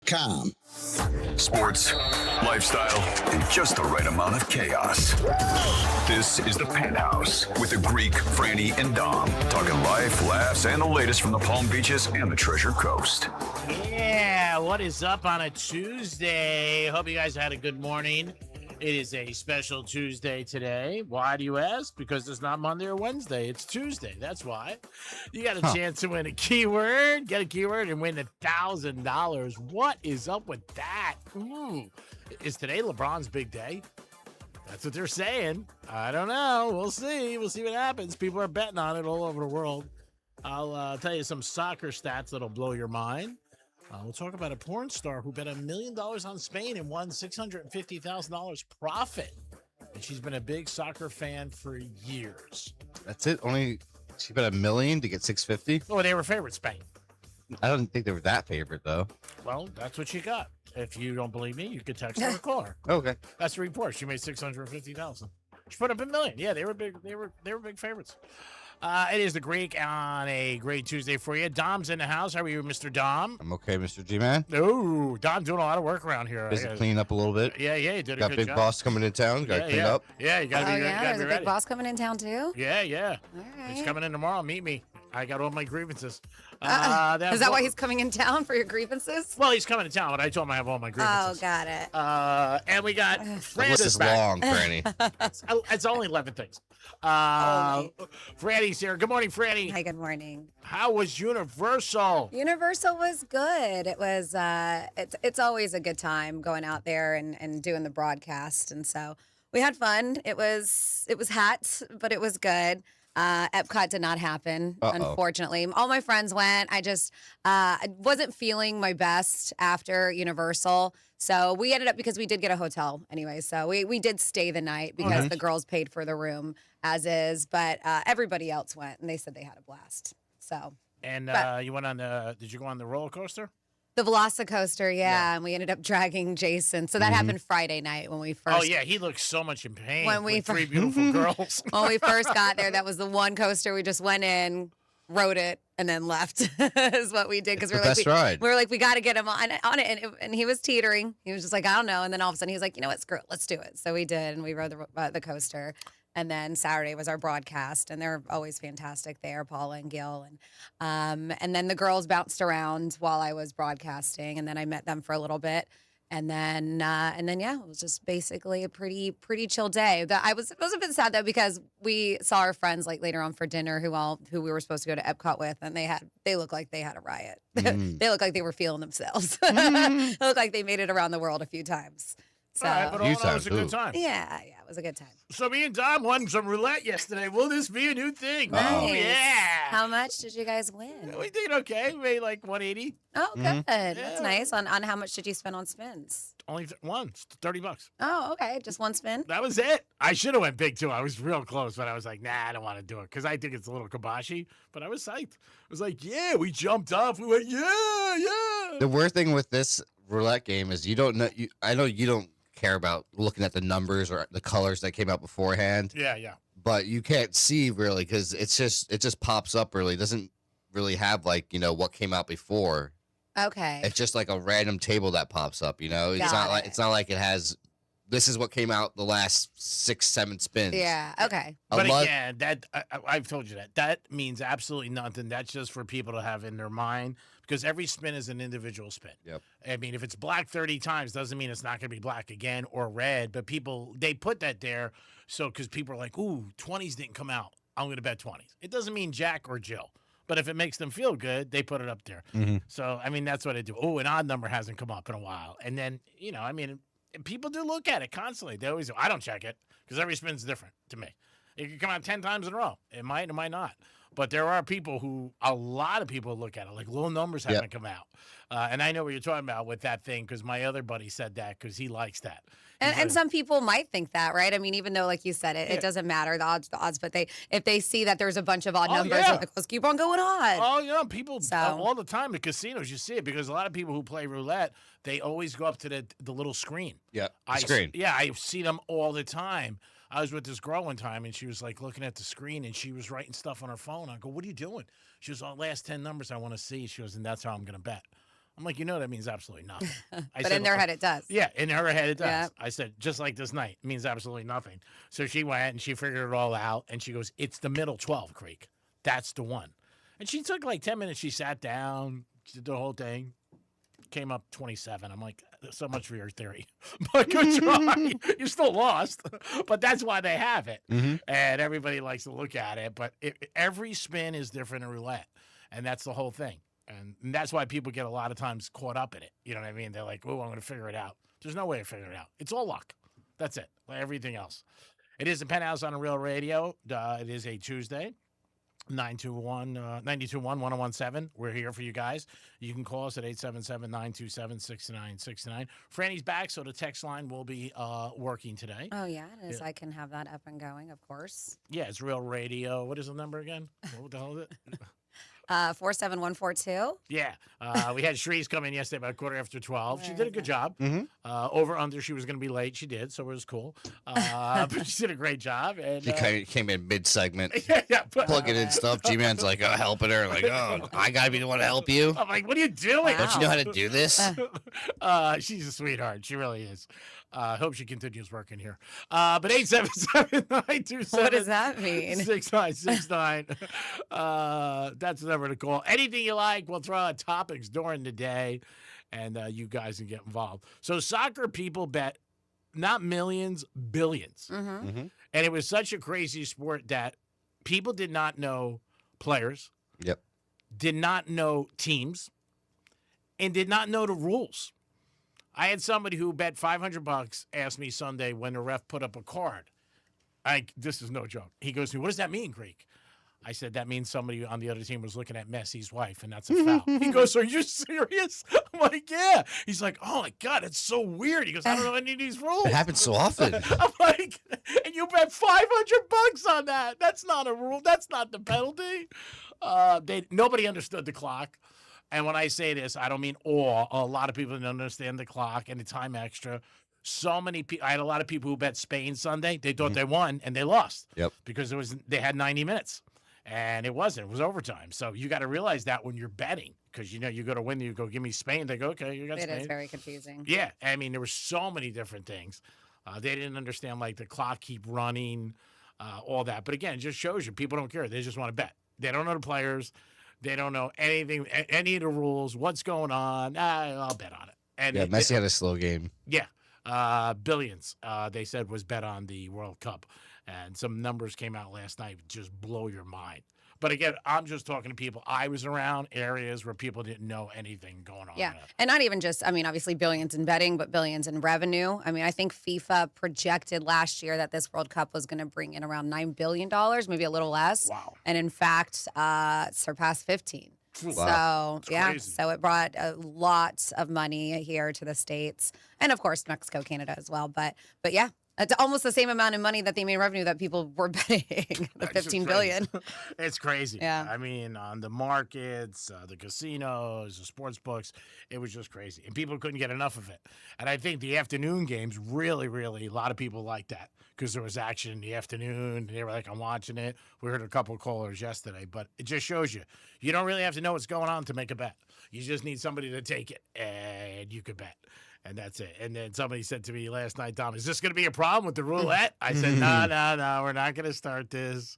Penthouse.com. Sports, lifestyle, and just the right amount of chaos. This is the Penthouse with the Greek, Franny, and Dom. Talking life, laughs, and the latest from the Palm Beaches and the Treasure Coast. Yeah, what is up on a Tuesday? Hope you guys had a good morning. It is a special Tuesday today. Why do you ask? Because it's not Monday or Wednesday. It's Tuesday. That's why. You got a chance to win a keyword. Get a keyword and win $1,000. What is up with that? Ooh. Is today LeBron's big day? That's what they're saying. I don't know. We'll see. We'll see what happens. People are betting on it all over the world. I'll tell you some soccer stats that'll blow your mind. We'll talk about a porn star who bet $1 million on Spain and won $650,000 profit. And she's been a big soccer fan for years. That's it? Only she bet $1 million to get 650? Oh, they were favorite, Spain. I don't think they were that favorite though. Well, that's what she got. If you don't believe me, you could text her or call her. Okay. That's the report. She made $650,000. She put up $1 million. Yeah, they were big. They were big favorites. It is the Greek on a great Tuesday for you. Dom's in the house. How are you, Mr. Dom? I'm okay, Mr. G-Man. Oh, Dom doing a lot of work around here. Busy cleaning up a little bit. Yeah, you did a Got good big job. boss coming in town. Got to clean up. Yeah, you got to be ready. There's a ready. big boss coming in town too. Yeah. All right. He's coming in tomorrow. Meet me. I got all my grievances. Is that why he's coming in town for your grievances? Well, he's coming to town, but I told him I have all my Oh, grievances. got it. And we got The Fran list is is back. long, Franny. It's only 11 things. Franny's here. Good morning, Franny. Hi, good morning. How was Universal? Universal was good. It was. It's always a good time going out there and doing the broadcast, and so we had fun. It was hot, but it was good. Epcot did not happen, unfortunately. All my friends went. I just wasn't feeling my best after Universal. So we ended up, because we did get a hotel anyway, so we did stay the night because the girls paid for the room as is. But everybody else went, and they said they had a blast. So. And you went on did you go on the roller coaster? The Velocicoaster, yeah, and we ended up dragging Jason. So that happened Friday night when we first. Oh yeah, he looked so much in pain. When we with three beautiful girls. When we first got there, that was the one coaster we just went in, rode it, and then left. Is what we did because we were like, we got to get him on it, and he was teetering. He was just like, I don't know, and then all of a sudden he was like, you know what, screw it, let's do it. So we did, and we rode the coaster. And then Saturday was our broadcast, and they're always fantastic there, Paula and Gil. And then the girls bounced around while I was broadcasting, and then I met them for a little bit. And then yeah, it was just basically a pretty chill day. It was a bit sad though, because we saw our friends like later on for dinner who we were supposed to go to Epcot with, and they looked like they had a riot. They looked like they were feeling themselves. They looked like they made it around the world a few times. So, all right, but all in all, it was a good time. Yeah, it was a good time. So me and Dom won some roulette yesterday. Will this be a new thing? Nice. Oh, yeah. How much did you guys win? We did okay. We made like 180. Oh, good. That's nice. On how much did you spend on spins? Only once, $30. Oh, okay. Just one spin? That was it. I should have went big too. I was real close, but I was like, nah, I don't want to do it because I think it's a little kiboshi. But I was psyched. I was like, yeah, we jumped up. We went, yeah. The weird thing with this roulette game is you don't know. I know you don't care about looking at the numbers or the colors that came out beforehand. Yeah. But you can't see really because it just pops up. Really, it doesn't really have like what came out before. Okay. It's just like a random table that pops up. It's not like it has. This is what came out the last 6-7 spins. Yeah. Okay. But again, that I've told you that means absolutely nothing. That's just for people to have in their mind because every spin is an individual spin. Yep. I mean, if it's black 30 times, doesn't mean it's not going to be black again or red. But they put that there because people are like, ooh, 20s didn't come out. I'm going to bet 20s. It doesn't mean Jack or Jill. But if it makes them feel good, they put it up there. Mm-hmm. So, I mean, that's what I do. Oh, an odd number hasn't come up in a while. And then, people do look at it constantly. They always do. I don't check it because every spin's different to me. It could come out 10 times in a row. It might not. But there are a lot of people look at it, like low numbers haven't come out. And I know what you're talking about with that thing because my other buddy said that because he likes that. And some people might think that, right? I mean, even though, like you said, it doesn't matter, the odds, but if they see that there's a bunch of odd numbers, they're like, let's keep on going on. Oh, yeah, people all the time at casinos, you see it because a lot of people who play roulette, they always go up to the little screen. Yeah, screen. Yeah, I see them all the time. I was with this girl one time, and she was like looking at the screen, and she was writing stuff on her phone. I go, "What are you doing?" She was, "Oh, last 10 numbers I want to see." She goes, "And that's how I'm going to bet." I'm like, that means absolutely nothing. But in their head, it does. Yeah, in her head, it does. Yeah. I said, just like this night, it means absolutely nothing. So she went and she figured it all out. And she goes, it's the middle 12 creek. That's the one. And she took like 10 minutes. She sat down, she did the whole thing, came up 27. I'm like, so much for your theory. But good try. You still lost. But that's why they have it. Mm-hmm. And everybody likes to look at it. But every spin is different in roulette. And that's the whole thing. And that's why people get a lot of times caught up in it. You know what I mean? They're like, oh, I'm going to figure it out. There's no way to figure it out. It's all luck. That's it. Like everything else. It is the Penthouse on a Real Radio. It is a Tuesday. 921-1017. We're here for you guys. You can call us at 877-927-6969. Franny's back, so the text line will be working today. Oh, yeah, it is. Yeah. I can have that up and going, of course. Yeah, it's Real Radio. What is the number again? What the hell is it? 47142. Yeah. We had Shrees come in yesterday about 12:15. She did a good job. Mm-hmm. Over under, she was going to be late. She did, so it was cool. But she did a great job. And she came in mid-segment, plugging in stuff. G-Man's like, helping her. Like, I got to be the one to help you. I'm like, what are you doing? Don't you know how to do this? She's a sweetheart. She really is. Hope she continues working here. But 877-927. What does that mean? 6969. That's the number to call. Anything you like, we'll throw out topics during the day, and you guys can get involved. So soccer people bet not millions, billions. Mm-hmm. Mm-hmm. And it was such a crazy sport that people did not know players. Yep. Did not know teams, and did not know the rules. I had somebody who bet $500 ask me Sunday when the ref put up a card. This is no joke. He goes to me, what does that mean, Greek? I said, that means somebody on the other team was looking at Messi's wife, and that's a foul. He goes, are you serious? I'm like, yeah. He's like, oh, my God, it's so weird. He goes, I don't know any of these rules. It happens so often. I'm like, and you bet $500 on that. That's not a rule. That's not the penalty. Nobody understood the clock. And when I say this, I don't mean all. A lot of people didn't understand the clock and the time extra. So many people. I had a lot of people who bet Spain Sunday. They thought they won, and they lost. Yep. Because they had 90 minutes. And it wasn't. It was overtime. So you got to realize that when you're betting, because you go to win, you go, give me Spain. They go, okay, you got Spain. It is very confusing. Yeah. I mean, there were so many different things. They didn't understand, like, the clock keep running, all that. But again, it just shows you people don't care. They just want to bet. They don't know the players. They don't know anything, any of the rules, what's going on. I'll bet on it. And yeah, Messi had a slow game. Yeah. Billions, they said, was bet on the World Cup. And some numbers came out last night just blow your mind. But again, I'm just talking to people. I was around areas where people didn't know anything going on. Yeah. And not even just, obviously billions in betting, but billions in revenue. I think FIFA projected last year that this World Cup was going to bring in around $9 billion, maybe a little less. Wow. And in fact, surpassed 15. Wow. So, yeah, so it brought a lot of money here to the States. And, of course, Mexico, Canada as well. But yeah. It's almost the same amount of money that they made revenue that people were betting, the $15 billion. It's crazy. Yeah. I mean, on the markets, the casinos, the sports books, it was just crazy. And people couldn't get enough of it. And I think the afternoon games really, a lot of people liked that because there was action in the afternoon. They were like, I'm watching it. We heard a couple of callers yesterday. But it just shows you don't really have to know what's going on to make a bet. You just need somebody to take it, and you could bet. And that's it. And then somebody said to me last night, Dom, is this going to be a problem with the roulette? I said, no, we're not going to start this.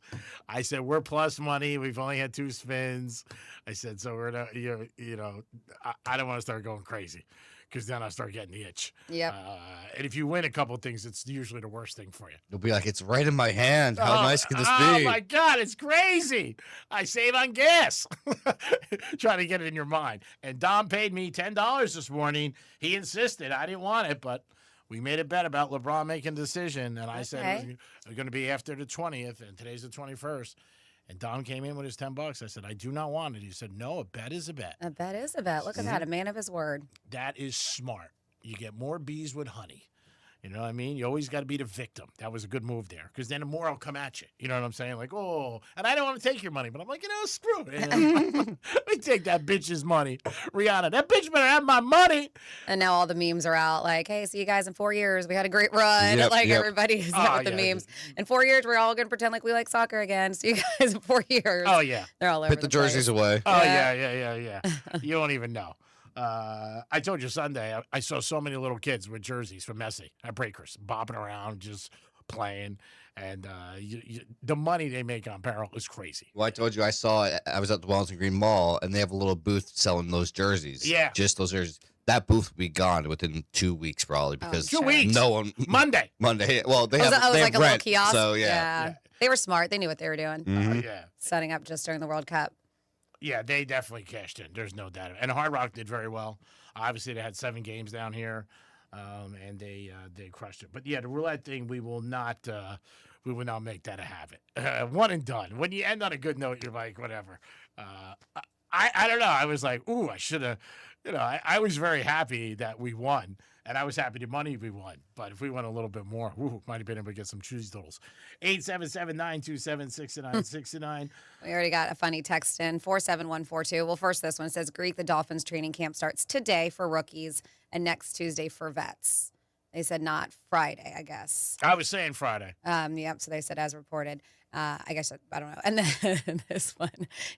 I said, we're plus money. We've only had 2 spins. I said, so we're not, I don't want to start going crazy because then I'll start getting the itch. Yep. And if you win a couple of things, it's usually the worst thing for you. You'll be like, it's right in my hand. How nice can this be? Oh, my God, it's crazy. I save on gas. Trying to get it in your mind. And Dom paid me $10 this morning. He insisted. I didn't want it, but we made a bet about LeBron making a decision. And I said it was going to be after the 20th, and today's the 21st. And Dom came in with his $10. I said, I do not want it. He said, no, a bet is a bet. A bet is a bet. Look at that, a man of his word. That is smart. You get more bees with honey. You know what I mean? You always got to be the victim. That was a good move there because then the more will come at you. You know what I'm saying? Like, oh, and I don't want to take your money, but I'm like, screw it. Let me take that bitch's money. Rihanna, that bitch better have my money. And now all the memes are out like, hey, see you guys in 4 years. We had a great run. Everybody is out with the memes. In 4 years, we're all going to pretend like we like soccer again. See you guys in 4 years. Oh, yeah. They're all over Put the jerseys away. Oh, yeah. You don't even know. I told you Sunday, I saw so many little kids with jerseys from Messi at Breakers, bopping around, just playing. And the money they make on apparel is crazy. Well, I told you I was at the Wellington Green Mall, and they have a little booth selling those jerseys. Yeah. Just those jerseys. That booth will be gone within 2 weeks, probably, because 2 weeks. No one. Monday. Well, they have like a rent, little kiosk. So, yeah. They were smart. They knew what they were doing. Mhm. Yeah. Setting up just during the World Cup. Yeah, they definitely cashed in. There's no doubt. And Hard Rock did very well. Obviously, they had 7 games down here, and they crushed it. But yeah, the roulette thing, we will not make that a habit. One and done. When you end on a good note, you're like, whatever. I don't know. I was like, ooh, I should have. I was very happy that we won, and I was happy the money we won. But if we won a little bit more, might have been able to get some Tuesday totals. 877-927-6969. We already got a funny text in, 47142. Well, first this one says, Greek, the Dolphins training camp starts today for rookies and next Tuesday for vets. They said not Friday, I guess. I was saying Friday. Yep, so they said as reported. I guess, I don't know. And then this one,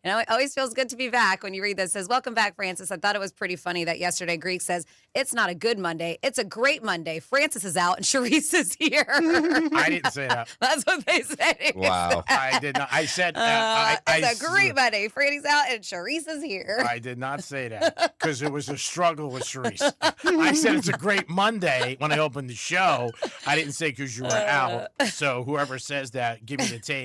it always feels good to be back when you read this. It says, welcome back, Francis. I thought it was pretty funny that yesterday Greek says, it's not a good Monday. It's a great Monday. Francis is out and Sharice is here. I didn't say that. That's what they said. Wow. I did not. I said, it's a great Monday. Franny's out and Sharice is here. I did not say that because it was a struggle with Sharice. I said it's a great Monday when I opened the show. I didn't say because you were out. So whoever says that, give me the tape,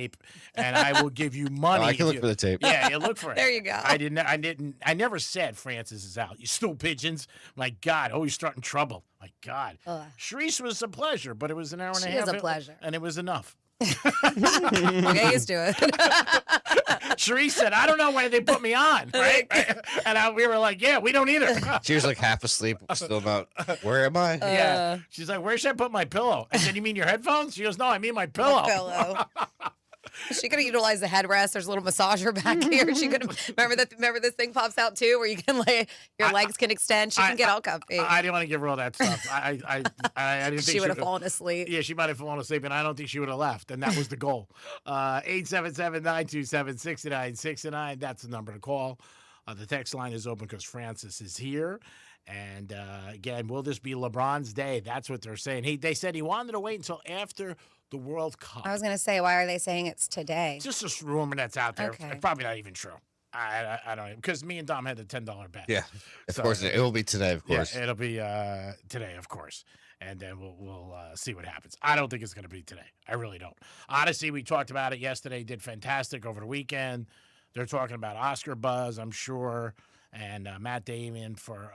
and I will give you money. I can look for the tape. Yeah, you look for it. There you go. I never said Francis is out. You stool pigeons. My God. Oh, you're starting trouble. My God. Sharice was a pleasure, but it was an hour and a half. She is a pleasure. And it was enough. We'll get used to it. Sharice said, I don't know why they put me on, right? And we were like, yeah, we don't either. She was like half asleep, still not. Where am I? Yeah. She's like, where should I put my pillow? I said, you mean your headphones? She goes, no, I mean my pillow. She could have utilized the headrest. There's a little massager back here. She could have remember this thing pops out too, where you can your legs can extend. She can get all comfy. I didn't want to give her all that stuff. I didn't think she would have fallen asleep. Yeah, she might have fallen asleep, and I don't think she would have left. And that was the goal. 877-927-6969. That's the number to call. The text line is open because Francis is here. And again, will this be LeBron's day? That's what they're saying. They said he wanted to wait until after the World Cup. I was going to say, why are they saying it's today? It's just a rumor that's out there. Okay. Probably not even true. I don't know. Because me and Dom had the $10 bet. Yeah, of course. It will be today, of course. Yeah, it'll be today, of course. And then we'll see what happens. I don't think it's going to be today. I really don't. Odyssey, we talked about it yesterday, did fantastic over the weekend. They're talking about Oscar buzz, I'm sure, and Matt Damon for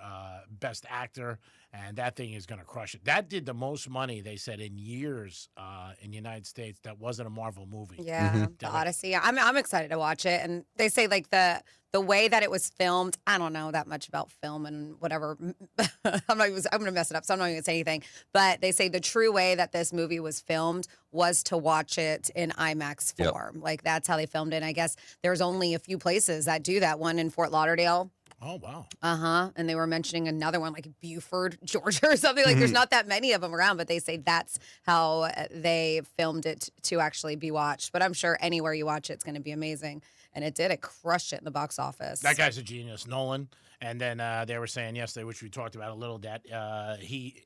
Best Actor, and that thing is going to crush it. That did the most money, they said, in years in the United States that wasn't a Marvel movie. Yeah, the Odyssey. I'm excited to watch it, and they say like the way that it was filmed. I don't know that much about film and whatever. I'm going to mess it up, so I'm not even going to say anything. But they say the true way that this movie was filmed was to watch it in IMAX form. Yep. Like that's how they filmed it. And I guess there's only a few places that do that. One in Fort Lauderdale. Oh, wow. And they were mentioning another one like Buford, Georgia or something. Like there's not that many of them around, but they say that's how they filmed it to actually be watched. But I'm sure anywhere you watch it, it's going to be amazing. And it did. It crushed it in the box office. That guy's a genius, Nolan. And then they were saying yesterday, which we talked about a little, that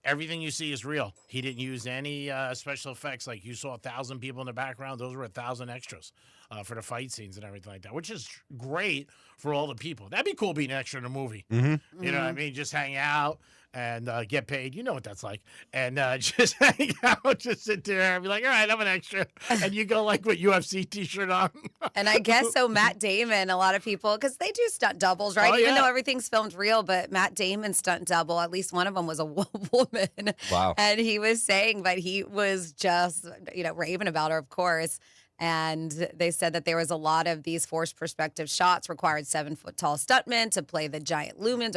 everything you see is real. He didn't use any special effects. Like you saw 1,000 people in the background. Those were 1,000 extras for the fight scenes and everything like that, which is great for all the people. That'd be cool being an extra in a movie. Mm-hmm. You know what I mean? Just hang out and get paid. You know what that's like. And just hang out, just sit there and be like, all right, I'm an extra. And you go like with UFC T-shirt on. And I guess so Matt Damon, a lot of people, because they do stunt doubles, right? Even though everything's filmed real, but Matt Damon stunt double, at least one of them was a woman. Wow. And he was saying, but he was just, raving about her, of course. And they said that there was a lot of these forced perspective shots required 7-foot-tall stuntmen to play the giant lumens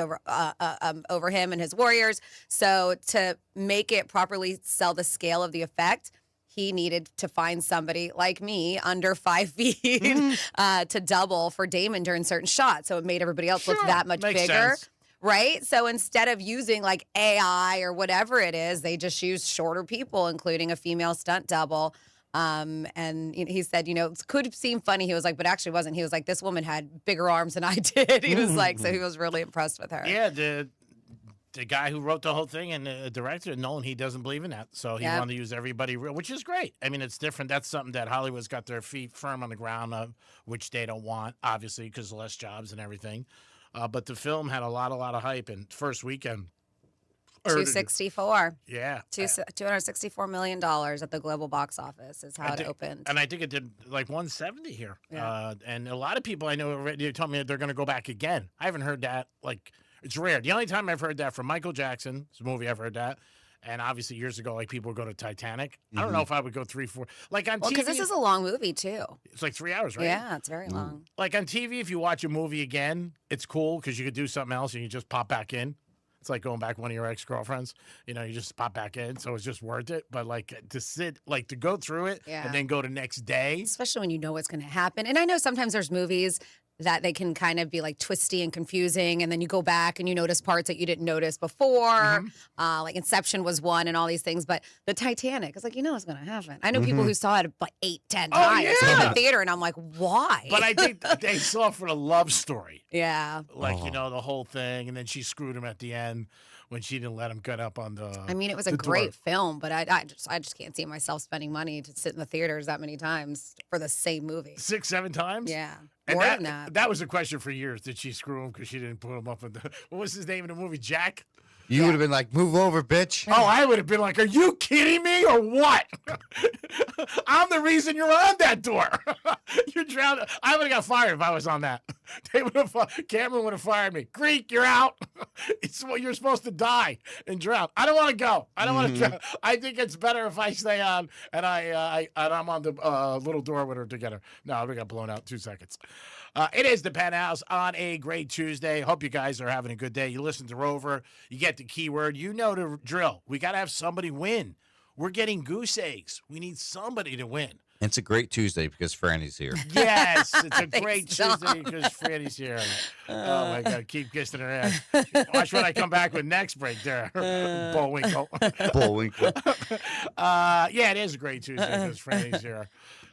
over him and his warriors. So to make it properly sell the scale of the effect, he needed to find somebody like me under 5 feet to double for Damon during certain shots. So it made everybody else look that much bigger. Sense. Right? So instead of using like AI or whatever it is, they just used shorter people, including a female stunt double. And he said, it could seem funny. He was like, but actually wasn't. He was like, this woman had bigger arms than I did. He was like, so he was really impressed with her. Yeah, the guy who wrote the whole thing and the director, Nolan, he doesn't believe in that. So he wanted to use everybody real, which is great. I mean, it's different. That's something that Hollywood's got their feet firm on the ground of, which they don't want, obviously, because less jobs and everything. But the film had a lot of hype. And first weekend, 264. Yeah. $264 million at the global box office is how it opened. And I think it did like 170 here. Yeah. And a lot of people I know already told me they're going to go back again. I haven't heard that. Like, it's rare. The only time I've heard that from Michael Jackson, it's a movie I've heard that. And obviously years ago, like people would go to Titanic. I don't know if I would go 3, 4. Like on TV. Because this is a long movie too. It's like 3 hours, right? Yeah, it's very long. Like on TV, if you watch a movie again, it's cool because you could do something else and you just pop back in. It's like going back one of your ex-girlfriends. You just pop back in, so it's just worth it. But like to go through it and then go to next day. Especially when you know what's going to happen. And I know sometimes there's movies that they can kind of be like twisty and confusing, and then you go back and you notice parts that you didn't notice before. Like Inception was one and all these things. But the Titanic, it's like, what's going to happen. I know people who saw it like 8, 10 times in the theater, and I'm like, why? But I think they saw it for the love story. Yeah. Like, the whole thing, and then she screwed him at the end when she didn't let him get up on the I mean, it was a great film, but I just can't see myself spending money to sit in the theaters that many times for the same movie. 6, 7 times? Yeah. And More than that. That was a question for years. Did she screw him because she didn't put him up in the... What was his name in the movie? Jack? You would have been like, move over, bitch. Oh, I would have been like, are you kidding me or what? I'm the reason you're on that door. You're drowned. I would have got fired if I was on that. Cameron would have fired me. Greek, you're out. It's what you're supposed to die and drown. I don't want to go. I don't want to drown. I think it's better if I stay on and I'm on the little door with her together. No, we got blown out 2 seconds. It is the Penthouse on a great Tuesday. Hope you guys are having a good day. You listen to Rover. You get the keyword. You know the drill. We got to have somebody win. We're getting goose eggs. We need somebody to win. It's a great Tuesday because Franny's here. Yes, it's a great Tuesday because Franny's here. Oh, my God. Keep kissing her ass. Watch what I come back with next break there. Bullwinkle. Bullwinkle. Yeah, it is a great Tuesday because Franny's here.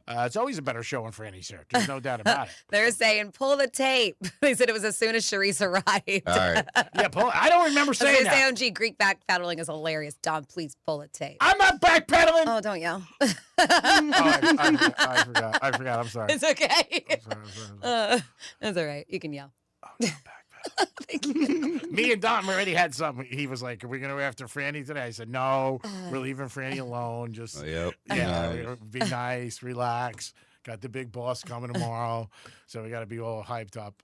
It's always a better show when Franny's here. There's no doubt about it. They're saying, pull the tape. They said it was as soon as Charisse arrived. All right. Yeah, I don't remember saying that. I was going to say, OMG, Greek backpedaling is hilarious. Dom, please pull the tape. I'm not backpedaling. Oh, don't yell. I forgot. I'm sorry. It's okay. I'm sorry. That's all right. You can yell. Oh, no, Thank you. Me and Dom already had something. He was like, are we going to go after Franny today? I said, no, we're leaving Franny alone. Just, be nice, relax. Got the big boss coming tomorrow, so we got to be all hyped up.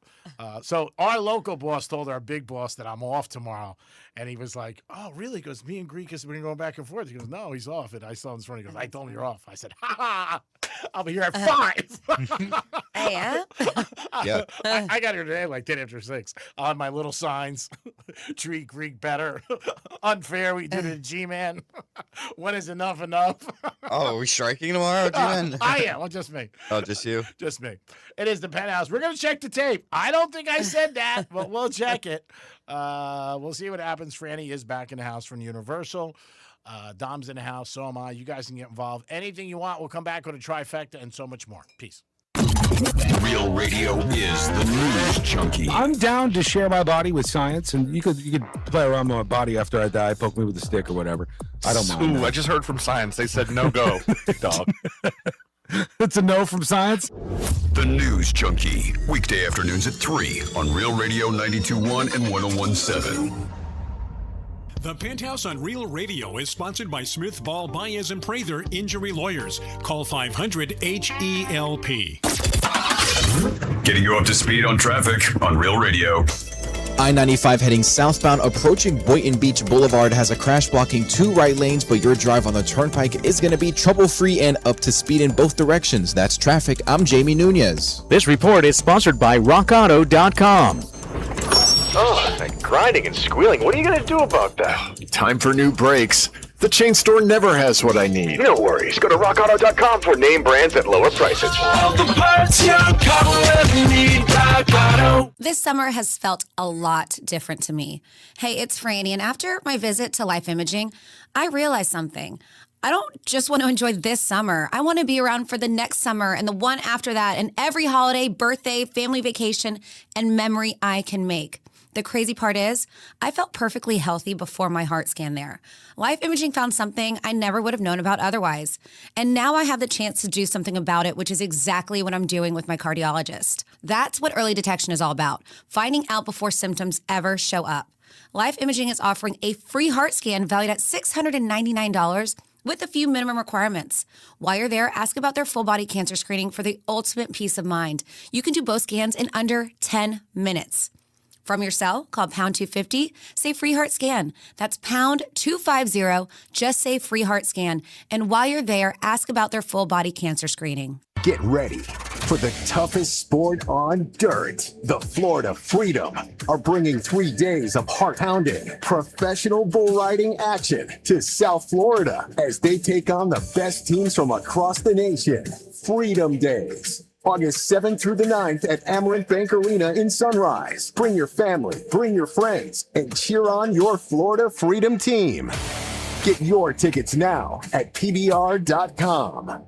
So our local boss told our big boss that I'm off tomorrow, and he was like, "Oh, really?" He goes, "Me and Greek has been going back and forth." He goes, "No, he's off." And I saw him in front. He goes, "I told him you're off." I said, "Ha ha! I'll be here at 5." Yeah. Yeah. I got here today like 10 after 6 on my little signs. Treat Greek better. Unfair. We did it, G-Man. When is enough? Oh, are we striking tomorrow, G-Man? I am. Well, just me. Oh, just you? Just me. It is the Penthouse. We're going to check the tape. I don't think I said that, but we'll check it. We'll see what happens. Franny is back in the house from Universal. Dom's in the house. So am I. You guys can get involved. Anything you want. We'll come back with a trifecta and so much more. Peace. Real radio is the news junkie. I'm down to share my body with science, and you could play around with my body after I die, poke me with a stick or whatever. I don't mind. Ooh, I just heard from science. They said no go, dog. It's a no from science? The News Junkie. Weekday afternoons at 3 on Real Radio 92.1 and 101.7. The Penthouse on Real Radio is sponsored by Smith Ball Baez and Prather Injury Lawyers. Call 500-HELP. Getting you up to speed on traffic on Real Radio. I-95 heading southbound approaching Boynton Beach Boulevard has a crash blocking 2 right lanes, but your drive on the turnpike is going to be trouble-free and up to speed in both directions. That's traffic. I'm Jamie Nunez. This report is sponsored by RockAuto.com. Oh, that grinding and squealing. What are you going to do about that? Time for new brakes. The chain store never has what I need. No worries. Go to rockauto.com for name brands at lower prices. All the parts your car will ever need, Rock Auto. This summer has felt a lot different to me. Hey, it's Franny, and after my visit to Life Imaging, I realized something. I don't just want to enjoy this summer. I want to be around for the next summer and the one after that and every holiday, birthday, family vacation, and memory I can make. The crazy part is, I felt perfectly healthy before my heart scan there. Life Imaging found something I never would have known about otherwise. And now I have the chance to do something about it, which is exactly what I'm doing with my cardiologist. That's what early detection is all about, finding out before symptoms ever show up. Life Imaging is offering a free heart scan valued at $699 with a few minimum requirements. While you're there, ask about their full body cancer screening for the ultimate peace of mind. You can do both scans in under 10 minutes. From your cell, call pound 250, say free heart scan. That's pound 250, just say free heart scan. And while you're there, ask about their full body cancer screening. Get ready for the toughest sport on dirt. The Florida Freedom are bringing 3 days of heart-pounding professional bull riding action to South Florida as they take on the best teams from across the nation. Freedom Days. August 7th through the 9th at Amaranth Bank Arena in Sunrise. Bring your family, bring your friends, and cheer on your Florida Freedom team. Get your tickets now at PBR.com.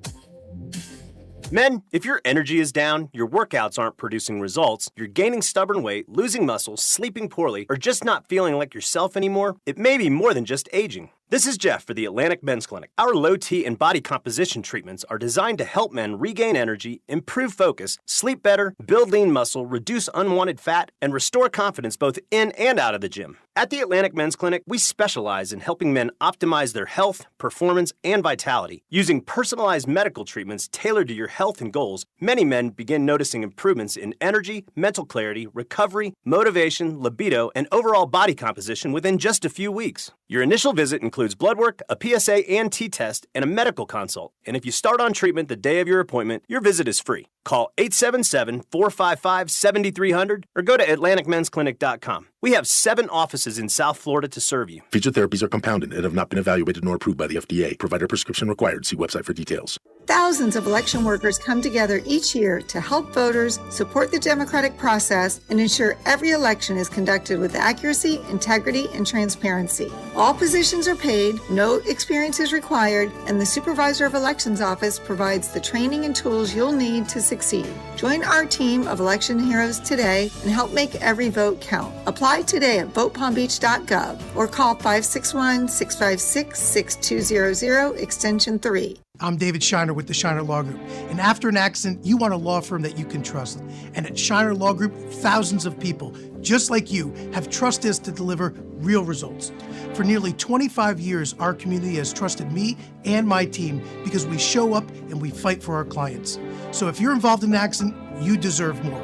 Men, if your energy is down, your workouts aren't producing results, you're gaining stubborn weight, losing muscle, sleeping poorly, or just not feeling like yourself anymore, it may be more than just aging. This is Jeff for the Atlantic Men's Clinic. Our low T and body composition treatments are designed to help men regain energy, improve focus, sleep better, build lean muscle, reduce unwanted fat, and restore confidence both in and out of the gym. At the Atlantic Men's Clinic, we specialize in helping men optimize their health, performance, and vitality. Using personalized medical treatments tailored to your health and goals, many men begin noticing improvements in energy, mental clarity, recovery, motivation, libido, and overall body composition within just a few weeks. Your initial visit includes blood work, a PSA and T-test, and a medical consult. And if you start on treatment the day of your appointment, your visit is free. Call 877-455-7300 or go to AtlanticMen'sClinic.com. We have 7 offices in South Florida to serve you. Featured therapies are compounded and have not been evaluated nor approved by the FDA. Provider prescription required. See website for details. Thousands of election workers come together each year to help voters, support the democratic process, and ensure every election is conducted with accuracy, integrity, and transparency. All positions are paid, no experience is required, and the Supervisor of Elections Office provides the training and tools you'll need to succeed. Join our team of election heroes today and help make every vote count. Apply today at votepalmbeach.gov or call 561-656-6200, extension 3. I'm David Shiner with the Shiner Law Group. And after an accident, you want a law firm that you can trust. And at Shiner Law Group, thousands of people, just like you, have trusted us to deliver real results. For nearly 25 years, our community has trusted me and my team because we show up and we fight for our clients. So if you're involved in an accident, you deserve more.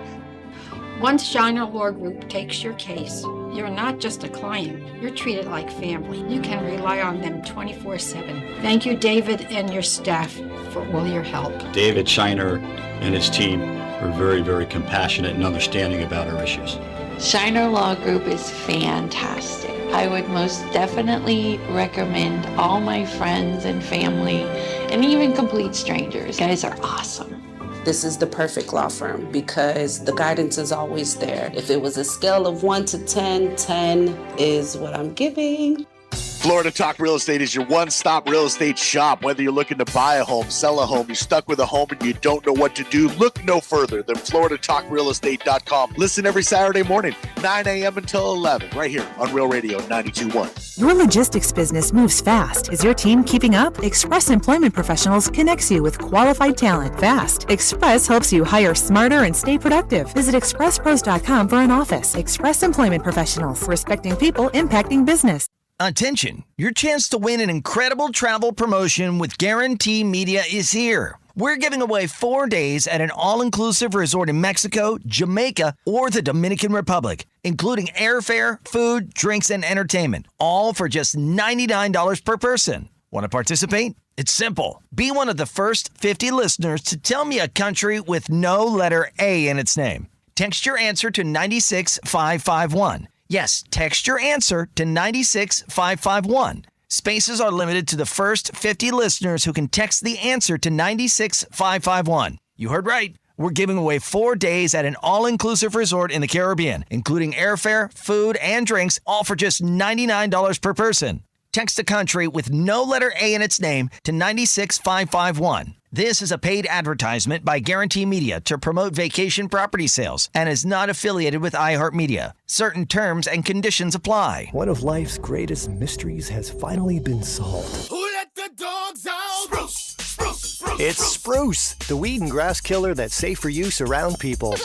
Once Shiner Law Group takes your case, you're not just a client, you're treated like family. You can rely on them 24/7. Thank you, David and your staff, for all your help. David Shiner and his team are very, very compassionate and understanding about our issues. Shiner Law Group is fantastic. I would most definitely recommend all my friends and family, and even complete strangers. You guys are awesome. This is the perfect law firm because the guidance is always there. If it was a scale of 1 to 10, 10 is what I'm giving. Florida Talk Real Estate is your one-stop real estate shop. Whether you're looking to buy a home, sell a home, you're stuck with a home and you don't know what to do, look no further than FloridaTalkRealEstate.com. Listen every Saturday morning, 9 a.m. until 11, right here on Real Radio 92.1. Your logistics business moves fast. Is your team keeping up? Express Employment Professionals connects you with qualified talent fast. Express helps you hire smarter and stay productive. Visit ExpressPros.com for an office. Express Employment Professionals, respecting people, impacting business. Attention, your chance to win an incredible travel promotion with Guarantee Media is here. We're giving away 4 days at an all-inclusive resort in Mexico, Jamaica, or the Dominican Republic, including airfare, food, drinks, and entertainment, all for just $99 per person. Want to participate? It's simple. Be one of the first 50 listeners to tell me a country with no letter A in its name. Text your answer to 96551. Yes, text your answer to 96551. Spaces are limited to the first 50 listeners who can text the answer to 96551. You heard right. We're giving away 4 days at an all-inclusive resort in the Caribbean, including airfare, food, and drinks, all for just $99 per person. Text the country with no letter A in its name to 96551. This is a paid advertisement by Guarantee Media to promote vacation property sales and is not affiliated with iHeartMedia. Certain terms and conditions apply. One of life's greatest mysteries has finally been solved. Who let the dogs out? Spruce, spruce, spruce. It's Spruce, the weed and grass killer that's safe for use around people,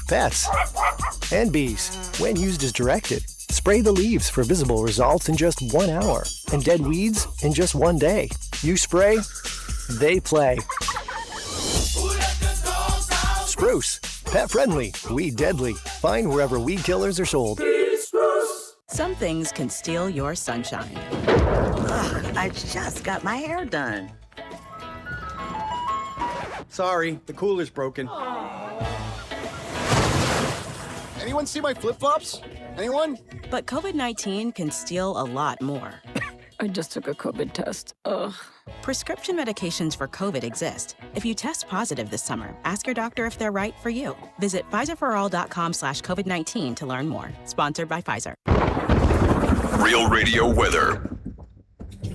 pets, and bees when used as directed. Spray the leaves for visible results in just 1 hour and dead weeds in just 1 day. You spray, they play. Spruce, pet friendly, weed deadly. Find wherever weed killers are sold. Some things can steal your sunshine. Ugh, I just got my hair done. Sorry, the cooler's broken. Anyone see my flip-flops? Anyone? But COVID-19 can steal a lot more. I just took a COVID test. Ugh. Prescription medications for COVID exist. If you test positive this summer, ask your doctor if they're right for you. Visit PfizerForAll.com/COVID-19 to learn more. Sponsored by Pfizer. Real Radio weather.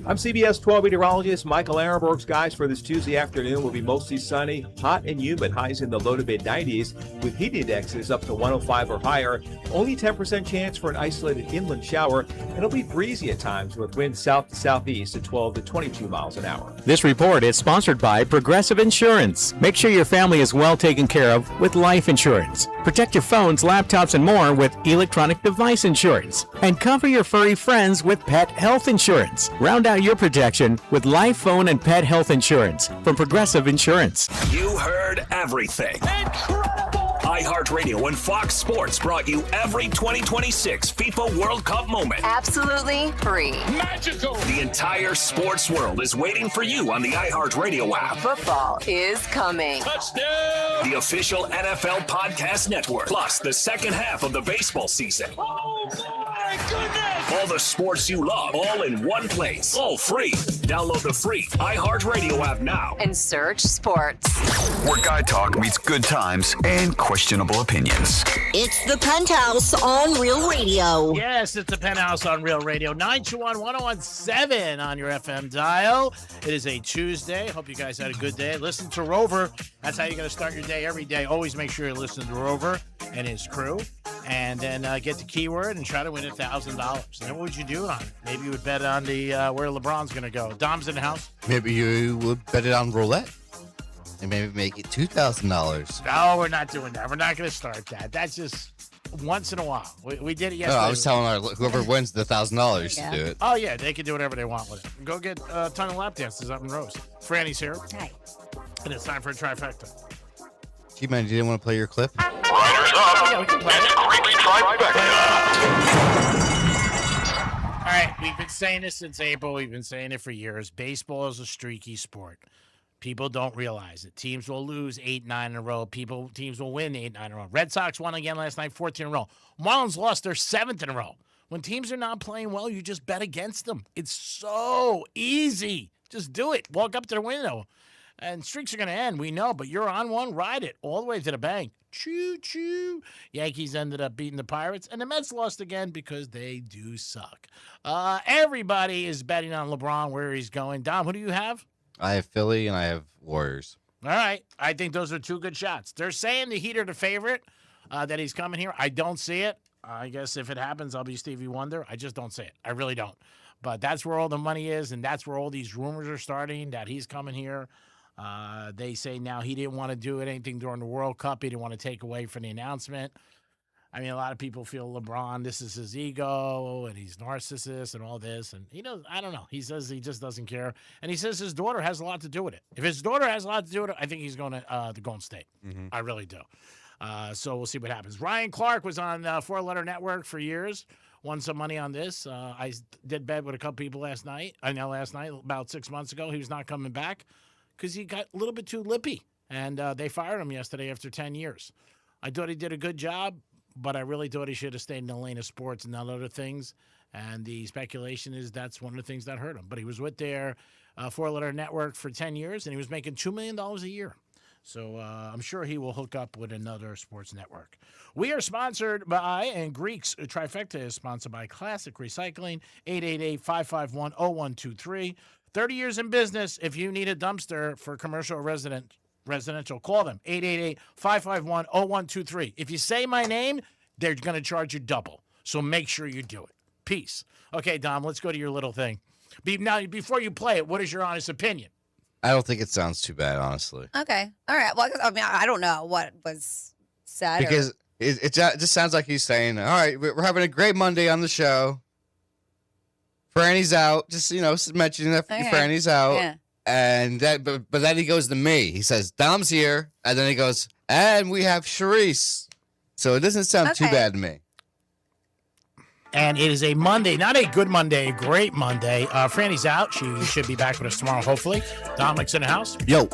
I'm CBS 12 meteorologist Michael Arenberg's guys for this Tuesday afternoon will be mostly sunny, hot and humid, highs in the low to mid 90s with heat indexes up to 105 or higher. Only 10% chance for an isolated inland shower. It'll be breezy at times with winds south to southeast at 12 to 22 miles an hour. This report is sponsored by Progressive Insurance. Make sure your family is well taken care of with life insurance. Protect your phones, laptops, and more with electronic device insurance. And cover your furry friends with pet health insurance. Round out your protection with life, phone, and pet health insurance from Progressive Insurance. You heard everything. iHeartRadio and Fox Sports brought you every 2026 FIFA World Cup moment. Absolutely free. Magical. The entire sports world is waiting for you on the iHeartRadio app. Football is coming. Touchdown. The official NFL podcast network. Plus the second half of the baseball season. Oh, my goodness. All the sports you love, all in one place. All free. Download the free iHeartRadio app now. And search sports. Where guy talk meets good times and questionable opinions. It's the Penthouse on Real Radio. Yes, it's the Penthouse on Real Radio. 921-1017 on your FM dial. It is a Tuesday. Hope you guys had a good day. Listen to Rover. That's how you're going to start your day every day. Always make sure you listen to Rover and his crew. And then get the keyword and try to win $1,000. And what would you do on it? Maybe you would bet on the where LeBron's going to go. Dom's in the house. Maybe you would bet it on roulette. And maybe make it $2,000. No, we're not doing that. We're not going to start that. That's just once in a while. We did it yesterday. No, I was telling whoever wins the $1,000 to do it. Oh, yeah. They can do whatever they want with it. Go get a ton of lap dances up in Rose. Franny's here. Hi. And it's time for a trifecta. G-Man, you didn't want to play your clip? Riders up. Yeah, we can play it. Creepy trifecta. All right. We've been saying this since April. We've been saying it for years. Baseball is a streaky sport. People don't realize it. Teams will lose 8-9 in a row. Teams will win 8-9 in a row. Red Sox won again last night, 14 in a row. Marlins lost their 7th in a row. When teams are not playing well, you just bet against them. It's so easy. Just do it. Walk up to the window. And streaks are going to end, we know, but you're on one, ride it all the way to the bank. Choo-choo. Yankees ended up beating the Pirates, and the Mets lost again because they do suck. Everybody is betting on LeBron, where he's going. Dom, who do you have? I have Philly and I have Warriors. All right. I think those are two good shots. They're saying the Heat are the favorite, that he's coming here. I don't see it. I guess if it happens, I'll be Stevie Wonder. I just don't see it. I really don't. But that's where all the money is, and that's where all these rumors are starting, that he's coming here. They say now he didn't want to do anything during the World Cup. He didn't want to take away from the announcement. I mean, a lot of people feel LeBron, this is his ego, and he's narcissist and all this. And he knows, I don't know. He says he just doesn't care. And he says his daughter has a lot to do with it. If his daughter has a lot to do with it, I think he's going to the Golden State. Mm-hmm. I really do. So we'll see what happens. Ryan Clark was on Four Letter Network for years. Won some money on this. I did bet with a couple people last night, about 6 months ago. He was not coming back because he got a little bit too lippy. And they fired him yesterday after 10 years. I thought he did a good job. But I really thought he should have stayed in the lane of sports and not other things. And the speculation is that's one of the things that hurt him. But he was with their Four Letter Network for 10 years, and he was making $2 million a year. So I'm sure he will hook up with another sports network. We are sponsored by, and Greek's Trifecta is sponsored by Classic Recycling, 888-551-0123. 30 years in business. If you need a dumpster for commercial or residential, call them, 888-551-0123. If you say my name, they're going to charge you double. So make sure you do it. Peace. Okay, Dom, let's go to your little thing. Now, before you play it, what is your honest opinion? I don't think it sounds too bad, honestly. Okay. All right. Well, I mean, I don't know what was said. Because it just sounds like he's saying, all right, we're having a great Monday on the show. Franny's out. Just, mentioning that Franny's out. Yeah. And but then he goes to me. He says, Dom's here. And then he goes, and we have Charisse. So it doesn't sound too bad to me. And it is a Monday, not a good Monday, a great Monday. Franny's out. She should be back with us tomorrow, hopefully. Dominic's in the house. Yo.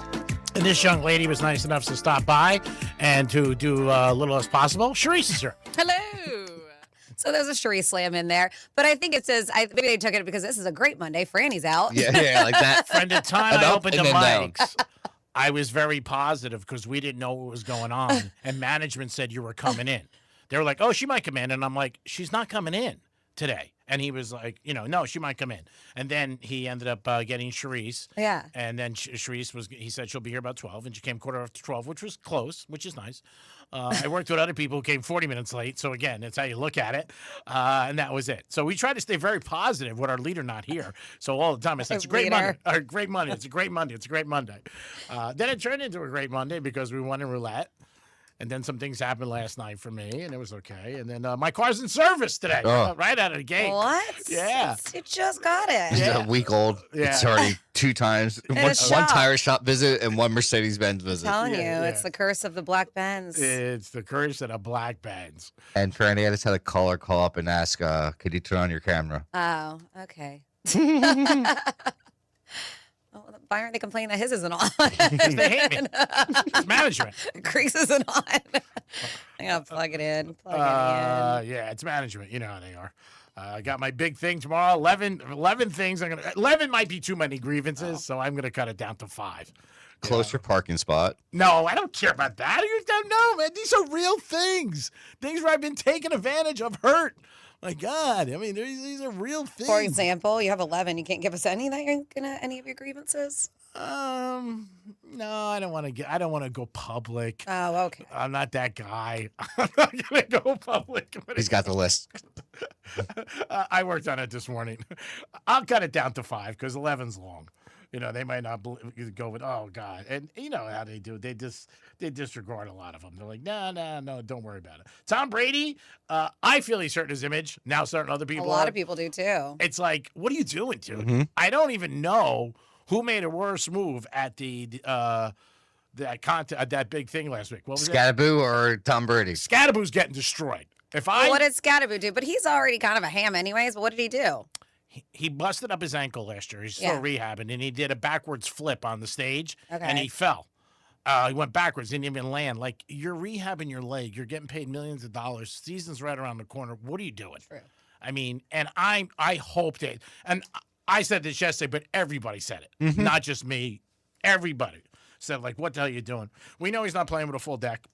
And this young lady was nice enough to stop by and to do a little as possible. Charisse is here. Hello. So there's a Cherie Slam in there. But I think it says, maybe they took it because this is a great Monday. Franny's out. Yeah, like that. From the time I opened the down. mics, I was very positive because we didn't know what was going on. And management said you were coming in. They were like, oh, she might come in. And I'm like, she's not coming in today. And he was like, no, she might come in. And then he ended up getting Charisse. Yeah. And then Charisse he said she'll be here about 12. And she came quarter after 12, which was close, which is nice. I worked with other people who came 40 minutes late. So, again, that's how you look at it. And that was it. So we try to stay very positive with our leader not here. So all the time, it's a great Monday. Great Monday. It's a great Monday. It's a great Monday. Then it turned into a great Monday because we won in roulette. And then some things happened last night for me, and it was okay. And then my car's in service today, right out of the gate. What? Yeah. You just got it. It's a week old. Yeah. It's already 2 times. One tire shop visit and one Mercedes-Benz visit. I'm telling you, it's the curse of the black Benz. It's the curse of the black Benz. And Franny, I just had a caller call up and ask, could you turn on your camera? Oh, okay. Why aren't they complaining that his isn't on? They hate me. It's management. Grease isn't on. I gotta plug it in. Yeah, it's management. You know how they are. I got my big thing tomorrow. 11 things. 11 might be too many grievances, so I'm gonna cut it down to 5. Closer parking spot. No, I don't care about that. You don't know, man. These are real things. Things where I've been taken advantage of, hurt. My God, I mean, these are real things. For example, you have 11. You can't give us any any of your grievances. No, I don't want to go public. Oh, okay. I'm not that guy. I'm not gonna go public. He's got the list. I worked on it this morning. I'll cut it down to 5 because 11's long. They might not go with, oh, God. And you know how they do. They disregard a lot of them. They're like, no, don't worry about it. Tom Brady, I feel he's hurting his image. Now certain other people A lot of people do, too. It's like, what are you doing, dude? Mm-hmm. I don't even know who made a worse move at that big thing last week. What was Scadaboo or Tom Brady? Scadaboo's getting destroyed. What did Scadaboo do? But he's already kind of a ham anyways. But what did he do? He busted up his ankle last year. He's still rehabbing, and he did a backwards flip on the stage, and he fell. He went backwards, didn't even land. Like, you're rehabbing your leg. You're getting paid millions of dollars. Season's right around the corner. What are you doing? True. I mean, and I hope that, and I said this yesterday, but everybody said it. Mm-hmm. Not just me. Everybody said, like, what the hell are you doing? We know he's not playing with a full deck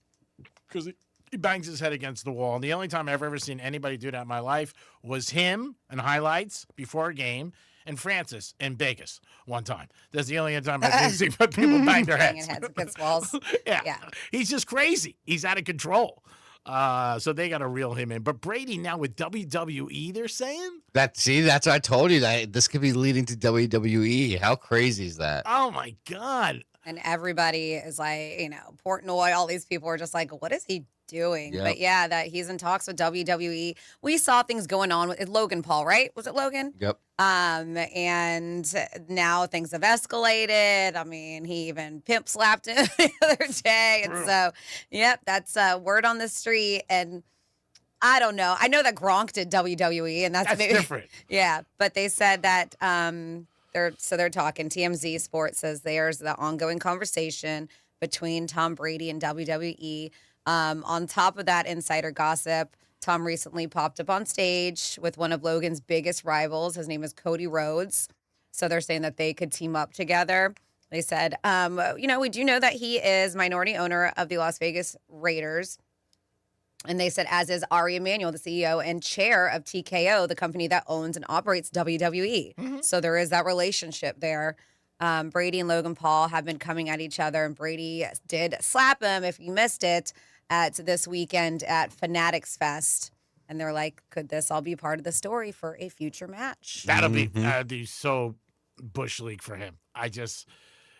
because he bangs his head against the wall. And the only time I've ever seen anybody do that in my life was him in highlights before a game and Francis in Vegas one time. That's the only time I've seen people bang their heads. Banging heads against walls. Yeah. He's just crazy. He's out of control. So they got to reel him in. But Brady now with WWE, they're saying? That's what I told you, that this could be leading to WWE. How crazy is that? Oh, my God. And everybody is like, Portnoy, all these people are just like, what is he doing? Yep. But yeah, that he's in talks with WWE. We saw things going on with Logan Paul, right? Was it Logan? Yep. And now things have escalated. I mean, he even pimp slapped him the other day. And so, yep, that's word on the street. And I don't know. I know that Gronk did WWE, and that's maybe different. Yeah, but they said that they're talking. TMZ Sports says there's the ongoing conversation between Tom Brady and WWE. On top of that insider gossip, Tom recently popped up on stage with one of Logan's biggest rivals. His name is Cody Rhodes. So they're saying that they could team up together. They said, we do know that he is minority owner of the Las Vegas Raiders. And they said, as is Ari Emanuel, the CEO and chair of TKO, the company that owns and operates WWE. So there is that relationship there. Brady and Logan Paul have been coming at each other, and Brady did slap him, if you missed it, at this weekend at Fanatics Fest. And they're like, could this all be part of the story for a future match? That'd be so Bush League for him.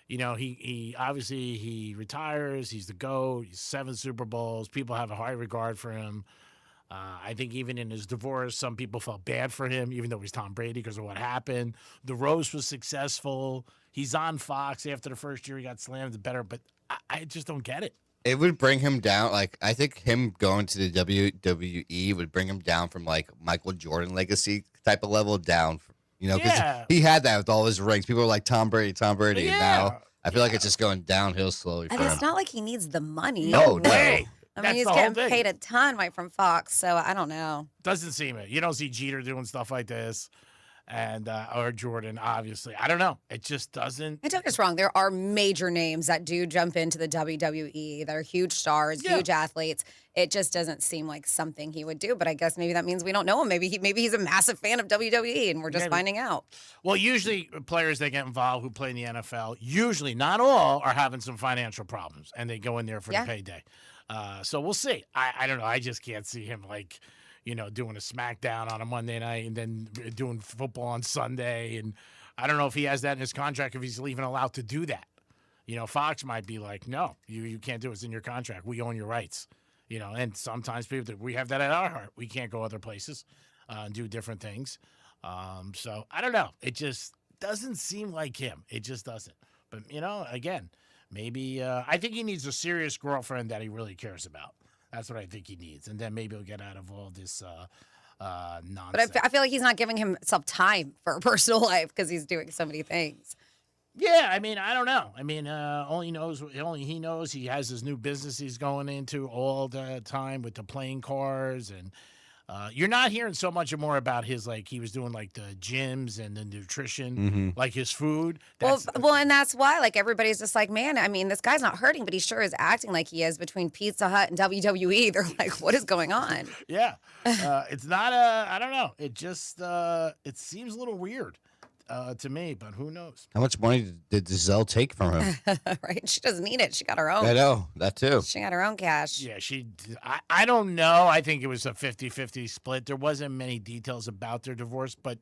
He obviously he retires. He's the GOAT. He's 7 Super Bowls. People have a high regard for him. I think even in his divorce, some people felt bad for him, even though he's Tom Brady because of what happened. The roast was successful. He's on Fox after the first year. He got slammed better, but I just don't get it. It would bring him down. Like, I think him going to the WWE would bring him down from like Michael Jordan legacy type of level down. Because he had that with all his rings. People were like Tom Brady. And now I feel like it's just going downhill slowly for And him. it's not like he needs the money. No way. I mean, he's getting paid a ton from Fox, so I don't know. Doesn't seem it. You don't see Jeter doing stuff like this, and or Jordan, obviously. I don't know. It just doesn't. And don't get us wrong. There are major names that do jump into the WWE that are huge stars, huge athletes. It just doesn't seem like something he would do. But I guess maybe that means we don't know him. Maybe he's a massive fan of WWE, and we're just finding out. Well, usually players that get involved who play in the NFL, usually not all, are having some financial problems, and they go in there for the payday. So we'll see. I don't know. I just can't see him doing a SmackDown on a Monday night and then doing football on Sunday. And I don't know if he has that in his contract, if he's even allowed to do that. Fox might be like, no, you can't do it. It's in your contract. We own your rights. And sometimes we have that at our heart. We can't go other places and do different things. So I don't know. It just doesn't seem like him. It just doesn't. But, again, maybe I think he needs a serious girlfriend that he really cares about. That's what I think he needs. And then maybe he'll get out of all this nonsense. But I feel like he's not giving himself time for a personal life because he's doing so many things. Yeah, I don't know. Only he knows he has his new business he's going into all the time with the playing cars. And you're not hearing so much more about his, he was doing the gyms and the nutrition, like his food. Well, and that's why, everybody's just like, man, this guy's not hurting, but he sure is acting like he is between Pizza Hut and WWE. They're like, what is going on? Yeah. It's not I don't know. It just, it seems a little weird. To me, but who knows? How much money did Giselle take from him? Right? She doesn't need it. She got her own. I know, that too. She got her own cash. Yeah, I don't know. I think it was a 50-50 split. There wasn't many details about their divorce, but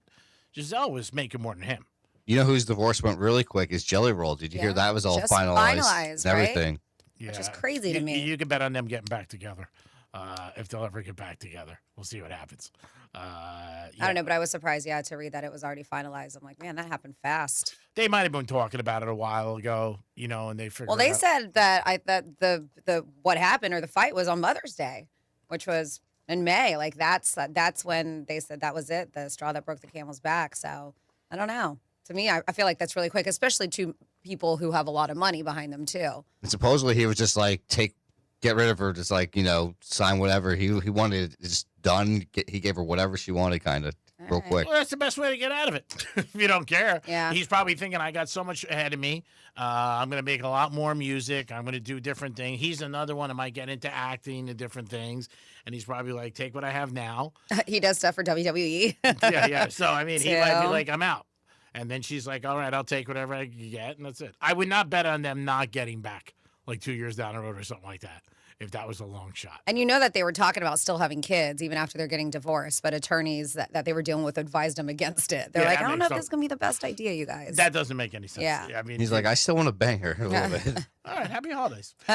Giselle was making more than him. You know whose divorce went really quick is Jelly Roll. Did you hear that was all finalized and everything? Right? Yeah. Which is crazy to me. You can bet on them getting back together. If they'll ever get back together. We'll see what happens. I don't know, but I was surprised, to read that it was already finalized. I'm like, man, that happened fast. They might have been talking about it a while ago, and they figured. Well, they said that the what happened or the fight was on Mother's Day, which was in May. That's when they said that was it, the straw that broke the camel's back. So I don't know. To me, I feel like that's really quick, especially to people who have a lot of money behind them too. And supposedly he was just get rid of her, just sign whatever. He wanted it just done. He gave her whatever she wanted, kind of, real quick. Well, that's the best way to get out of it, if you don't care. Yeah. He's probably thinking, I got so much ahead of me. I'm going to make a lot more music. I'm going to do different things. He's another one that might get into acting and different things. And he's probably like, take what I have now. He does stuff for WWE. Yeah. So, he might be like, I'm out. And then she's like, all right, I'll take whatever I get. And that's it. I would not bet on them not getting back 2 years down the road or something like that, if that was a long shot. And that they were talking about still having kids even after they're getting divorced, but attorneys that they were dealing with advised them against it. They're like, I don't know if this is going to be the best idea, you guys. That doesn't make any sense. Yeah. He's like, I still want to bang her a little bit. All right, happy holidays. So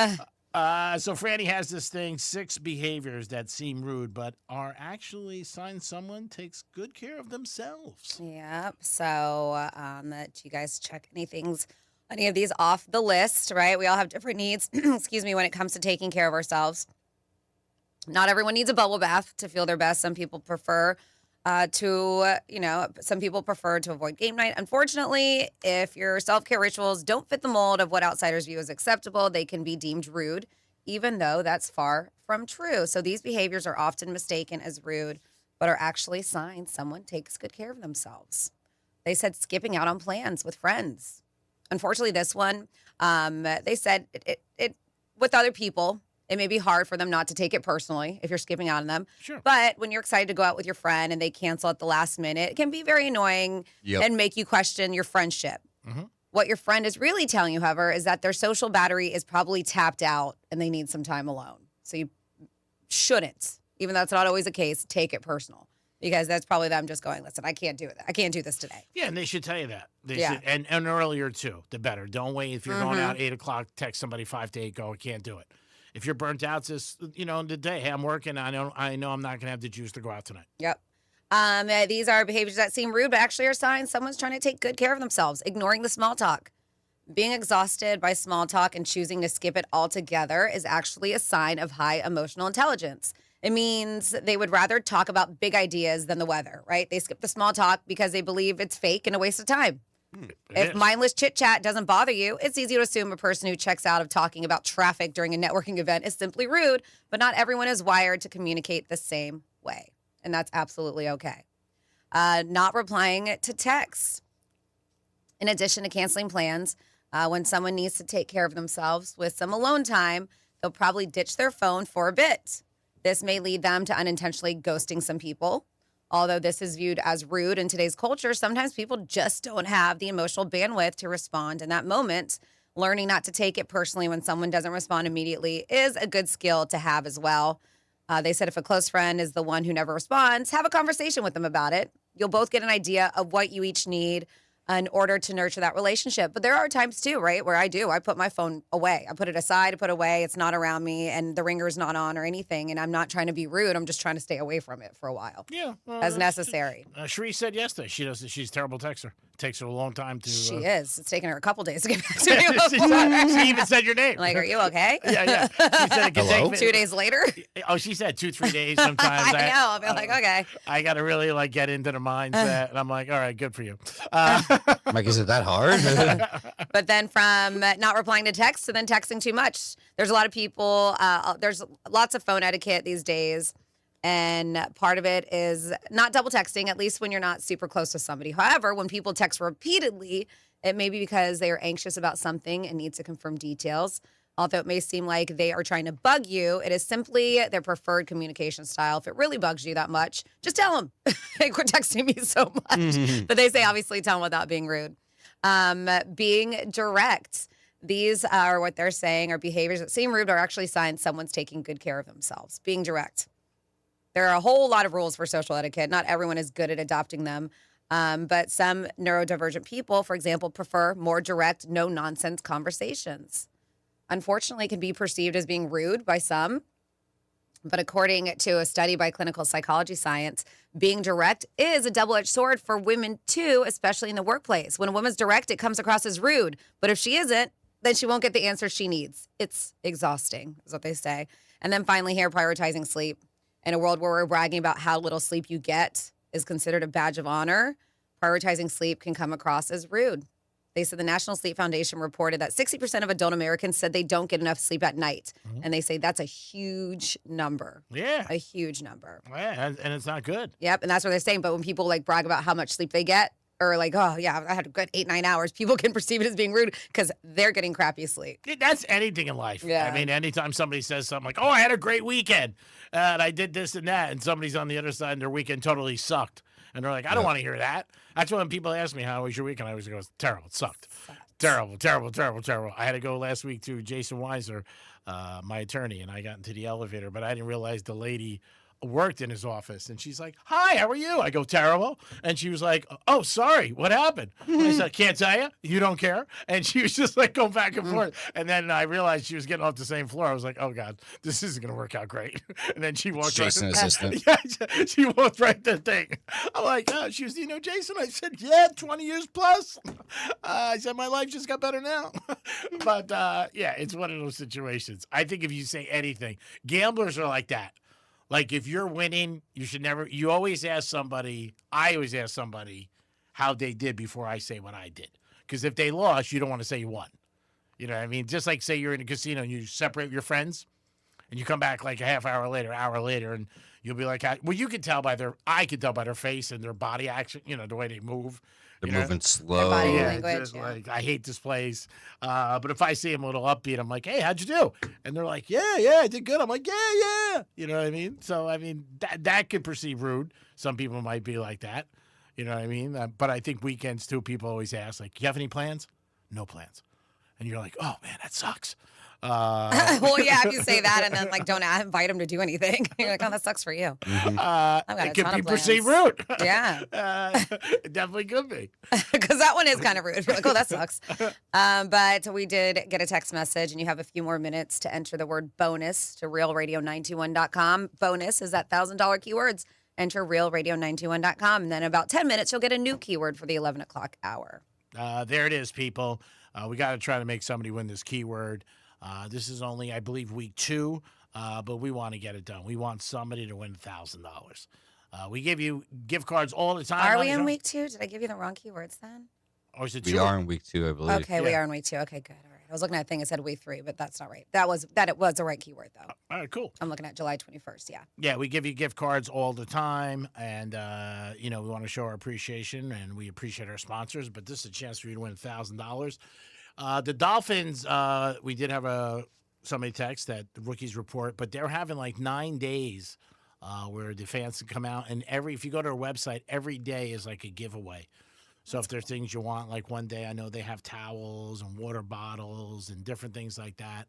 Franny has this thing, 6 behaviors that seem rude, but are actually signs someone takes good care of themselves. Yep. So that you guys check any of these off the list, right? We all have different needs, excuse me, when it comes to taking care of ourselves. Not everyone needs a bubble bath to feel their best. Some people prefer to avoid game night. Unfortunately, if your self-care rituals don't fit the mold of what outsiders view as acceptable, they can be deemed rude, even though that's far from true. So these behaviors are often mistaken as rude, but are actually signs someone takes good care of themselves. They said skipping out on plans with friends. Unfortunately, this one, they said it with other people, it may be hard for them not to take it personally if you're skipping out on them. Sure. But when you're excited to go out with your friend and they cancel at the last minute, it can be very annoying and make you question your friendship. Mm-hmm. What your friend is really telling you, however, is that their social battery is probably tapped out and they need some time alone. So you shouldn't, even though it's not always the case, take it personal. Because that's probably them just going, listen, I can't do it. I can't do this today. Yeah, and they should tell you that. They Yeah. should, and earlier, too, the better. Don't wait. If you're going out 8 o'clock, text somebody 5 to 8, go, I can't do it. If you're burnt out, just, in the day, hey, I'm working. I know I'm not going to have the juice to go out tonight. Yep. These are behaviors that seem rude, but actually are signs someone's trying to take good care of themselves. Ignoring the small talk. Being exhausted by small talk and choosing to skip it altogether is actually a sign of high emotional intelligence. It means they would rather talk about big ideas than the weather, right? They skip the small talk because they believe it's fake and a waste of time. If mindless chit chat doesn't bother you, it's easy to assume a person who checks out of talking about traffic during a networking event is simply rude, but not everyone is wired to communicate the same way. And that's absolutely okay. Not replying to texts. In addition to canceling plans, when someone needs to take care of themselves with some alone time, they'll probably ditch their phone for a bit. This may lead them to unintentionally ghosting some people. Although this is viewed as rude in today's culture, sometimes people just don't have the emotional bandwidth to respond in that moment. Learning not to take it personally when someone doesn't respond immediately is a good skill to have as well. They said if a close friend is the one who never responds, have a conversation with them about it. You'll both get an idea of what you each need in order to nurture that relationship. But there are times too, right, where I put my phone away. I put it aside, I put it away. It's not around me and the ringer's not on or anything. And I'm not trying to be rude. I'm just trying to stay away from it for a while. Yeah. Well, as necessary. Sheree said yesterday she's a terrible texter. It takes her a long time to. She is. It's taken her a couple days to get back to me. She even said your name. Like, are you okay? Yeah. She said it could take 2 days later? Oh, she said 2-3 days sometimes. I know. I'll be like, okay. I got to really get into the mindset. And I'm like, all right, good for you. Mike, is it that hard? But then from not replying to texts to then texting too much. There's a lot of people, there's lots of phone etiquette these days. And part of it is not double texting, at least when you're not super close to somebody. However, when people text repeatedly, it may be because they are anxious about something and need to confirm details. Although it may seem like they are trying to bug you, it is simply their preferred communication style. If it really bugs you that much, just tell them. Hey, quit texting me so much. But they say, obviously, tell them without being rude. Being direct. These are what they're saying are behaviors that seem rude, but are actually signs someone's taking good care of themselves. Being direct. There are a whole lot of rules for social etiquette. Not everyone is good at adopting them. But some neurodivergent people, for example, prefer more direct, no-nonsense conversations. Unfortunately, it can be perceived as being rude by some. But according to a study by Clinical Psychology Science, being direct is a double-edged sword for women, too, especially in the workplace. When a woman's direct, it comes across as rude. But if she isn't, then she won't get the answer she needs. It's exhausting, is what they say. And then finally here, prioritizing sleep. In a world where we're bragging about how little sleep you get is considered a badge of honor, prioritizing sleep can come across as rude. They said the National Sleep Foundation reported that 60% of adult Americans said they don't get enough sleep at night. Mm-hmm. And they say that's a huge number. Yeah. A huge number. Yeah, and it's not good. Yep, and that's what they're saying. But when people brag about how much sleep they get, or oh, yeah, I had a good 8-9 hours, people can perceive it as being rude because they're getting crappy sleep. That's anything in life. Yeah. I mean, anytime somebody says something like, oh, I had a great weekend, and I did this and that, and somebody's on the other side and their weekend totally sucked. And they're like, I don't want to hear that. That's when people ask me, how was your weekend? I always go, terrible. It sucked. Terrible. I had to go last week to Jason Weiser, my attorney, and I got into the elevator, but I didn't realize the lady worked in his office, and she's like, hi, how are you? I go, terrible. And she was like, oh, sorry, what happened? I said, can't tell you, you don't care. And she was just going back and forth. And then I realized she was getting off the same floor. I was like, oh God, this isn't going to work out great. And then she walked Jason right assistant. Yeah, she walked right the thing. I'm like, oh, she was, Jason? I said, yeah, 20 years plus. I said, my life just got better now. But yeah, it's one of those situations. I think if you say anything, gamblers are like that. Like, if you're winning, I always ask somebody how they did before I say what I did. Because if they lost, you don't want to say you won. You know what I mean? Just like, say you're in a casino and you separate your friends and you come back like a hour later, and you'll be like, well, I could tell by their face and their body action, the way they move. They're You know? moving slow. body Yeah, language, just yeah. like I hate this place. But if I see them a little upbeat, I'm like, hey, how'd you do? And they're like, yeah, I did good. I'm like, yeah. You know what I mean? So I mean that could perceive rude. Some people might be like that. You know what I mean? But I think weekends too. People always ask, like, you have any plans? No plans. And you're like, oh man, that sucks. Well, yeah, if you say that and then like don't invite them to do anything, you're like, oh, that sucks for you. Mm-hmm. I've got a It could ton be of plans. perceived rude. Yeah. It definitely could be. Because that one is kind of rude. You're like, oh, that sucks. But we did get a text message, and you have a few more minutes to enter the word bonus to realradio921.com. Bonus is that $1,000 keywords. Enter realradio921.com. And then in about 10 minutes, you'll get a new keyword for the 11 o'clock hour. There it is, people. We got to try to make somebody win this keyword. This is only, I believe, week 2, but we want to get it done. We want somebody to win $1,000. We give you gift cards all the time. Are we in week 2? Did I give you the wrong keywords then? Or is it We 2? are in week 2, I believe. Okay, we are in week 2. Okay, good. All right. I was looking at a thing that said week 3, but that's not right. It was the right keyword, though. All right, cool. I'm looking at July 21st, yeah. Yeah, we give you gift cards all the time, and we want to show our appreciation, and we appreciate our sponsors. But this is a chance for you to win $1,000. The Dolphins, we did have somebody text that the rookies report, but they're having like 9 days where the fans can come out, and if you go to their website, every day is like a giveaway. So if there's things you want, like one day I know they have towels and water bottles and different things like that.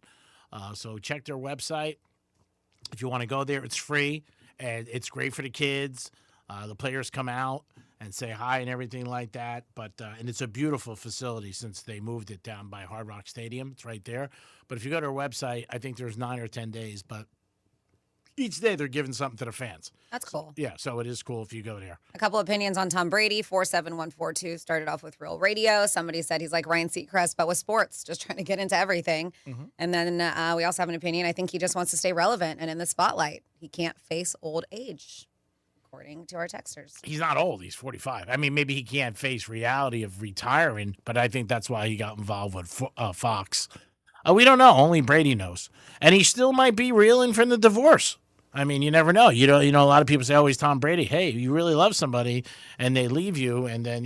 So check their website. If you want to go there, it's free, and it's great for the kids. The players come out and say hi and everything like that. But and it's a beautiful facility since they moved it down by Hard Rock Stadium. It's right there. But if you go to our website, I think there's 9 or 10 days. But each day they're giving something to the fans. That's cool. Yeah, so it is cool if you go there. A couple opinions on Tom Brady. 47142 started off with Real Radio. Somebody said he's like Ryan Seacrest, but with sports, just trying to get into everything. Mm-hmm. And then we also have an opinion. I think he just wants to stay relevant and in the spotlight. He can't face old age, according to our texters. He's not old. He's 45. I mean, maybe he can't face reality of retiring, but I think that's why he got involved with Fox. We don't know. Only Brady knows. And he still might be reeling from the divorce. I mean, you never know. You know, a lot of people say, "Oh, he's Tom Brady." Hey, you really love somebody, and they leave you, and then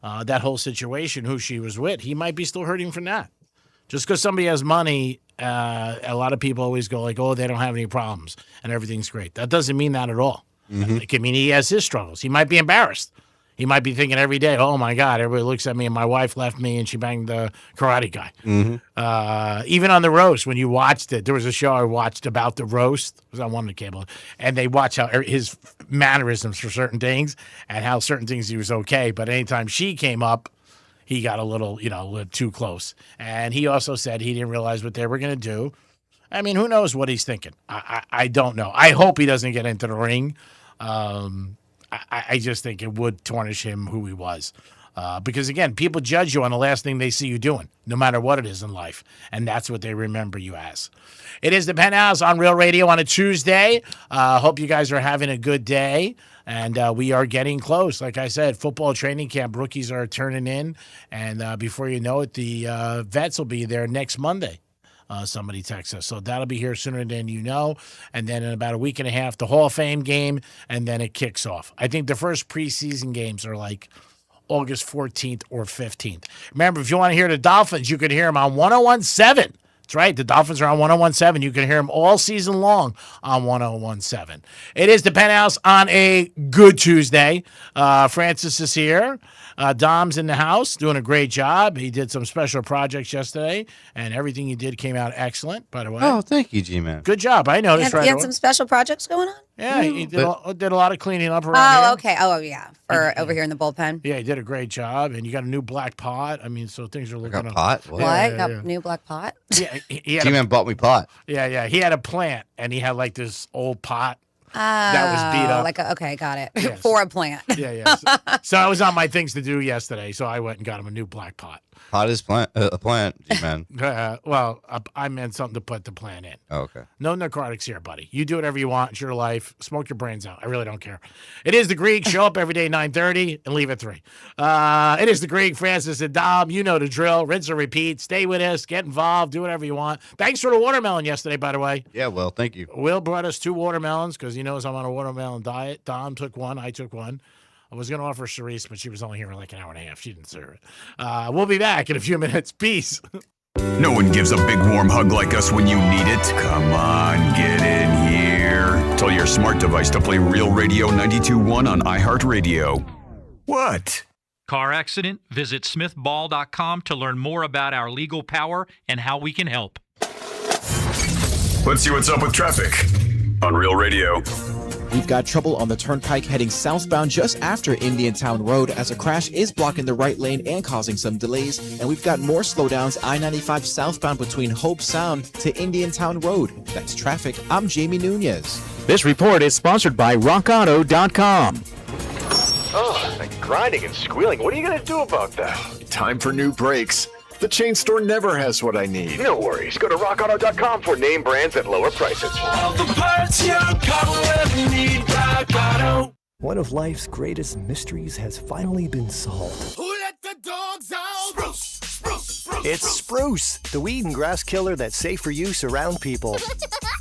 that whole situation, who she was with, he might be still hurting from that. Just because somebody has money, a lot of people always go like, "Oh, they don't have any problems, and everything's great." That doesn't mean that at all. Mm-hmm. It can mean he has his struggles. He might be embarrassed. He might be thinking every day, "Oh my God, everybody looks at me, and my wife left me, and she banged the karate guy." Mm-hmm. Even on the roast, when you watched it, there was a show I watched about the roast. It was on one of the cable, and they watch how his mannerisms for certain things and how certain things he was okay. But anytime she came up, he got a little too close. And he also said he didn't realize what they were going to do. I mean, who knows what he's thinking? I don't know. I hope he doesn't get into the ring. I just think it would tarnish him who he was. Because, again, people judge you on the last thing they see you doing, no matter what it is in life. And that's what they remember you as. It is the Penthouse on Real Radio on a Tuesday. Hope you guys are having a good day. And we are getting close. Like I said, football training camp rookies are turning in. And before you know it, the vets will be there next Monday. Somebody texts us. So that'll be here sooner than you know. And then in about a week and a half, the Hall of Fame game, and then it kicks off. I think the first preseason games are like August 14th or 15th. Remember, if you want to hear the Dolphins, you can hear them on 101.7. That's right. The Dolphins are on 101.7. You can hear them all season long on 101.7. It is the Penthouse on a good Tuesday. Francis is here. Dom's in the house doing a great job. He did some special projects yesterday, and everything he did came out excellent, by the way. Oh, thank you, G-Man. Good job. I noticed right He had away. some special projects going on? Yeah, he did a lot of cleaning up around here. Okay. Oh, yeah. For over here in the bullpen. Yeah, he did a great job, and you got a new black pot. I mean, so things are looking got up. pot? What? Yeah, Got yeah. new black pot? Yeah, he had G-Man bought me pot. Yeah. He had a plant, and he had like this old pot that was beat up. Okay, got it. Yes. For a plant. Yeah. So I was on my things to do yesterday, so I went and got him a new black pot. Pot is a plant, G-Man. Well, I meant something to put the plant in. Oh, okay. No narcotics here, buddy. You do whatever you want. It's your life. Smoke your brains out. I really don't care. It is the Greek. Show up every day 9:30 and leave at 3. It is the Greek. Francis and Dom. You know the drill. Rinse and repeat. Stay with us. Get involved. Do whatever you want. Thanks for the watermelon yesterday, by the way. Yeah, well, thank you. Will brought us 2 watermelons because he knows I'm on a watermelon diet. Dom took one. I took one. I was going to offer Charisse, but she was only here for like an hour and a half. She didn't serve it. We'll be back in a few minutes. Peace. No one gives a big warm hug like us when you need it. Come on, get in here. Tell your smart device to play Real Radio 92.1 on iHeartRadio. What? Car accident? Visit smithball.com to learn more about our legal power and how we can help. Let's see what's up with traffic on Real Radio. We've got trouble on the turnpike heading southbound just after Indiantown Road as a crash is blocking the right lane and causing some delays. And we've got more slowdowns I-95 southbound between Hope Sound to Indiantown Road. That's traffic. I'm Jamie Nunez. This report is sponsored by RockAuto.com. Oh, that grinding and squealing. What are you going to do about that? Time for new brakes. The chain store never has what I need. No worries. Go to rockauto.com for name brands at lower prices. All the parts your car will ever need, Rock Auto. One of life's greatest mysteries has finally been solved. Who let the dogs out? Spruce, spruce, spruce. It's Spruce, the weed and grass killer that's safe for use around people,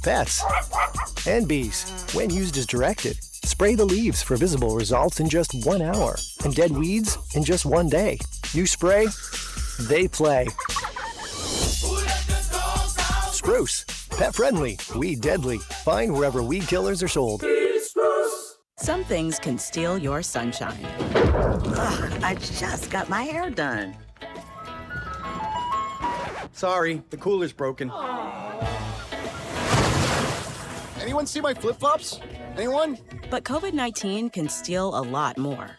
pets, and bees when used as directed. Spray the leaves for visible results in just 1 hour and dead weeds in just 1 day. You spray, they play. Spruce, pet friendly, weed deadly. Find wherever weed killers are sold. Some things can steal your sunshine. Ugh, I just got my hair done. Sorry, the cooler's broken. Anyone see my flip-flops? Anyone? But COVID-19 can steal a lot more.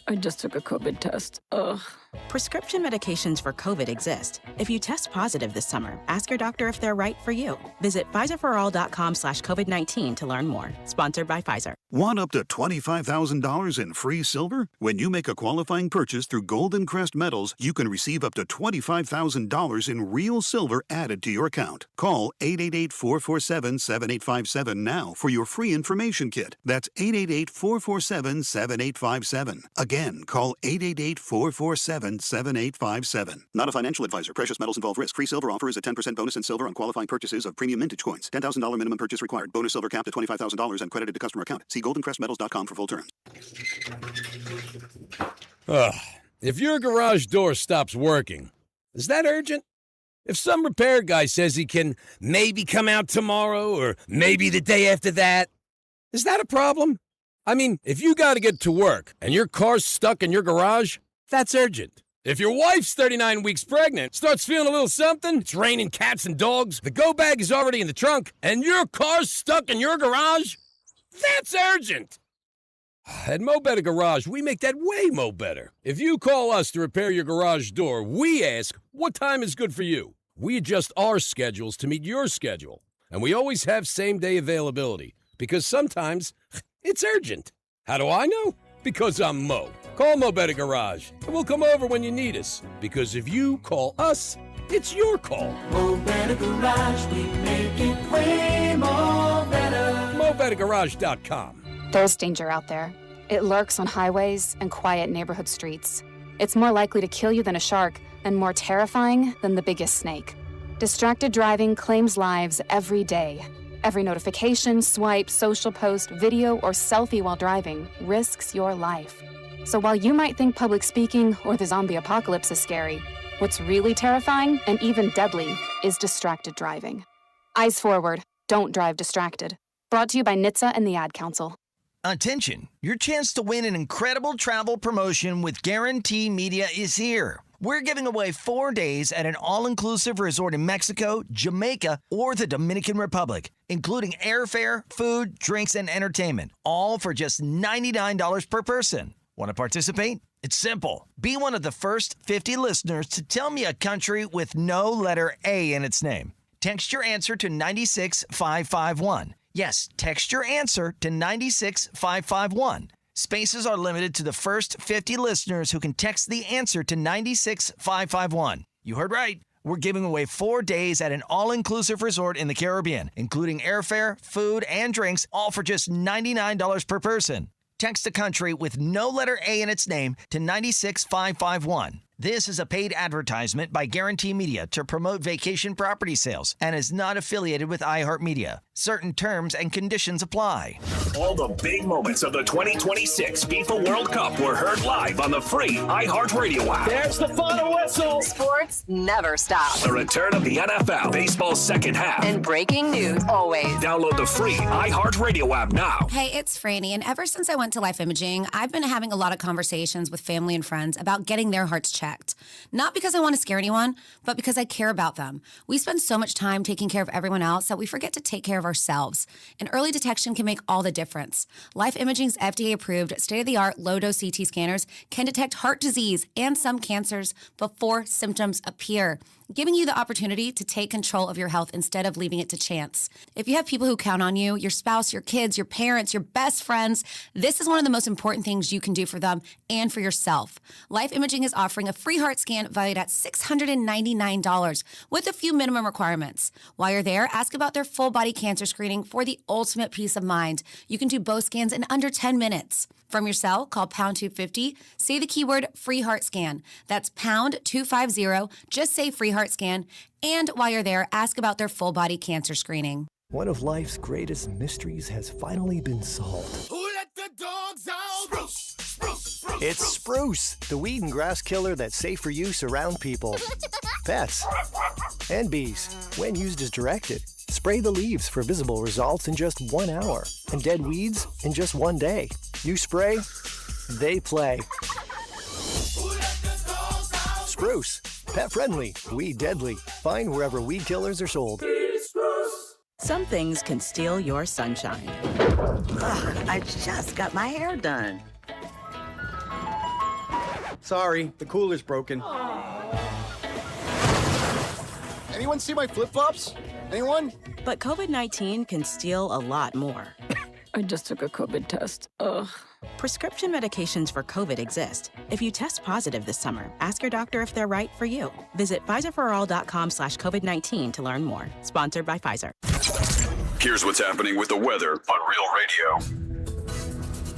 I just took a COVID test. Ugh. Prescription medications for COVID exist. If you test positive this summer, ask your doctor if they're right for you. Visit PfizerForAll.com/COVID-19 to learn more. Sponsored by Pfizer. Want up to $25,000 in free silver? When you make a qualifying purchase through Golden Crest Metals, you can receive up to $25,000 in real silver added to your account. Call 888-447-7857 now for your free information kit. That's 888-447-7857. Again, call 888-447-7857. Not a financial advisor. Precious metals involve risk. Free silver offer is a 10% bonus in silver on qualifying purchases of premium mintage coins. $10,000 minimum purchase required. Bonus silver capped at $25,000 and credited to customer account. See goldencrestmetals.com for full terms. If your garage door stops working, is that urgent? If some repair guy says he can maybe come out tomorrow or maybe the day after that, is that a problem? I mean, if you got to get to work and your car's stuck in your garage, that's urgent. If your wife's 39 weeks pregnant, starts feeling a little something, it's raining cats and dogs, the go bag is already in the trunk, and your car's stuck in your garage, that's urgent. At Mo Better Garage, we make that way mo better. If you call us to repair your garage door, we ask, what time is good for you? We adjust our schedules to meet your schedule. And we always have same-day availability, because sometimes it's urgent. How do I know? Because I'm Mo. Call Mo Better Garage, and we'll come over when you need us. Because if you call us, it's your call. Mo Better Garage, we make it way more better. MoBetterGarage.com. There's danger out there. It lurks on highways and quiet neighborhood streets. It's more likely to kill you than a shark, and more terrifying than the biggest snake. Distracted driving claims lives every day. Every notification, swipe, social post, video, or selfie while driving risks your life. So while you might think public speaking or the zombie apocalypse is scary, what's really terrifying and even deadly is distracted driving. Eyes forward, don't drive distracted. Brought to you by NHTSA and the Ad Council. Attention, your chance to win an incredible travel promotion with Guarantee Media is here. We're giving away 4 days at an all-inclusive resort in Mexico, Jamaica, or the Dominican Republic, including airfare, food, drinks, and entertainment, all for just $99 per person. Want to participate? It's simple. Be one of the first 50 listeners to tell me a country with no letter A in its name. Text your answer to 96551. Yes, text your answer to 96551. Spaces are limited to the first 50 listeners who can text the answer to 96551. You heard right. We're giving away 4 days at an all-inclusive resort in the Caribbean, including airfare, food, and drinks, all for just $99 per person. Text a country with no letter A in its name to 96551. This is a paid advertisement by Guarantee Media to promote vacation property sales and is not affiliated with iHeartMedia. Certain terms and conditions apply. All the big moments of the 2026 FIFA World Cup were heard live on the free iHeartRadio app. There's the final whistle. Sports never stop. The return of the NFL, baseball's second half. And breaking news always. Download the free iHeartRadio app now. Hey, it's Franny, and ever since I went to Life Imaging, I've been having a lot of conversations with family and friends about getting their hearts checked. Not because I want to scare anyone, but because I care about them. We spend so much time taking care of everyone else that we forget to take care of ourselves. And early detection can make all the difference. Life Imaging's FDA-approved, state-of-the-art, low-dose CT scanners can detect heart disease and some cancers before symptoms appear, giving you the opportunity to take control of your health instead of leaving it to chance. If you have people who count on you, your spouse, your kids, your parents, your best friends, this is one of the most important things you can do for them and for yourself. Life Imaging is offering a free heart scan valued at $699 with a few minimum requirements. While you're there, ask about their full body cancer screening for the ultimate peace of mind. You can do both scans in under 10 minutes. From your cell, call pound 250, say the keyword free heart scan. That's pound 250, just say free heart scan. And while you're there, ask about their full body cancer screening. One of life's greatest mysteries has finally been solved. Who let the dogs out? Spruce, spruce, spruce. It's Spruce, the weed and grass killer that's safe for use around people, pets, and bees when used as directed. Spray the leaves for visible results in just 1 hour, and dead weeds in just 1 day. You spray, they play. Spruce, pet friendly, weed deadly. Find wherever weed killers are sold. Some things can steal your sunshine. I just got my hair done. Sorry, the cooler's broken. Anyone see my flip-flops? Anyone? But COVID-19 can steal a lot more. I just took a COVID test. Ugh. Prescription medications for COVID exist. If you test positive this summer, ask your doctor if they're right for you. Visit PfizerForAll.com/COVID-19 to learn more. Sponsored by Pfizer. Here's what's happening with the weather on Real Radio.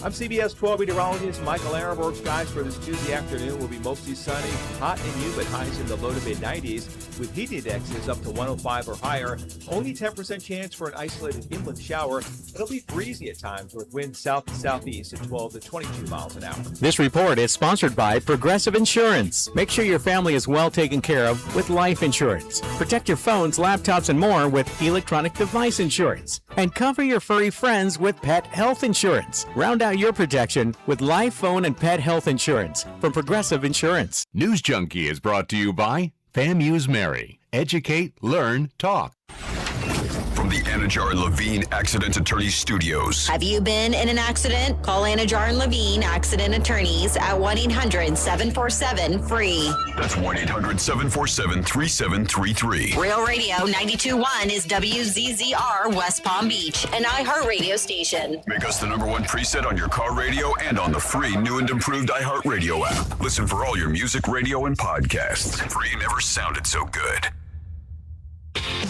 I'm CBS 12 meteorologist Michael Arenberg. Skies for this Tuesday afternoon will be mostly sunny, hot and humid, highs in the low to mid-90s, with heat indexes up to 105 or higher. Only 10% chance for an isolated inland shower. It'll be breezy at times with winds south to southeast at 12 to 22 miles an hour. This report is sponsored by Progressive Insurance. Make sure your family is well taken care of with life insurance. Protect your phones, laptops, and more with electronic device insurance. And cover your furry friends with pet health insurance. Round out your protection with life, phone, and pet health insurance from Progressive Insurance. News Junkie is brought to you by FAMU's Mary. Educate, learn, talk. From the Anajar and Levine Accident Attorneys Studios. Have you been in an accident? Call Anajar and Levine Accident Attorneys at 1-800-747-FREE. That's 1-800-747-3733. Real Radio 92.1 is WZZR West Palm Beach, an iHeartRadio station. Make us the #1 preset on your car radio and on the free new and improved iHeartRadio app. Listen for all your music, radio, and podcasts. Free never sounded so good.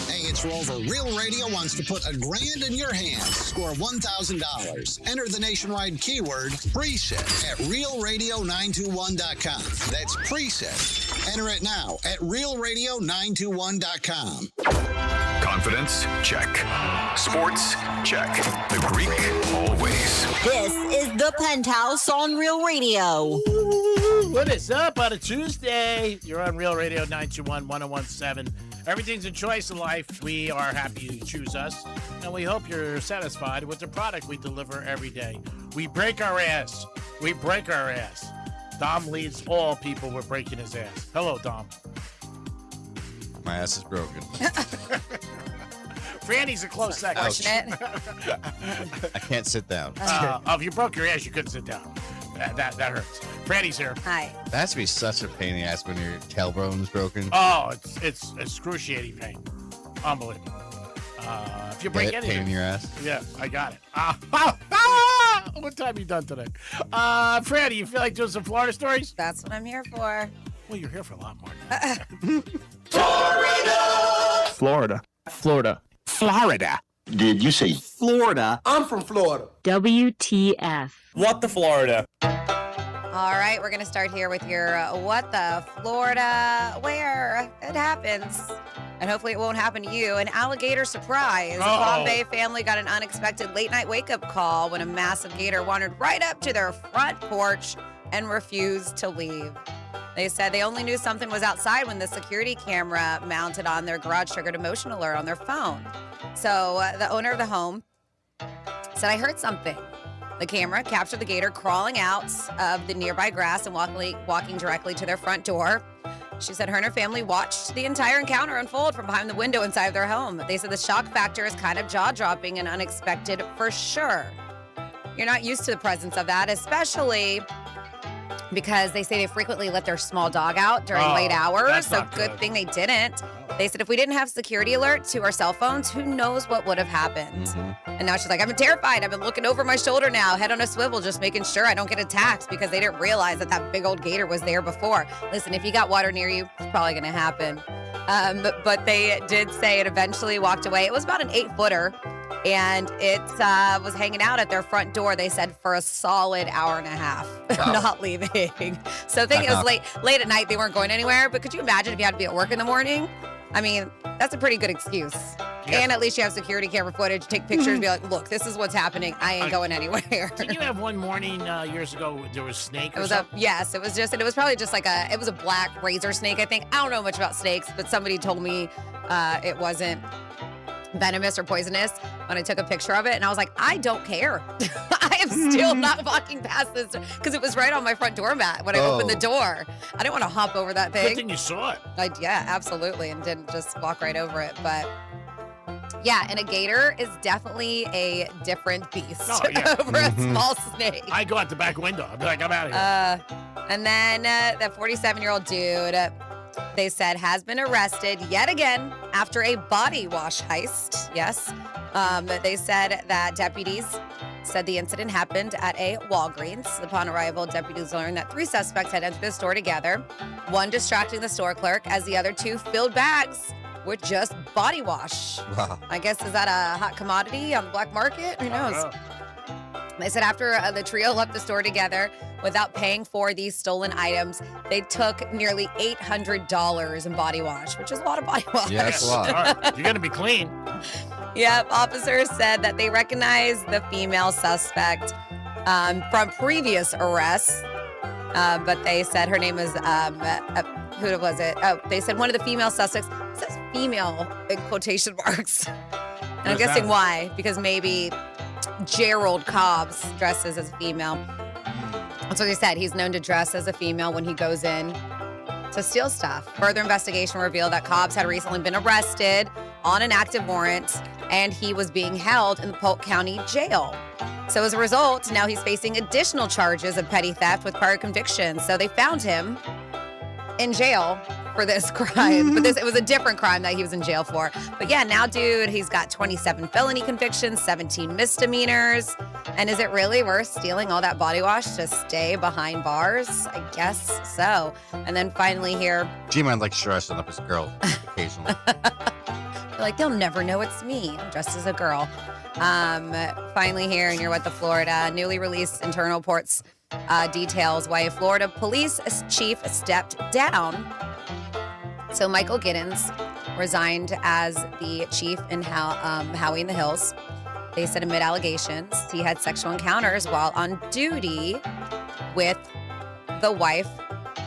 Hey, it's Rover. Real Radio wants to put $1,000 in your hands. Score $1,000. Enter the nationwide keyword preset at realradio921.com. That's preset. Enter it now at realradio921.com. Confidence? Check. Sports? Check. The Greek? Always. This is the Penthouse on Real Radio. What is up on a Tuesday? You're on Real Radio 921 1017. Everything's a choice in life. We are happy you choose us, and we hope you're satisfied with the product we deliver every day. We break our ass. We break our ass. Dom leads all people with breaking his ass. Hello, Dom. My ass is broken. Franny's a close second. I can't sit down. If you broke your ass, you couldn't sit down. That hurts. Franny's here. Hi. That has to be such a pain in the ass when your tailbone's broken. Oh, it's excruciating pain. Unbelievable. If you break anything. Pain in your ass? Yeah, I got it. What time you done today? Franny, you feel like doing some Florida stories? That's what I'm here for. Well, you're here for a lot more. Florida. Florida. Did you say Florida? I'm from Florida. WTF. What the Florida? All right, we're going to start here with your What the Florida, where it happens. And hopefully it won't happen to you. An alligator surprise. A Palm Bay family got an unexpected late-night wake-up call when a massive gator wandered right up to their front porch and refused to leave. They said they only knew something was outside when the security camera mounted on their garage triggered a motion alert on their phone. So the owner of the home said, I heard something. The camera captured the gator crawling out of the nearby grass and walking directly to their front door. She said her and her family watched the entire encounter unfold from behind the window inside of their home. They said the shock factor is kind of jaw-dropping and unexpected for sure. You're not used to the presence of that, especially because they say they frequently let their small dog out during late hours. So good thing they didn't. They said if we didn't have security alert to our cell phones, who knows what would have happened. And now she's like, I'm terrified. I've been looking over my shoulder now, head on a swivel, just making sure I don't get attacked because they didn't realize that big old gator was there before. Listen, if you got water near you, it's probably going to happen. But they did say it eventually walked away. It was about an 8-footer. And it was hanging out at their front door, they said, for a solid hour and a half, not leaving. So I think it was late at night. They weren't going anywhere. But could you imagine if you had to be at work in the morning? I mean, that's a pretty good excuse. Yes. And at least you have security camera footage, take pictures, be like, look, this is what's happening. I ain't going anywhere. Did you have one morning years ago there was snake or something? Yes, it was probably just it was a black razor snake, I think. I don't know much about snakes, but somebody told me it wasn't venomous or poisonous when I took a picture of it, and I was like, I don't care. I am still not walking past this because it was right on my front doormat when I opened the door. I didn't want to hop over that thing. Good thing you saw it. Yeah, absolutely, and didn't just walk right over it. But yeah, and a gator is definitely a different beast over a small snake. I go out the back window. I'll be like, I'm out of here. And then the 47-year-old dude, they said, has been arrested yet again after a body wash heist. Yes. They said that deputies said the incident happened at a Walgreens. Upon arrival, deputies learned that 3 suspects had entered the store together, one distracting the store clerk as the other 2 filled bags with just body wash. Wow. I guess, is that a hot commodity on the black market? Who knows? They said after the trio left the store together without paying for these stolen items, they took nearly $800 in body wash, which is a lot of body wash. Yeah, that's a lot. You're going to be clean. Yep. Officers said that they recognized the female suspect from previous arrests, but they said her name was, who was it? Oh, they said one of the female suspects, it says female in quotation marks. And I'm guessing why, because maybe Gerald Cobbs dresses as a female. That's what they said. He's known to dress as a female when he goes in to steal stuff. Further investigation revealed that Cobbs had recently been arrested on an active warrant, and he was being held in the Polk County Jail. So as a result, now he's facing additional charges of petty theft with prior convictions. So they found him in jail for this crime, but it was a different crime that he was in jail for. But yeah, now dude, he's got 27 felony convictions, 17 misdemeanors. And is it really worth stealing all that body wash to stay behind bars? I guess so. And then finally here, G-Man likes dressing up as a girl occasionally. They're like, they'll never know it's me. I'm dressed as a girl. Finally here in your What the Florida, newly released internal reports details why a Florida police chief stepped down. So Michael Giddens resigned as the chief in Howie in the Hills. They said amid allegations he had sexual encounters while on duty with the wife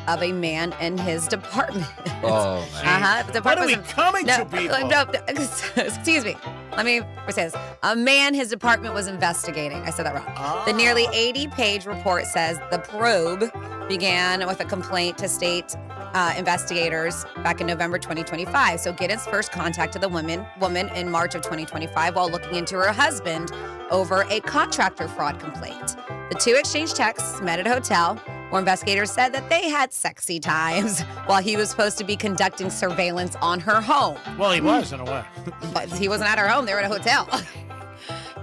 of a man in his department. Oh, man. What are we coming to, people? No, excuse me. Let me say this. A man his department was investigating. I said that wrong. The nearly 80-page report says the probe began with a complaint to state investigators back in November 2025. So Giddens first contacted the woman in March of 2025 while looking into her husband over a contractor fraud complaint. The 2 exchanged texts, met at a hotel, where investigators said that they had sexy times while he was supposed to be conducting surveillance on her home. Well, he was in a way. But he wasn't at her home. They were at a hotel.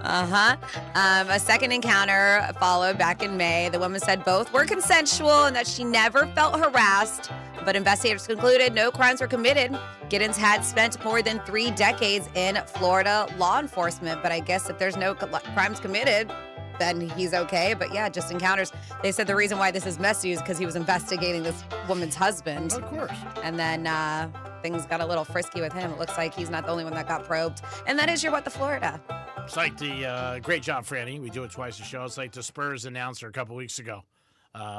A second encounter followed back in May. The woman said both were consensual and that she never felt harassed, but investigators concluded no crimes were committed. Giddens had spent more than 3 decades in Florida law enforcement, but I guess if there's no crimes committed, then he's okay. But yeah, just encounters. They said the reason why this is messy is because he was investigating this woman's husband. Of course. And then things got a little frisky with him. It looks like he's not the only one that got probed. And that is your What the Florida. It's like the great job, Franny. We do it twice a show. It's like the Spurs announcer a couple weeks ago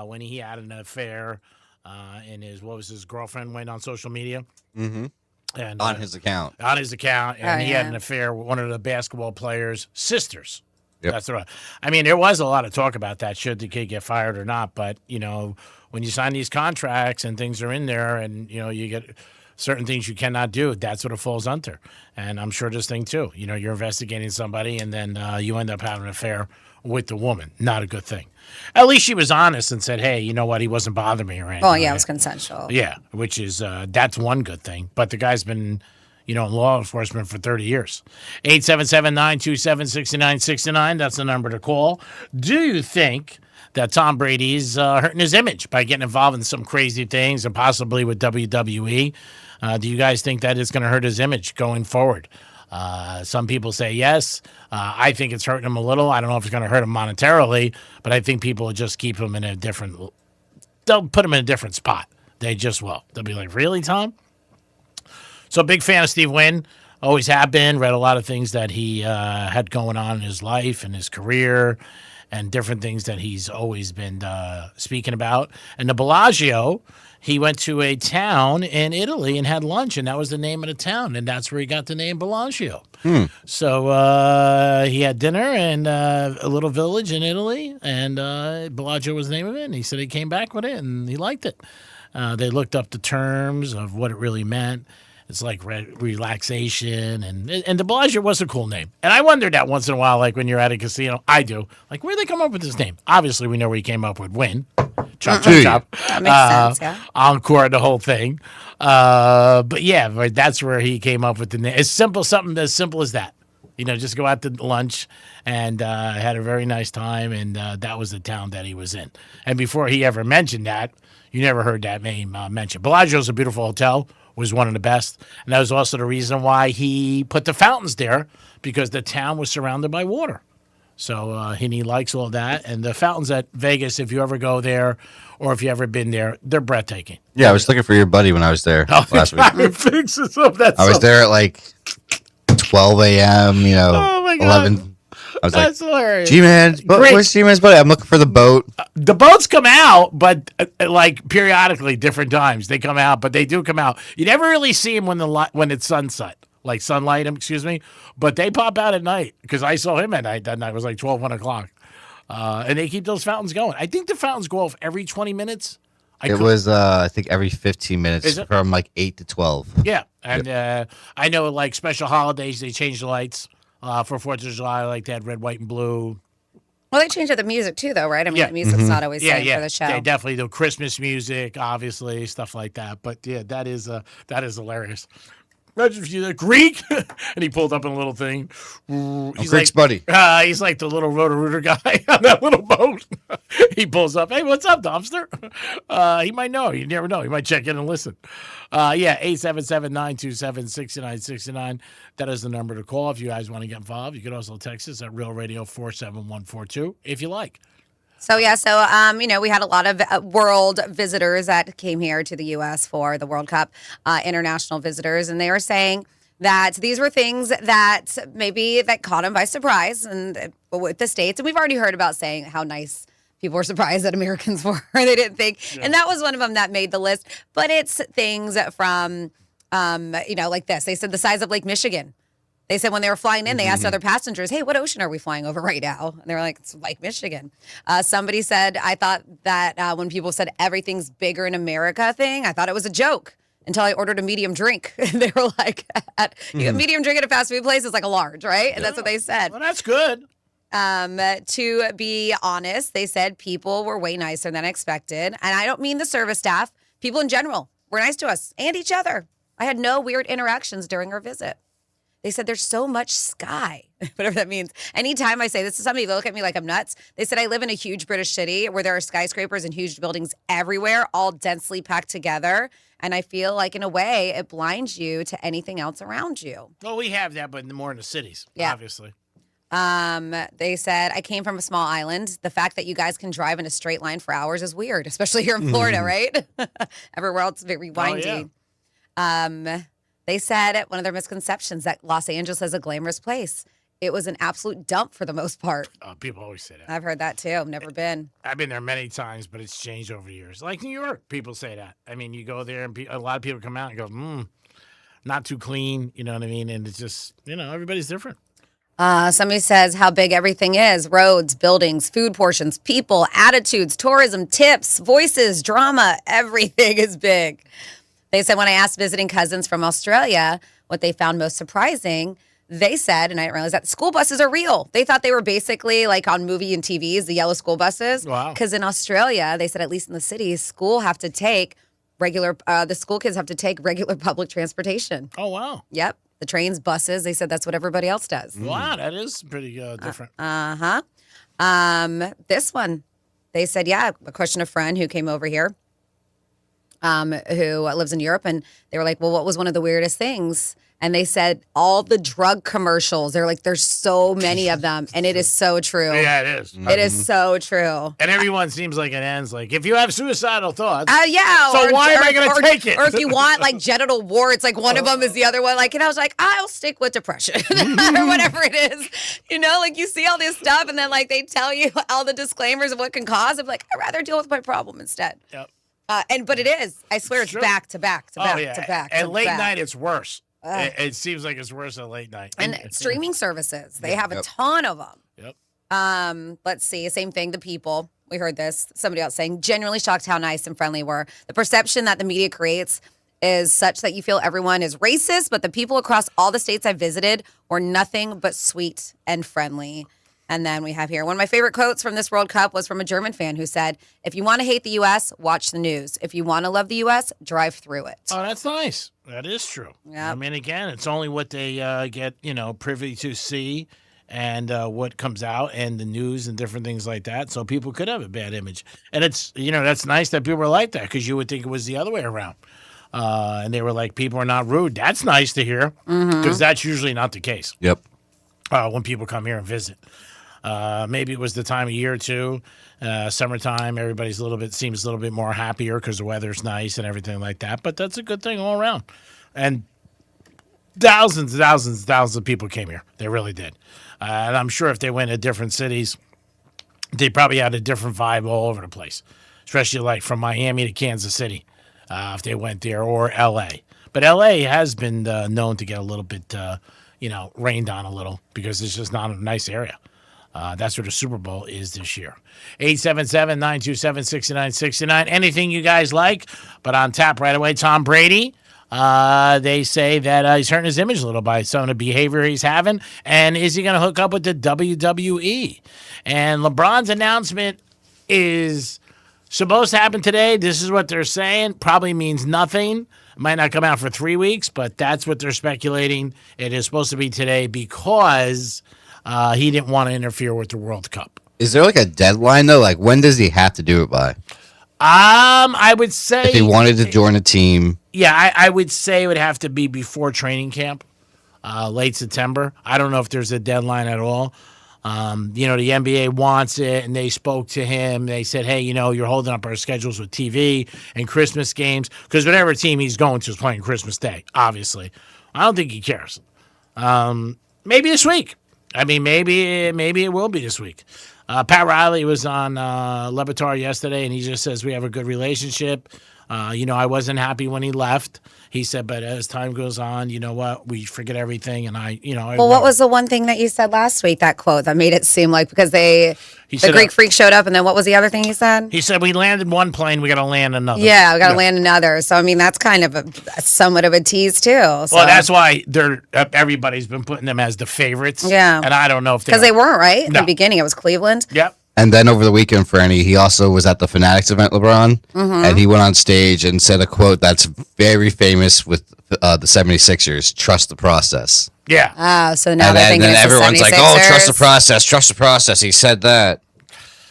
when he had an affair and his girlfriend went on social media. Mm-hmm. And on his account. On his account. And he had yeah. an affair with one of the basketball players' sisters. Yep. That's right. I mean, there was a lot of talk about that. Should the kid get fired or not? But, when you sign these contracts and things are in there and, you get certain things you cannot do, that's what it falls under. And I'm sure this thing, too. You're investigating somebody and then you end up having an affair with the woman. Not a good thing. At least she was honest and said, hey, you know what? He wasn't bothering me or anything. Oh, yeah, it was consensual. Yeah, which is, that's one good thing. But the guy's been, in law enforcement for 30 years. 877-927-6969. That's the number to call. Do you think that Tom Brady's hurting his image by getting involved in some crazy things and possibly with WWE? Do you guys think that is going to hurt his image going forward? Some people say yes. I think it's hurting him a little. I don't know if it's going to hurt him monetarily, but I think people will just keep him in they'll put him in a different spot. They just will. They'll be like, really, Tom? So big fan of Steve Wynn. Always have been. Read a lot of things that he had going on in his life and his career and different things that he's always been speaking about. And the Bellagio, he went to a town in Italy and had lunch, and that was the name of the town, and that's where he got the name Bellagio. So he had dinner in a little village in Italy, and Bellagio was the name of it, and he said he came back with it, and he liked it. They looked up the terms of what it really meant. It's like relaxation, and the Bellagio was a cool name. And I wondered that once in a while, like when you're at a casino. I do. Like, where'd they come up with this name? Obviously, we know where he came up with Win. Chop, chop, chop. That makes sense, yeah. Encore, the whole thing. But yeah, that's where he came up with the name. It's simple, something as simple as that. Just go out to lunch and had a very nice time, and that was the town that he was in. And before he ever mentioned that, you never heard that name mentioned. Bellagio's a beautiful hotel. Was one of the best. And that was also the reason why he put the fountains there, because the town was surrounded by water. So and he likes all that. And the fountains at Vegas, if you ever go there or if you ever been there, they're breathtaking. Yeah, I was looking for your buddy when I was there last week. I was there at like 12 a.m., oh my God. 11. I was That's like, hilarious. G-Man, where's G-Man's buddy? I'm looking for the boat. The boats come out, but like periodically, different times they come out, but they do come out. You never really see them when it's sunset, like sunlight, excuse me, but they pop out at night because I saw him at night that night. It was like 12, 1 o'clock. And they keep those fountains going. I think the fountains go off every 20 minutes. It was, I think, every 15 minutes from like 8 to 12. Yeah. And I know like special holidays, they change the lights. For 4th of July, like they had red, white, and blue. Well, they changed up the music too, though, right? I mean, the music's not always the same for the show. Yeah, definitely the Christmas music, obviously, stuff like that. But yeah, that is hilarious. Imagine if you're the Greek, and he pulled up in a little thing. He's Greek's buddy. He's like the little rotor-rooter guy on that little boat. He pulls up. Hey, what's up, Dumpster? He might know. You never know. He might check in and listen. 877-927-6969. That is the number to call if you guys want to get involved. You can also text us at Real Radio 47142 if you like. So, we had a lot of world visitors that came here to the U.S. for the World Cup, international visitors, and they were saying that these were things that that caught them by surprise and with the States. And we've already heard about saying how nice people were surprised that Americans were. They didn't think. Yeah. And that was one of them that made the list. But it's things from, like this. They said the size of Lake Michigan. They said when they were flying in, they asked other passengers, hey, what ocean are we flying over right now? And they were like, it's Lake Michigan. Somebody said, I thought that when people said everything's bigger in America thing, I thought it was a joke until I ordered a medium drink. They were like, medium drink at a fast food place is like a large, right? And that's what they said. Well, that's good. To be honest, they said people were way nicer than expected. And I don't mean the service staff. People in general were nice to us and each other. I had no weird interactions during our visit. They said there's so much sky, whatever that means. Anytime I say this to somebody, they look at me like I'm nuts. They said I live in a huge British city where there are skyscrapers and huge buildings everywhere, all densely packed together. And I feel like, in a way, it blinds you to anything else around you. Well, we have that, but more in the cities, obviously. They said, I came from a small island. The fact that you guys can drive in a straight line for hours is weird, especially here in Florida, right? Everywhere else is very windy. They said one of their misconceptions that Los Angeles is a glamorous place. It was an absolute dump for the most part. People always say that. I've heard that too. I've never been. I've been there many times, but it's changed over the years. Like New York, people say that. I mean, you go there and a lot of people come out and go, not too clean. You know what I mean? And it's just, everybody's different. Somebody says how big everything is. Roads, buildings, food portions, people, attitudes, tourism, tips, voices, drama. Everything is big. They said when I asked visiting cousins from Australia what they found most surprising, they said, and I didn't realize that, school buses are real. They thought they were basically like on movie and TVs, the yellow school buses. Wow. Because in Australia, they said at least in the cities, the school kids have to take regular public transportation. Oh, wow. Yep. The trains, buses, they said that's what everybody else does. Wow, that is pretty different. This one, they said, a question a friend who came over here, who lives in Europe, and they were like, well, what was one of the weirdest things? And they said all the drug commercials. They're like, there's so many of them, and it is so true. Yeah, it is. It is so true. And everyone seems like it ends like, if you have suicidal thoughts. Yeah. So why am I going to take it? Or if you want like genital warts, like one of them is the other one. Like, and I was like, I'll stick with depression or whatever it is. Like you see all this stuff, and then like they tell you all the disclaimers of what can cause. I'm like, I'd rather deal with my problem instead. Yep. But it is. I swear it's back to back to back to back. And late night, it's worse. It seems like it's worse at late night. And streaming services, they have a ton of them. Yep. Let's see. Same thing. The people. We heard this. Somebody else saying, genuinely shocked how nice and friendly were. The perception that the media creates is such that you feel everyone is racist, but the people across all the states I visited were nothing but sweet and friendly. And then we have here, one of my favorite quotes from this World Cup was from a German fan who said, if you want to hate the U.S., watch the news. If you want to love the U.S., drive through it. Oh, that's nice. That is true. Yeah. I mean, again, it's only what they get, privy to see and what comes out and the news and different things like that. So people could have a bad image. And it's, that's nice that people are like that because you would think it was the other way around. And they were like, people are not rude. That's nice to hear because that's usually not the case. Yep. When people come here and visit. Maybe it was the time of year too. Summertime, everybody's seems a little bit more happier because the weather's nice and everything like that. But that's a good thing all around. And thousands of people came here. They really did. And I'm sure if they went to different cities, they probably had a different vibe all over the place, especially like from Miami to Kansas City, if they went there, or L.A. But L.A. has been known to get a little bit, rained on a little because it's just not a nice area. That's where the Super Bowl is this year. 877-927-6969. Anything you guys like, but on tap right away, Tom Brady. They say that he's hurting his image a little by some of the behavior he's having. And is he going to hook up with the WWE? And LeBron's announcement is supposed to happen today. This is what they're saying. Probably means nothing. Might not come out for 3 weeks, but that's what they're speculating. It is supposed to be today because he didn't want to interfere with the World Cup. Is there like a deadline though? Like when does he have to do it by? I would say if he wanted to join a team. Yeah, I would say it would have to be before training camp, late September. I don't know if there's a deadline at all. The NBA wants it, and they spoke to him. They said, hey, you're holding up our schedules with TV and Christmas games because whatever team he's going to is playing Christmas Day, obviously. I don't think he cares. Maybe this week. I mean, maybe it will be this week. Pat Riley was on Le Batard yesterday, and he just says we have a good relationship. I wasn't happy when he left. He said, but as time goes on, you know what? We forget everything, and Well, what was the one thing that you said last week, that quote, that made it seem like because the Greek Freak showed up, and then what was the other thing he said? He said, we landed one plane, we got to land another. Yeah, we got to land another. So, I mean, that's kind of somewhat of a tease, too. So. Well, that's why everybody's been putting them as the favorites. Yeah. And I don't know if because they weren't, right? In the beginning, it was Cleveland. Yep. And then over the weekend, Franny, he also was at the Fanatics event, LeBron, and he went on stage and said a quote that's very famous with the 76ers, trust the process. Yeah. Oh, so now they're thinking it's everyone's the 76ers. like, oh, trust the process. He said that.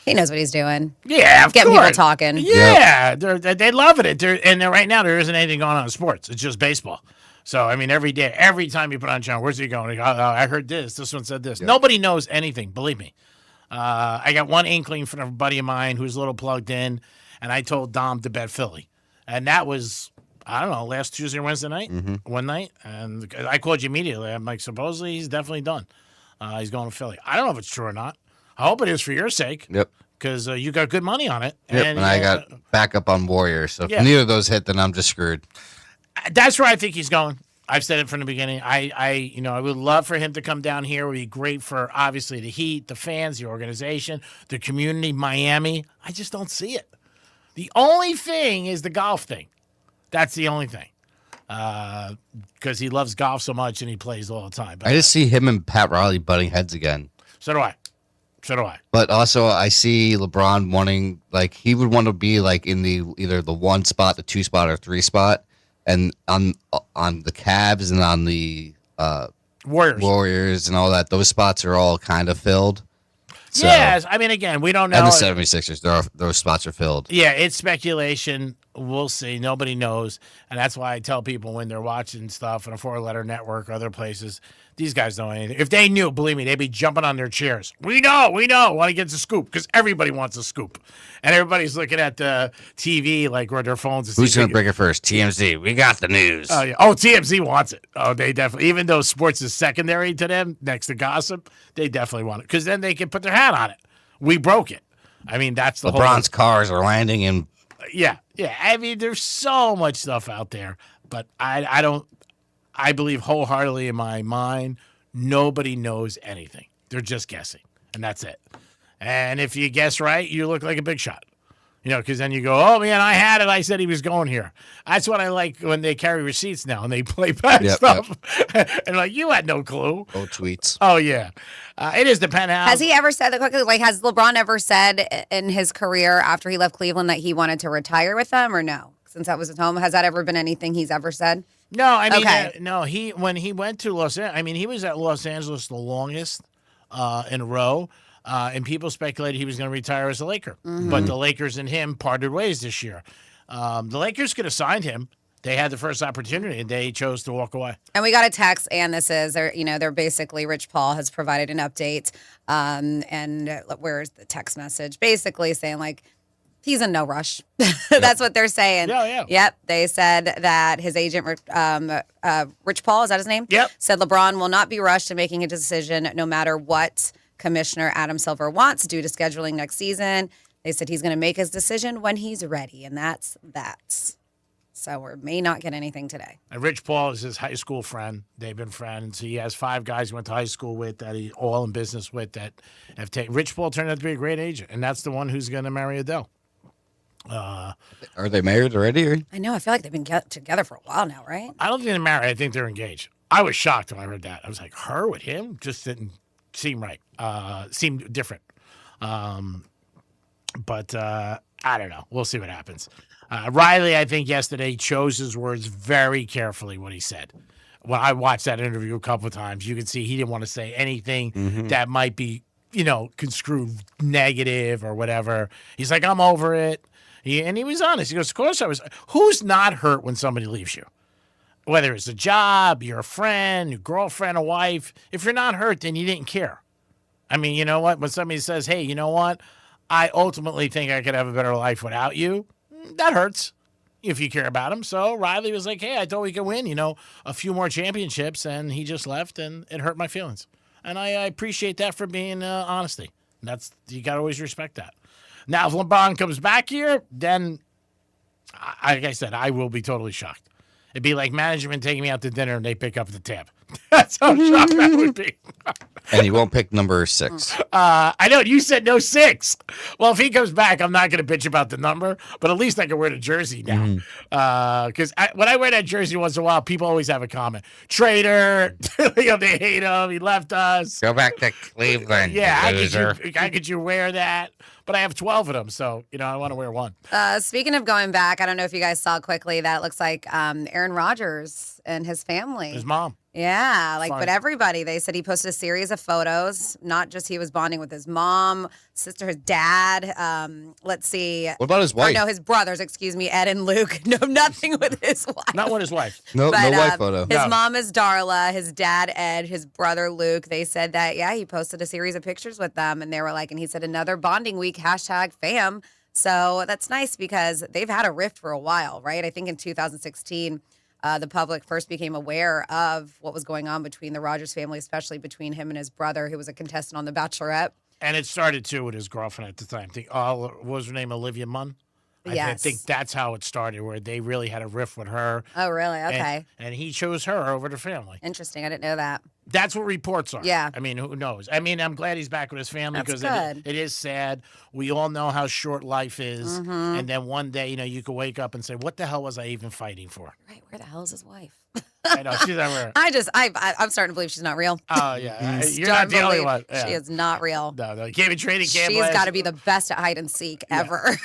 He knows what he's doing. Yeah, of Getting course. people talking. Yeah, they love it. Right now there isn't anything going on in sports. It's just baseball. So, I mean, every day, every time you put on channel, where's he going? I heard this. This one said this. Yep. Nobody knows anything, believe me. I got one inkling from a buddy of mine who's a little plugged in, and I told Dom to bet Philly. And that was, I don't know, last Tuesday or Wednesday night, one night. And I called you immediately. I'm like, supposedly he's definitely done. He's going to Philly. I don't know if it's true or not. I hope it is for your sake. Yep. Because you got good money on it. Yep, and I got backup on Warriors. So if neither of those hit, then I'm just screwed. That's where I think he's going. I've said it from the beginning. I would love for him to come down here. It would be great for, obviously, the Heat, the fans, the organization, the community, Miami. I just don't see it. The only thing is the golf thing. That's the only thing. Because he loves golf so much and he plays all the time. But I just see him and Pat Riley butting heads again. So do I. But also, I see LeBron wanting, like, he would want to be, like, in the either the 1 spot, the 2 spot, or 3 spot. And on the Cavs and on the Warriors and all that, those spots are all kind of filled. So, yes, I mean, again, we don't know. And the 76ers, those spots are filled. Yeah, it's speculation. We'll see. Nobody knows. And that's why I tell people when they're watching stuff on a 4-letter network or other places, these guys know anything. If they knew, believe me, they'd be jumping on their chairs. We know. Want to get the scoop because everybody wants a scoop. And everybody's looking at the TV like where their phones. Who's going to break it first? TMZ. We got the news. Oh, yeah. Oh, TMZ wants it. Oh, they definitely. Even though sports is secondary to them next to gossip, they definitely want it because then they can put their hat on it. We broke it. I mean, that's the LeBron's cars are landing in. Yeah. I mean, there's so much stuff out there, but I don't. I believe wholeheartedly in my mind, nobody knows anything. They're just guessing, and that's it. And if you guess right, you look like a big shot. Because then you go, oh, man, I had it. I said he was going here. That's what I like when they carry receipts now and they play back stuff. Yep. And like, you had no clue. Oh, tweets. Oh, yeah. It is the Penthouse. Has he ever said that quickly? Like, has LeBron ever said in his career after he left Cleveland that he wanted to retire with them or no? Since that was his home, has that ever been anything he's ever said? No, I mean, no. When he went to Los Angeles, I mean, he was at Los Angeles the longest in a row. And people speculated he was going to retire as a Laker. But the Lakers and him parted ways this year. The Lakers could have signed him. They had the first opportunity, and they chose to walk away. And we got a text, and this is, they're basically, Rich Paul has provided an update. And where's the text message? Basically saying, like, he's in no rush. That's what they're saying. Yeah. Yep. They said that his agent, Rich Paul, is that his name? Yep. Said LeBron will not be rushed in making a decision no matter what Commissioner Adam Silver wants due to scheduling next season. They said he's going to make his decision when he's ready, and that's that. So we may not get anything today. And Rich Paul is his high school friend. They've been friends. He has 5 guys he went to high school with that he all in business with that have taken. Rich Paul turned out to be a great agent, and that's the one who's going to marry Adele. Are they married already? Or? I know. I feel like they've been together for a while now, right? I don't think they're married. I think they're engaged. I was shocked when I heard that. I was like, her with him just didn't seem right. Seemed different. But I don't know. We'll see what happens. Riley, I think yesterday chose his words very carefully what he said. When I watched that interview a couple of times, you could see he didn't want to say anything that might be, construed negative or whatever. He's like, I'm over it. And he was honest. He goes, of course I was. Who's not hurt when somebody leaves you? Whether it's a job, you're a friend, your girlfriend, a wife. If you're not hurt, then you didn't care. I mean, you know what? When somebody says, hey, you know what? I ultimately think I could have a better life without you. That hurts if you care about him. So Riley was like, hey, I thought we could win, a few more championships. And he just left, and it hurt my feelings. And I appreciate that for being honesty. You got to always respect that. Now, if LeBron comes back here, then, like I said, I will be totally shocked. It'd be like management taking me out to dinner and they pick up the tab. That's how shocked that would be. And he won't pick number 6. I know. You said no 6. Well, if he comes back, I'm not going to bitch about the number, but at least I can wear the jersey now. Because when I wear that jersey once in a while, people always have a comment. Traitor. They hate him. He left us. Go back to Cleveland. Yeah, how could you wear that? But I have 12 of them, so, I want to wear one. Speaking of going back, I don't know if you guys saw quickly that it looks like Aaron Rodgers and his family. His mom. Yeah, like, Fine. but everybody, they said he posted a series of photos, not just he was bonding with his mom, sister, his dad. Let's see. What about his wife? No, his brothers, excuse me, Ed and Luke. No, nothing with his wife. Not with his wife. No, But, no wife photo. His mom is Darla, his dad, Ed, his brother, Luke. They said that, yeah, he posted a series of pictures with them, and they were like, and he said another bonding week, #fam. So that's nice because they've had a rift for a while, right? I think in 2016, the public first became aware of what was going on between the Rogers family, especially between him and his brother, who was a contestant on The Bachelorette. And it started, too, with his girlfriend at the time. What was her name? Olivia Munn? I Yes. think that's how it started, where they really had a rift with her. Oh, really? Okay. And he chose her over the family. Interesting. I didn't know that. That's what reports are. Yeah. I mean, who knows? I mean, I'm glad he's back with his family That's because good. it is sad. We all know how short life is. Mhm. And then one day, you could wake up and say, what the hell was I even fighting for? Right. Where the hell is his wife? I know. She's everywhere. I'm starting to believe she's not real. Oh, yeah. You're Starting not to the only believe one. Yeah. She is not real. No, you can't be training camp. She's got to be the best at hide and seek ever.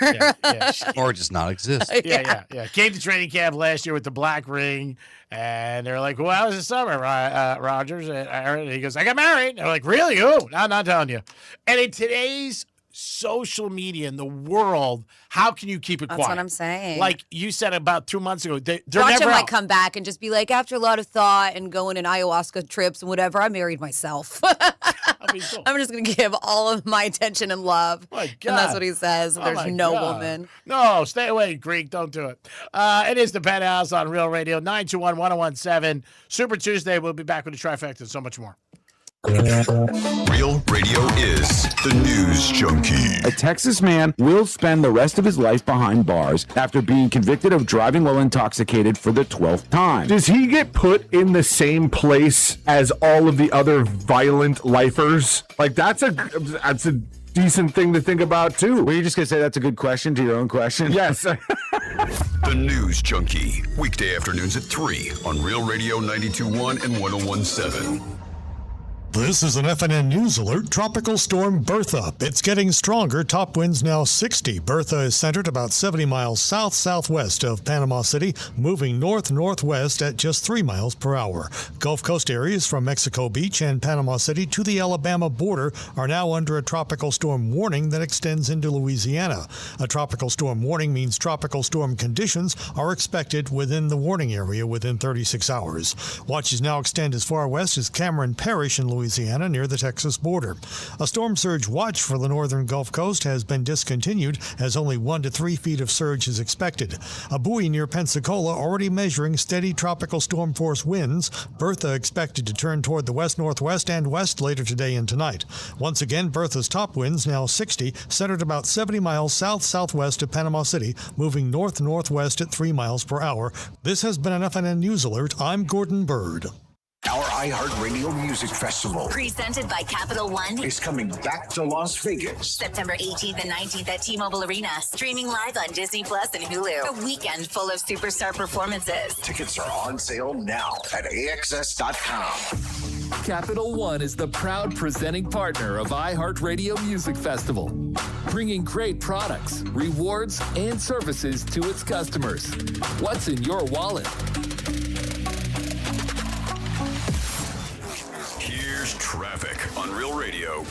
Or just not exist. Yeah. Came to training camp last year with the black ring, and they're like, "Well, how was the summer, Rogers?" And he goes, "I got married." They're like, "Really? Who?" No, I'm not telling you. And in today's social media in the world, how can you keep it That's quiet? what I'm saying. Like you said about 2 months ago, they're Watch never him like out. come back and just be like, after a lot of thought and going on ayahuasca trips and whatever, I married myself. I'm just gonna give all of my attention and love. My And that's God. what he says. Oh, There's my no God. woman. No, stay away, Greek. Don't do it. It is the Penthouse on Real Radio, 921-1017. Super Tuesday. We'll be back with the trifecta and so much more. Real Radio is the news junkie. A Texas man will spend the rest of his life behind bars after being convicted of driving while intoxicated for the 12th time. Does he get put in the same place as all of the other violent lifers? Like, that's a decent thing to think about, too. Were you just going to say that's a good question to your own question? Yes. The News Junkie. Weekday afternoons at 3 on Real Radio 92.1 and 101.7. This is an FNN News Alert. Tropical Storm Bertha. It's getting stronger. Top winds now 60. Bertha is centered about 70 miles south-southwest of Panama City, moving north-northwest at just 3 miles per hour. Gulf Coast areas from Mexico Beach and Panama City to the Alabama border are now under a tropical storm warning that extends into Louisiana. A tropical storm warning means tropical storm conditions are expected within the warning area within 36 hours. Watches now extend as far west as Cameron Parish in Louisiana near the Texas border. A storm surge watch for the northern Gulf Coast has been discontinued as only 1 to 3 feet of surge is expected. A buoy near Pensacola already measuring steady tropical storm force winds. Bertha expected to turn toward the west-northwest and west later today and tonight. Once again, Bertha's top winds now 60, centered about 70 miles south-southwest of Panama City, moving north-northwest at 3 miles per hour. This has been an FNN News Alert. I'm Gordon Bird. Our iHeartRadio Music Festival Presented by Capital One. is coming back to Las Vegas. September 18th and 19th at T-Mobile Arena. Streaming live on Disney Plus and Hulu. A weekend full of superstar performances. Tickets are on sale now at AXS.com. Capital One is the proud presenting partner of iHeartRadio Music Festival, bringing great products, rewards, and services to its customers. What's in your wallet? Here's traffic on Real Radio.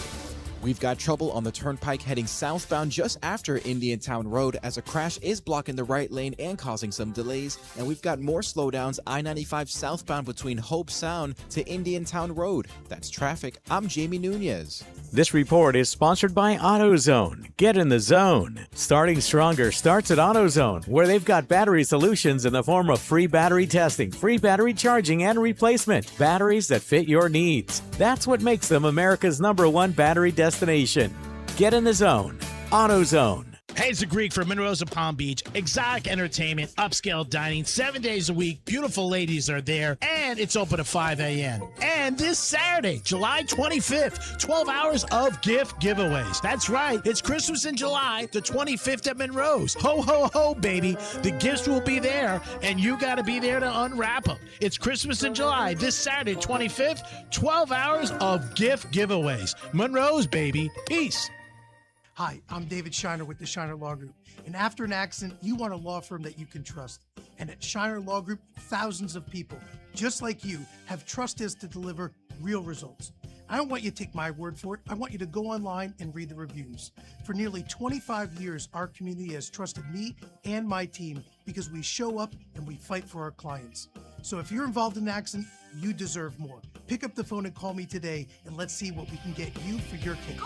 We've got trouble on the turnpike heading southbound just after Indiantown Road as a crash is blocking the right lane and causing some delays. And we've got more slowdowns I-95 southbound between Hope Sound to Indiantown Road. That's traffic. I'm Jamie Nunez. This report is sponsored by AutoZone. Get in the zone. Starting stronger starts at AutoZone, where they've got battery solutions in the form of free battery testing, free battery charging, and replacement. Batteries that fit your needs. That's what makes them America's #1 battery destination. Get in the zone. AutoZone. Hey, it's a Greek from Monroe's of Palm Beach. Exotic entertainment, upscale dining, 7 days a week. Beautiful ladies are there, and it's open at 5 a.m. And this Saturday, July 25th, 12 hours of gift giveaways. That's right. It's Christmas in July, the 25th at Monroe's. Ho, ho, ho, baby. The gifts will be there, and you got to be there to unwrap them. It's Christmas in July, this Saturday, 25th, 12 hours of gift giveaways. Monroe's, baby. Peace. Hi, I'm David Shiner with the Shiner Law Group. And after an accident, you want a law firm that you can trust. And at Shiner Law Group, thousands of people, just like you, have trusted us to deliver real results. I don't want you to take my word for it. I want you to go online and read the reviews. For nearly 25 years, our community has trusted me and my team because we show up and we fight for our clients. So if you're involved in an accident, you deserve more. Pick up the phone and call me today, and let's see what we can get you for your case.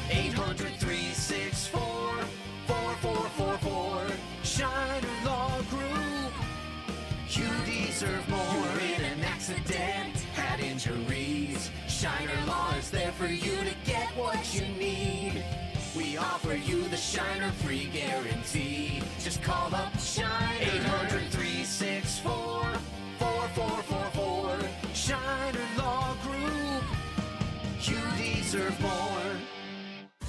800-364-4444. Shiner Law Group. You deserve more. You're in an accident, had injuries. Shiner Law is there for you to get what you need. We offer you the Shiner free guarantee. Just call up Shiner. 800-364-4444. Shiner Law Group. You deserve more.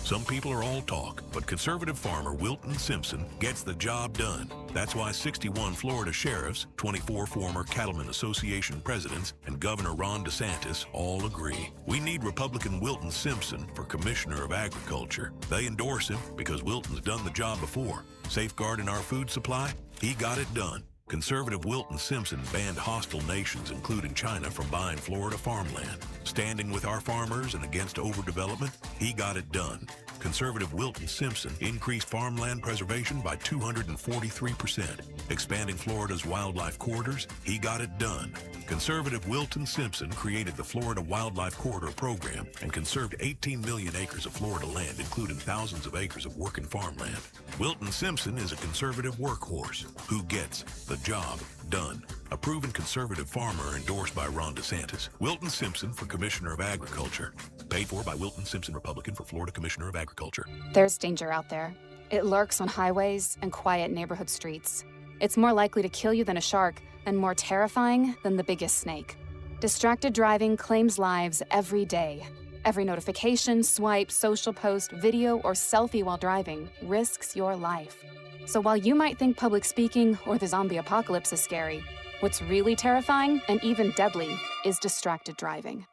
Some people are all talk, but conservative farmer Wilton Simpson gets the job done. That's why 61 Florida sheriffs, 24 former Cattlemen Association presidents, and Governor Ron DeSantis all agree. We need Republican Wilton Simpson for Commissioner of Agriculture. They endorse him because Wilton's done the job before. Safeguarding our food supply, he got it done. Conservative Wilton Simpson banned hostile nations, including China, from buying Florida farmland. Standing with our farmers and against overdevelopment, he got it done. Conservative Wilton Simpson increased farmland preservation by 243%. Expanding Florida's wildlife corridors, he got it done. Conservative Wilton Simpson created the Florida Wildlife Corridor Program and conserved 18 million acres of Florida land, including thousands of acres of working farmland. Wilton Simpson is a conservative workhorse who gets the job done. A proven conservative farmer endorsed by Ron DeSantis. Wilton Simpson for Commissioner of Agriculture. Paid for by Wilton Simpson, Republican, for Florida Commissioner of Agriculture. There's danger out there. It lurks on highways and quiet neighborhood streets. It's more likely to kill you than a shark and more terrifying than the biggest snake. Distracted driving claims lives every day. Every notification, swipe, social post, video, or selfie while driving risks your life. So while you might think public speaking or the zombie apocalypse is scary, what's really terrifying and even deadly is distracted driving.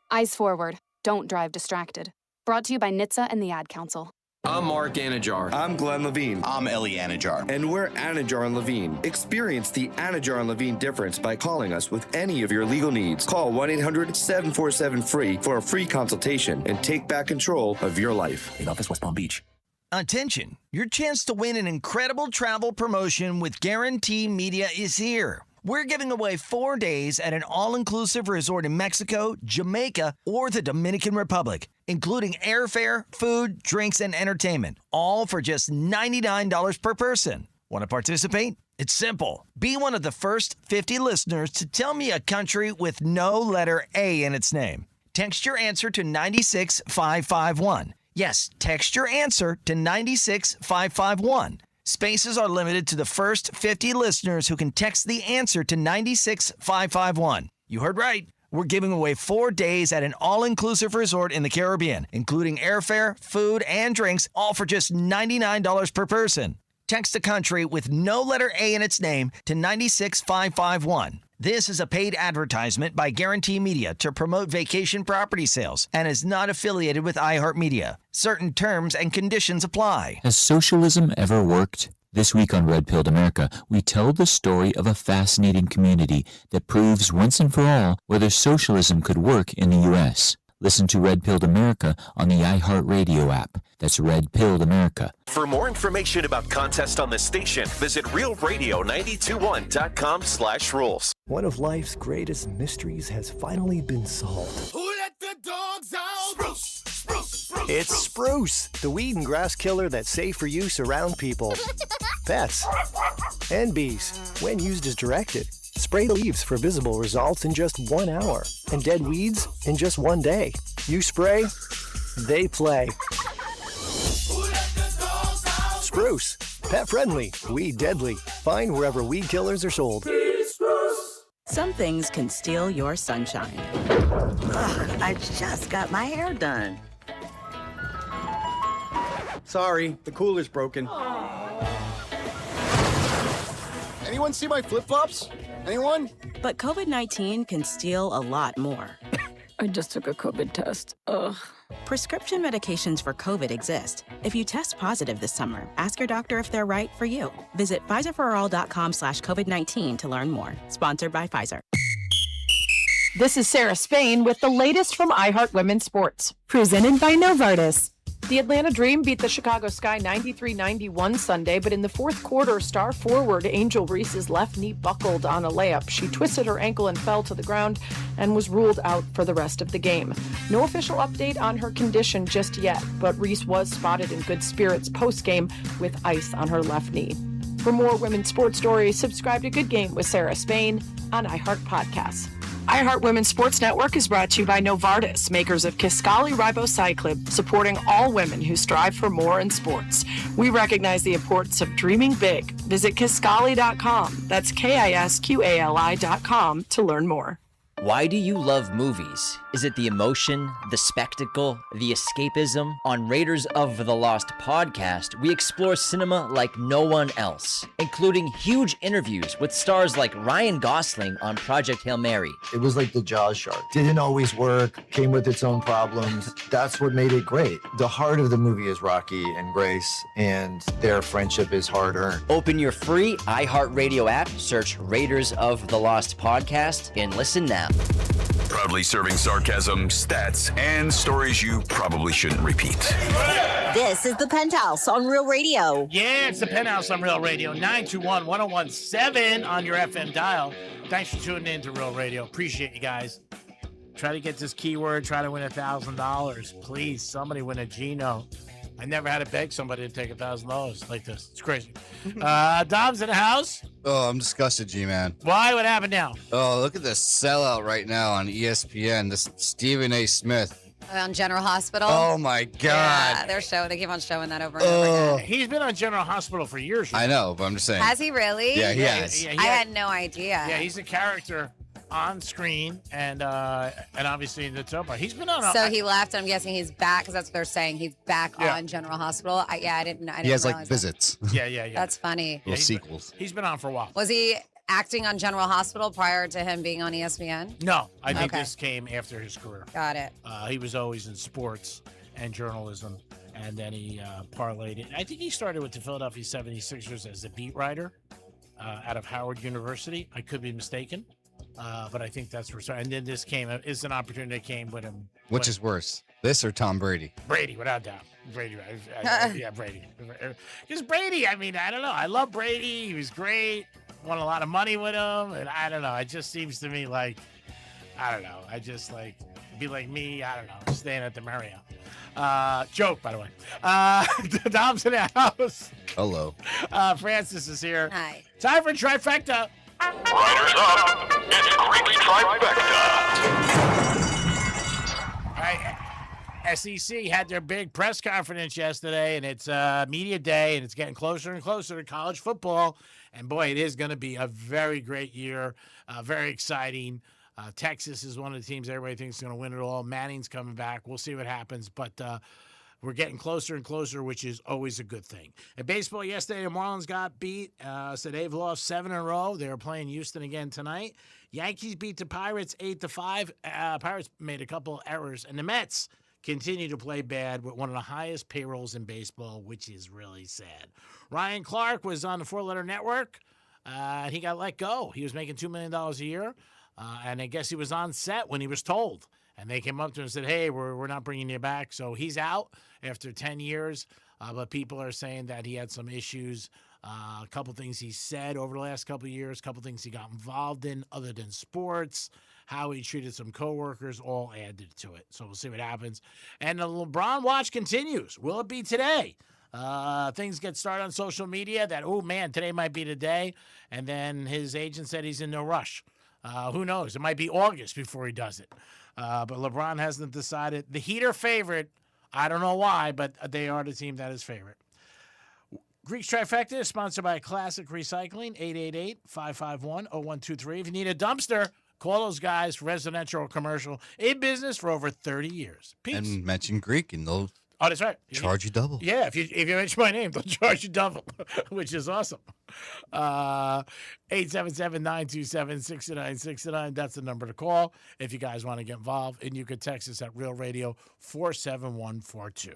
Eyes forward. Don't drive distracted. Brought to you by NHTSA and the Ad Council. I'm Mark Anajar. I'm Glenn Levine. I'm Ellie Anajar. And we're Anajar and Levine. Experience the Anajar and Levine difference by calling us with any of your legal needs. Call 1-800-747-FREE for a free consultation and take back control of your life. In office, West Palm Beach. Attention, your chance to win an incredible travel promotion with Guarantee Media is here. We're giving away 4 days at an all-inclusive resort in Mexico, Jamaica, or the Dominican Republic, including airfare, food, drinks, and entertainment, all for just $99 per person. Want to participate? It's simple. Be one of the first 50 listeners to tell me a country with no letter A in its name. Text your answer to 96551. Yes, text your answer to 96551. Spaces are limited to the first 50 listeners who can text the answer to 96551. You heard right. We're giving away 4 days at an all-inclusive resort in the Caribbean, including airfare, food, and drinks, all for just $99 per person. Text a country with no letter A in its name to 96551. This is a paid advertisement by Guarantee Media to promote vacation property sales and is not affiliated with iHeartMedia. Certain terms and conditions apply. Has socialism ever worked? This week on Red Pilled America, we tell the story of a fascinating community that proves once and for all whether socialism could work in the U.S. Listen to Red Pilled America on the iHeartRadio app. That's Red Pilled America. For more information about contests on this station, visit realradio921.com/rules. One of life's greatest mysteries has finally been solved. Who let the dogs out? Spruce, spruce, spruce. It's Spruce, the weed and grass killer that's safe for use around people, pets, and bees when used as directed. Spray the leaves for visible results in just 1 hour and dead weeds in just 1 day. You spray, they play. Spruce, pet friendly, weed deadly. Find wherever weed killers are sold. Some things can steal your sunshine. Ugh, I just got my hair done. Sorry, the cooler's broken. Anyone see my flip-flops? Anyone? But COVID-19 can steal a lot more. I just took a COVID test. Ugh. Prescription medications for COVID exist. If you test positive this summer, ask your doctor if they're right for you. Visit PfizerForAll.com/COVID-19 to learn more. Sponsored by Pfizer. This is Sarah Spain with the latest from iHeart Women's Sports. Presented by Novartis. The Atlanta Dream beat the Chicago Sky 93-91 Sunday, but in the fourth quarter, star forward Angel Reese's left knee buckled on a layup. She twisted her ankle and fell to the ground and was ruled out for the rest of the game. No official update on her condition just yet, but Reese was spotted in good spirits post-game with ice on her left knee. For more women's sports stories, subscribe to Good Game with Sarah Spain on iHeart Podcasts. iHeart Women's Sports Network is brought to you by Novartis, makers of Kisqali Ribociclib, supporting all women who strive for more in sports. We recognize the importance of dreaming big. Visit Kisqali.com. That's KISQALI.com to learn more. Why do you love movies? Is it the emotion, the spectacle, the escapism? On Raiders of the Lost podcast, we explore cinema like no one else, including huge interviews with stars like Ryan Gosling on Project Hail Mary. It was like the Jaws shark. Didn't always work, came with its own problems. That's what made it great. The heart of the movie is Rocky and Grace, and their friendship is hard-earned. Open your free iHeartRadio app, search Raiders of the Lost podcast, and listen now. Proudly serving sarcasm, stats, and stories you probably shouldn't repeat. This is the Penthouse on Real Radio. Yeah, it's the Penthouse on Real Radio, 921-1017 on your FM dial. Thanks for tuning in to Real Radio. Appreciate you guys. Try to get this keyword, try to win $1,000. Please, somebody win a Gino. I never had to beg somebody to take $1,000 like this. It's crazy. Dom's in the house. Oh, I'm disgusted, G-Man. Why? What happened now? Oh, look at this sellout right now on ESPN. This Stephen A. Smith. On General Hospital. Oh, my God. Yeah, they keep on showing that over and over again. He's been on General Hospital for years. I know, but I'm just saying. Has he really? Yeah, he has. I had no idea. Yeah, he's a character on screen and obviously in the soap. He's been on. So he left. I'm guessing he's back because that's what they're saying. He's back on General Hospital. I didn't. He has like realize visits. Yeah. That's funny. Little sequels. He's been on for a while. Was he acting on General Hospital prior to him being on ESPN? No, I think this came after his career. Got it. He was always in sports and journalism, and then he parlayed it. I think he started with the Philadelphia 76ers as a beat writer out of Howard University. I could be mistaken. But I think that's where. And then this is an opportunity that came with him. Which is worse, this or Tom Brady? Brady, without doubt. Brady. Yeah, Brady. Because Brady, I mean, I don't know. I love Brady. He was great. Won a lot of money with him. And I don't know. It just seems to me like, I don't know. I just like, be like me. I don't know. Staying at the Marriott. Joke, by the way. Dom's in the house. Hello. Francis is here. Hi. Time for Trifecta. Riders up. It's Greek's Trifecta. All right. SEC had their big press conference yesterday, and it's media day, and it's getting closer and closer to college football. And boy, it is going to be a very great year, very exciting. Texas is one of the teams everybody thinks is going to win it all. Manning's coming back. We'll see what happens, but we're getting closer and closer, which is always a good thing. In baseball yesterday, the Marlins got beat. So they've lost 7 in a row. They're playing Houston again tonight. Yankees beat the Pirates 8-5. Pirates made a couple errors, and the Mets continue to play bad with one of the highest payrolls in baseball, which is really sad. Ryan Clark was on the 4-Letter Network. He got let go. He was making $2 million a year, and I guess he was on set when he was told. And they came up to him and said, hey, we're not bringing you back. So he's out after 10 years. But people are saying that he had some issues. A couple things he said over the last couple of years, a couple things he got involved in other than sports, how he treated some coworkers, all added to it. So we'll see what happens. And the LeBron watch continues. Will it be today? Things get started on social media that, oh, man, today might be the day. And then his agent said he's in no rush. Who knows? It might be August before he does it. But LeBron hasn't decided. The Heat are favorite. I don't know why, but they are the team that is favorite. Greek's Trifecta is sponsored by Classic Recycling, 888-551-0123. If you need a dumpster, call those guys, residential or commercial, in business for over 30 years. Peace. And mention Greek, and they'll Oh, that's right. Charge you double. Yeah, if you mention my name, they'll charge you double, which is awesome. 877-927-6969. That's the number to call if you guys want to get involved. And you could text us at Real Radio 47142.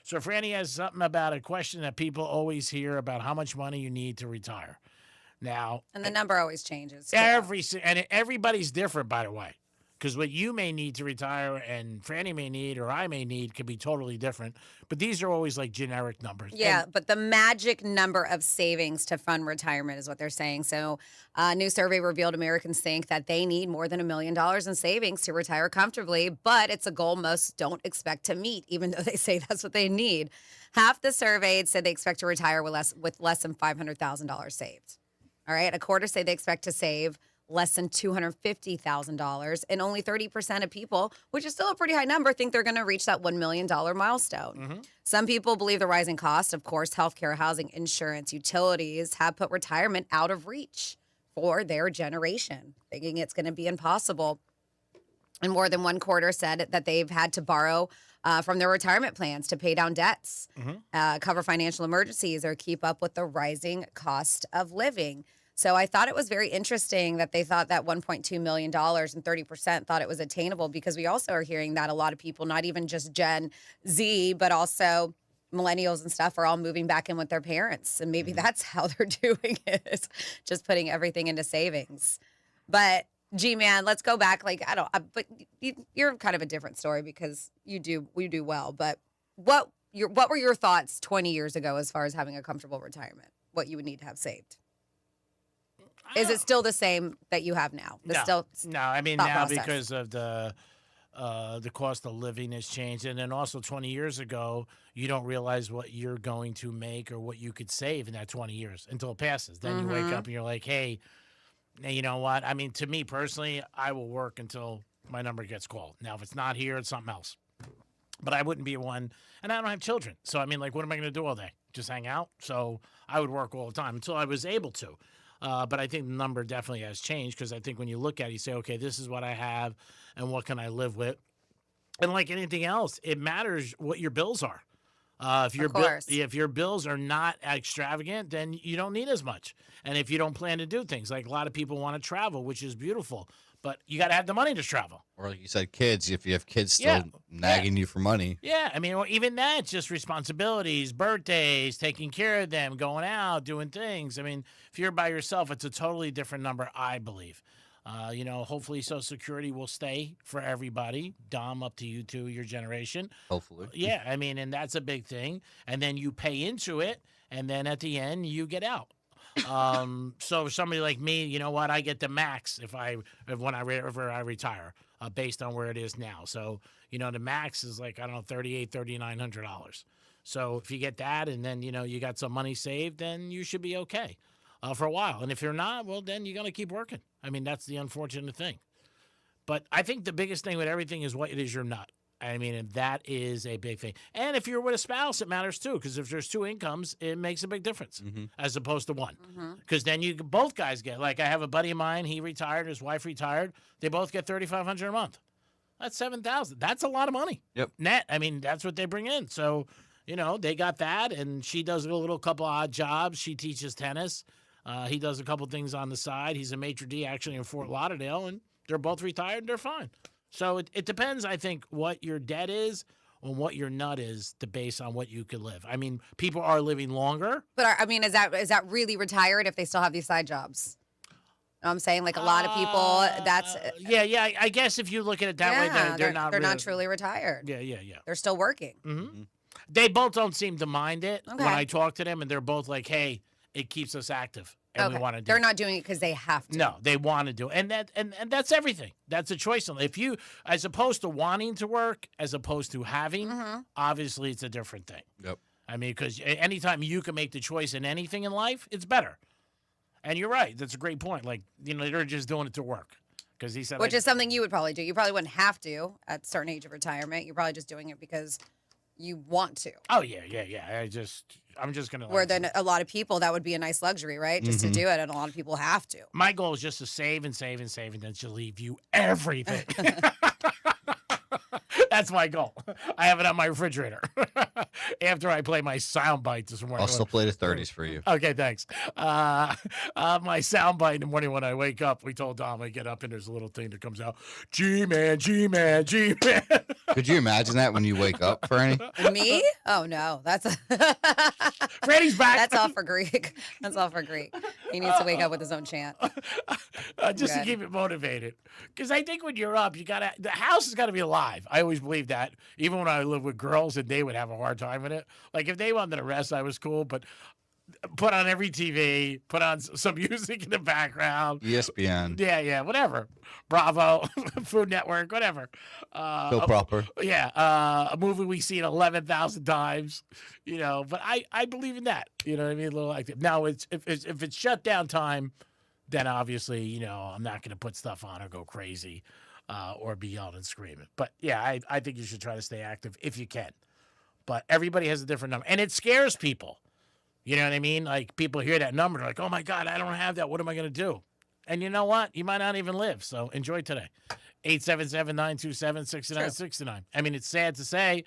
So Franny has something about a question that people always hear about how much money you need to retire. Now, And the number always changes. and everybody's different, by the way, because what you may need to retire and Franny may need or I may need could be totally different. But these are always like generic numbers. Yeah, but the magic number of savings to fund retirement is what they're saying. So a new survey revealed Americans think that they need more than $1 million in savings to retire comfortably, but it's a goal most don't expect to meet, even though they say that's what they need. Half the surveyed said they expect to retire with less than $500,000 saved. All right, a quarter say they expect to save less than $250,000, and only 30% of people, which is still a pretty high number, think they're going to reach that $1 million milestone. Some people believe the rising cost, of course, healthcare, housing, insurance, utilities, have put retirement out of reach for their generation, thinking it's going to be impossible. And more than one quarter said that they've had to borrow from their retirement plans to pay down debts, cover financial emergencies, or keep up with the rising cost of living. So I thought it was very interesting that they thought that $1.2 million and 30% thought it was attainable, because we also are hearing that a lot of people, not even just Gen Z, but also millennials and stuff, are all moving back in with their parents. And maybe that's how they're doing it, is just putting everything into savings. But G-Man, let's go back. But you're kind of a different story because we do well. But what were your thoughts 20 years ago as far as having a comfortable retirement? What you would need to have saved? Is it still the same that you have now? No, I mean, now process? because of the cost of living has changed. And then also 20 years ago, you don't realize what you're going to make or what you could save in that 20 years until it passes. Then you wake up and you're like, hey, you know what? I mean, to me personally, I will work until my number gets called. Now, if it's not here, it's something else. But I wouldn't be one, and I don't have children. So, I mean, like, what am I going to do all day? Just hang out? So I would work all the time until I was able to. But I think the number definitely has changed, because I think when you look at it, you say, okay, this is what I have and what can I live with? And like anything else, it matters what your bills are. If your bills are not extravagant, then you don't need as much. And if you don't plan to do things, like a lot of people want to travel, which is beautiful, but you got to have the money to travel. Or like you said, kids, if you have kids still nagging you for money. Yeah, I mean, well, even that, just responsibilities, birthdays, taking care of them, going out, doing things. I mean, if you're by yourself, it's a totally different number, I believe. Hopefully Social Security will stay for everybody. Dom, up to you two, your generation. Hopefully. Yeah, I mean, and that's a big thing. And then you pay into it, and then at the end, you get out. So somebody like me, you know what, I get the max whenever I retire, based on where it is now. So, the max is like, I don't know, $3,900. So if you get that and then, you got some money saved, then you should be okay for a while. And if you're not, well, then you're going to keep working. I mean, that's the unfortunate thing. But I think the biggest thing with everything is what it is you're not. I mean, and that is a big thing. And if you're with a spouse, it matters too, because if there's two incomes, it makes a big difference as opposed to one. Because then both guys get, like I have a buddy of mine, he retired, his wife retired. They both get $3,500 a month. That's $7,000. That's a lot of money. Yep. Net. I mean, that's what they bring in. So, they got that, and she does a little couple odd jobs. She teaches tennis. He does a couple things on the side. He's a maitre d' actually in Fort Lauderdale, and they're both retired. They're fine. So it depends, I think, what your debt is and what your nut is to base on what you could live. I mean, people are living longer. But I mean, is that really retired if they still have these side jobs? You know what I'm saying? Like a lot of people, that's... Yeah. I guess if you look at it that way, they're not They're not truly retired. Yeah. They're still working. Mm-hmm. They both don't seem to mind it when I talk to them, and they're both like, hey, it keeps us active. And we want to do They're not doing it because they have to. No, they want to do it. And that's everything. That's a choice. If you, as opposed to wanting to work, as opposed to having, obviously it's a different thing. Yep. I mean, because anytime you can make the choice in anything in life, it's better. And you're right. That's a great point. Like, they're just doing it to work. Because he said, which is something you would probably do. You probably wouldn't have to at a certain age of retirement. You're probably just doing it because you want to. Oh, yeah. I'm just going to. Where then a lot of people, that would be a nice luxury, right? Just to do it. And a lot of people have to. My goal is just to save and save and save and then to leave you everything. That's my goal. I have it on my refrigerator. After I play my sound bite this morning. I'll still play the 30s for you. Okay, thanks. My sound bite in the morning when I wake up, we told Dom I get up and there's a little thing that comes out. G-Man, G-Man, G-Man. Could you imagine that when you wake up, Franny? Me? Oh no, that's Franny's back. That's all for Greek. That's all for Greek. He needs to wake up with his own chant. Just to keep it motivated. Because I think when you're up, the house has got to be alive. I always believe that. Even when I lived with girls and they would have a hard time with it. Like if they wanted to rest, I was cool, but put on every TV, put on some music in the background. ESPN. Yeah, whatever. Bravo, Food Network, whatever. Feel proper. Yeah, a movie we've seen 11,000 times, but I believe in that. You know what I mean? A little active. Now, if it's shutdown time, then obviously, I'm not going to put stuff on or go crazy or be yelling and screaming. But, yeah, I think you should try to stay active if you can. But everybody has a different number. And it scares people. You know what I mean? Like, people hear that number. They're like, oh, my God, I don't have that. What am I going to do? And you know what? You might not even live. So enjoy today. 877-927-6969. I mean, it's sad to say,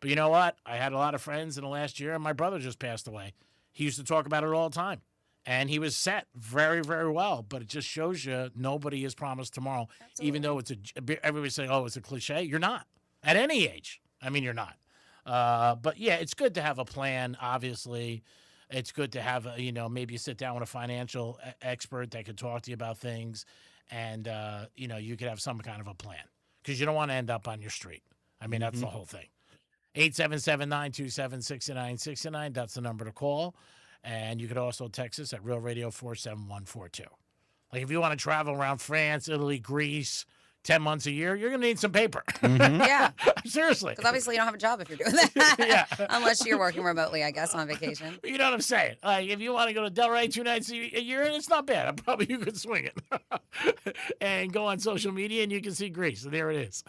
but you know what? I had a lot of friends in the last year, and my brother just passed away. He used to talk about it all the time. And he was set very, very well. But it just shows you nobody is promised tomorrow. Absolutely. Even though everybody's saying, oh, it's a cliche. You're not. At any age. I mean, you're not. But, yeah, it's good to have a plan, obviously. It's good to have, maybe you sit down with a financial expert that could talk to you about things. And, you could have some kind of a plan. Because you don't want to end up on your street. I mean, that's the whole thing. 877-927-6969. That's the number to call. And you could also text us at Real Radio 47142. Like if you want to travel around France, Italy, Greece, 10 months a year, you're going to need some paper. Yeah. Seriously. Because obviously you don't have a job if you're doing that. Yeah. Unless you're working remotely, I guess, on vacation. You know what I'm saying? Like if you want to go to Delray 2 nights a year, it's not bad. Probably you could swing it. And go on social media and you can see Greece. And there it is.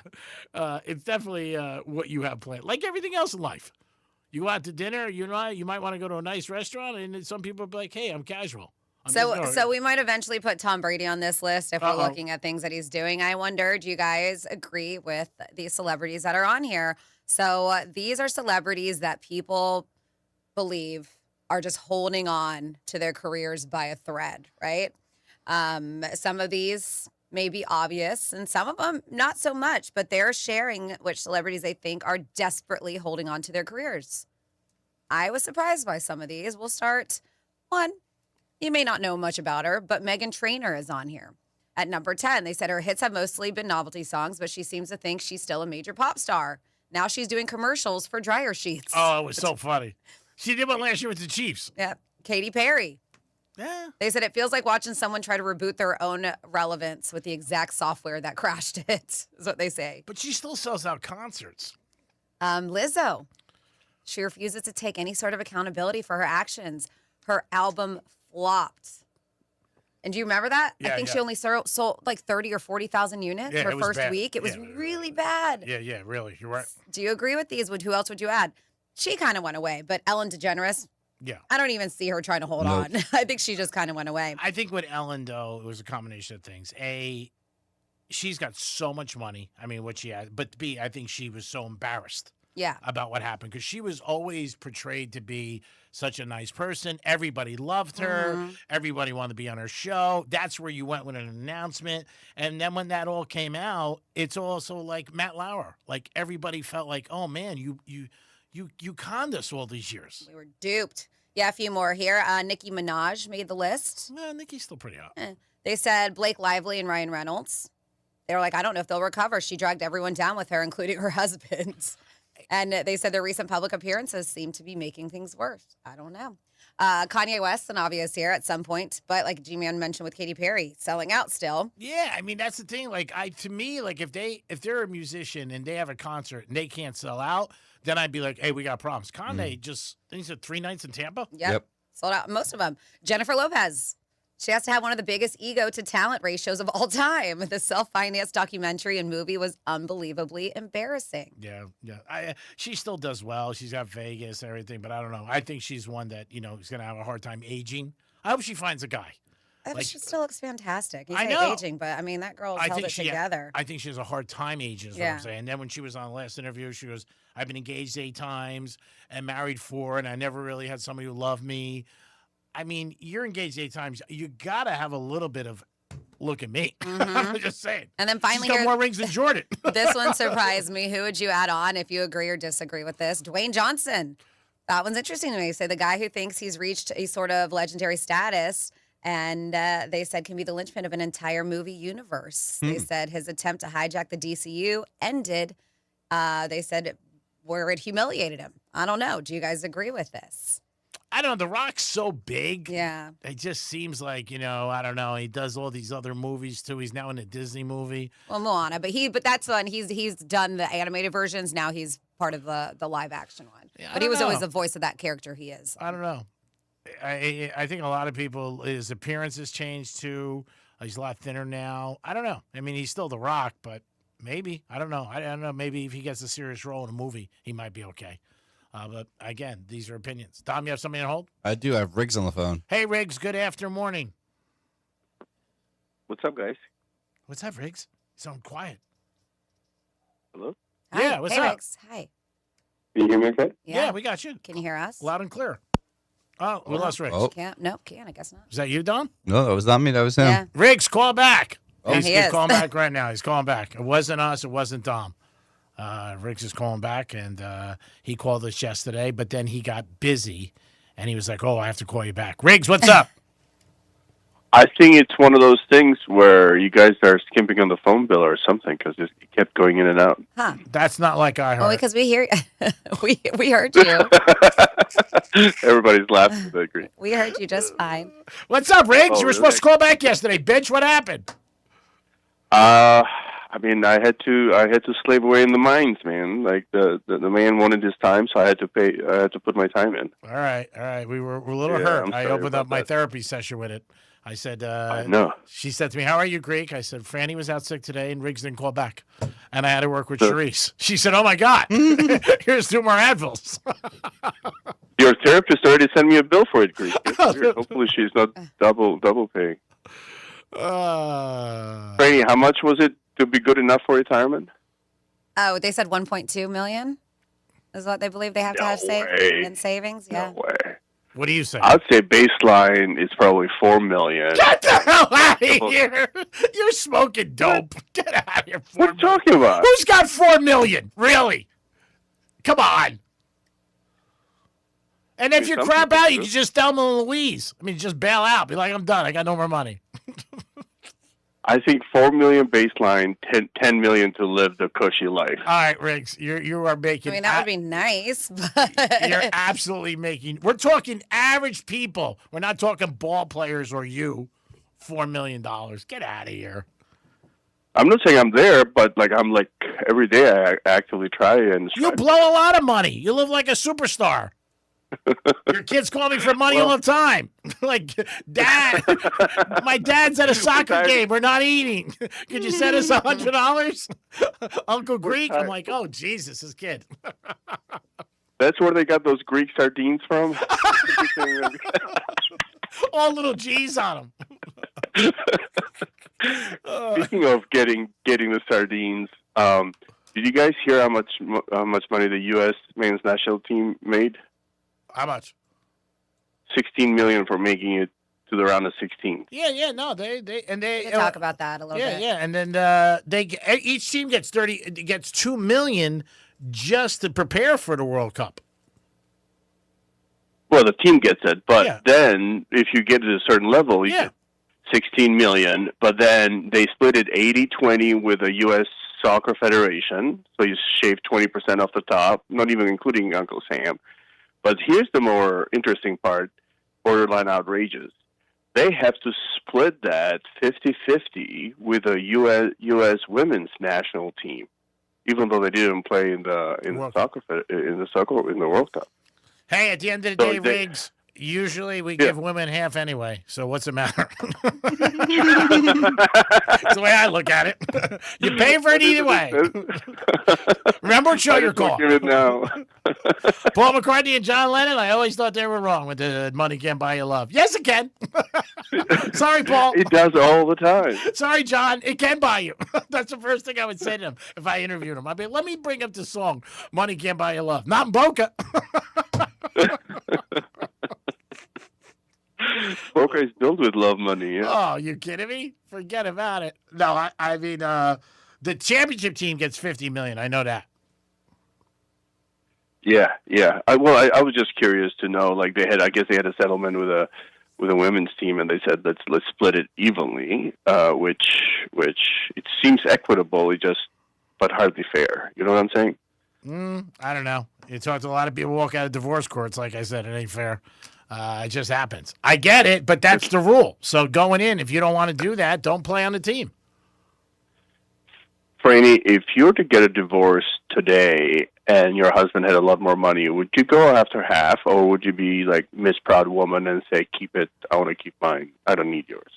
It's definitely what you have planned. Like everything else in life. You go out to dinner, you might want to go to a nice restaurant, and some people be like, hey, I'm casual. So we might eventually put Tom Brady on this list if we're looking at things that he's doing. I wonder, do you guys agree with these celebrities that are on here? So these are celebrities that people believe are just holding on to their careers by a thread, right? Some of these may be obvious, and some of them not so much, but they're sharing which celebrities they think are desperately holding on to their careers. I was surprised by some of these. We'll start one. You may not know much about her, but Meghan Trainor is on here. At number 10, they said her hits have mostly been novelty songs, but she seems to think she's still a major pop star. Now she's doing commercials for dryer sheets. Oh, it was so funny. She did one last year with the Chiefs. Yeah. Katy Perry. Yeah. They said it feels like watching someone try to reboot their own relevance with the exact software that crashed it, is what they say. But she still sells out concerts. Lizzo. She refuses to take any sort of accountability for her actions. Her album flopped. And do you remember that? Yeah, I think she only sold like 30 or 40,000 units her first week. It was really bad. Yeah, really. You're right. Do you agree with these? Who else would you add? She kind of went away, but Ellen DeGeneres, yeah, I don't even see her trying to hold on. I think she just kind of went away. I think with Ellen, though, it was a combination of things. A, she's got so much money. I mean, what she has. But B, I think she was so embarrassed. Yeah. About what happened, because she was always portrayed to be such a nice person. Everybody loved her. Mm-hmm. Everybody wanted to be on her show. That's where you went with an announcement. And then when that all came out, it's also like Matt Lauer. Like everybody felt like, oh man, you conned us all these years. We were duped. Yeah, a few more here. Nicki Minaj made the list. Nicki's still pretty hot. They said Blake Lively and Ryan Reynolds. They were like, I don't know if they'll recover. She dragged everyone down with her, including her husband. And they said their recent public appearances seem to be making things worse. I don't know. Kanye West, an obvious here at some point, but like G-Man mentioned with Katy Perry, selling out still. Yeah, I mean that's the thing. Like to me, like if they're a musician and they have a concert and they can't sell out, then I'd be like, hey, we got problems. Kanye he said 3 nights in Tampa. Yep. Sold out most of them. Jennifer Lopez. She has to have one of the biggest ego to talent ratios of all time. The self-financed documentary and movie was unbelievably embarrassing. Yeah. She still does well. She's got Vegas and everything, but I don't know. I think she's one that, is going to have a hard time aging. I hope she finds a guy. She still looks fantastic. You I say know. aging, but I mean, that girl's held it together. I think she has a hard time aging, is what I'm saying. And then when she was on the last interview, she goes, I've been engaged 8 times and married 4, and I never really had somebody who loved me. I mean, you're engaged 8 times. You got to have a little bit of, look at me. I'm just saying. And then finally, she's got more rings than Jordan. This one surprised me. Who would you add on if you agree or disagree with this? Dwayne Johnson. That one's interesting to me. So the guy who thinks he's reached a sort of legendary status, and they said can be the linchpin of an entire movie universe. They said his attempt to hijack the DCU ended. They said where it humiliated him. I don't know. Do you guys agree with this? I don't know. The Rock's so big. Yeah. It just seems like, I don't know. He does all these other movies, too. He's now in a Disney movie. Well, Moana, but that's one. He's done the animated versions. Now he's part of the live action one. Yeah, but he was always the voice of that character he is. I don't know. I think a lot of people, his appearance has changed, too. He's a lot thinner now. I don't know. I mean, he's still The Rock, but maybe. I don't know. I don't know. Maybe if he gets a serious role in a movie, he might be okay. But again, these are opinions. Dom, you have something on hold? I do. I have Riggs on the phone. Hey, Riggs. Good after morning. What's up, guys? What's up, Riggs? You sound quiet. Hello? Hi. Yeah, what's hey, up? Riggs. Hi. Can you hear me okay? Yeah, we got you. Can you hear us? Loud and clear. Oh, we lost Riggs. Oh. Can't. No, can't. I guess not. Is that you, Dom? No, that was not me. That was him. Yeah. Riggs, call back. Oh, he's he is. calling back right now. He's calling back. It wasn't us. It wasn't Dom. Riggs is calling back, and he called us yesterday, but then he got busy, and he was like, I have to call you back. Riggs, what's up? I think it's one of those things where you guys are skimping on the phone bill or something because it kept going in and out. Huh. That's not like I heard. Well, because we hear we heard you. Everybody's laughing. I agree. We heard you just fine. What's up, Riggs? Oh, you were supposed to call back yesterday, bitch. What happened? I mean, I had to slave away in the mines, man. Like the man wanted his time, so I had to pay. I had to put my time in. All right. We're a little Yeah, hurt. I'm I sorry opened up about my that. therapy session with it. I said, I know. She said to me, how are you, Greek? I said, Franny was out sick today, and Riggs didn't call back. And I had to work with Charisse. She said, oh, my God. Here's 2 more Advils. Your therapist already sent me a bill for it, Greek. That's weird. Hopefully, she's not double paying. Franny, how much was it to be good enough for retirement? Oh, they said 1.2 million is what they believe they have to have in savings. Yeah. No way. What do you say? I'd say baseline is probably $4 million. Get the hell out of here. You're smoking dope. Get out of here. What are you talking about? Who's got $4 million? Really? Come on. And if you some crap people out, do. you can just tell them Louise. I mean, just bail out. Be like, I'm done. I got no more money. I think $4 million baseline, $10 million to live the cushy life. All right, Riggs, you are making. I mean, that would be nice, but You're absolutely making. We're talking average people. We're not talking ball players or you. $4 million. Get out of here. I'm not saying I'm there, but I'm every day I actively try and. You blow a lot of money. You live like a superstar. Your kids call me for money all the time. Like, Dad, my dad's at a soccer game. We're not eating. Could you send us $100? Uncle Greek? I'm like, oh, Jesus, this kid. That's where they got those Greek sardines from? All little G's on them. Speaking of getting the sardines, did you guys hear how much money the U.S. men's national team made? How much? $16 million for making it to the round of 16. Yeah, no, they we can talk about that a little bit. Yeah, and then each team gets $2 million just to prepare for the World Cup. Well, the team gets it, but then if you get to a certain level, you get $16 million. But then they split it 80-20 with the U.S. Soccer Federation, so you shave 20% off the top, not even including Uncle Sam. But here's the more interesting part, borderline outrageous. They have to split that 50-50 with a U.S. women's national team, even though they didn't play in the World Cup. Hey, at the end of the day, Riggs, Usually we give women half anyway, so what's the matter? That's the way I look at it. You pay for it either way. Remember, show your call. Give it now. Paul McCartney and John Lennon, I always thought they were wrong with the money can't buy you love. Yes, it can. Sorry, Paul. It does all the time. Sorry, John. It can buy you. That's the first thing I would say to him if I interviewed him. I'd be, let me bring up the song, Money Can't Buy You Love. Not in Boca. Boca is built with love money. Yeah. Oh, you kidding me? Forget about it. No, I mean, the championship team gets $50 million. I know that. Yeah. I was just curious to know. Like I guess they had a settlement with a women's team, and they said let's split it evenly, which it seems equitable, but hardly fair. You know what I'm saying? I don't know. You talk to a lot of people walk out of divorce courts. Like I said, it ain't fair. It just happens. I get it, but that's the rule. So going in, if you don't want to do that, don't play on the team. Franny, if you were to get a divorce today and your husband had a lot more money, would you go after half, or would you be like Miss Proud Woman and say, keep it, I want to keep mine, I don't need yours?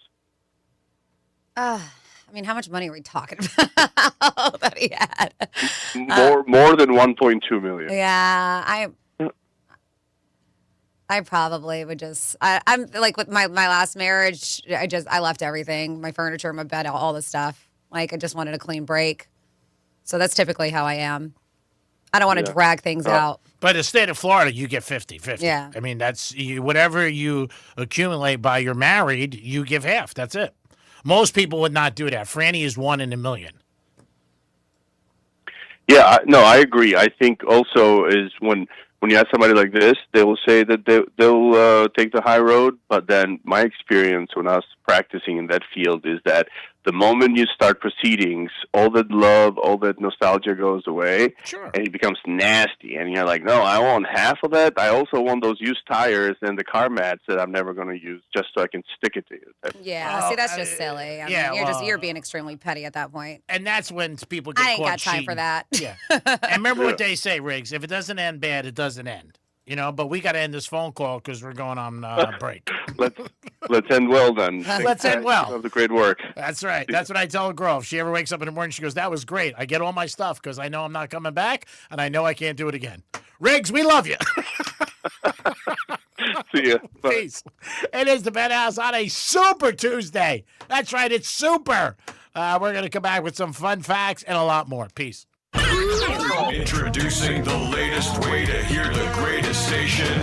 I mean, how much money are we talking about that he had? More than 1.2 million. Yeah, I probably would just. I'm like with my last marriage. I left everything, my furniture, my bed, all the stuff. Like I just wanted a clean break. So that's typically how I am. I don't want to drag things out. But in the state of Florida, you get 50-50. Yeah. I mean, that's whatever you accumulate by you're married, you give half. That's it. Most people would not do that. Franny is 1 in a million. Yeah, no, I agree. I think also is when you have somebody like this, they will say that they'll take the high road. But then my experience when I was practicing in that field is that the moment you start proceedings, all that love, all that nostalgia goes away, and it becomes nasty. And you're like, no, I want half of that. I also want those used tires and the car mats that I'm never going to use just so I can stick it to you. Yeah, see, that's just silly. I mean, you're being extremely petty at that point. And that's when people get I ain't caught got time cheating. for that. Yeah. And remember what they say, Riggs, if it doesn't end bad, it doesn't end. You know, but we got to end this phone call because we're going on break. Let's end well then. Let's end well. That was great work. That's right. That's what I tell a girl. If she ever wakes up in the morning, she goes, that was great. I get all my stuff because I know I'm not coming back, and I know I can't do it again. Riggs, we love you. See ya. Bye. Peace. It is the Penthouse on a Super Tuesday. That's right. It's super. We're going to come back with some fun facts and a lot more. Peace. Introducing the latest way to hear the greatest station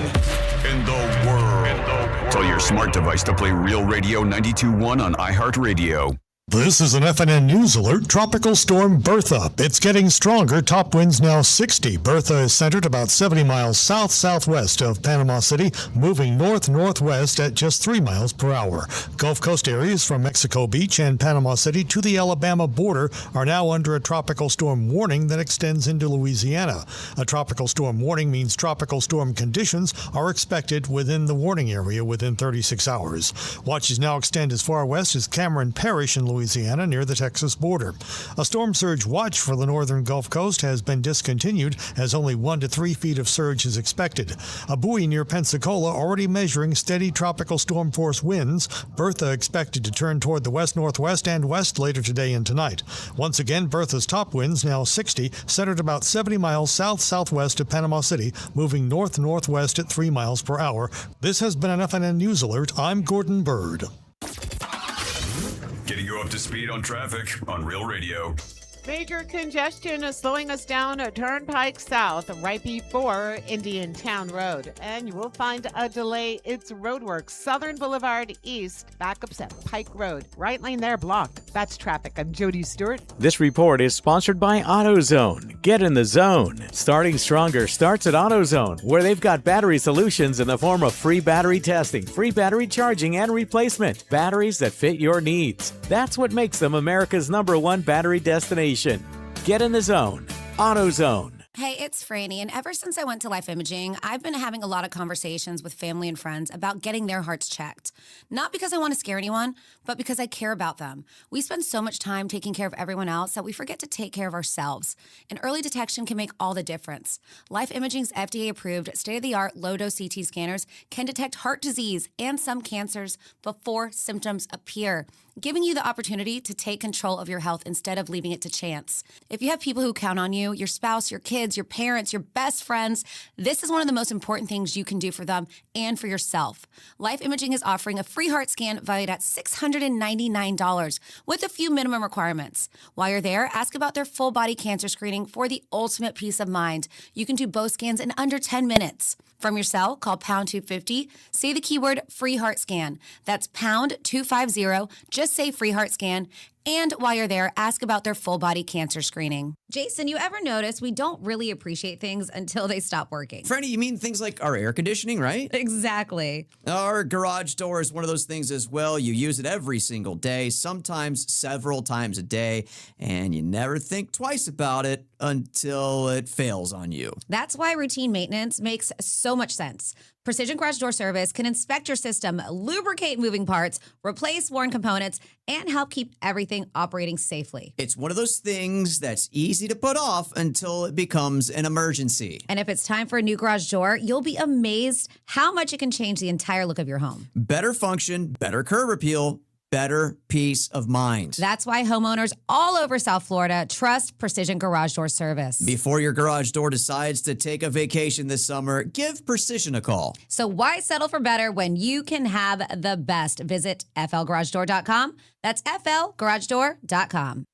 in the world. Tell your smart device to play Real Radio 92.1 on iHeartRadio. This is an FNN News Alert. Tropical Storm Bertha. It's getting stronger. Top winds now 60. Bertha is centered about 70 miles south-southwest of Panama City, moving north-northwest at just 3 miles per hour. Gulf Coast areas from Mexico Beach and Panama City to the Alabama border are now under a tropical storm warning that extends into Louisiana. A tropical storm warning means tropical storm conditions are expected within the warning area within 36 hours. Watches now extend as far west as Cameron Parish in Louisiana near the Texas border. A storm surge watch for the northern Gulf Coast has been discontinued as only 1 to 3 feet of surge is expected. A buoy near Pensacola already measuring steady tropical storm force winds. Bertha expected to turn toward the west-northwest and west later today and tonight. Once again, Bertha's top winds now 60, centered about 70 miles south-southwest of Panama City, moving north-northwest at 3 miles per hour. This has been an FNN News Alert. I'm Gordon Bird. Getting you up to speed on traffic on Real Radio. Major congestion is slowing us down at Turnpike South right before Indian Town Road. And you will find a delay. It's roadwork. Southern Boulevard East, backups at Pike Road. Right lane there blocked. That's traffic. I'm Jody Stewart. This report is sponsored by AutoZone. Get in the zone. Starting stronger starts at AutoZone, where they've got battery solutions in the form of free battery testing, free battery charging, and replacement. Batteries that fit your needs. That's what makes them America's #1 battery destination. Get in the zone. AutoZone. Hey, it's Franny, and ever since I went to Life Imaging, I've been having a lot of conversations with family and friends about getting their hearts checked. Not because I want to scare anyone, but because I care about them. We spend so much time taking care of everyone else that we forget to take care of ourselves. And early detection can make all the difference. Life Imaging's FDA-approved, state-of-the-art, low-dose CT scanners can detect heart disease and some cancers before symptoms appear, giving you the opportunity to take control of your health instead of leaving it to chance. If you have people who count on you, your spouse, your kids, your parents, your best friends, this is one of the most important things you can do for them and for yourself. Life Imaging is offering a free heart scan valued at $699 with a few minimum requirements. While you're there, ask about their full body cancer screening for the ultimate peace of mind. You can do both scans in under 10 minutes. From your cell, call pound 250, say the keyword free heart scan. That's pound 250, just say free heart scan. And while you're there, ask about their full body cancer screening. Jason, you ever notice we don't really appreciate things until they stop working? Franny, you mean things like our air conditioning, right? Exactly. Our garage door is one of those things as well. You use it every single day, sometimes several times a day, and you never think twice about it until it fails on you. That's why routine maintenance makes so much sense. Precision Garage Door Service can inspect your system, lubricate moving parts, replace worn components, and help keep everything operating safely. It's one of those things that's easy to put off until it becomes an emergency. And if it's time for a new garage door, you'll be amazed how much it can change the entire look of your home. Better function, better curb appeal, better peace of mind. That's why homeowners all over South Florida trust Precision Garage Door Service. Before your garage door decides to take a vacation this summer, give Precision a call. So why settle for better when you can have the best? Visit flgaragedoor.com. That's flgaragedoor.com.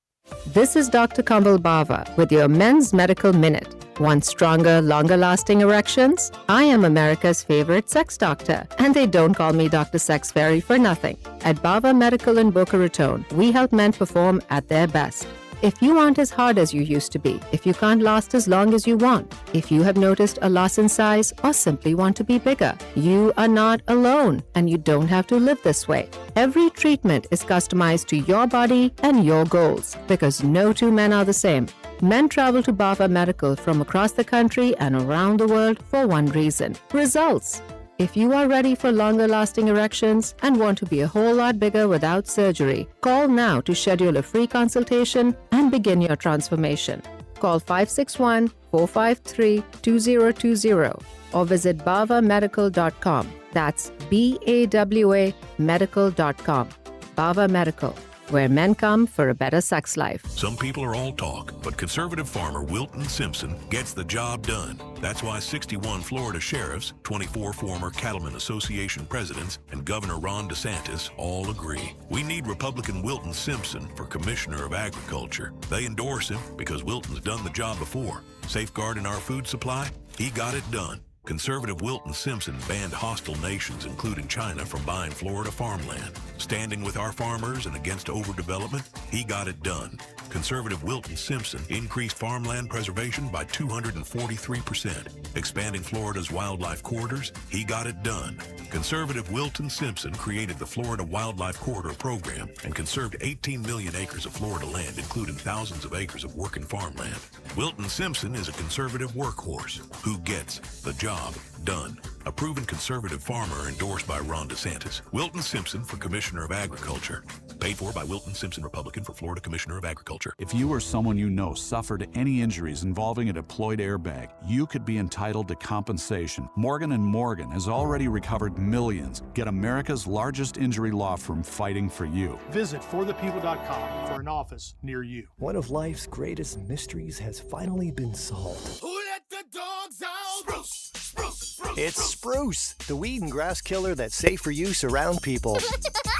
This is Dr. Kamal Bava with your Men's Medical Minute. Want stronger, longer-lasting erections? I am America's favorite sex doctor, and they don't call me Dr. Sex Fairy for nothing. At Bava Medical in Boca Raton, we help men perform at their best. If you aren't as hard as you used to be, if you can't last as long as you want, if you have noticed a loss in size or simply want to be bigger, you are not alone, and you don't have to live this way. Every treatment is customized to your body and your goals, because no two men are the same. Men travel to Bava Medical from across the country and around the world for one reason: results. If you are ready for longer-lasting erections and want to be a whole lot bigger without surgery, call now to schedule a free consultation and begin your transformation. Call 561-453-2020 or visit bavamedical.com. That's BAWA medical.com. Bava Medical, where men come for a better sex life. Some people are all talk, but conservative farmer Wilton Simpson gets the job done. That's why 61 Florida sheriffs, 24 former Cattlemen Association presidents, and Governor Ron DeSantis all agree. We need Republican Wilton Simpson for Commissioner of Agriculture. They endorse him because Wilton's done the job before. Safeguarding our food supply? He got it done. Conservative Wilton Simpson banned hostile nations, including China, from buying Florida farmland. Standing with our farmers and against overdevelopment, he got it done. Conservative Wilton Simpson increased farmland preservation by 243%. Expanding Florida's wildlife corridors, he got it done. Conservative Wilton Simpson created the Florida Wildlife Corridor Program and conserved 18 million acres of Florida land, including thousands of acres of working farmland. Wilton Simpson is a conservative workhorse who gets the job done. A proven conservative farmer endorsed by Ron DeSantis. Wilton Simpson for Commissioner of Agriculture. Paid for by Wilton Simpson, Republican, for Florida Commissioner of Agriculture. If you or someone you know suffered any injuries involving a deployed airbag, you could be entitled to compensation. Morgan & Morgan has already recovered millions. Get America's largest injury law firm fighting for you. Visit forthepeople.com for an office near you. One of life's greatest mysteries has finally been solved. Who let the dogs out? Spruce, spruce, spruce. It's Spruce, the weed and grass killer that's safe for use around people,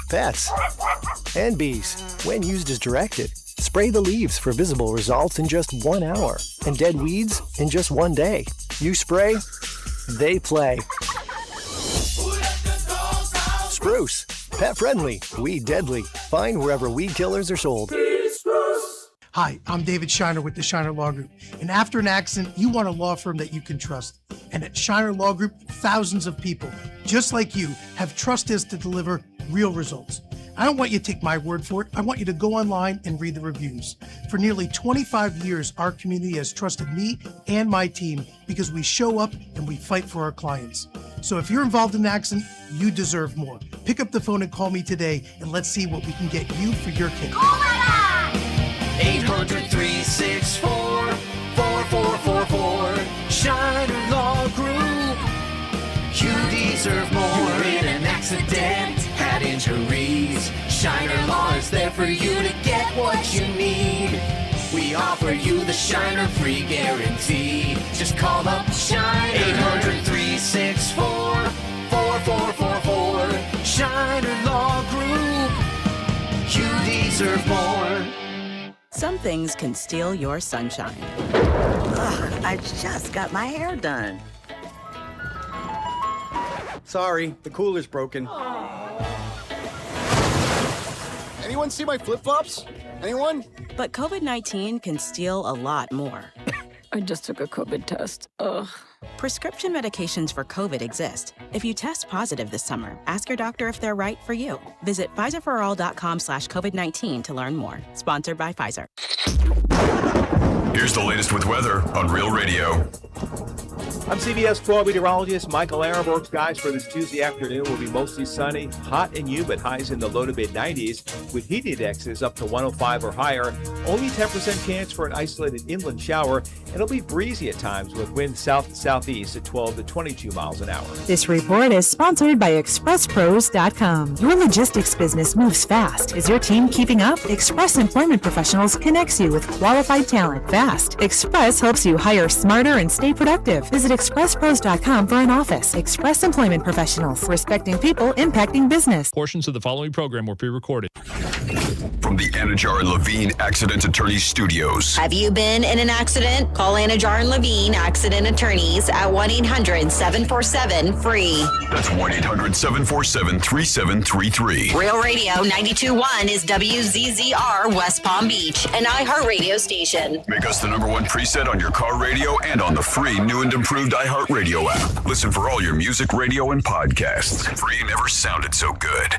pets, and bees. When used as directed, spray the leaves for visible results in just 1 hour, and dead weeds in just 1 day. You spray, they play. Spruce, pet friendly, weed deadly. Find wherever weed killers are sold. Hi, I'm David Shiner with the Shiner Law Group. And after an accident, you want a law firm that you can trust. And at Shiner Law Group, thousands of people, just like you, have trust us to deliver real results. I don't want you to take my word for it. I want you to go online and read the reviews. For nearly 25 years, our community has trusted me and my team because we show up and we fight for our clients. So if you're involved in an accident, you deserve more. Pick up the phone and call me today, and let's see what we can get you for your kid. 800-364-4444. Shiner Law Group. You deserve more. You're in an accident, had injuries. Shiner Law is there for you to get what you need. We offer you the Shiner free guarantee. Just call up Shiner. 800-364-4444. Shiner Law Group. You deserve more. Some things can steal your sunshine. Ugh, I just got my hair done. Sorry, the cooler's broken. Anyone see my flip-flops? Anyone? But COVID-19 can steal a lot more. I just took a COVID test. Ugh. Prescription medications for COVID exist. If you test positive this summer, ask your doctor if they're right for you. Visit PfizerForAll.com/COVID-19 to learn more. Sponsored by Pfizer. Here's the latest with weather on Real Radio. I'm CBS 12 meteorologist Michael Arenberg. Skies for this Tuesday afternoon will be mostly sunny, hot and humid, highs in the low to mid 90s, with heat indexes up to 105 or higher. Only 10% chance for an isolated inland shower, and it'll be breezy at times with winds south to southeast at 12 to 22 miles an hour. This report is sponsored by ExpressPros.com. Your logistics business moves fast. Is your team keeping up? Express Employment Professionals connects you with qualified talent fast. Express helps you hire smarter and stay productive. Visit ExpressPros.com for an office. Express Employment Professionals, respecting people, impacting business. Portions of the following program were pre-recorded. From the Anajar and Levine Accident Attorneys Studios. Have you been in an accident? Call Anajar and Levine Accident Attorneys at 1-800-747-FREE. That's 1-800-747-3733. Real Radio 92.1 is WZZR West Palm Beach, an iHeartRadio station. Make us the #1 preset on your car radio and on the free new and improved iHeartRadio app. Listen for all your music, radio, and podcasts. Free never sounded so good.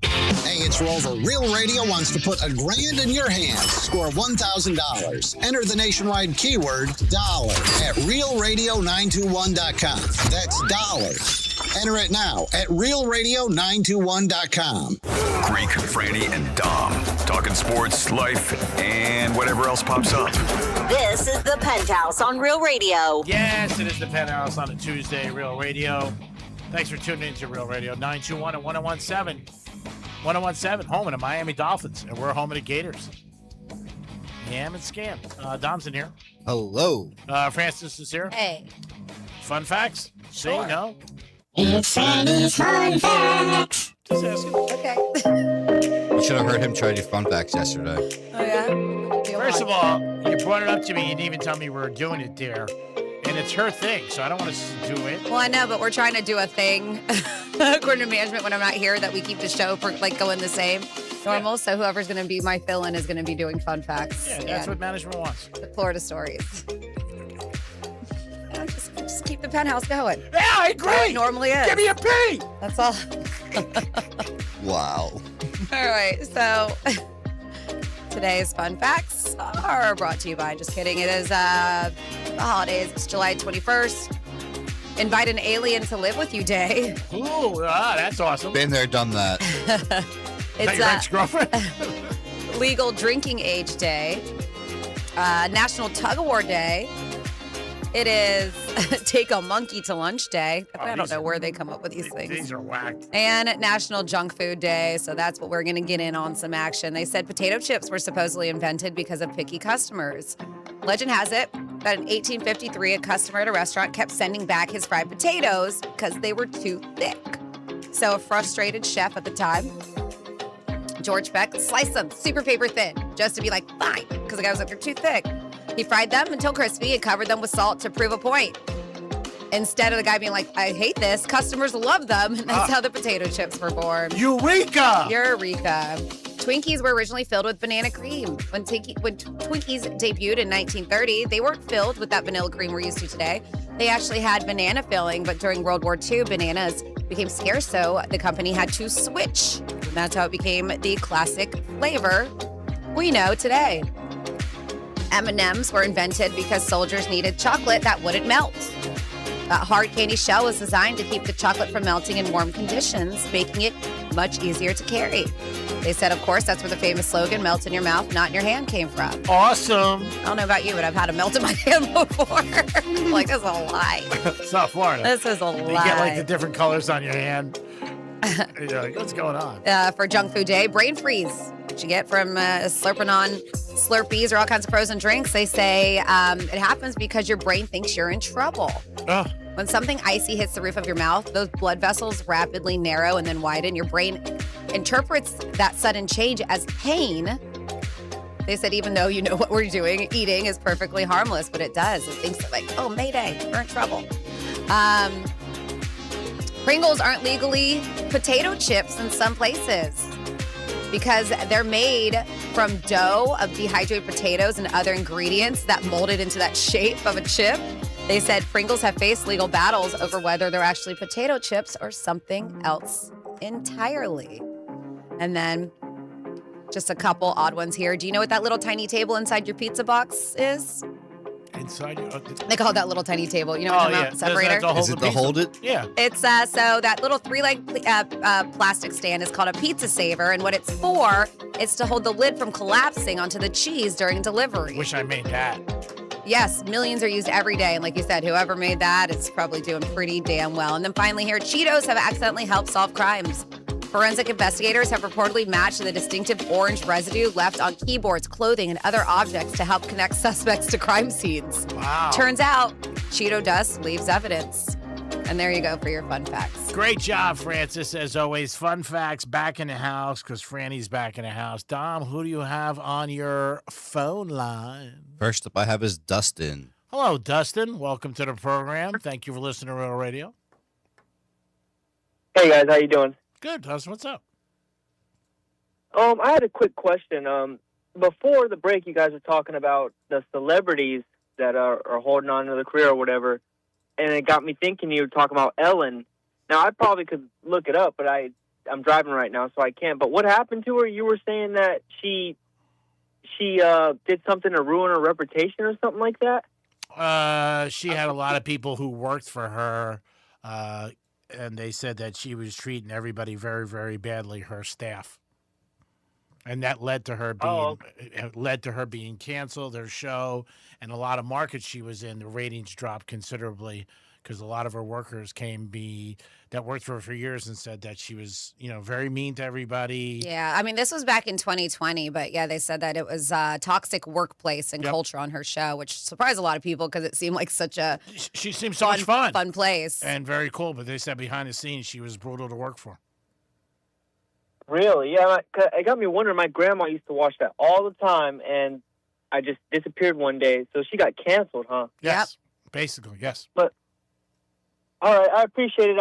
Hey, it's Rover. Real Radio wants to put $1,000 in your hands. Score $1,000. Enter the nationwide keyword dollar at realradio921.com. That's dollars. Enter it now at realradio921.com. Greek, Franny, and Dom. Talking sports, life, and whatever else pops up. This is the Penthouse on Real Radio. Yes, it is the Penthouse on a Tuesday, Real Radio. Thanks for tuning into Real Radio 921 and 1017. 1017, home of the Miami Dolphins, and we're home of the Gators. Yam and scam. Dom's in here. Hello. Francis is here. Hey. Fun facts? Sure. See, no? It's Fanny's Fun Facts. Just asking. Okay. You should have heard him try to do fun facts yesterday. Oh, yeah? First of all, you brought it up to me. You didn't even tell me we were doing it there. And it's her thing, so I don't want to do it. Well, I know, but we're trying to do a thing, according to management, when I'm not here, that we keep the show for going the same normal. Yeah. So whoever's going to be my fill-in is going to be doing fun facts. Yeah, that's what management wants. The Florida stories. Just keep the Penthouse going. Yeah, I agree. It normally is. Give me a P. That's all. Wow. All right, so today's fun facts are brought to you by, just kidding, it is the holidays. It's July 21st. Invite an alien to live with you day. Ooh, that's awesome. Been there, done that. It's your ex-girlfriend? Legal drinking age day. National Tug of War Day. It is Take a Monkey to Lunch Day. I don't know where they come up with these things. These are whacked. And National Junk Food Day. So that's what we're going to get in on some action. They said potato chips were supposedly invented because of picky customers. Legend has it that in 1853, a customer at a restaurant kept sending back his fried potatoes because they were too thick. So a frustrated chef at the time, George Beck, sliced them super paper thin just to be like, fine, because the guy was like, they're too thick. He fried them until crispy and covered them with salt to prove a point. Instead of the guy being like, I hate this, customers love them. And that's how the potato chips were born. Eureka! Eureka. Twinkies were originally filled with banana cream. When Twinkies debuted in 1930, they weren't filled with that vanilla cream we're used to today. They actually had banana filling, but during World War II, bananas became scarce, so the company had to switch That's how it became the classic flavor we know today. M&Ms were invented because soldiers needed chocolate that wouldn't melt. That hard candy shell was designed to keep the chocolate from melting in warm conditions, making it much easier to carry. They said, of course, that's where the famous slogan, melt in your mouth, not in your hand, came from. Awesome. I don't know about you, but I've had a melt in my hand before. Like, this is a lie. It's not Florida. This is a lie. You get like the different colors on your hand. You're like, what's going on? For Junk Food Day, brain freeze. What you get from slurping on Slurpees or all kinds of frozen drinks. They say it happens because your brain thinks you're in trouble. Oh. When something icy hits the roof of your mouth, those blood vessels rapidly narrow and then widen. Your brain interprets that sudden change as pain. They said even though you know what we're doing, eating is perfectly harmless, but it does. It thinks like, oh, Mayday, we're in trouble. Pringles aren't legally potato chips in some places because they're made from dough of dehydrated potatoes and other ingredients that molded into that shape of a chip. They said Pringles have faced legal battles over whether they're actually potato chips or something else entirely. And then just a couple odd ones here. Do you know what that little tiny table inside your pizza box is? Inside your... They call it that little tiny table. You know what I'm talking about? Separator? Is it to hold it? Yeah. It's so that little 3-leg plastic stand is called a pizza saver, and what it's for is to hold the lid from collapsing onto the cheese during delivery. Wish I made that. Yes, millions are used every day, and like you said, whoever made that is probably doing pretty damn well. And then finally here, Cheetos have accidentally helped solve crimes. Forensic investigators have reportedly matched the distinctive orange residue left on keyboards, clothing, and other objects to help connect suspects to crime scenes. Wow. Turns out, Cheeto dust leaves evidence. And there you go for your fun facts. Great job, Francis. As always, fun facts back in the house because Franny's back in the house. Dom, who do you have on your phone line? First up, I have is Dustin. Hello, Dustin. Welcome to the program. Thank you for listening to Real Radio. Hey, guys. How you doing? Good, Dustin. What's up? I had a quick question. Before the break, you guys were talking about the celebrities that are holding on to the career or whatever, and it got me thinking you were talking about Ellen. Now, I probably could look it up, but I'm driving right now, so I can't. But what happened to her? You were saying that she did something to ruin her reputation or something like that? She had a lot of people who worked for her, and they said that she was treating everybody very, very badly, her staff. And that led to her being canceled, her show, and a lot of markets she was in, the ratings dropped considerably because a lot of her workers that worked for her for years and said that she was, very mean to everybody. Yeah, I mean, this was back in 2020, but yeah, they said that it was a toxic workplace and culture on her show, which surprised a lot of people because it seemed like such a She seemed so much fun. Fun place. And very cool, but they said behind the scenes she was brutal to work for. Really? Yeah, it got me wondering. My grandma used to watch that all the time, and I just disappeared one day. So she got canceled, huh? Yes, basically, yes. But all right, I appreciate it.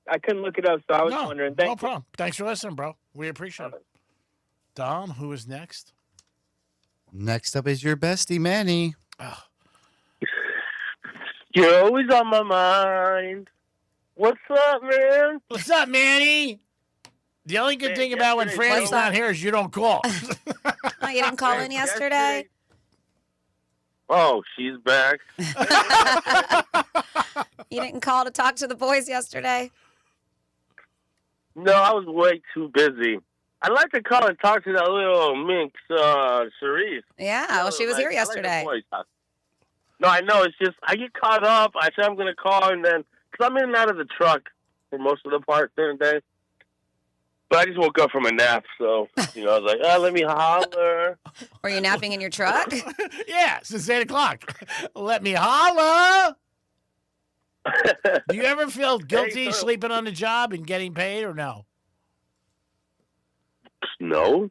I couldn't look it up, so I was wondering. No problem. Thanks for listening, bro. We appreciate it. Dom, who is next? Next up is your bestie, Manny. You're always on my mind. What's up, man? What's up, Manny? The only good thing about when Franny's not here is you don't call. Oh, you didn't call in yesterday? Oh, she's back. You didn't call to talk to the boys yesterday? No, I was way too busy. I'd like to call and talk to that little minx, Sharice. Yeah, well, she was here yesterday. No, I know. It's just I get caught up. I say I'm going to call, and then because I'm in and out of the truck for most of the part during the day. But I just woke up from a nap, so I was like, let me holler. Were you napping in your truck? Yeah, since 8 o'clock. Let me holler. Do you ever feel guilty sleeping on the job and getting paid, or no? No.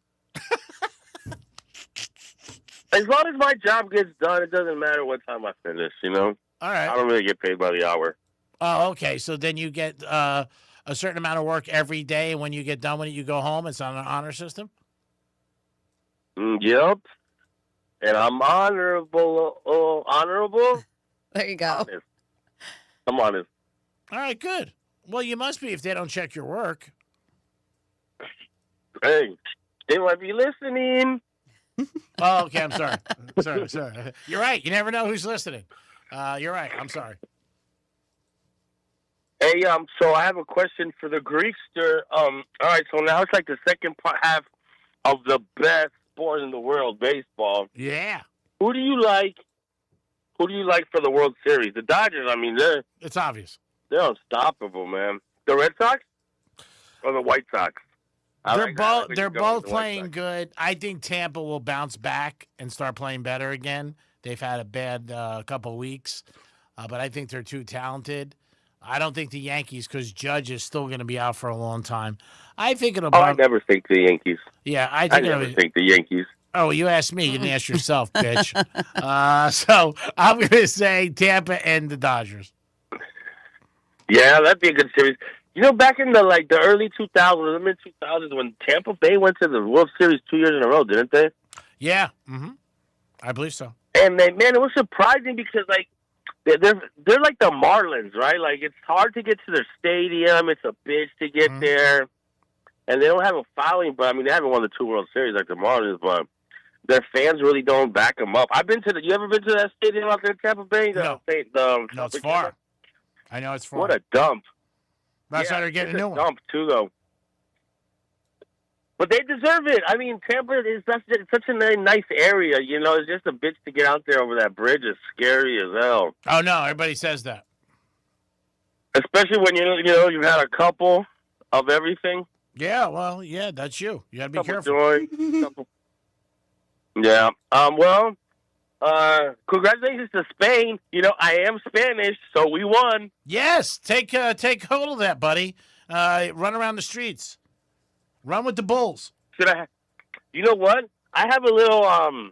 As long as my job gets done, it doesn't matter what time I finish, All right. I don't really get paid by the hour. Oh, okay. So then you get a certain amount of work every day, and when you get done with it, you go home. It's on an honor system? Yep. And I'm honorable. There you go. Honest. I'm honest. All right, good. Well, you must be if they don't check your work. Hey, they might be listening. Oh, okay. I'm sorry. Sorry. You're right. You never know who's listening. You're right. I'm sorry. Hey, so I have a question for the Greekster. All right, so now it's like the second half of the best sport in the world, baseball. Yeah. Who do you like? Who do you like for the World Series? The Dodgers. I mean, it's obvious. They're unstoppable, man. The Red Sox or the White Sox? They're both playing good. I think Tampa will bounce back and start playing better again. They've had a bad couple weeks, but I think they're too talented. I don't think the Yankees, because Judge is still going to be out for a long time. I think it'll. I never think the Yankees. Yeah, I never think the Yankees. Oh, you asked me. You didn't ask yourself, bitch. So I'm going to say Tampa and the Dodgers. Yeah, that'd be a good series. You know, back in the early 2000s, the mid 2000s, when Tampa Bay went to the World Series 2 years in a row, didn't they? Yeah, I believe so. And it was surprising because they're like the Marlins, right? Like it's hard to get to their stadium. It's a bitch to get there, and they don't have a following. But I mean, they haven't won the 2 World Series like the Marlins, but their fans really don't back them up. I've been to you ever been to that stadium out there in Tampa Bay? No, it's far. I know it's far. What a dump. That's why they're getting a new one. Dump too, though. But they deserve it. I mean, Tampa is such a nice area. You know, it's just a bitch to get out there over that bridge. It's scary as hell. Oh no, everybody says that. Especially when you've had a couple of everything. Yeah, well, yeah, that's you. You got to be careful. Joy, yeah. Well, congratulations to Spain. You know, I am Spanish, so we won. Yes, take hold of that, buddy. Run around the streets. Run with the Bulls. You know what? I have a little, I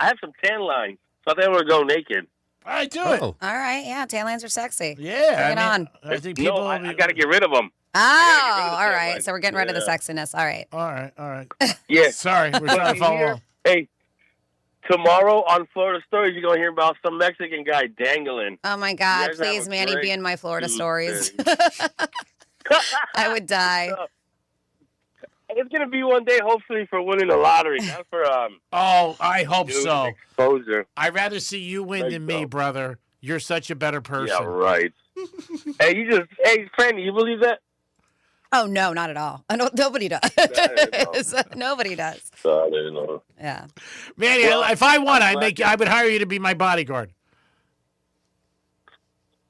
have some tan lines, so I think I'm going to go naked. All right, do it. All right, yeah, tan lines are sexy. Yeah. Bring it on. I think people... I got to get rid of them. Oh, all right. So we're getting rid of the sexiness. All right. All right. Yeah. Sorry, we're trying to follow along. Hey, tomorrow on Florida Stories, you're going to hear about some Mexican guy dangling. Oh, my God. Please, Manny, be in my Florida Stories. I would die. It's going to be one day, hopefully, for winning the lottery. Not for, oh, I hope so. Exposure. I'd rather see you win than me, brother. You're such a better person. Yeah, right. Hey, Franny, you believe that? Oh, no, not at all. Nobody does. Nobody does. I didn't know. Yeah. Manny, if I won, I would hire you to be my bodyguard.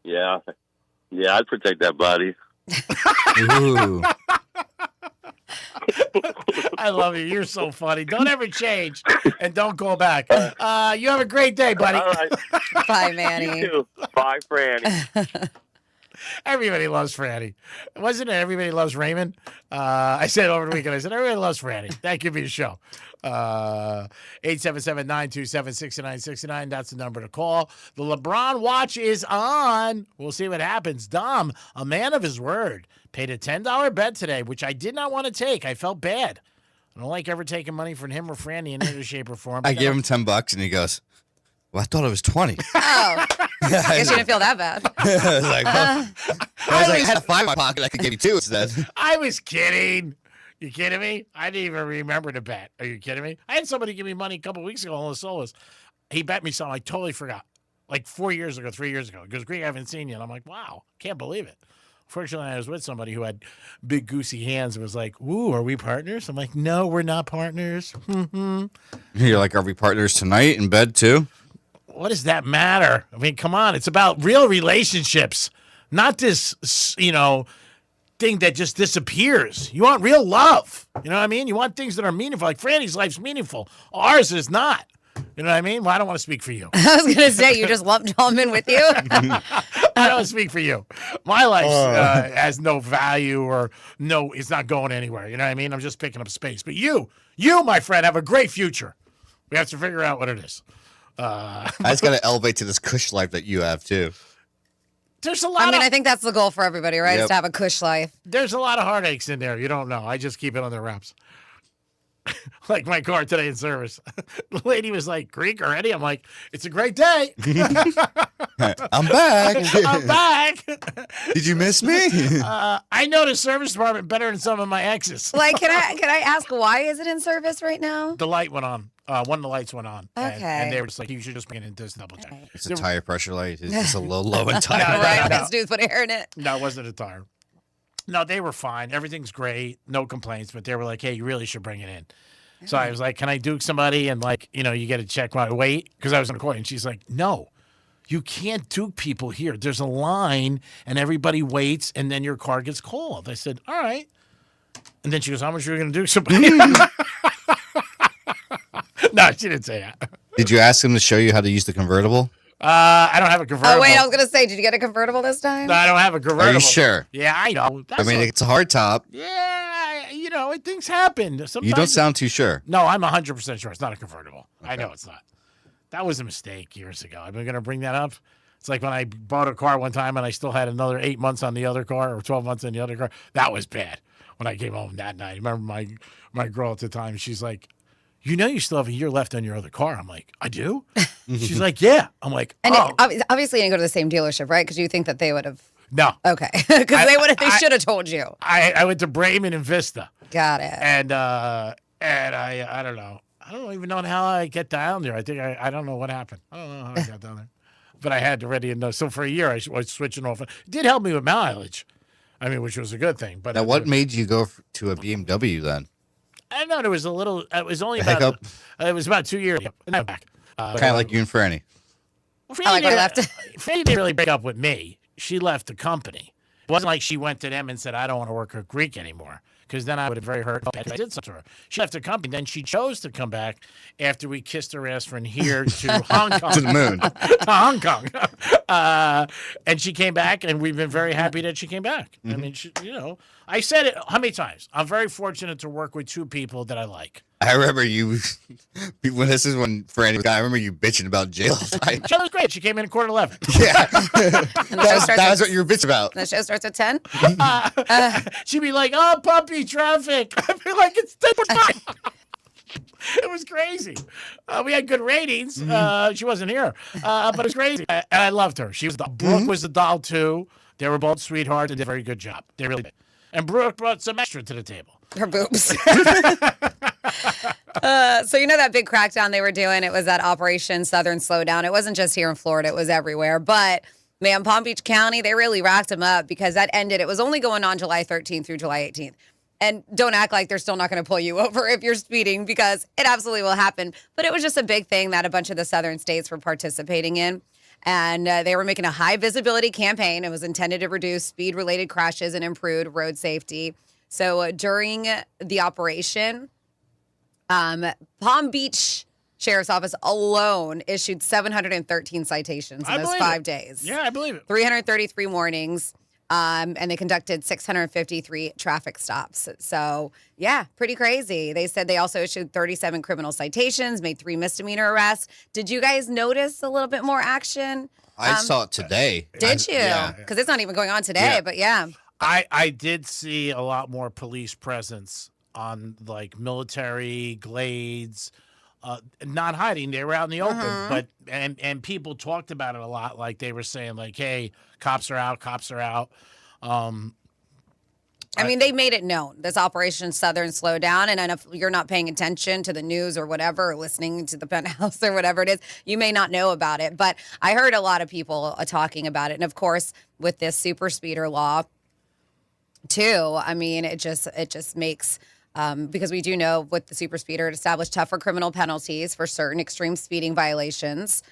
Yeah. Yeah, I'd protect that body. Ooh. I love you. You're so funny. Don't ever change, and don't go back. You have a great day, buddy. All right. Bye, Manny. You too. Bye, Franny. Everybody loves Franny. Wasn't it Everybody Loves Raymond? I said over the weekend, everybody loves Franny. That could be the show. 877-927-6969. That's the number to call. The LeBron watch is on. We'll see what happens. Dom, a man of his word, paid a $10 bet today, which I did not want to take. I felt bad. I don't like ever taking money from him or Franny in any shape or form. I gave him $10 and he goes, well, I thought it was 20. Oh. I guess you didn't feel that bad. I was like, well, I had 5 in my pocket. I could give you 2 instead. I was kidding. You kidding me? I didn't even remember to bet. Are you kidding me? I had somebody give me money a couple weeks ago on the Solas. He bet me something I totally forgot. Like 4 years ago, 3 years ago. He goes, Greg, I haven't seen you. And I'm like, wow, can't believe it. Fortunately, I was with somebody who had big goosey hands and was like, ooh, are we partners? I'm like, no, we're not partners. You're like, are we partners tonight in bed too? What does that matter? I mean, come on. It's about real relationships, not this, thing that just disappears. You want real love. You know what I mean? You want things that are meaningful. Like Franny's life's meaningful. Ours is not. You know what I mean? Well, I don't want to speak for you. I was going to say, you just lumped them in with you. I don't speak for you. My life has no value or it's not going anywhere. You know what I mean? I'm just picking up space. But you, my friend, have a great future. We have to figure out what it is. I just got to elevate to this cush life that you have, too. There's a lot I think that's the goal for everybody, right? Yep. Is to have a cush life. There's a lot of heartaches in there. You don't know. I just keep it on the wraps. Like my car today in service. The lady was like, Greek already? I'm like, it's a great day. I'm back. I'm back. Did you miss me? I know the service department better than some of my exes. Like, can I ask why is it in service right now? The light went on. One of the lights went on. Okay. And they were just like, you should just bring it in just double check. It's a tire pressure light. It's just a little low in tire. Right, let's do put air in it. No, it wasn't a tire. No, they were fine. Everything's great. No complaints. But they were like, hey, you really should bring it in. So I was like, can I duke somebody? And like, you get to check my weight. Because I was on the court. And she's like, no, you can't duke people here. There's a line and everybody waits and then your car gets called. I said, all right. And then she goes, how much are you going to duke somebody? No, she didn't say that. Did you ask him to show you how to use the convertible? I don't have a convertible. Oh, wait, I was going to say, did you get a convertible this time? No, I don't have a convertible. Are you sure? Yeah, I know. It's a hard top. Yeah, things happen. Sometimes You don't sound too sure. No, I'm 100% sure it's not a convertible. Okay. I know it's not. That was a mistake years ago. I'm going to bring that up. It's like when I bought a car one time and I still had another 8 months on the other car or 12 months on the other car. That was bad when I came home that night. I remember my girl at the time, she's like, you still have a year left on your other car. I'm like, I do? She's like, yeah. I'm like, and oh. Obviously, you didn't go to the same dealership, right? Because you think that they would have. No. Okay. Because they should have told you. I went to Bremen and Vista. Got it. And I don't know. I don't even know how I get down there. I think I don't know what happened. I don't know how I got down there. But I had to ready and know. So for a year, I was switching off. It did help me with mileage. I mean, which was a good thing. But now, what made you go to a BMW then? I don't know. There was a little. It was only about. It was about 2 years. And I'm back. Kind of like you and Franny. Well, Franny didn't really break up with me. She left the company. It wasn't like she went to them and said, I don't want to work at Greek anymore. Because then I would have very hurt. I did something to her. She left the company. Then she chose to come back after we kissed her ass from here to Hong Kong. To the moon. To Hong Kong. And she came back, and we've been very happy that she came back. Mm-hmm. I mean, I said it how many times? I'm very fortunate to work with two people that I like. I remember you, when Franny was, I remember you bitching about jail. She was great. She came in at 11:15. Yeah. That's what you were bitching about. The show starts at 10? She'd be like, oh, puppy traffic. I'd be like, it's 10:05. It was crazy. We had good ratings. She wasn't here, but it was crazy. And I loved her. Brooke was the doll, too. They were both sweethearts and did a very good job. They really did. And Brooke brought some extra to the table. Her boobs. So that big crackdown they were doing, it was that Operation Southern Slowdown. It wasn't just here in Florida. It was everywhere. But, man, Palm Beach County, they really racked them up because that ended. It was only going on July 13th through July 18th. And don't act like they're still not going to pull you over if you're speeding because it absolutely will happen. But it was just a big thing that a bunch of the southern states were participating in. And they were making a high visibility campaign. It was intended to reduce speed-related crashes and improve road safety. So during the operation, Palm Beach Sheriff's Office alone issued 713 citations in those 5 days. Yeah, I believe it. 333 warnings, and they conducted 653 traffic stops. So, yeah, pretty crazy. They said they also issued 37 criminal citations, made 3 misdemeanor arrests. Did you guys notice a little bit more action? I saw it today. Did you? Because it's not even going on today, but yeah. I did see a lot more police presence on like military glades, not hiding. They were out in the open, but and people talked about it a lot. Like they were saying, like, "Hey, cops are out. Cops are out." I mean, they made it known, this Operation Southern Slowdown, and if you're not paying attention to the news or whatever, or listening to the Penthouse or whatever it is, you may not know about it. But I heard a lot of people talking about it. And, of course, with this super speeder law, too, I mean, it just makes because we do know with the super speeder, it established tougher criminal penalties for certain extreme speeding violations.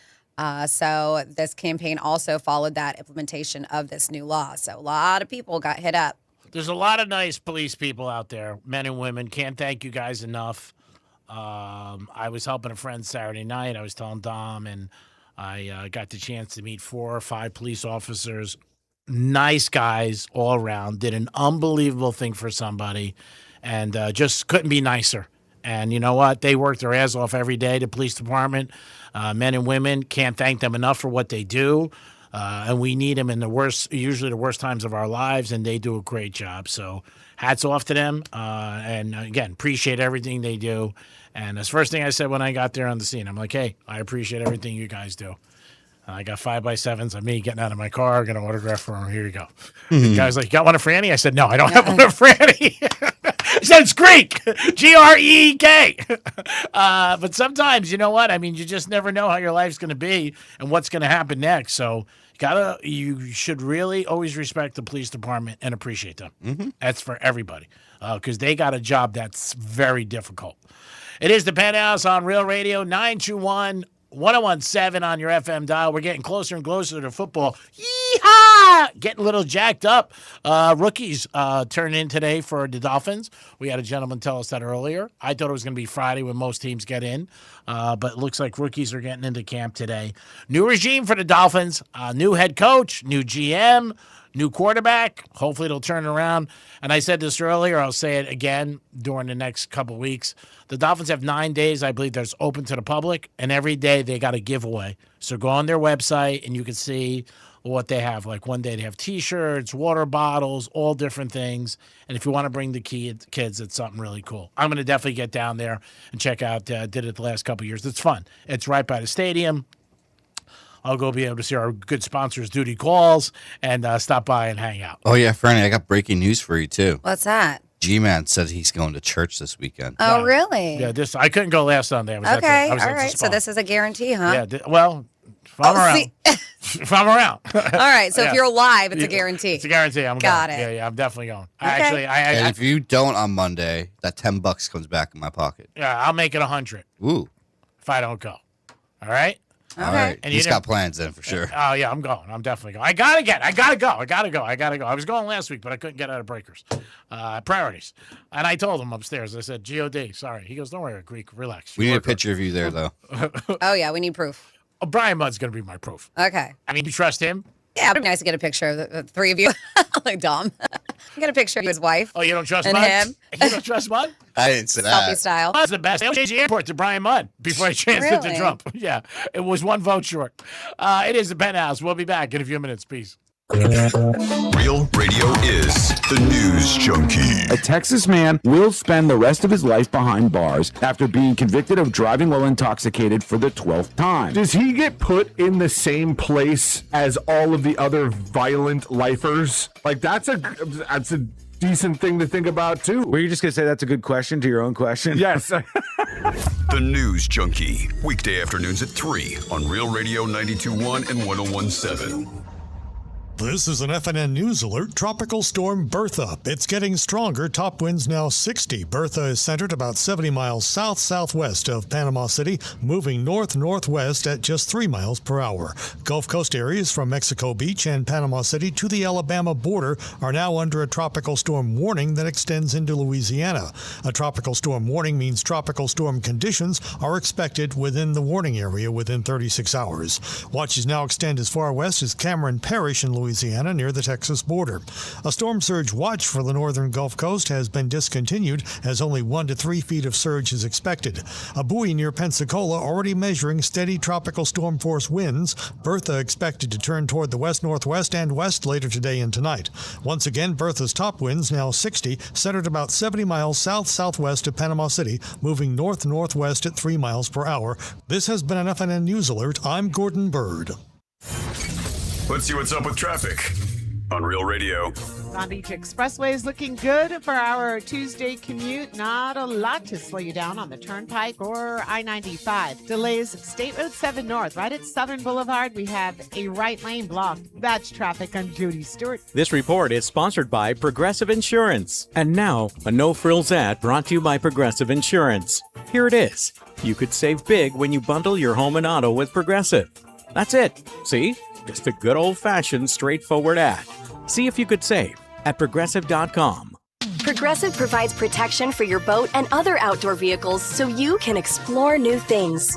So this campaign also followed that implementation of this new law. So a lot of people got hit up. There's a lot of nice police people out there, men and women. Can't thank you guys enough. I was helping a friend Saturday night. I was telling Dom, and I got the chance to meet 4 or 5 police officers. Nice guys all around. Did an unbelievable thing for somebody, and just couldn't be nicer. And you know what? They work their ass off every day, the police department. Men and women, can't thank them enough for what they do. And we need them in usually the worst times of our lives, and they do a great job. So hats off to them. And again, appreciate everything they do. And that's the first thing I said when I got there on the scene. I'm like, hey, I appreciate everything you guys do. I got 5x7s of me getting out of my car, going to autograph for him. Here you go. Mhm. The guy's like, you got one of Franny? I said, no, I don't have one of Franny. He said, it's Greek. G-R-E-E-K. But sometimes, you know what? I mean, you just never know how your life's going to be and what's going to happen next. So you should really always respect the police department and appreciate them. Mm-hmm. That's for everybody because they got a job that's very difficult. It is the Penthouse on Real Radio, 921-1017 on your FM dial. We're getting closer and closer to football. Yeehaw! Getting a little jacked up. Rookies turn in today for the Dolphins. We had a gentleman tell us that earlier. I thought it was going to be Friday when most teams get in, but it looks like rookies are getting into camp today. New regime for the Dolphins, new head coach, new GM, new quarterback. Hopefully it'll turn around. And I said this earlier. I'll say it again during the next couple weeks. The Dolphins have 9 days, I believe, that's open to the public. And every day they got a giveaway. So go on their website and you can see what they have. Like one day they have T-shirts, water bottles, all different things. And if you want to bring the kids, it's something really cool. I'm going to definitely get down there and check out. Did it the last couple of years. It's fun. It's right by the stadium. I'll go be able to see our good sponsors, Duty Calls, and stop by and hang out. Oh, yeah, Franny, I got breaking news for you, too. What's that? G-Man said he's going to church this weekend. Oh, really? Yeah, I couldn't go last Sunday. I was Okay, at the all right. So this is a guarantee, huh? Yeah, well, if I'm around. If I'm around. All right, so if Yeah. you're live, it's a guarantee. It's a guarantee. I'm Got going. it. Yeah, I'm definitely going. Okay. And if you don't on Monday, that $10 comes back in my pocket. Yeah, I'll make it 100 Ooh. if I don't go. All right? All right. And He's you got didn't- plans then for sure. Oh, yeah, I'm going. I'm definitely going. I got to go. I was going last week, but I couldn't get out of Breakers. Priorities. And I told him upstairs, I said, G-O-D, sorry. He goes, don't worry, Greek, relax. We need a picture of you there, though. Oh, yeah, we need proof. Oh, Brian Mudd's going to be my proof. Okay. I mean, you trust him? Yeah, it'd be nice to get a picture of the three of you. Like Dom. Get a picture of his wife. Oh, you don't trust and Mudd? him. You don't trust Mudd? I didn't say Selfie style. Mudd's the best. They changed the airport to Brian Mudd before I changed it to Really? Trump. Yeah, it was one vote short. It is the Penthouse. We'll be back in a few minutes. Peace. Real Radio is the News Junkie. A Texas man will spend the rest of his life behind bars after being convicted of driving while intoxicated for the 12th time. Does he get put in the same place as all of the other violent lifers? Like, that's a decent thing to think about, too. Were you just going to say that's a good question to your own question? Yes. The News Junkie. Weekday afternoons at 3 on Real Radio 92.1 and 101.7. This is an FNN News Alert. Tropical storm Bertha. It's getting stronger. Top winds now 60. Bertha is centered about 70 miles south-southwest of Panama City, moving north-northwest at just 3 miles per hour. Gulf Coast areas from Mexico Beach and Panama City to the Alabama border are now under a tropical storm warning that extends into Louisiana. A tropical storm warning means tropical storm conditions are expected within the warning area within 36 hours. Watches now extend as far west as Cameron Parish in Louisiana near the Texas border. A storm surge watch for the northern Gulf Coast has been discontinued as only 1 to 3 feet of surge is expected. A buoy near Pensacola already measuring steady tropical storm force winds. Bertha expected to turn toward the west-northwest and west later today and tonight. Once again, Bertha's top winds now 60, centered about 70 miles south-southwest of Panama City, moving north-northwest at 3 miles per hour. This has been an FNN News Alert. I'm Gordon Bird. Let's see what's up with traffic on Real Radio. Palm Beach Expressway is looking good for our Tuesday commute. Not a lot to slow you down on the Turnpike or I-95. Delays State Road 7 North. Right at Southern Boulevard, we have a right lane blocked. That's traffic. I'm Judy Stewart. This report is sponsored by Progressive Insurance. And now, a no-frills ad brought to you by Progressive Insurance. Here it is. You could save big when you bundle your home and auto with Progressive. That's it. See? Just a good old-fashioned, straightforward ad. See if you could save at Progressive.com. Progressive provides protection for your boat and other outdoor vehicles so you can explore new things.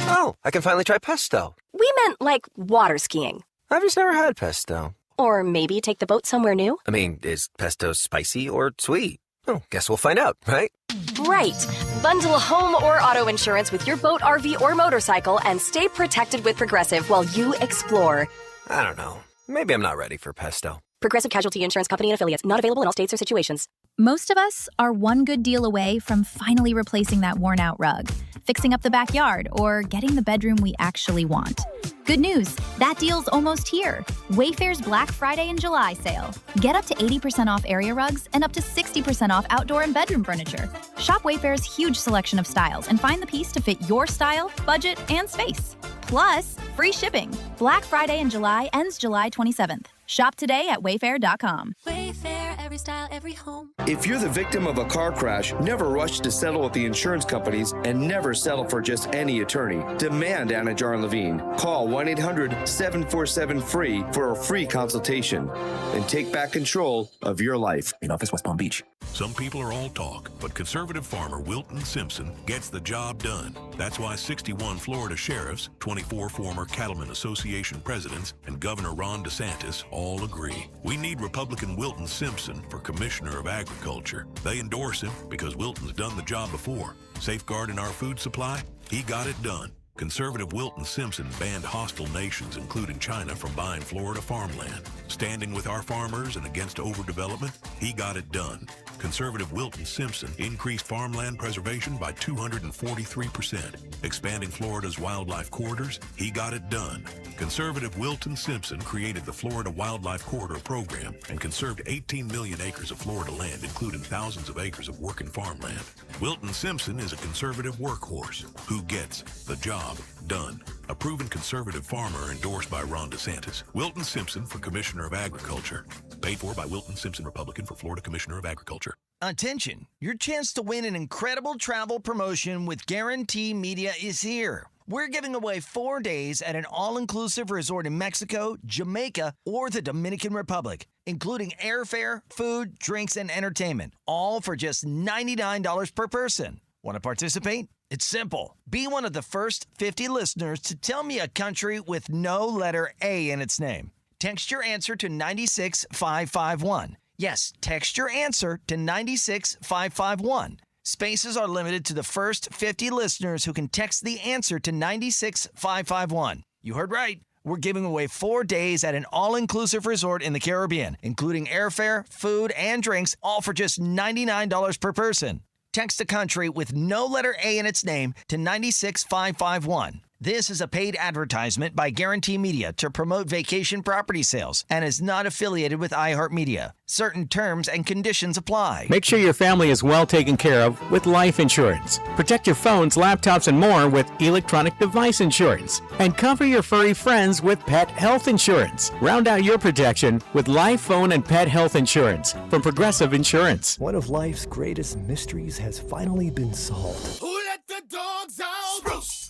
Oh, I can finally try pesto. We meant like water skiing. I've just never had pesto. Or maybe take the boat somewhere new. I mean, is pesto spicy or sweet? Oh, guess we'll find out, right? Right. Bundle home or auto insurance with your boat, RV, or motorcycle and stay protected with Progressive while you explore. I don't know. Maybe I'm not ready for pesto. Progressive Casualty Insurance Company and Affiliates. Not available in all states or situations. Most of us are one good deal away from finally replacing that worn-out rug. fixing up the backyard, or getting the bedroom we actually want. Good news, that deal's almost here. Wayfair's Black Friday and July sale. Get up to 80% off area rugs and up to 60% off outdoor and bedroom furniture. Shop Wayfair's huge selection of styles and find the piece to fit your style, budget, and space. Plus, free shipping. Black Friday in July ends July 27th. Shop today at wayfair.com. Wayfair, every style, every home. If you're the victim of a car crash, never rush to settle with the insurance companies and never settle for just any attorney. Demand Anna Jar Levine. Call 1-800-747-FREE for a free consultation and take back control of your life. In office, West Palm Beach. Some people are all talk, but conservative farmer Wilton Simpson gets the job done. That's why 61 Florida sheriffs, 24 former Cattlemen Association presidents, and Governor Ron DeSantis all agree. We need Republican Wilton Simpson for Commissioner of Agriculture. They endorse him because Wilton's done the job before. Safeguarding our food supply, he got it done. Conservative Wilton Simpson banned hostile nations, including China, from buying Florida farmland. Standing with our farmers and against overdevelopment, he got it done. Conservative Wilton Simpson increased farmland preservation by 243%. Expanding Florida's wildlife corridors, he got it done. Conservative Wilton Simpson created the Florida Wildlife Corridor Program and conserved 18 million acres of Florida land, including thousands of acres of working farmland. Wilton Simpson is a conservative workhorse who gets the job done. A proven conservative farmer endorsed by Ron DeSantis. Wilton Simpson for Commissioner of Agriculture. Paid for by Wilton Simpson, Republican, for Florida Commissioner of Agriculture. Attention! Your chance to win an incredible travel promotion with Guarantee Media is here. We're giving away 4 days at an all-inclusive resort in Mexico, Jamaica, or the Dominican Republic, including airfare, food, drinks, and entertainment, all for just $99 per person. Want to participate? It's simple. Be one of the first 50 listeners to tell me a country with no letter A in its name. Text your answer to 96551. Yes, text your answer to 96551. Spaces are limited to the first 50 listeners who can text the answer to 96551. You heard right. We're giving away 4 days at an all-inclusive resort in the Caribbean, including airfare, food, and drinks, all for just $99 per person. Text a country with no letter A in its name to 96551. This is a paid advertisement by Guarantee Media to promote vacation property sales and is not affiliated with iHeartMedia. Certain terms and conditions apply. Make sure your family is well taken care of with life insurance. Protect your phones, laptops, and more with electronic device insurance. And cover your furry friends with pet health insurance. Round out your protection with life, phone, and pet health insurance from Progressive Insurance. One of life's greatest mysteries has finally been solved. Who let the dogs out? Spruce!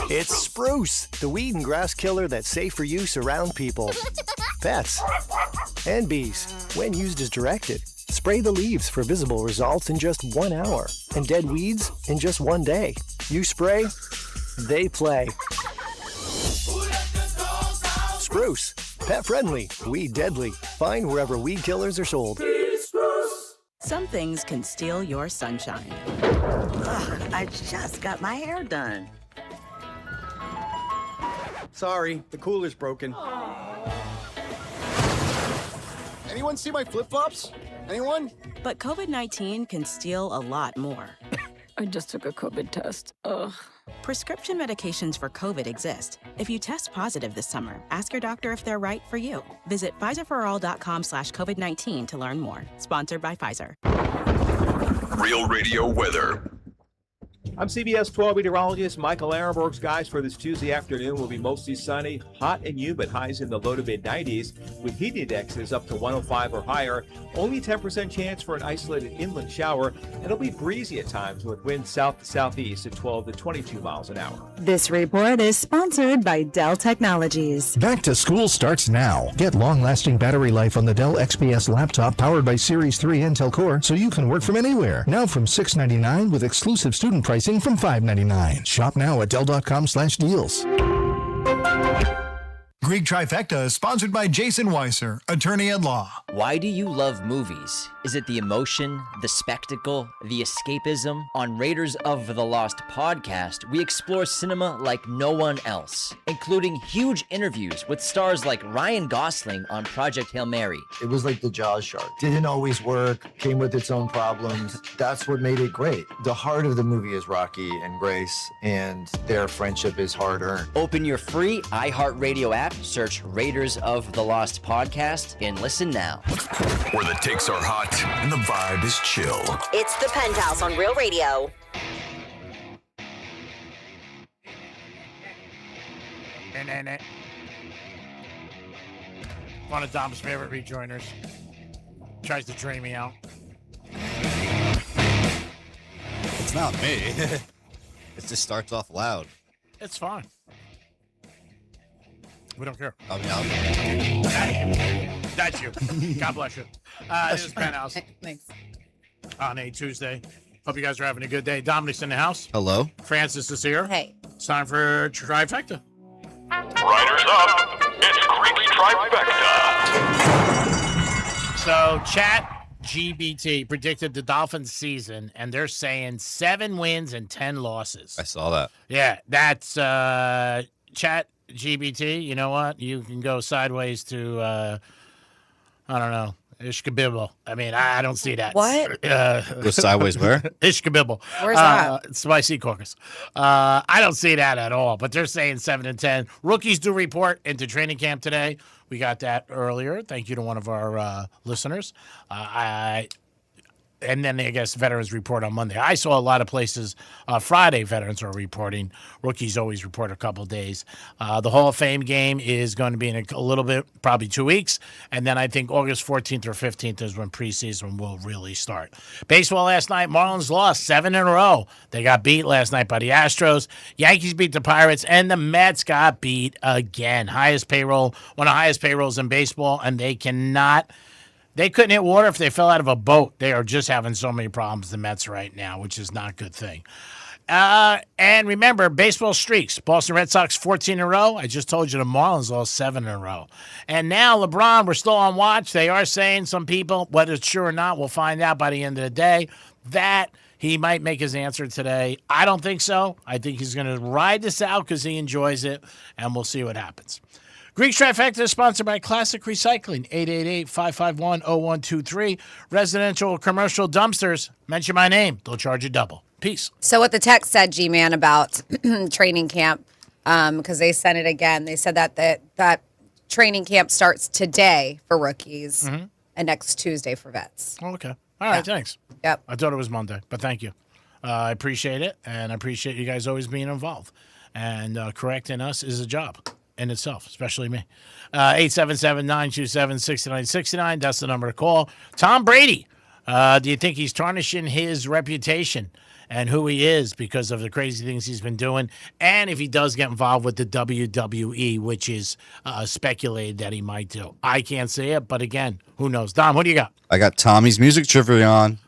It's Spruce, the weed and grass killer that's safe for use around people, pets, and bees when used as directed. Spray the leaves for visible results in just 1 hour and dead weeds in just 1 day. You spray, they play. Spruce, pet friendly, weed deadly. Find wherever weed killers are sold. Some things can steal your sunshine. Ugh, I just got my hair done. Sorry, the cooler's broken. Anyone see my flip-flops? Anyone? But COVID-19 can steal a lot more. I just took a COVID test. Ugh. Prescription medications for COVID exist. If you test positive this summer, ask your doctor if they're right for you. Visit PfizerForAll.com/COVID-19 to learn more. Sponsored by Pfizer. Real Radio weather. I'm CBS 12 meteorologist Michael Arenberg's guys for this Tuesday afternoon will be mostly sunny, hot and humid, highs in the low to mid 90s with heat indexes up to 105 or higher. Only 10% chance for an isolated inland shower. It'll be breezy at times with winds south to southeast at 12 to 22 miles an hour. This report is sponsored by Dell Technologies. Back to school starts now. Get long-lasting battery life on the Dell XPS laptop powered by Series 3 Intel Core so you can work from anywhere. Now from $699 with exclusive student pricing from $599. Shop now at Dell.com/deals. Greek Trifecta is sponsored by Jason Weiser, attorney at law. Why do you love movies? Is it the emotion, the spectacle, the escapism? On Raiders of the Lost podcast, we explore cinema like no one else, including huge interviews with stars like Ryan Gosling on Project Hail Mary. It was like the Jaws shark. Didn't always work, came with its own problems. That's what made it great. The heart of the movie is Rocky and Grace, and their friendship is hard-earned. Open your free iHeartRadio app, search Raiders of the Lost podcast, and listen now. Where the takes are hot and the vibe is chill. It's the Penthouse on Real Radio. One of Dom's favorite rejoiners. Tries to drain me out. It's not me. It just starts off loud. It's fine. We don't care. That's you. God bless you. This is Penthouse. Thanks. On a Tuesday. Hope you guys are having a good day. Dominic's in the house. Hello. Francis is here. Hey. It's time for Trifecta. Riders up. It's Greek Trifecta. So, Chat GBT predicted the Dolphins season, and they're saying 7 wins and 10 losses. I saw that. Yeah, that's Chat GBT. You know what? You can go sideways to, I don't know, Ishkabibble. I mean, I don't see that. What? Go sideways where? Ishkabibble. Where's that? Spicy caucus. I don't see that at all, but they're saying 7 and 10. Rookies do report into training camp today. We got that earlier. Thank you to one of our listeners. And then, I guess, veterans report on Monday. I saw a lot of places Friday veterans are reporting. Rookies always report a couple days. The Hall of Fame game is going to be in a little bit, probably 2 weeks. And then I think August 14th or 15th is when preseason will really start. Baseball last night, Marlins lost 7 in a row. They got beat last night by the Astros. Yankees beat the Pirates, and the Mets got beat again. Highest payroll, one of the highest payrolls in baseball, and they couldn't hit water if they fell out of a boat. They are just having so many problems, the Mets, right now, which is not a good thing. And remember, baseball streaks. Boston Red Sox 14 in a row. I just told you the Marlins lost 7 in a row. And now LeBron, we're still on watch. They are saying, some people, whether it's true or not, we'll find out by the end of the day, that he might make his answer today. I don't think so. I think he's going to ride this out because he enjoys it, and we'll see what happens. Greek Trifecta is sponsored by Classic Recycling, 888-551-0123. Residential commercial dumpsters. Mention my name. They'll charge you double. Peace. So what the text said, G-Man, about training camp, because they sent it again. They said that training camp starts today for rookies and next Tuesday for vets. Oh, okay. All right, thanks. Yep. I thought it was Monday, but thank you. I appreciate it, and I appreciate you guys always being involved. And correcting us is a job in itself, especially me. 877-927-6969. That's the number to call. Tom Brady, do you think he's tarnishing his reputation and who he is because of the crazy things he's been doing? And if he does get involved with the WWE, which is speculated that he might do. I can't say it, but again, who knows? Dom, what do you got? I got Tommy's music trivia on.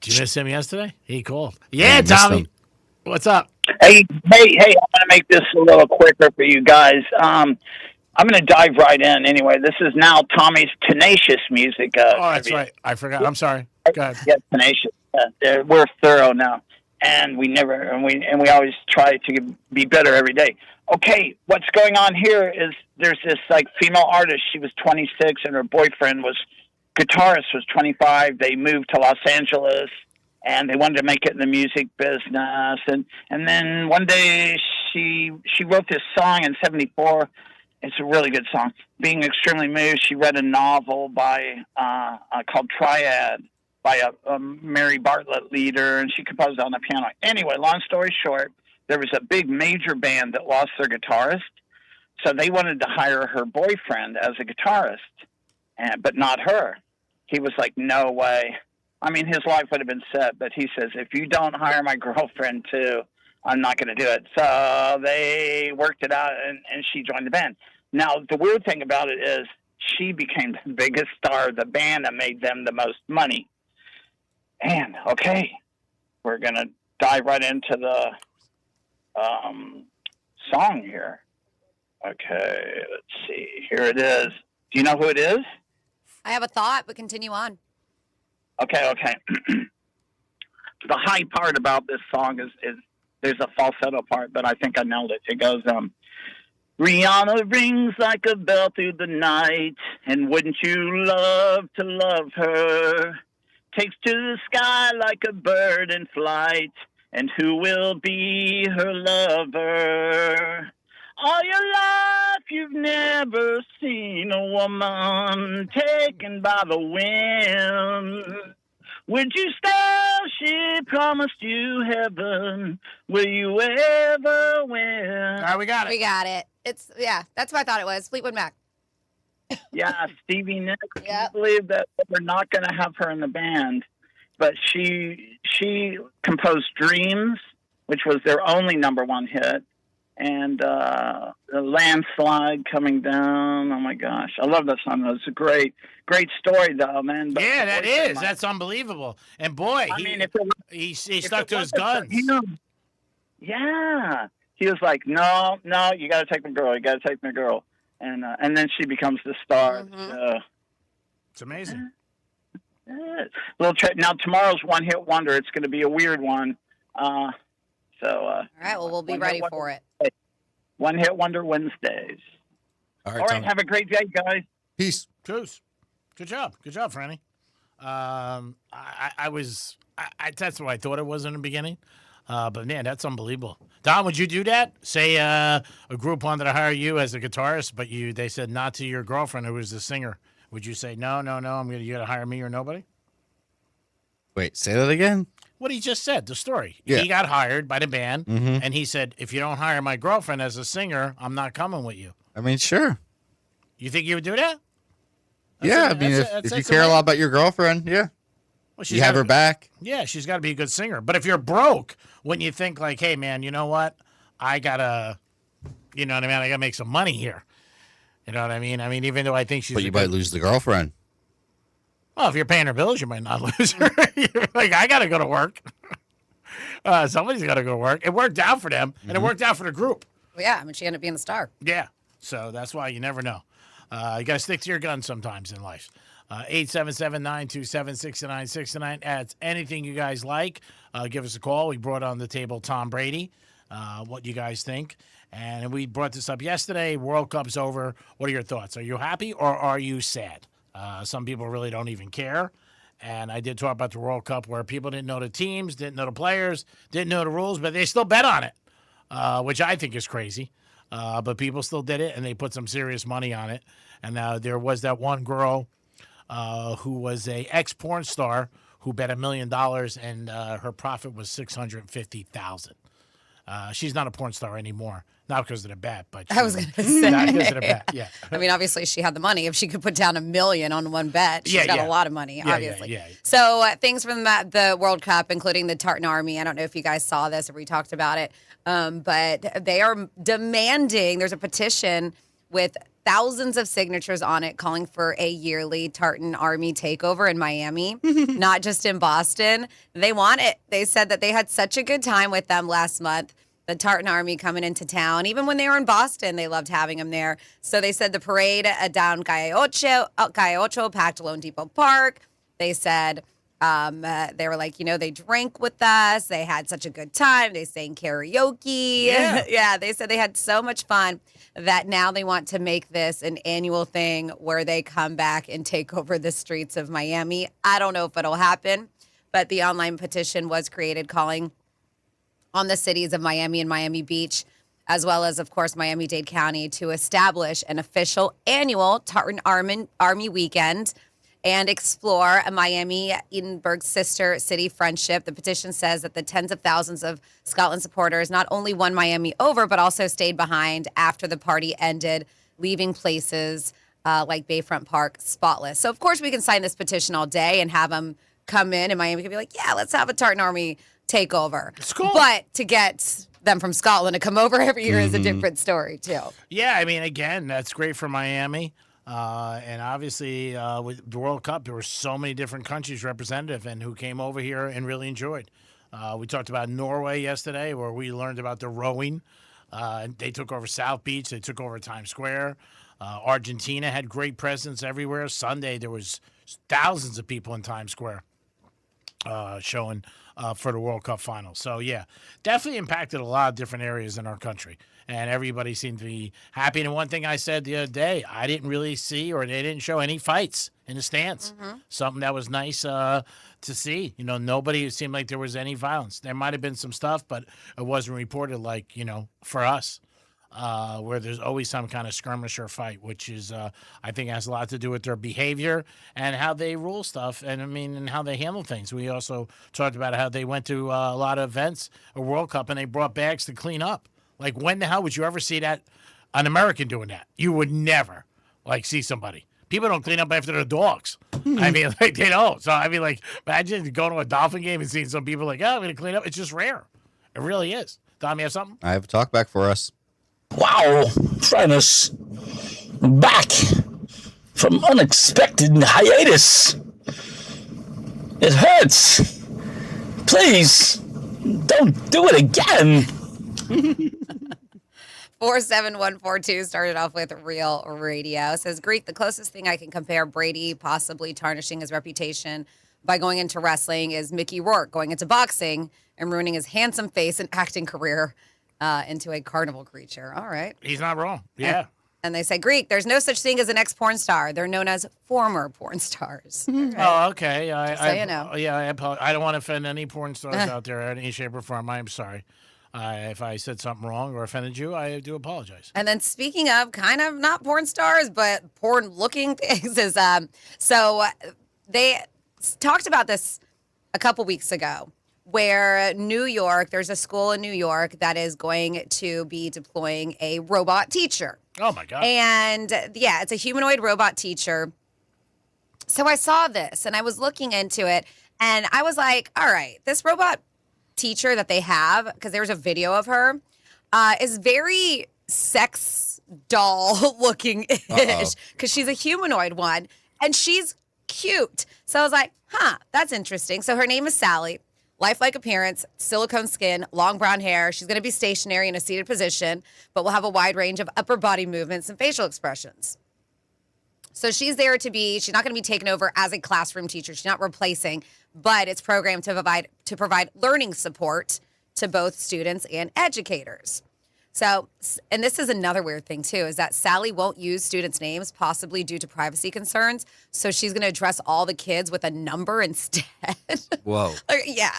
Did you miss him yesterday? He called. Yeah, Tommy. What's up? Hey, I'm going to make this a little quicker for you guys. I'm going to dive right in anyway. This is now Tommy's Tenacious music. That's right. I forgot. I'm sorry. Go ahead. Yeah, Tenacious. We're thorough now, and we always try to be better every day. Okay, what's going on here is there's this female artist. She was 26, and her boyfriend guitarist was 25. They moved to Los Angeles. And they wanted to make it in the music business. And then one day she wrote this song in 1974. It's a really good song. Being extremely moved, she read a novel called Triad by a Mary Bartlett leader, and she composed it on the piano. Anyway, long story short, there was a big major band that lost their guitarist. So they wanted to hire her boyfriend as a guitarist, but not her. He was like, no way. I mean, his life would have been set, but he says, if you don't hire my girlfriend too, I'm not going to do it. So they worked it out, and she joined the band. Now, the weird thing about it is she became the biggest star of the band and made them the most money. And, okay, we're going to dive right into the song here. Okay, let's see. Here it is. Do you know who it is? I have a thought, but continue on. Okay. The high part about this song is there's a falsetto part, but I think I nailed it. It goes, Rihanna rings like a bell through the night, and wouldn't you love to love her? Takes to the sky like a bird in flight, and who will be her lover? All your life you've never seen a woman taken by the wind. Would you stay? She promised you heaven. Will you ever win? All right, we got it. We got it. That's what I thought it was. Fleetwood Mac. Yeah, Stevie Nicks. Can you believe that we're not going to have her in the band? But she composed Dreams, which was their only #1 hit. And the Landslide Coming Down. Oh, my gosh. I love that song. It's a great story, though, man. But Yeah, that is. That's unbelievable. And, boy, he stuck to his guns. Yeah. He was like, no, you got to take my girl. You got to take my girl. And then she becomes the star. It's amazing. Now, tomorrow's One Hit Wonder. It's going to be a weird one. All right, well, we'll be ready for it. One Hit Wonder Wednesdays. All right, have a great day, guys. Peace. Truce. Good job, Franny. That's what I thought it was in the beginning. But man, that's unbelievable. Don, would you do that? Say a group wanted to hire you as a guitarist, but they said not to your girlfriend who was the singer. Would you say no? You got to hire me or nobody? Wait, say that again. What he just said, the story. Yeah. He got hired by the band, Mhm. and he said, if you don't hire my girlfriend as a singer, I'm not coming with you. I mean, sure. You think you would do that? If you care a lot about your girlfriend, yeah. Well, you have her back. Yeah, she's got to be a good singer. But if you're broke, wouldn't you think like, hey, man, you know what? I got to, you know what I mean? I got to make some money here. You know what I mean? I mean, even though I think she's But you might lose the girlfriend. Well, if you're paying her bills, you might not lose her. You're like, I got to go to work. Somebody's got to go to work. It worked out for them, and it worked out for the group. Well, yeah, I mean, she ended up being a star. Yeah. So that's why you never know. You got to stick to your guns sometimes in life. 877-927-6969. Adds anything you guys like. Give us a call. We brought on the table Tom Brady. What you guys think. And we brought this up yesterday. World Cup's over. What are your thoughts? Are you happy or are you sad? Some people really don't even care. And I did talk about the World Cup where people didn't know the teams, didn't know the players, didn't know the rules, but they still bet on it, which I think is crazy. But people still did it, and they put some serious money on it. And there was that one girl who was a ex-porn star who bet $1 million, and her profit was $650,000. She's not a porn star anymore. Not because of the bet, but I was going to say. Not because of the bet, yeah. I mean, obviously, she had the money. If she could put down $1 million on one bet, she's got a lot of money, obviously. Yeah. So things from the World Cup, including the Tartan Army. I don't know if you guys saw this or we talked about it, but they are demanding, there's a petition with thousands of signatures on it calling for a yearly Tartan Army takeover in Miami, not just in Boston. They want it. They said that they had such a good time with them last month. The Tartan Army coming into town. Even when they were in Boston, they loved having them there. So they said the parade down Calle Ocho, packed Lone Depot Park. They said they were like, they drank with us. They had such a good time. They sang karaoke. Yeah, they said they had so much fun that now they want to make this an annual thing where they come back and take over the streets of Miami. I don't know if it'll happen, but the online petition was created calling on the cities of Miami and Miami Beach, as well as, of course, Miami-Dade County, to establish an official annual Tartan Army weekend and explore a Miami-Edinburgh sister city friendship. The petition says that the tens of thousands of Scotland supporters not only won Miami over, but also stayed behind after the party ended, leaving places like Bayfront Park spotless. So, of course, we can sign this petition all day and have them come in, and Miami can be like, yeah, let's have a Tartan Army takeover. It's cool. But to get them from Scotland to come over every year is a different story, too. Yeah, I mean, again, that's great for Miami. And obviously, with the World Cup, there were so many different countries represented and who came over here and really enjoyed. We talked about Norway yesterday, where we learned about the rowing. They took over South Beach. They took over Times Square. Argentina had great presence everywhere. Sunday, there was thousands of people in Times Square showing for the World Cup final. So, yeah, definitely impacted a lot of different areas in our country. And everybody seemed to be happy. And one thing I said the other day, I didn't really see or they didn't show any fights in the stands. Something that was nice to see. You know, it seemed like there was any violence. There might have been some stuff, but it wasn't reported like, you know, for us. Where there's always some kind of skirmish or fight, which is, I think, has a lot to do with their behavior and how they rule stuff, and how they handle things. We also talked about how they went to a lot of events, a World Cup, and they brought bags to clean up. Like, when the hell would you ever see that, an American doing that? You would never, see somebody. People don't clean up after their dogs. I mean, they don't. So, imagine going to a Dolphin game and seeing some people like, oh, I'm going to clean up. It's just rare. It really is. Dom, you have something? I have a talk back for us. Wow, Franus, back from unexpected hiatus. It hurts. Please, don't do it again. 47142 started off with Real Radio. It says, Greek, the closest thing I can compare Brady possibly tarnishing his reputation by going into wrestling is Mickey Rourke going into boxing and ruining his handsome face and acting career into a carnival creature. All right. He's not wrong. Yeah. And they say, Greek, there's no such thing as an ex-porn star. They're known as former porn stars. Right. Oh, okay. You know. I don't want to offend any porn stars out there in any shape or form. I'm sorry. If I said something wrong or offended you, I do apologize. And then speaking of kind of not porn stars, but porn-looking things, is so they talked about this a couple weeks ago, where New York, there's a school in New York that is going to be deploying a robot teacher. Oh, my God. And, yeah, it's a humanoid robot teacher. So I saw this, and I was looking into it, and I was like, all right, this robot teacher that they have, because there's a video of her, is very sex doll looking-ish, because she's a humanoid one, and she's cute. So I was like, that's interesting. So her name is Sally. Lifelike appearance, silicone skin, long brown hair. She's going to be stationary in a seated position, but will have a wide range of upper body movements and facial expressions. So she's there she's not going to be taken over as a classroom teacher. She's not replacing, but it's programmed to provide learning support to both students and educators. So, and this is another weird thing too, is that Sally won't use students' names, possibly due to privacy concerns. So she's going to address all the kids with a number instead. Whoa. Yeah.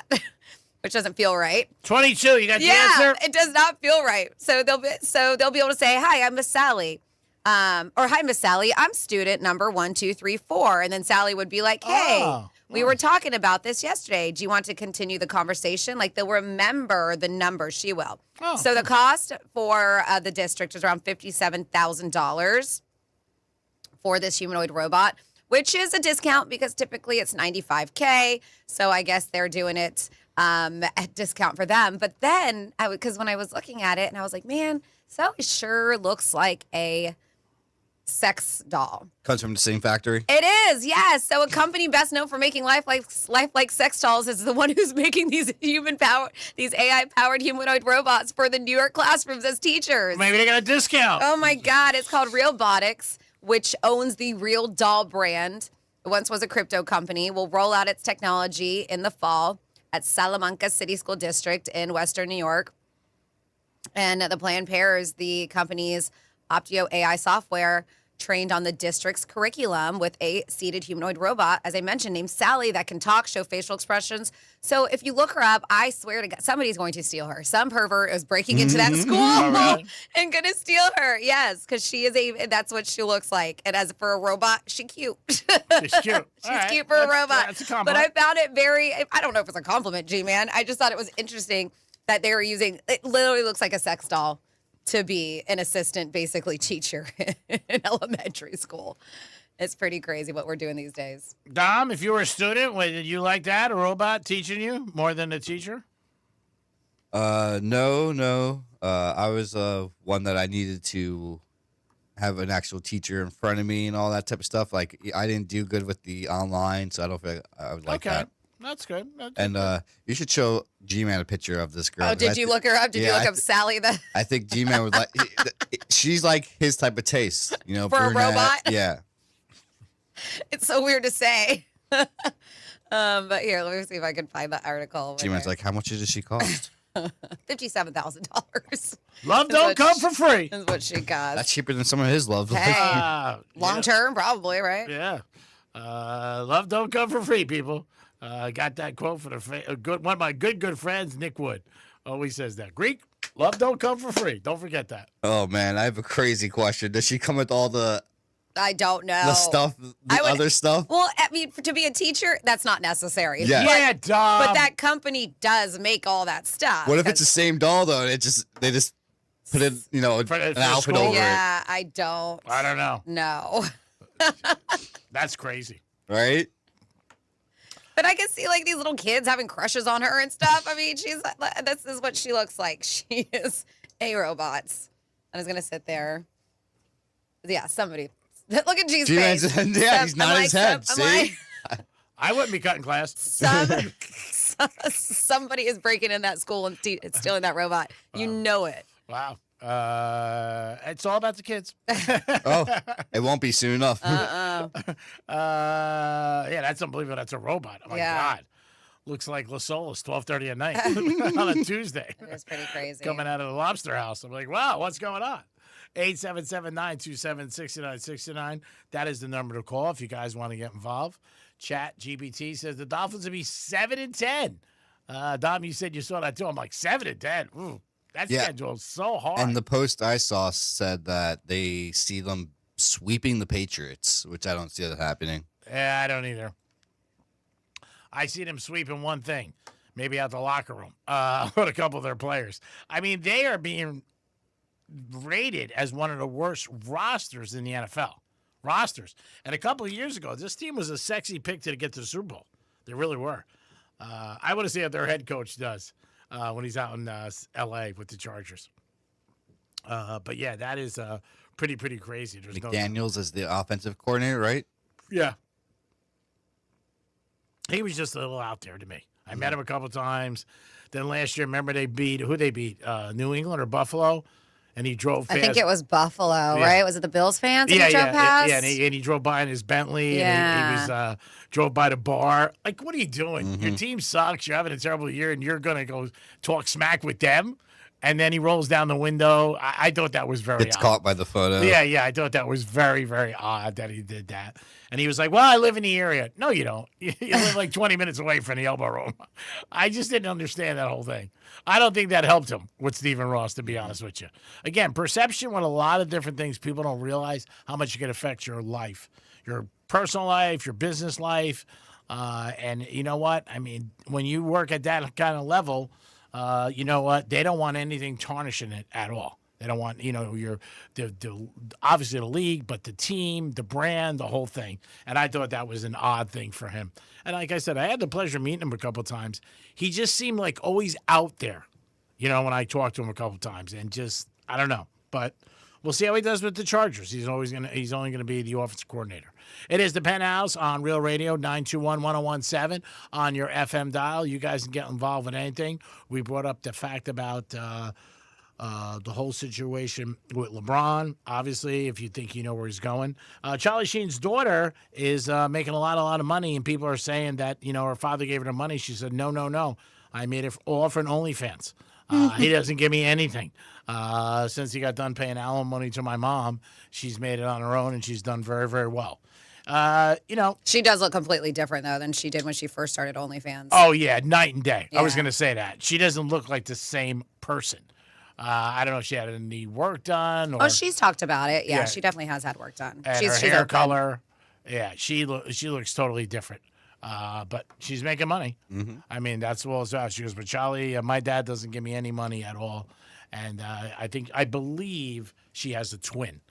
Which doesn't feel right. 22, you got the answer? Yeah, it does not feel right. So they'll be able to say, hi, I'm Miss Sally. Or hi, Miss Sally, I'm student number 1234. And then Sally would be like, hey, we were talking about this yesterday. Do you want to continue the conversation? Like, they'll remember the number. She will. So the cost for the district is around $57,000 for this humanoid robot, which is a discount because typically it's $95K. So I guess they're doing it at discount for them. But then, because when I was looking at it, and I was like, man, Sally sure looks like a sex doll. Comes from the same factory? It is, yes. So a company best known for making lifelike sex dolls is the one who's making these AI-powered humanoid robots for the New York classrooms as teachers. Maybe they got a discount. Oh, my God. It's called Realbotics, which owns the Real Doll brand. It once was a crypto company. Will roll out its technology in the fall at Salamanca City School District in Western New York. And the plan pairs the company's Optio AI software trained on the district's curriculum with a seated humanoid robot, as I mentioned, named Sally, that can talk, show facial expressions. So if you look her up, I swear to God, somebody's going to steal her. Some pervert is breaking into that school and going to steal her. Yes, because that's what she looks like. And as for a robot, she's cute. She's cute. She's cute for a robot. That's a compliment. But I found it I don't know if it's a compliment, G-Man. I just thought it was interesting that they were using, it literally looks like a sex doll to be an assistant, basically, teacher in elementary school. It's pretty crazy what we're doing these days. Dom, if you were a student, did you like that, a robot teaching you more than a teacher? No. I was one that I needed to have an actual teacher in front of me and all that type of stuff. Like, I didn't do good with the online, so I don't feel like I would like that. That's good. And you should show G-Man a picture of this girl. Oh, did you look her up? Did you look up Sally? I think G-Man would like. She's like his type of taste, you know. For brunette. a robot? Yeah. It's so weird to say. But here, let me see if I can find the article. G-Man's like, how much does she cost? $57,000. Love don't come for free. Is what she got. That's cheaper than some of his love. Hey, long term, probably, right? Yeah. Love don't come for free, people. Got that quote for one of my good friends, Nick Wood. Always says that. Greek, love don't come for free. Don't forget that. Oh man, I have a crazy question. Does she come with all the I don't know. the stuff, other stuff? Well, I mean, to be a teacher, that's not necessary. Yeah. Yeah, dumb. But that company does make all that stuff. What if it's the same doll though? And they just put it, an outfit over it. Yeah, I don't. I don't know. No. That's crazy. Right? But I can see like these little kids having crushes on her and stuff. I mean, this is what she looks like. She is a robot. I was gonna sit there. Yeah, somebody look at G's face. Yeah, he's not his head. See, I wouldn't be cutting class. Somebody is breaking in that school and stealing that robot. You know it. Wow. It's all about the kids. Oh, it won't be soon enough. Yeah, that's unbelievable. That's a robot. Oh my God. Looks like Lasolis, 12:30 at night on a Tuesday. It is pretty crazy. Coming out of the Lobster House. I'm like, wow, what's going on? 877-927-6969. That is the number to call if you guys want to get involved. Chat GBT says the Dolphins will be 7-10. Dom, you said you saw that too. I'm like 7-10. Ooh, that schedule is so hard. And the post I saw said that they see them sweeping the Patriots, which I don't see that happening. Yeah, I don't either. I see them sweeping one thing, maybe out the locker room with a couple of their players. I mean, they are being rated as one of the worst rosters in the NFL. And a couple of years ago, this team was a sexy pick to get to the Super Bowl. They really were. I want to see what their head coach does when he's out in L.A. with the Chargers. But yeah, that is pretty crazy. There's McDaniels is the offensive coordinator, right? Yeah. He was just a little out there to me. I met him a couple times. Then last year, remember they beat New England or Buffalo? And he drove past. I think it was Buffalo, right? Was it the Bills fans? He drove past? Yeah, and he drove by in his Bentley. Yeah. And he was drove by the bar. Like, what are you doing? Your team sucks. You're having a terrible year, and you're going to go talk smack with them? And then he rolls down the window. I thought that was very It's odd. caught by the photo. Yeah, I thought that was very, very odd that he did that. And he was like, well, I live in the area. No, you don't. You live like 20 minutes away from the elbow room. I just didn't understand that whole thing. I don't think that helped him with Stephen Ross, to be honest with you. Again, perception with a lot of different things. People don't realize how much it can affect your life, your personal life, your business life. And you know what? I mean, when you work at that kind of level, you know what? They don't want anything tarnishing it at all. They don't want, obviously the league, but the team, the brand, the whole thing. And I thought that was an odd thing for him. And like I said, I had the pleasure of meeting him a couple of times. He just seemed like always out there, when I talked to him a couple of times. And just, I don't know. But we'll see how he does with the Chargers. He's only going to be the offensive coordinator. It is the Penthouse on Real Radio, 921-1017 on your FM dial. You guys can get involved with anything. We brought up the fact about the whole situation with LeBron. Obviously, if you think you know where he's going. Charlie Sheen's daughter is making a lot of money, and people are saying that, her father gave her the money. She said, no. I made it all for an OnlyFans. He doesn't give me anything. Since he got done paying alimony to my mom, she's made it on her own, and she's done very, very well. She does look completely different, though, than she did when she first started OnlyFans. Oh, yeah, night and day. Yeah. I was going to say that. She doesn't look like the same person. I don't know if she had any work done. Or, she's talked about it. Yeah, she definitely has had work done. And she's her hair open. color. Yeah, she looks totally different. But she's making money. Mm-hmm. I mean, that's all it's about. She goes, but Charlie, my dad doesn't give me any money at all. And I believe she has a twin.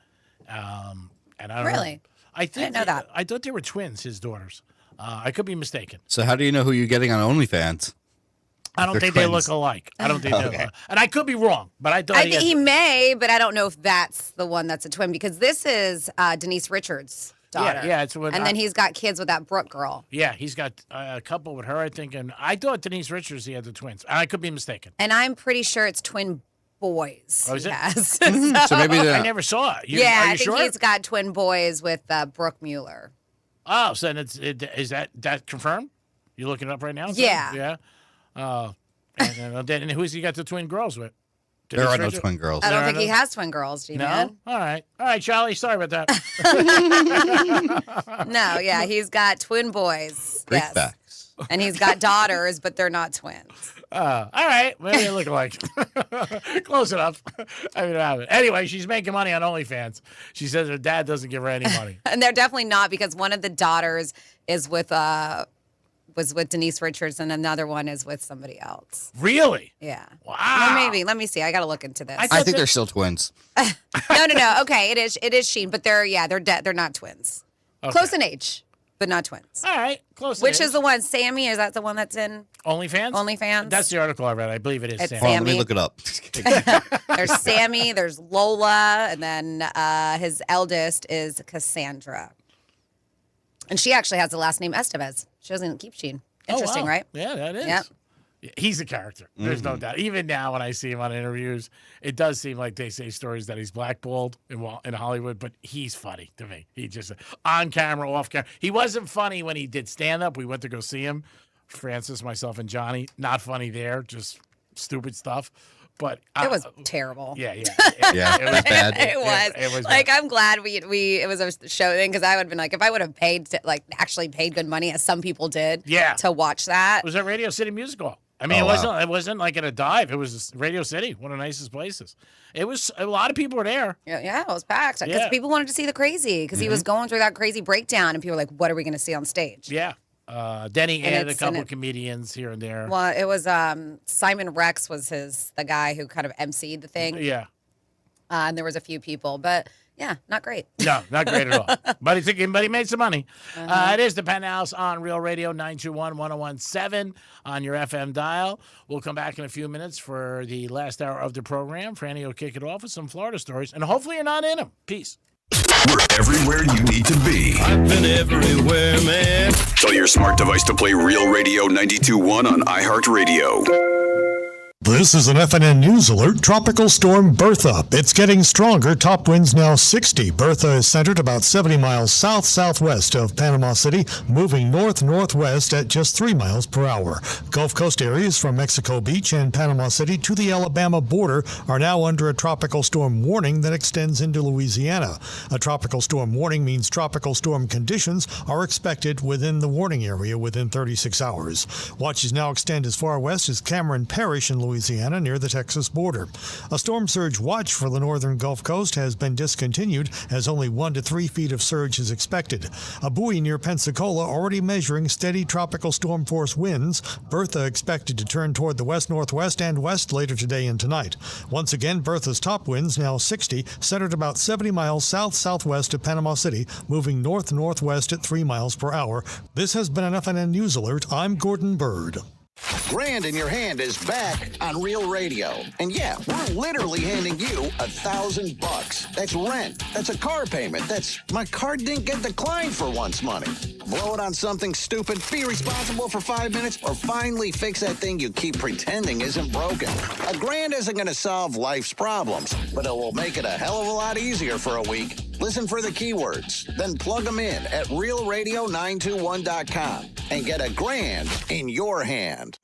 And I don't really? know. I didn't know that. I thought they were twins, his daughters. I could be mistaken. So how do you know who you're getting on OnlyFans? I don't think they look alike. I don't think they look alike. And I could be wrong, but I thought he may, but I don't know if that's the one that's a twin, because this is Denise Richards' daughter. Yeah, it's with. And then he's got kids with that Brooke girl. Yeah, he's got a couple with her, I think. And I thought Denise Richards, he had the twins. I could be mistaken. And I'm pretty sure it's twin boys. Oh, is it? Yes. So maybe I never saw it. Yeah, are you I think sure? he's got twin boys with Brooke Mueller. Oh, so then is that confirmed? You looking it up right now? Yeah. Yeah. And who's he got the twin girls with? There are no twin girls. I don't think he has twin girls, G-Man. No? All right, Charlie. Sorry about that. No, yeah, he's got twin boys. Greek yes. facts. And he's got daughters, but they're not twins. All right. Maybe they look alike. Close enough. I mean, anyway, she's making money on OnlyFans. She says her dad doesn't give her any money. And they're definitely not, because one of the daughters is with was with Denise Richards, and another one is with somebody else. Really? Yeah. Wow. Well, maybe. Let me see. I got to look into this. I think they're still twins. No. Okay, it is Sheen, but they're they're not twins. Okay. Close in age, but not twins. All right, close. Which is the one? Sammy? Is that the one that's in OnlyFans? OnlyFans. That's the article I read. I believe it is It's Sammy. Hold on, let Sammy. me look it up. There's Sammy. There's Lola, and then his eldest is Cassandra. And she actually has the last name Estevez. She doesn't keep Sheen. Interesting, Oh, wow. right? Yeah, that is. Yep. He's a character. There's no doubt. Even now, when I see him on interviews, it does seem like they say stories that he's blackballed in Hollywood, but he's funny to me. He just, on camera, off camera. He wasn't funny when he did stand-up. We went to go see him, Francis, myself, and Johnny. Not funny there, just stupid stuff. But It was terrible. Yeah. Yeah, it was bad. It was. It was like, bad. I'm glad we it was a show thing, because I would have been like, if I would have paid actually paid good money, as some people did, to watch that. It was at Radio City Music Hall. I mean, it wasn't like at a dive. It was Radio City, one of the nicest places. It was, a lot of people were there. Yeah, it was packed, because Yeah. people wanted to see the crazy, because he was going through that crazy breakdown, and people were like, what are we going to see on stage? Yeah. Denny And added a it's- couple and of comedians here and there. Well, it was Simon Rex was the guy who kind of emceed the thing. Yeah. And there was a few people, but yeah, not great. No, not great at all. But he made some money. It is the Penthouse on Real Radio 921-1017 on your FM dial. We'll come back in a few minutes for the last hour of the program. Franny will kick it off with some Florida stories, and hopefully you're not in them. Peace. We're everywhere you need to be. I've been everywhere, man. Tell your smart device to play Real Radio 92.1 on iHeartRadio. This is an FNN News Alert. Tropical Storm Bertha. It's getting stronger. Top winds now 60. Bertha is centered about 70 miles south-southwest of Panama City, moving north-northwest at just 3 miles per hour. Gulf Coast areas from Mexico Beach and Panama City to the Alabama border are now under a tropical storm warning that extends into Louisiana. A tropical storm warning means tropical storm conditions are expected within the warning area within 36 hours. Watches now extend as far west as Cameron Parish in Louisiana near the Texas border. A storm surge watch for the northern Gulf Coast has been discontinued as only 1 to 3 feet of surge is expected. A buoy near Pensacola already measuring steady tropical storm force winds. Bertha expected to turn toward the west-northwest and west later today and tonight. Once again, Bertha's top winds now 60, centered about 70 miles south-southwest of Panama City, moving north-northwest at 3 miles per hour. This has been an FNN News Alert. I'm Gordon Bird. Grand in Your Hand is back on Real Radio. And yeah, we're literally handing you $1,000. That's rent. That's a car payment. That's my card didn't get declined for once money. Blow it on something stupid, be responsible for 5 minutes, or finally fix that thing you keep pretending isn't broken. $1,000 isn't going to solve life's problems, but it will make it a hell of a lot easier for a week. Listen for the keywords, then plug them in at realradio921.com and get $1,000 in your hand.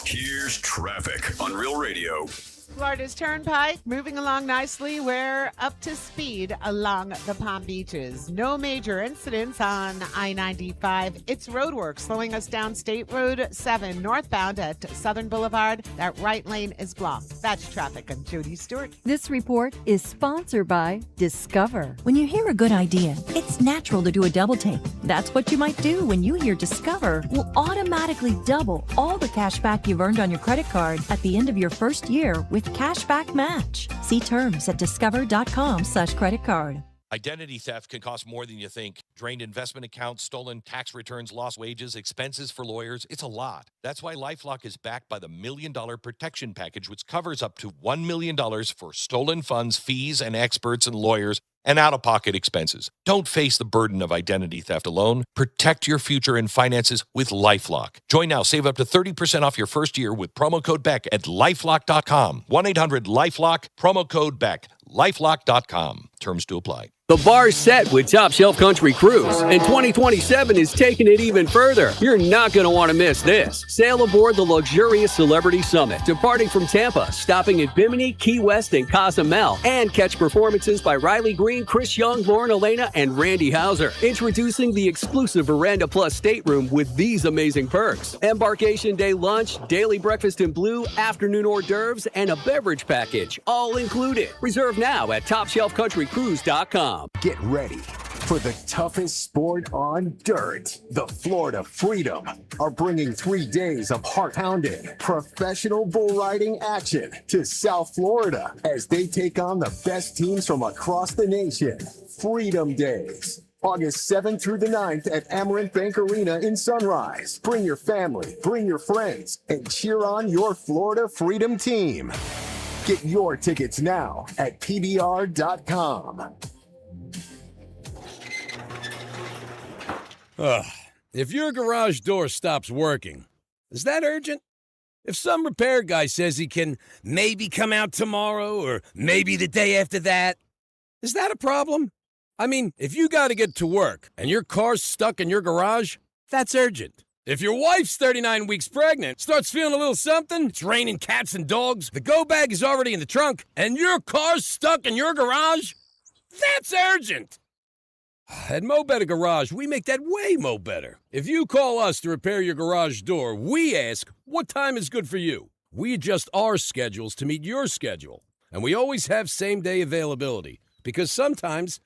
Here's traffic on Real Radio. Florida's Turnpike moving along nicely. We're up to speed along the Palm Beaches. No major incidents on I-95. It's roadwork slowing us down State Road 7 northbound at Southern Boulevard. That right lane is blocked. That's traffic. I'm Jody Stewart. This report is sponsored by Discover. When you hear a good idea, it's natural to do a double take. That's what you might do when you hear Discover will automatically double all the cash back you've earned on your credit card at the end of your first year with Cashback Match. See terms at discover.com/credit card. Identity theft can cost more than you think. Drained investment accounts, stolen tax returns, lost wages, expenses for lawyers. It's a lot. That's why LifeLock is backed by the $1 Million Protection Package, which covers up to $1 million for stolen funds, fees, and experts and lawyers and out-of-pocket expenses. Don't face the burden of identity theft alone. Protect your future and finances with LifeLock. Join now. Save up to 30% off your first year with promo code BECK at LifeLock.com. 1-800-LifeLock, promo code BECK. LifeLock.com. Terms to apply. The bar's set with Top Shelf Country Cruise, and 2027 is taking it even further. You're not going to want to miss this. Sail aboard the luxurious Celebrity Summit, departing from Tampa, stopping at Bimini, Key West, and Cozumel, and catch performances by Riley Green, Chris Young, Lauren Elena, and Randy Hauser. Introducing the exclusive Veranda Plus stateroom with these amazing perks. Embarkation day lunch, daily breakfast in blue, afternoon hors d'oeuvres, and a beverage package, all included. Reserve now at TopShelfCountryCruise.com. Get ready for the toughest sport on dirt. The Florida Freedom are bringing 3 days of heart-pounding professional bull riding action to South Florida as they take on the best teams from across the nation. Freedom Days, August 7th through the 9th at Amaranth Bank Arena in Sunrise. Bring your family, bring your friends, and cheer on your Florida Freedom team. Get your tickets now at PBR.com. If your garage door stops working, is that urgent? If some repair guy says he can maybe come out tomorrow or maybe the day after that, is that a problem? I mean, if you got to get to work and your car's stuck in your garage, that's urgent. If your wife's 39 weeks pregnant, starts feeling a little something, it's raining cats and dogs, the go bag is already in the trunk, and your car's stuck in your garage, that's urgent. At Mo Better Garage, we make that way mo better. If you call us to repair your garage door, we ask, what time is good for you? We adjust our schedules to meet your schedule. And we always have same-day availability, because sometimes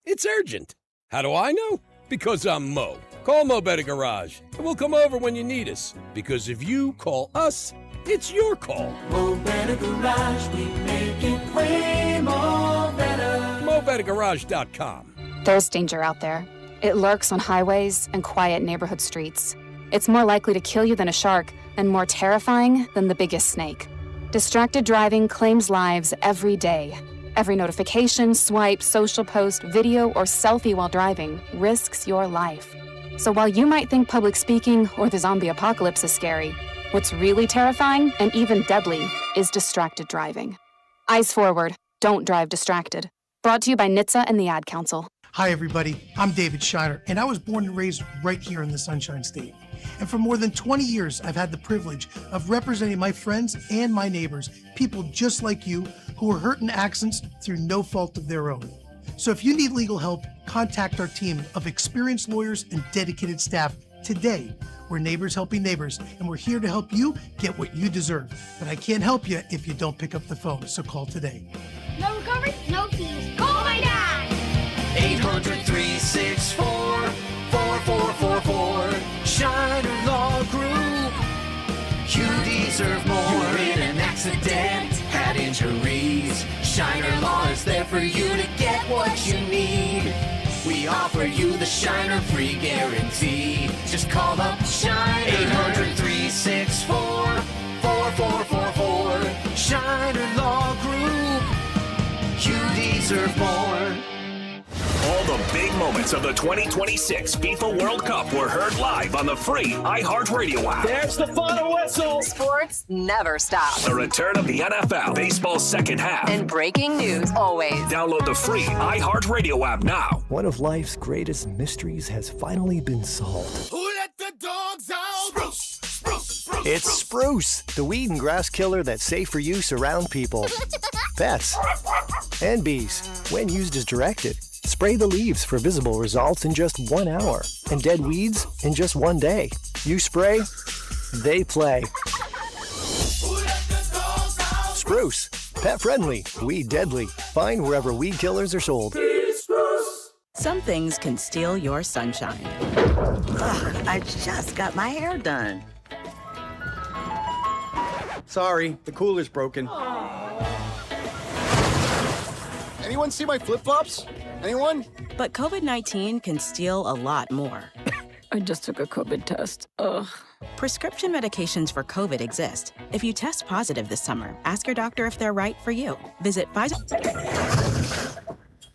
it's urgent. How do I know? Because I'm Mo. Call Mo Better Garage, and we'll come over when you need us. Because if you call us, it's your call. Mo Better Garage, we make it way more better. MoBetterGarage.com. There's danger out there. It lurks on highways and quiet neighborhood streets. It's more likely to kill you than a shark, and more terrifying than the biggest snake. Distracted driving claims lives every day. Every notification, swipe, social post, video, or selfie while driving risks your life. So while you might think public speaking or the zombie apocalypse is scary, what's really terrifying and even deadly is distracted driving. Eyes forward. Don't drive distracted. Brought to you by NHTSA and the Ad Council. Hi, everybody. I'm David Shiner, and I was born and raised right here in the Sunshine State. And for more than 20 years, I've had the privilege of representing my friends and my neighbors, people just like you, who were hurt in accidents through no fault of their own. So if you need legal help, contact our team of experienced lawyers and dedicated staff today. We're Neighbors Helping Neighbors, and we're here to help you get what you deserve. But I can't help you if you don't pick up the phone, so call today. No recovery, no fees. Call my dad! 800-364-4444. Shiner Law Group. You deserve more. You're in an accident, had injuries. Shiner Law is there for you to get what you need. We offer you the Shiner free guarantee. Just call up Shiner. 800-364-4444. Shiner Law Group. You deserve more. All the big moments of the 2026 FIFA World Cup were heard live on the free iHeartRadio app. There's the final whistle. Sports never stop. The return of the NFL, baseball's second half. And breaking news always. Download the free iHeartRadio app now. One of life's greatest mysteries has finally been solved. Who let the dogs out? Spruce, spruce, spruce. It's Spruce, the weed and grass killer that's safe for use around people, pets, and bees when used as directed. Spray the leaves for visible results in just 1 hour, and dead weeds in just 1 day. You spray, they play. Spruce, pet friendly, weed deadly. Find wherever weed killers are sold. Some things can steal your sunshine. Ugh, I just got my hair done. Sorry, the cooler's broken. Anyone see my flip-flops? Anyone? But COVID-19 can steal a lot more. I just took a COVID test. Ugh. Prescription medications for COVID exist. If you test positive this summer, ask your doctor if they're right for you. Visit Pfizer.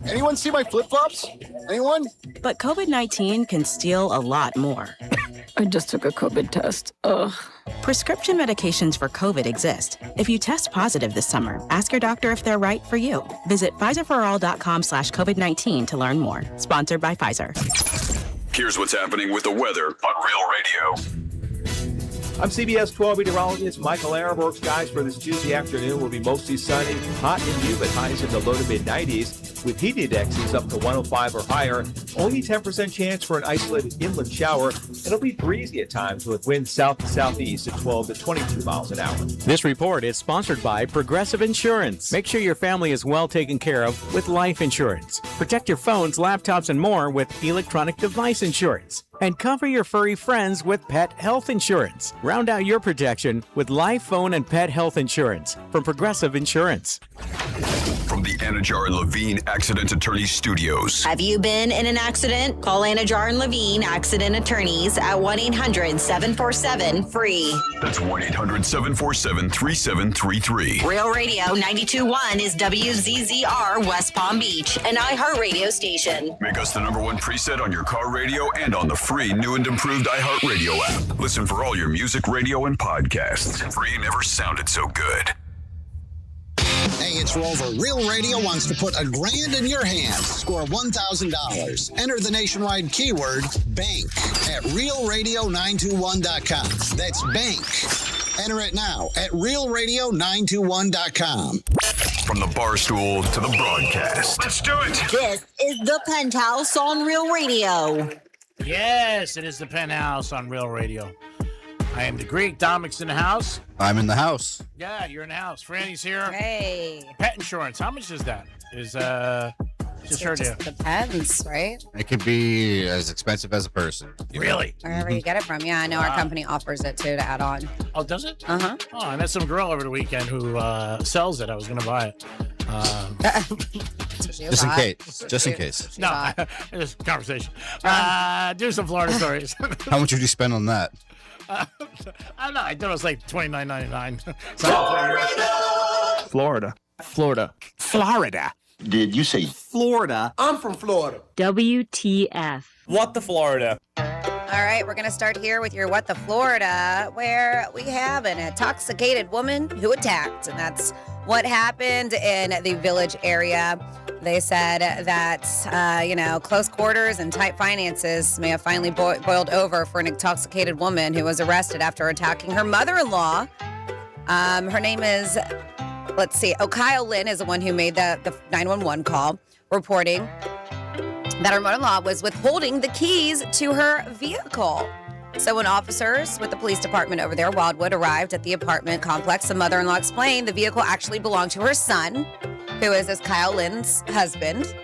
Anyone see my flip-flops? Anyone? But COVID-19 can steal a lot more. I just took a COVID test. Ugh. Prescription medications for COVID exist. If you test positive this summer, ask your doctor if they're right for you. Visit PfizerForAll.com/COVID-19 to learn more. Sponsored by Pfizer. Here's what's happening with the weather on Real Radio. I'm CBS 12 meteorologist Michael Airworks. Skies for this Tuesday afternoon will be mostly sunny, hot and humid, highs in the low to mid 90s, with heat indexes up to 105 or higher. Only 10% chance for an isolated inland shower. It'll be breezy at times with winds south to southeast at 12 to 22 miles an hour. This report is sponsored by Progressive Insurance. Make sure your family is well taken care of with life insurance. Protect your phones, laptops, and more with electronic device insurance. And cover your furry friends with pet health insurance. Round out your protection with life, phone, and pet health insurance from Progressive Insurance. From the Anajar and Levine Accident Attorney Studios. Have you been in an accident? Call Anajar and Levine Accident Attorneys at 1-800-747-FREE. That's 1-800-747-3733. Real Radio 92.1 is WZZR West Palm Beach, an iHeartRadio station. Make us the #1 preset on your car radio and on the free new and improved iHeartRadio app. Listen for all your music, radio, and podcasts. Free never sounded so good. Hey, it's Rover. Real Radio wants to put $1,000 in your hands. Score $1,000. Enter the nationwide keyword BANK at realradio921.com. That's BANK. Enter it now at realradio921.com. From the bar stool to the broadcast. Let's do it. This is the Penthouse on Real Radio. Yes, it is the Penthouse on Real Radio. I am the Greek. Dominick's in the house. I'm in the house. Yeah, you're in the house. Franny's here. Hey. Pet insurance. How much is that? Just heard It depends, right? It could be as expensive as a person. Really? Wherever you get it from. Yeah, I know our company offers it too to add on. Oh, does it? Uh-huh. Oh, I met some girl over the weekend who sells it. I was going to buy it. Just in case. Just in case. No, just conversation. Do some Florida stories. How much would you spend on that? I don't know. I thought it was like $29.99. Florida. Did you say Florida? I'm from Florida. WTF. What the Florida? All right, we're going to start here with your What the Florida, where we have an intoxicated woman who attacked. And that's what happened in the Village area. They said that, close quarters and tight finances may have finally boiled over for an intoxicated woman who was arrested after attacking her mother-in-law. Her name is, Kyle Lynn is the one who made the 911 call, reporting that her mother-in-law was withholding the keys to her vehicle. So when officers with the police department over there, Wildwood, arrived at the apartment complex, the mother-in-law explained the vehicle actually belonged to her son, who is this Kyle Lynn's husband.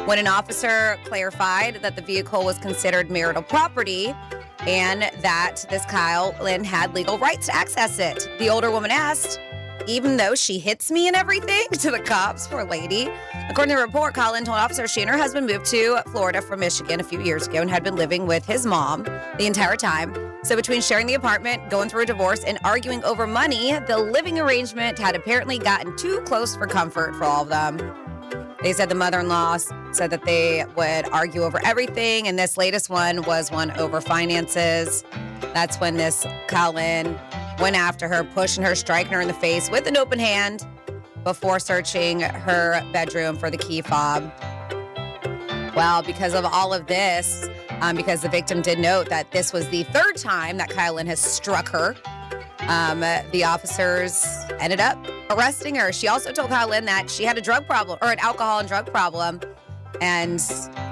When an officer clarified that the vehicle was considered marital property and that this Kyle Lynn had legal rights to access it, the older woman asked, even though she hits me and everything, to the cops, poor lady. According to the report, Colin told officers she and her husband moved to Florida from Michigan a few years ago and had been living with his mom the entire time. So between sharing the apartment, going through a divorce, and arguing over money, the living arrangement had apparently gotten too close for comfort for all of them. They said the mother-in-law said that they would argue over everything, and this latest one was one over finances. That's when this Colin went after her, pushing her, striking her in the face with an open hand before searching her bedroom for the key fob. Well, because of all of this, because the victim did note that this was the third time that Kylan has struck her, the officers ended up arresting her. She also told Kylan that she had a drug problem, or an alcohol and drug problem. And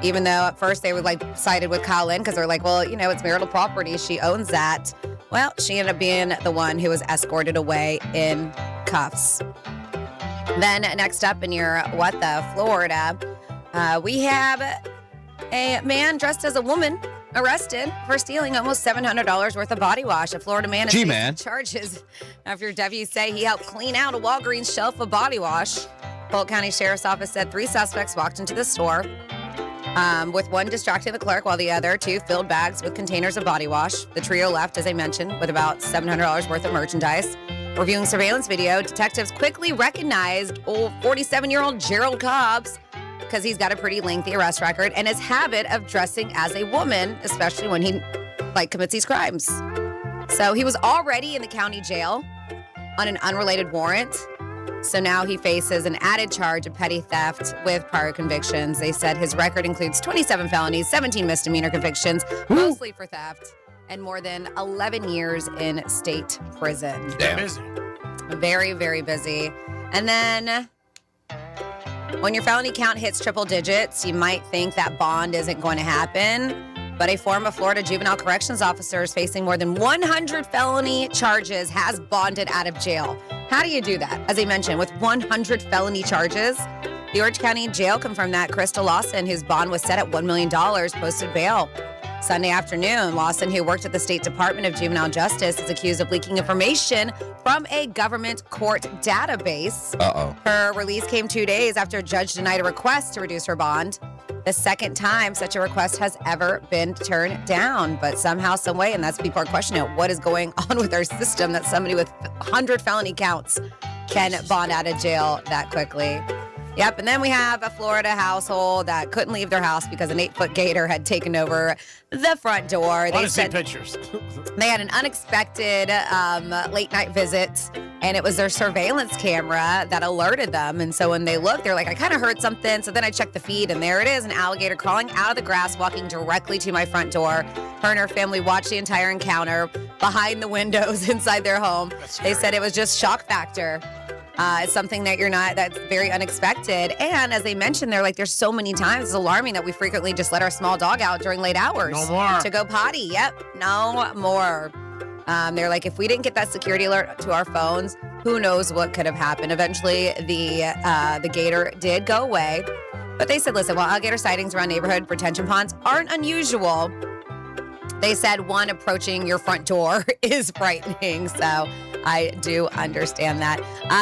even though at first they were sided with Kylan because they're like, well, it's marital property, she owns that. Well, she ended up being the one who was escorted away in cuffs. Then next up in your What the Florida, we have a man dressed as a woman arrested for stealing almost $700 worth of body wash. A Florida man is facing charges after deputies say he helped clean out a Walgreens shelf of body wash. Polk County Sheriff's Office said 3 suspects walked into the store, with one distracting the clerk while the other 2 filled bags with containers of body wash. The trio left, as I mentioned, with about $700 worth of merchandise. Reviewing surveillance video, detectives quickly recognized 47-year-old Gerald Cobbs because he's got a pretty lengthy arrest record and his habit of dressing as a woman, especially when he commits these crimes. So he was already in the county jail on an unrelated warrant. So now he faces an added charge of petty theft with prior convictions. They said his record includes 27 felonies, 17 misdemeanor convictions, mostly for theft, and more than 11 years in state prison. Damn. Busy. Very, very busy. And then when your felony count hits triple digits, you might think that bond isn't going to happen. But a former Florida juvenile corrections officer is facing more than 100 felony charges, has bonded out of jail. How do you do that? As I mentioned, with 100 felony charges, the Orange County Jail confirmed that Crystal Lawson, whose bond was set at $1 million, posted bail. Sunday afternoon, Lawson, who worked at the State Department of Juvenile Justice, is accused of leaking information from a government court database. Her release came 2 days after a judge denied a request to reduce her bond. The second time such a request has ever been turned down. But somehow, some way, and that's people are questioning what is going on with our system that somebody with 100 felony counts can bond out of jail that quickly. Yep, and then we have a Florida household that couldn't leave their house because an 8-foot gator had taken over the front door. They see pictures. They had an unexpected late-night visit, and it was their surveillance camera that alerted them. And so when they looked, they're like, I kind of heard something. So then I checked the feed, and there it is, an alligator crawling out of the grass, walking directly to my front door. Her and her family watched the entire encounter behind the windows inside their home. They said it was just shock factor. It's something that that's very unexpected. And as they mentioned, they're like, there's so many times, it's alarming that we frequently just let our small dog out during late hours. No more. To go potty. Yep, no more. They're like, if we didn't get that security alert to our phones, who knows what could have happened. Eventually, the gator did go away. But they said, listen, while alligator sightings around neighborhood retention ponds aren't unusual, they said one approaching your front door is frightening. So I do understand that.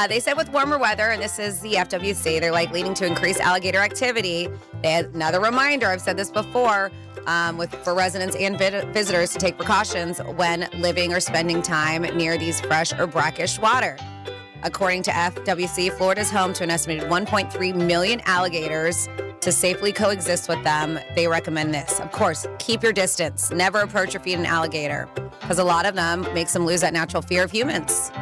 They said with warmer weather, and this is the FWC, they're like leading to increased alligator activity. They had another reminder, I've said this before, for residents and visitors to take precautions when living or spending time near these fresh or brackish water. According to FWC, Florida is home to an estimated 1.3 million alligators. To safely coexist with them, they recommend this. Of course, keep your distance. Never approach or feed an alligator, because a lot of them makes them lose that natural fear of humans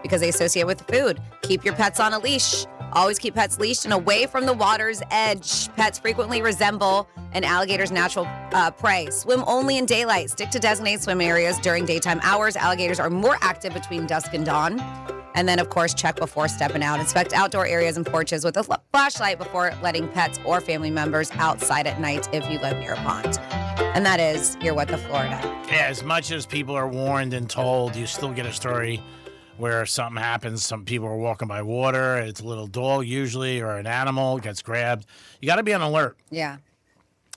because they associate with food. Keep your pets on a leash. Always keep pets leashed and away from the water's edge. Pets frequently resemble an alligator's natural prey. Swim only in daylight. Stick to designated swim areas during daytime hours. Alligators are more active between dusk and dawn. And then, of course, check before stepping out. Inspect outdoor areas and porches with a flashlight before letting pets or family members outside at night if you live near a pond. And that is your What the Florida. Yeah, as much as people are warned and told, you still get a story where something happens. Some people are walking by water. It's a little dog usually or an animal gets grabbed. You got to be on alert. Yeah.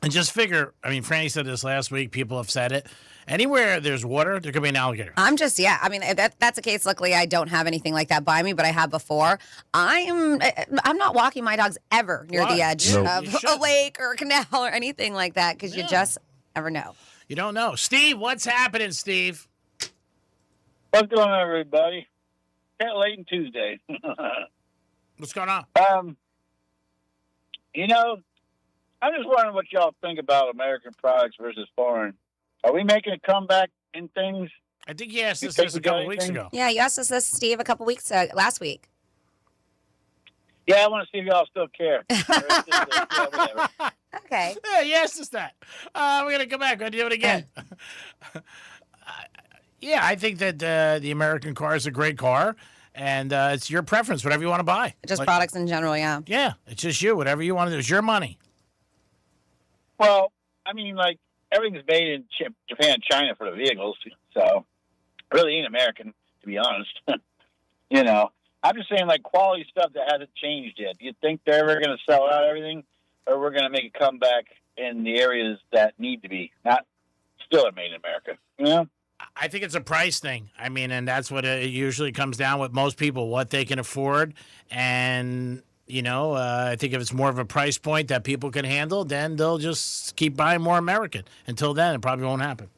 And just figure, I mean, Franny said this last week. People have said it. Anywhere there's water, there could be an alligator. I mean, if that's the case, luckily I don't have anything like that by me, but I have before. I'm not walking my dogs ever near the edge of a lake or a canal or anything like that because you just never know. You don't know. Steve, what's happening, Steve? What's going on, everybody? Cat Layton Tuesday. What's going on? I'm just wondering what y'all think about American products versus foreign. Are we making a comeback in things? I think you asked us this a couple weeks ago. Yeah, you asked us this, Steve, a couple weeks last week. Yeah, I want to see if y'all still care. Okay. Yeah, you asked us that. We're going to come back. We're going to do it again. Yeah, I think that the American car is a great car, and it's your preference, whatever you want to buy. Just products in general, yeah. Yeah, it's just you. Whatever you want to do. It's your money. Well, I mean, everything's made in Japan and China for the vehicles, so really ain't American, to be honest. I'm just saying, quality stuff that hasn't changed yet. Do you think they're ever going to sell out everything, or we're going to make a comeback in the areas that need to be? Not still are made in America, I think it's a price thing. I mean, and that's what it usually comes down with most people, what they can afford. And, I think if it's more of a price point that people can handle, then they'll just keep buying more American. Until then, it probably won't happen.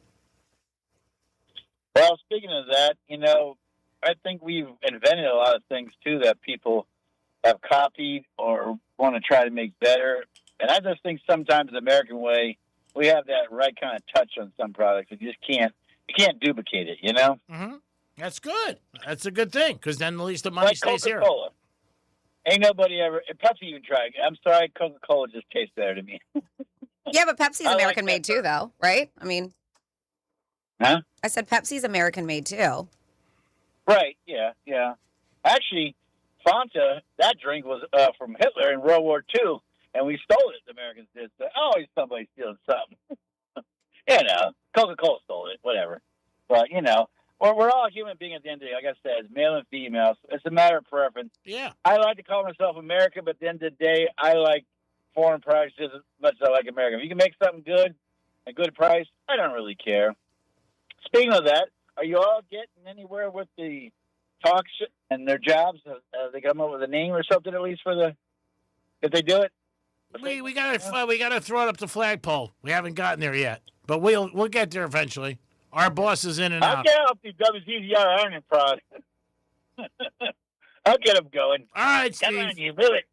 Well, speaking of that, I think we've invented a lot of things, too, that people have copied or want to try to make better. And I just think sometimes the American way, we have that right kind of touch on some products. You can't duplicate it, you know? Mm-hmm. That's good. That's a good thing, because then at least the money Like stays here. Coca-Cola. Ain't nobody ever, Pepsi even tried. I'm sorry, Coca-Cola just tastes better to me. Yeah, but Pepsi's American made too, though, right? I mean, huh? I said Pepsi's American made too. Right, yeah. Actually, Fanta, that drink was from Hitler in World War II, and we stole it, the Americans did. So always somebody stealing something. Coca-Cola stole it, whatever. But, we're all human beings at the end of the day. Like I said, it's male and female. So it's a matter of preference. Yeah. I like to call myself American, but at the end of the day, I like foreign products just as much as I like American. If you can make something good, a good price, I don't really care. Speaking of that, are you all getting anywhere with the talks and their jobs? They come up with a name or something at least if they do it? We gotta throw it up the flagpole. We haven't gotten there yet, but we'll get there eventually. Our boss is in and I'll out. get up the WCCR ironing prod. I'll get them going. All right, Steve. Come on, you do it.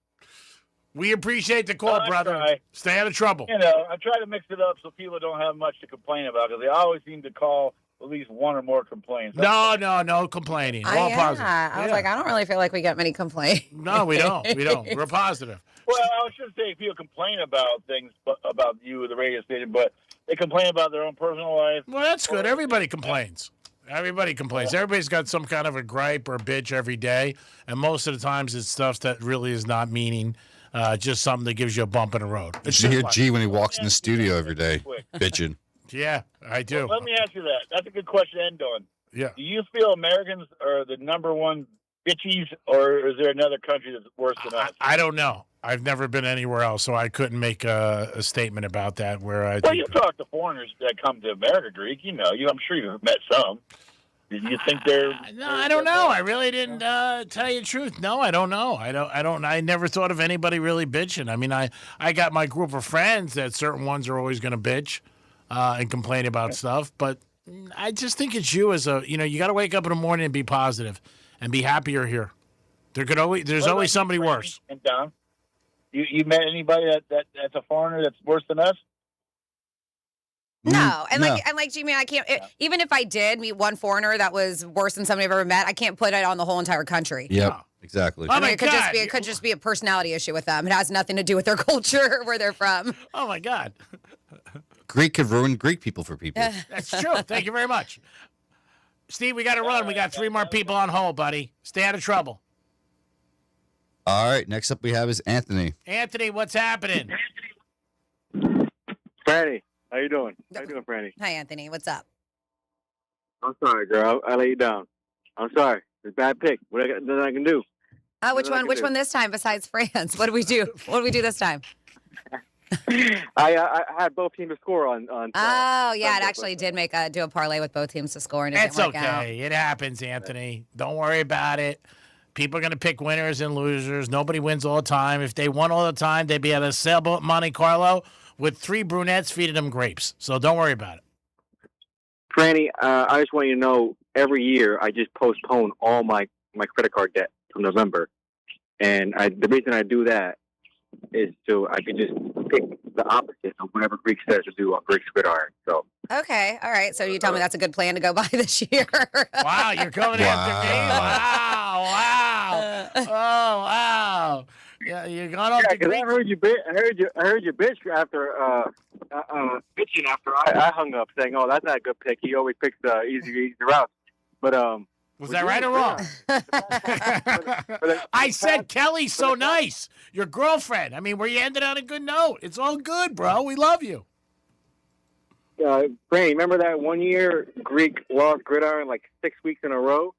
We appreciate the call, brother. Try. Stay out of trouble. I try to mix it up so people don't have much to complain about because they always seem to call at least one or more complaints. No complaining. All positive. I was like, I don't really feel like we get many complaints. No, we don't. We're positive. Well, I shouldn't say people complain about things about you, the radio station, but they complain about their own personal life. Well, that's good. Everybody complains. Everybody complains. Everybody's got some kind of a gripe or bitch every day, and most of the times it's stuff that really is not meaning, just something that gives you a bump in the road. You should hear G when he walks in the studio every day, bitching. Yeah, I do. Well, let me ask you that. That's a good question to end on. Yeah. Do you feel Americans are the number one bitchies, or is there another country that's worse than us? I don't know. I've never been anywhere else, so I couldn't make a statement about that. Well, you talk to foreigners that come to America, Greek. I'm sure you've met some. Did you think they're? No, I don't know. I really didn't tell you the truth. No, I don't know. I never thought of anybody really bitching. I mean, I got my group of friends that certain ones are always going to bitch and complain about stuff, but I just think it's you as you got to wake up in the morning and be positive and be happy you're here. There's always somebody worse. And Don, you met anybody that's a foreigner that's worse than us? No, and like Jimmy, I can't. Even if I did meet one foreigner that was worse than somebody I've ever met, I can't put it on the whole entire country. Yep, exactly. I mean, it could just be a personality issue with them. It has nothing to do with their culture or where they're from. Oh my God. Greek could ruin Greek people for people. That's true. Thank you very much. Steve, we got to run. We got 3 more people on hold, buddy. Stay out of trouble. All right, next up we have is Anthony. Anthony, what's happening? Franny, how you doing? How you doing, Franny? Hi, Anthony. What's up? I'm sorry, girl. I let you down. I'm sorry. It's a bad pick. What I can do? Which one? Which one this time besides France? What do we do? What do we do this time? I had both teams to score on. Oh yeah, it actually did do a parlay with both teams to score, and it It's didn't work okay. out. It happens, Anthony. Don't worry about it. People are going to pick winners and losers. Nobody wins all the time. If they won all the time, they'd be at a sailboat in Monte Carlo with 3 brunettes feeding them grapes. So don't worry about it. Franny, I just want you to know, every year I just postpone all my credit card debt till November. And the reason I do that is so I can just pick the opposite of whatever Greek says to do on Greek Gridiron. So. Okay, all right. So you tell me that's a good plan to go by this year. Wow, you're coming after me. Wow. Oh, wow. Yeah, you're going off the Greek. I heard you bitch after bitching after I hung up, saying, "Oh, that's not a good pick. He always picks the easy route." But was that right or wrong? I said Kelly's so nice. Your girlfriend. I mean, where you ended on a good note. It's all good, bro. We love you. Franny, remember that one year Greek lost Gridiron like 6 weeks in a row,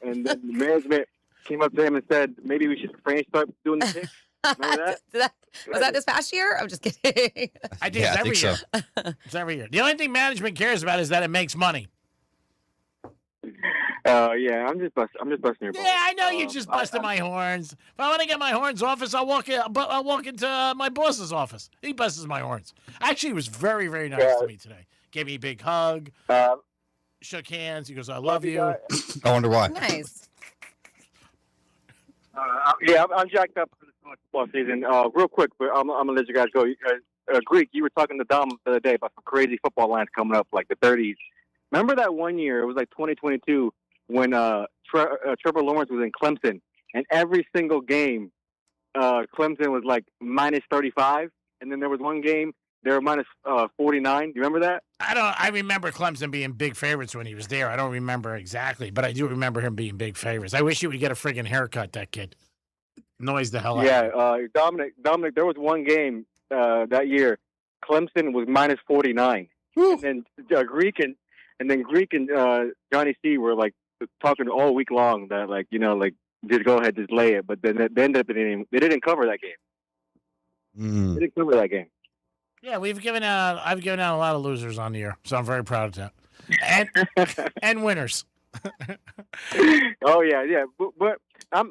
and then the management came up to him and said, "Maybe we should start doing the picks." Remember that? Was that this past year? I'm just kidding. I think it's every year. So. It's every year. The only thing management cares about is that it makes money. Yeah, I'm just busting your balls. Yeah, I know you're just busting my horns. If I want to get my horns office, I'll walk into my boss's office. He busts my horns. Actually, he was very, very nice to me today. Gave me a big hug. Shook hands. He goes, "I love you." I wonder why. Nice. Yeah, I'm jacked up for this football season. Real quick, but I'm gonna let you guys go. Greek, you were talking to Dom the other day about some crazy football lines coming up, like the 30s. Remember that one year? It was like 2022 when Trevor Lawrence was in Clemson, and every single game, Clemson was like minus 35, and then there was one game they were minus 49. Do you remember that? I remember Clemson being big favorites when he was there. I don't remember exactly, but I do remember him being big favorites. I wish he would get a friggin' haircut, that kid. Noise the hell out. Yeah, Dominic, there was one game that year. Clemson was minus 49. And then Greek and Johnny C were like talking all week long that like, just go ahead, just lay it. But then they ended up they didn't cover that game. They didn't cover that game. Yeah, I've given out a lot of losers on the air, so I'm very proud of that. And winners. Oh yeah. But I'm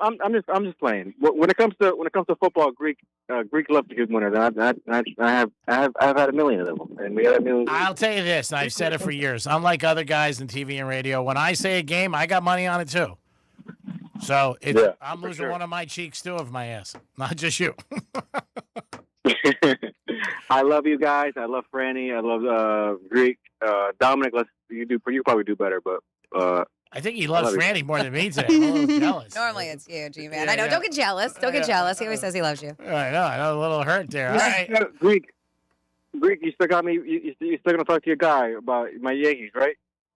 just playing. When it comes to football, Greek loves to give winners. I've had a million of them, and we had a million. I'll tell you this, and I've said it for years. Unlike other guys in TV and radio, when I say a game, I got money on it too. So I'm losing one of my cheeks too of my ass, not just you. I love you guys. I love Franny. I love Greek. Dominic, you probably do better, but I think he loves Franny more than me today. I'm a little jealous. Normally it's you, G-Man. I know. Don't get jealous. Don't get jealous. He always says he loves you. I know. A little hurt there. All right. Greek, you still got me. You still gonna talk to your guy about my Yankees, right?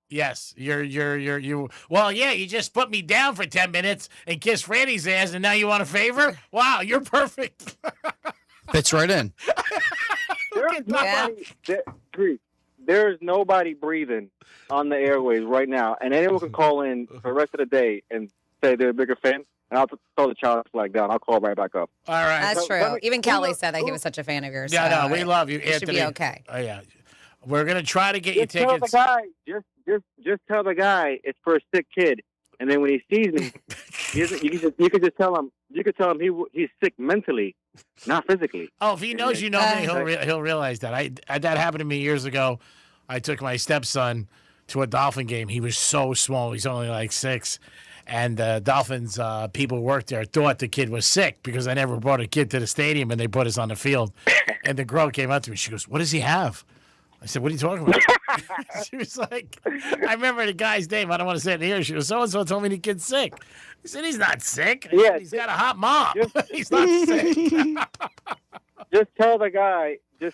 Yes, you. Well, yeah, you just put me down for 10 minutes and kissed Franny's ass, and now you want a favor? Wow, you're perfect. Fits right in. There's nobody breathing on the airways right now, and anyone can call in for the rest of the day and say they're a bigger fan, and I'll throw the child flag down. I'll call right back up. All right. That's true. Even Kelly said that he was such a fan of yours. Yeah, no, we love you, Anthony. Should be okay. Oh, yeah. We're going to try to get you tickets. Tell the guy, just tell the guy it's for a sick kid, and then when he sees me, you can just tell him. You could tell him he's sick mentally, not physically. Oh, if he knows you know me, he'll realize that. That happened to me years ago. I took my stepson to a Dolphin game. He was so small. He's only like 6. And Dolphins people who worked there thought the kid was sick because I never brought a kid to the stadium, and they put us on the field. And the girl came up to me. She goes, "What does he have?" I said, "What are you talking about?" She was like, I remember the guy's name. I don't want to say it here. She goes, "So-and-so told me the kid's sick." He said, "He's not sick. Yeah, he's got a hot mom. He's not sick." Just tell the guy and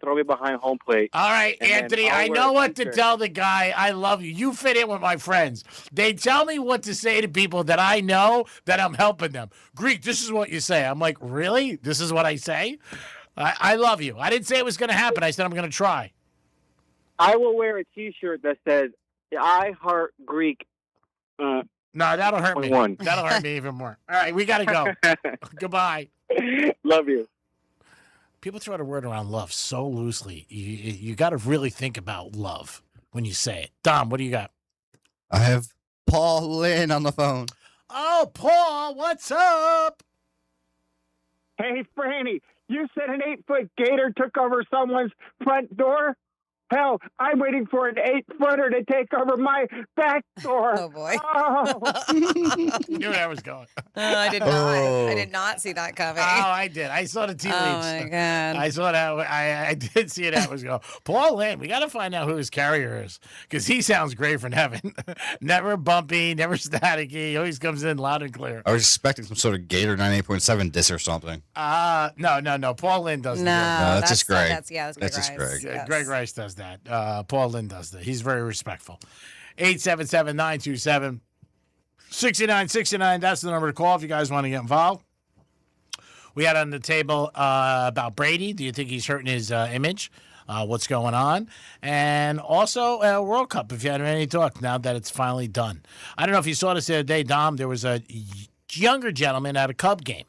throw me behind home plate. All right, Anthony, I know what to tell the guy. I love you. You fit in with my friends. They tell me what to say to people that I know that I'm helping them. Greek, this is what you say. I'm like, really? This is what I say? I love you. I didn't say it was going to happen. I said I'm going to try. I will wear a T-shirt that says, "I heart Greek." No, that'll hurt me. That'll hurt me even more. All right, we got to go. Goodbye. Love you. People throw the word around love so loosely. You got to really think about love when you say it. Dom, what do you got? I have Paul Lynn on the phone. Oh, Paul, what's up? Hey, Franny, you said an 8-foot gator took over someone's front door? Hell, I'm waiting for an 8-footer to take over my back door. Oh, boy. Oh. You knew where I was going. I did not. I did not see that coming. Oh, I did. I saw the tea leaves. Oh, my God. I saw that. I did see that was going. Paul Lynn, we got to find out who his carrier is because he sounds great from heaven. Never bumpy, never staticky. He always comes in loud and clear. I was expecting some sort of Gator 98.7 diss or something. No. Paul Lynn doesn't. No, that's just Greg. That's Greg just Rice. Greg. Yes. Greg Rice does that. Paul Lynn does that. He's very respectful. 877-927-6969. That's the number to call if you guys want to get involved. We had on the table about Brady. Do you think he's hurting his image? What's going on? And also World Cup, if you had any thoughts now that it's finally done. I don't know if you saw this the other day, Dom. There was a younger gentleman at a Cub game,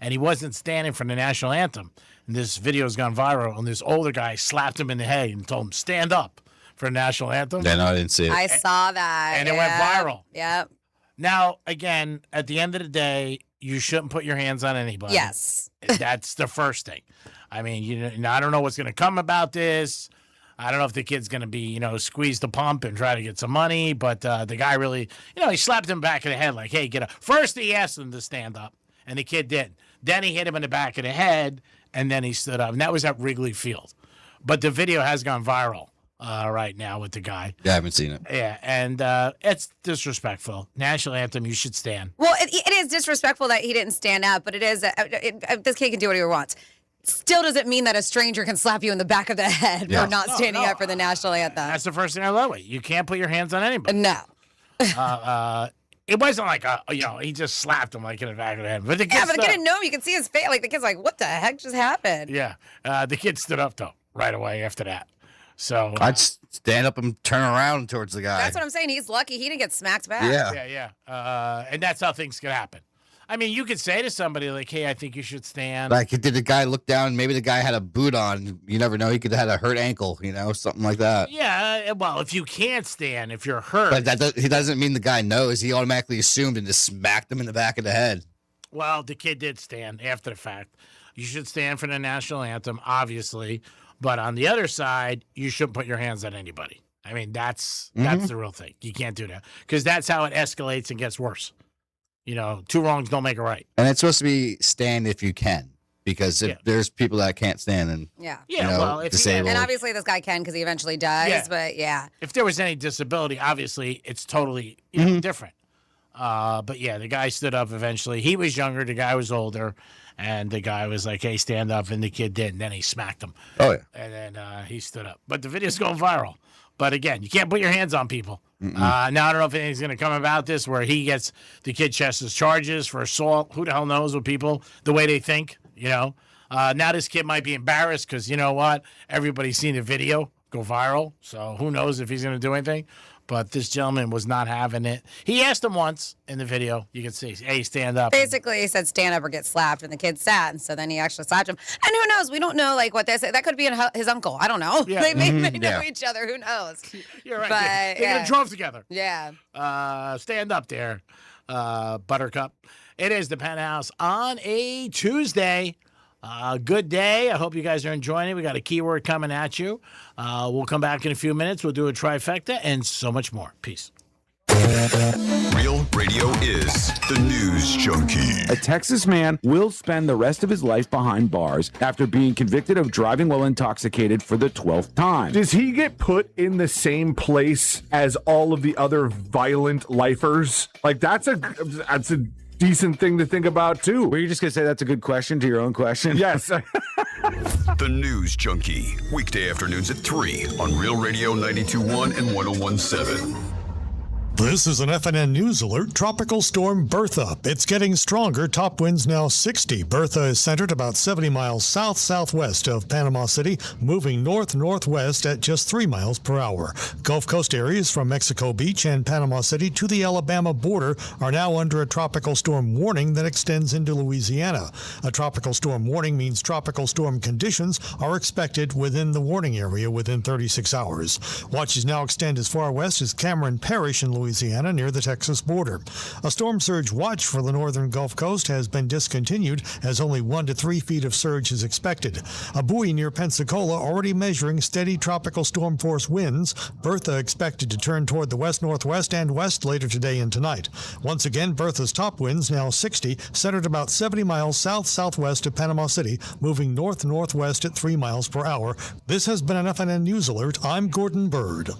and he wasn't standing for the national anthem. And this video has gone viral, and this older guy slapped him in the head and told him, "Stand up for the national anthem." Yeah, no, I didn't see it. I saw that. And it went viral. Yep. Now, again, at the end of the day, you shouldn't put your hands on anybody. Yes. That's the first thing. I mean, I don't know what's going to come about this. I don't know if the kid's going to be, squeeze the pump and try to get some money. But the guy really, he slapped him back in the head like, "Hey, get up." First, he asked him to stand up, and the kid did. Then he hit him in the back of the head, and then he stood up. And that was at Wrigley Field. But the video has gone viral right now with the guy. Yeah, I haven't seen it. Yeah, and it's disrespectful. National anthem, you should stand. Well, it is disrespectful that he didn't stand up, but it is. This kid can do whatever he wants. Still doesn't mean that a stranger can slap you in the back of the head for not standing up for the national anthem. That's the first thing I love it. You can't put your hands on anybody. No. It wasn't like he just slapped him like in the back of the head. But the kid Yeah, but the kid didn't know him. You can see his face. Like the kid's like, "What the heck just happened?" Yeah, the kid stood up though right away after that. So I'd stand up and turn around towards the guy. That's what I'm saying. He's lucky he didn't get smacked back. Yeah. And that's how things can happen. I mean, you could say to somebody like, "Hey, I think you should stand." Like, did the guy look down? Maybe the guy had a boot on. You never know. He could have had a hurt ankle, something like that. Yeah, well, if you can't stand, if you're hurt. But he doesn't mean the guy knows. He automatically assumed and just smacked him in the back of the head. Well, the kid did stand after the fact. You should stand for the national anthem, obviously. But on the other side, you shouldn't put your hands on anybody. I mean, that's the real thing. You can't do that because that's how it escalates and gets worse. Two wrongs don't make a right. And it's supposed to be stand if you can, because if there's people that can't stand and well, if disabled. And obviously this guy can because he eventually does. Yeah. But yeah, if there was any disability, obviously it's totally different. But yeah, the guy stood up eventually. He was younger, the guy was older, and the guy was like, "Hey, stand up," and the kid did, and then he smacked him. Oh yeah, and then he stood up. But the video's going viral. But again, you can't put your hands on people. Now, I don't know if anything's going to come about this where the kid chases charges for assault. Who the hell knows what people, the way they think, Now this kid might be embarrassed because, you know what? Everybody's seen the video go viral. So who knows if he's going to do anything. But this gentleman was not having it. He asked him once in the video. You can see, "Hey, stand up." basically he said stand up or get slapped, and the kid sat, and so then he actually slapped him. And who knows? We don't know what they said. That could be his uncle. I don't know. Yeah. They may know each other. Who knows? You're right. But, They could have drove together. Yeah. Stand up there, Buttercup. It is the Penthouse on a Tuesday. Good day. I hope you guys are enjoying it. We got a keyword coming at you. We'll come back in a few minutes. We'll do a trifecta and so much more. Peace. Real Radio is the News Junkie. A Texas man will spend the rest of his life behind bars after being convicted of driving while intoxicated for the 12th time. Does he get put in the same place as all of the other violent lifers? Like, that's a decent thing to think about, too. Were you just going to say that's a good question to your own question? Yes. The News Junkie, weekday afternoons at 3 on Real Radio 92.1 and 101.7. This is an FNN News Alert. Tropical Storm Bertha. It's getting stronger. Top winds now 60. Bertha is centered about 70 miles south-southwest of Panama City, moving north-northwest at just 3 miles per hour. Gulf Coast areas from Mexico Beach and Panama City to the Alabama border are now under a tropical storm warning that extends into Louisiana. A tropical storm warning means tropical storm conditions are expected within the warning area within 36 hours. Watches now extend as far west as Cameron Parish in Louisiana near the Texas border. A storm surge watch for the northern Gulf Coast has been discontinued as only 1 to 3 feet of surge is expected. A buoy near Pensacola already measuring steady tropical storm force winds. Bertha expected to turn toward the west-northwest and west later today and tonight. Once again, Bertha's top winds now 60, centered about 70 miles south-southwest of Panama City, moving north-northwest at 3 miles per hour. This has been an FNN News Alert. I'm Gordon Bird.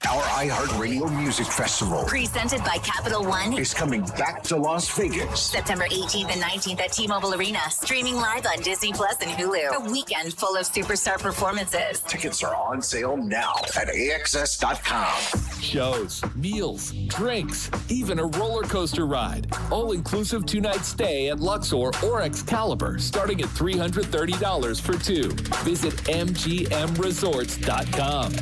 Our iHeartRadio Music Festival, Presented by Capital One, is coming back to Las Vegas. September 18th and 19th at T-Mobile Arena. Streaming live on Disney Plus and Hulu. A weekend full of superstar performances. Tickets are on sale now at AXS.com. Shows, meals, drinks, even a roller coaster ride. All-inclusive 2-night stay at Luxor or Excalibur, starting at $330 for two. Visit MGMResorts.com.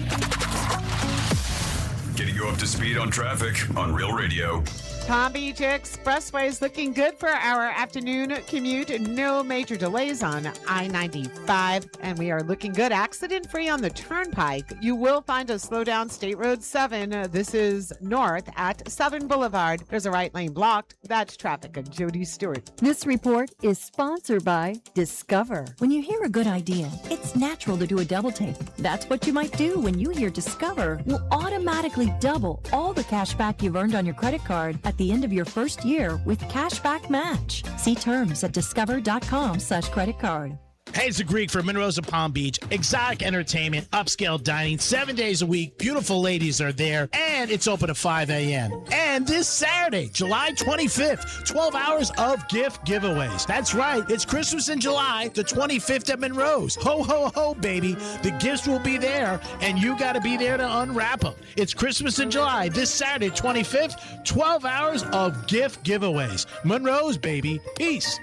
Getting you up to speed on traffic on Real Radio. Palm Beach Expressway is looking good for our afternoon commute. No major delays on I-95, and we are looking good accident-free on the Turnpike. You will find a slowdown State Road 7. This is north at 7 Boulevard. There's a right lane blocked. That's traffic. I'm Jody Stewart. This report is sponsored by Discover. When you hear a good idea, it's natural to do a double take. That's what you might do when you hear Discover will automatically double all the cash back you've earned on your credit card at the end of your first year with cashback match. See terms at discover.com/creditcard. Hey, it's the Greek from Monroe's of Palm Beach. Exotic entertainment, upscale dining, 7 days a week. Beautiful ladies are there, and it's open at 5 a.m. And this Saturday, July 25th, 12 hours of gift giveaways. That's right, it's Christmas in July, the 25th at Monroe's. Ho, ho, ho, baby. The gifts will be there, and you got to be there to unwrap them. It's Christmas in July, this Saturday, 25th, 12 hours of gift giveaways. Monroe's, baby. Peace.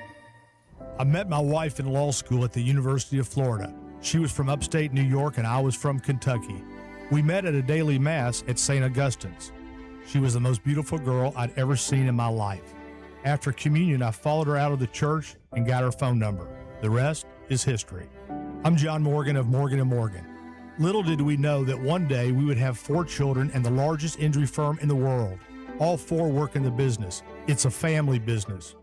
I met my wife in law school at the University of Florida. She was from upstate New York and I was from Kentucky. We met at a daily mass at St. Augustine's. She was the most beautiful girl I'd ever seen in my life. After communion, I followed her out of the church and got her phone number. The rest is history. I'm John Morgan of Morgan & Morgan. Little did we know that one day we would have 4 children and the largest injury firm in the world. All 4 work in the business. It's a family business.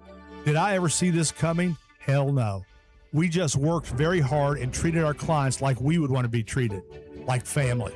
Did I ever see this coming? Hell no. We just worked very hard and treated our clients like we would want to be treated, like family.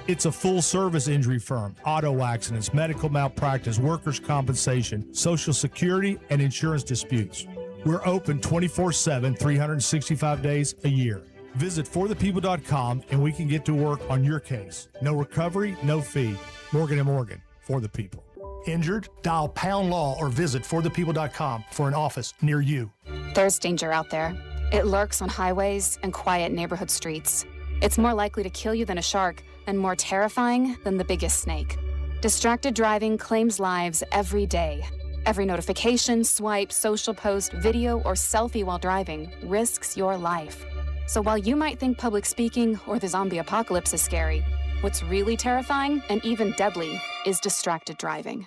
It's a full-service injury firm, auto accidents, medical malpractice, workers' compensation, Social Security, and insurance disputes. We're open 24/7, 365 days a year. Visit forthepeople.com and we can get to work on your case. No recovery, no fee. Morgan & Morgan, for the people. Injured? Dial Pound Law or visit forthepeople.com for an office near you. There's danger out there. It lurks on highways and quiet neighborhood streets. It's more likely to kill you than a shark and more terrifying than the biggest snake. Distracted driving claims lives every day. Every notification, swipe, social post, video, or selfie while driving risks your life. So while you might think public speaking or the zombie apocalypse is scary, what's really terrifying and even deadly is distracted driving.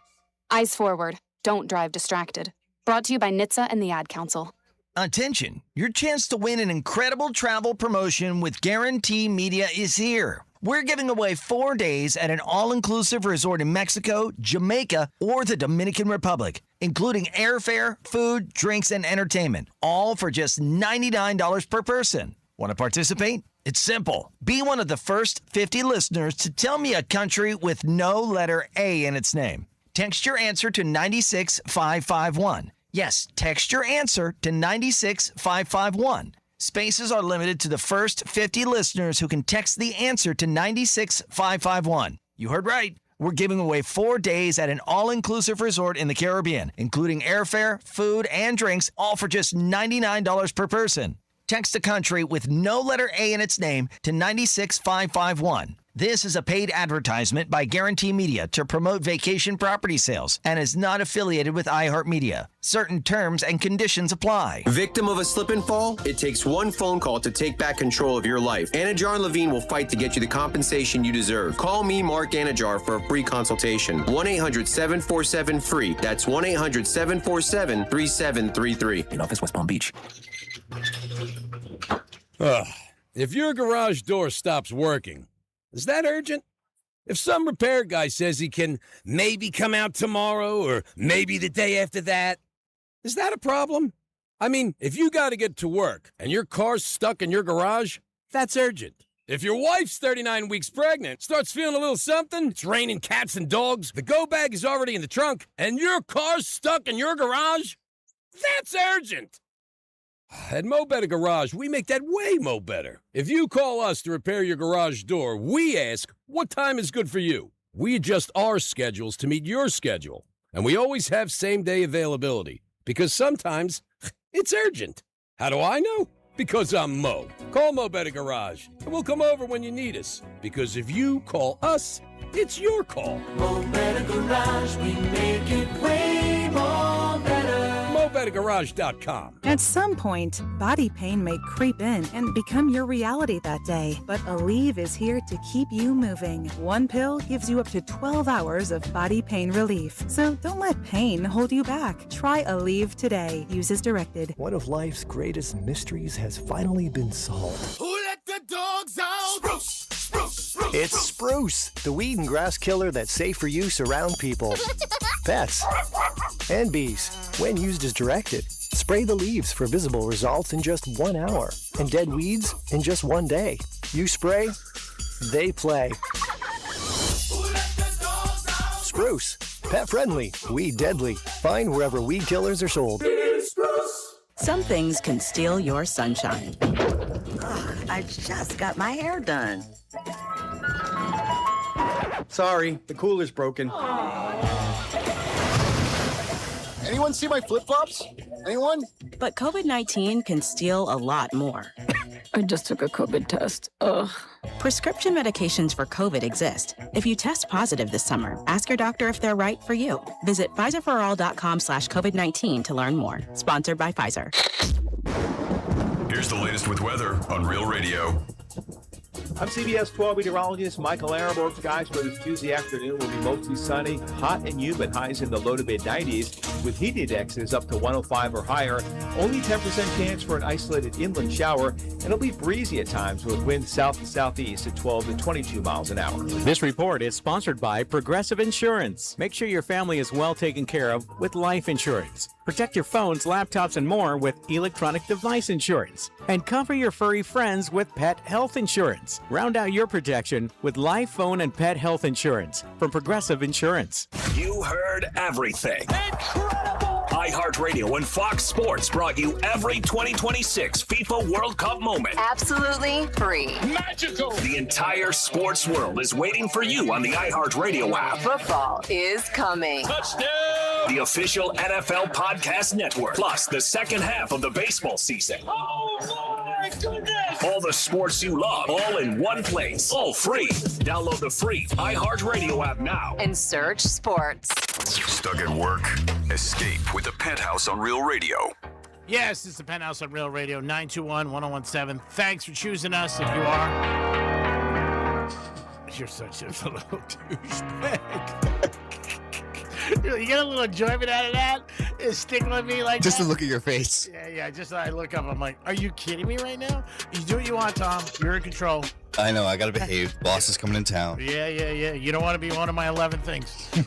Eyes forward. Don't drive distracted. Brought to you by NHTSA and the Ad Council. Attention! Your chance to win an incredible travel promotion with Guarantee Media is here. We're giving away 4 days at an all-inclusive resort in Mexico, Jamaica, or the Dominican Republic, including airfare, food, drinks, and entertainment, all for just $99 per person. Want to participate? It's simple. Be one of the first 50 listeners to tell me a country with no letter A in its name. Text your answer to 96551. Yes, text your answer to 96551. Spaces are limited to the first 50 listeners who can text the answer to 96551. You heard right. We're giving away 4 days at an all-inclusive resort in the Caribbean, including airfare, food, and drinks, all for just $99 per person. Text a country with no letter A in its name to 96551. This is a paid advertisement by Guarantee Media to promote vacation property sales and is not affiliated with iHeartMedia. Certain terms and conditions apply. Victim of a slip and fall? It takes one phone call to take back control of your life. Anajar and Levine will fight to get you the compensation you deserve. Call me, Mark Anajar, for a free consultation. 1-800-747-FREE. That's 1-800-747-3733. In office, West Palm Beach. If your garage door stops working, is that urgent? If some repair guy says he can maybe come out tomorrow or maybe the day after that, is that a problem? I mean, if you got to get to work and your car's stuck in your garage, that's urgent. If your wife's 39 weeks pregnant, starts feeling a little something, it's raining cats and dogs, the go bag is already in the trunk, and your car's stuck in your garage, that's urgent. At Mo Better Garage, we make that way mo better. If you call us to repair your garage door, we ask, what time is good for you? We adjust our schedules to meet your schedule. And we always have same-day availability, because sometimes it's urgent. How do I know? Because I'm Mo. Call Mo Better Garage, and we'll come over when you need us. Because if you call us, it's your call. Mo Better Garage, we make it way more better. MoBetterGarage.com. At some point, body pain may creep in and become your reality that day. But Aleve is here to keep you moving. One pill gives you up to 12 hours of body pain relief. So don't let pain hold you back. Try Aleve today. Use as directed. One of life's greatest mysteries has finally been solved. Who let the dogs out? Spruce, spruce, spruce. It's Spruce, the weed and grass killer that's safe for use around people, pets, and bees. When used as directed, spray the leaves for visible results in just 1 hour, and dead weeds in just 1 day. You spray, they play. Spruce, Pet friendly, weed deadly. Find wherever weed killers are sold. Some things can steal your sunshine. I just got my hair done. Sorry, the cooler's broken. Anyone see my flip-flops? Anyone? But COVID-19 can steal a lot more. I just took a COVID test. Ugh. Prescription medications for COVID exist. If you test positive this summer, ask your doctor if they're right for you. Visit PfizerForAll.com/COVID-19 to learn more. Sponsored by Pfizer. Here's the latest with weather on Real Radio. I'm CBS 12 meteorologist Michael Araborg. Skies for this Tuesday afternoon will be mostly sunny, hot and humid, highs in the low to mid 90s, with heat indexes up to 105 or higher. Only 10% chance for an isolated inland shower, and it'll be breezy at times with winds south to southeast at 12 to 22 miles an hour. This report is sponsored by Progressive Insurance. Make sure your family is well taken care of with life insurance. Protect your phones, laptops, and more with electronic device insurance. And cover your furry friends with pet health insurance. Round out your protection with life, phone, and pet health insurance from Progressive Insurance. You heard everything. Incredible! iHeartRadio and Fox Sports brought you every 2026 FIFA World Cup moment. Absolutely free. Magical! The entire sports world is waiting for you on the iHeartRadio app. Football is coming. Touchdown! The official NFL podcast network. Plus the second half of the baseball season. Oh my goodness! All the sports you love, all in one place. All free. Download the free iHeartRadio app now. And search sports. Stuck at work? Escape with the Penthouse on Real Radio. Yes, it's the Penthouse on Real Radio, 921-1017. Thanks for choosing us if you are. You're such a little douchebag. You get a little enjoyment out of that? It's sticking with me like Just that? to look at your face. Yeah. Just I look up, I'm like, are you kidding me right now? You do what you want, Tom. You're in control. I know, I gotta behave. Boss is coming in town. Yeah. You don't want to be one of my 11 things. I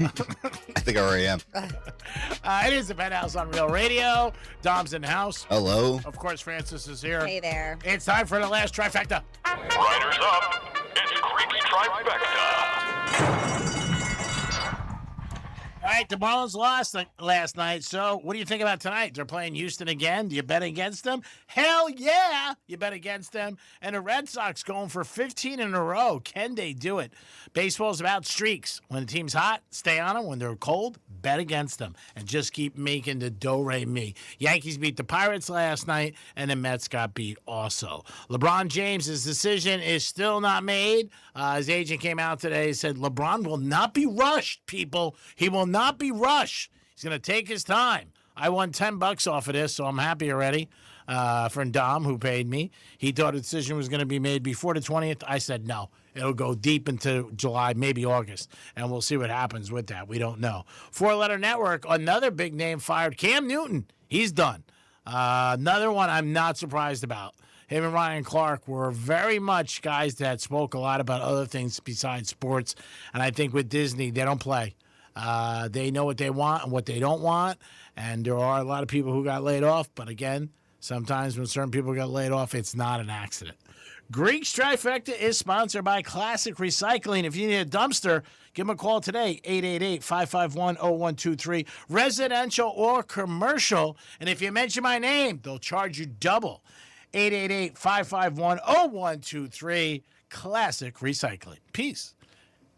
think I already am. It is the Penthouse on Real Radio. Dom's in the house. Hello. Of course, Francis is here. Hey there. It's time for the last trifecta. Riders up. It's Creek's Trifecta. All right, the Marlins lost last night, so what do you think about tonight? They're playing Houston again. Do you bet against them? Hell yeah, you bet against them. And the Red Sox going for 15 in a row. Can they do it? Baseball's about streaks. When the team's hot, stay on them. When they're cold, bet against them. And just keep making the do-re-mi. Yankees beat the Pirates last night, and the Mets got beat also. LeBron James' decision is still not made. His agent came out today and said LeBron will not be rushed, people. He will not be rushed. He's going to take his time. I won $10 off of this, so I'm happy already. From Dom, who paid me. He thought a decision was going to be made before the 20th. I said no. It'll go deep into July, maybe August, and we'll see what happens with that. We don't know. Four-letter network, another big name fired. Cam Newton, he's done. Another one I'm not surprised about. Him and Ryan Clark were very much guys that spoke a lot about other things besides sports, and I think with Disney, they don't play. They know what they want and what they don't want, and there are a lot of people who got laid off, but again, sometimes when certain people get laid off, it's not an accident. Greek's Trifecta is sponsored by Classic Recycling. If you need a dumpster, give them a call today, 888-551-0123, residential or commercial. And if you mention my name, they'll charge you double. 888-551-0123, Classic Recycling. Peace.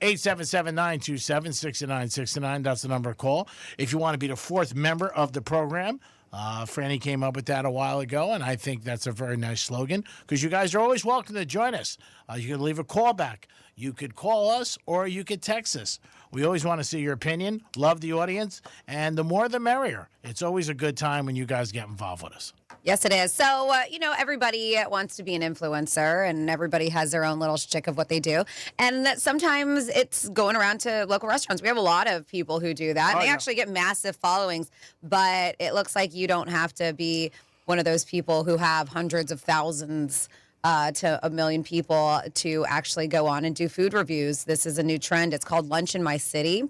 877-927-6969. That's the number to call. If you want to be the fourth member of the program, Franny came up with that a while ago, and I think that's a very nice slogan because you guys are always welcome to join us. You can leave a call back. You could call us or you could text us. We always want to see your opinion, love the audience, and the more the merrier. It's always a good time when you guys get involved with us. Yes, it is. So, everybody wants to be an influencer and everybody has their own little shtick of what they do. And sometimes it's going around to local restaurants. We have a lot of people who do that. And they actually get massive followings. But it looks like you don't have to be one of those people who have hundreds of thousands to a million people to actually go on and do food reviews. This is a new trend. It's called Lunch in My City,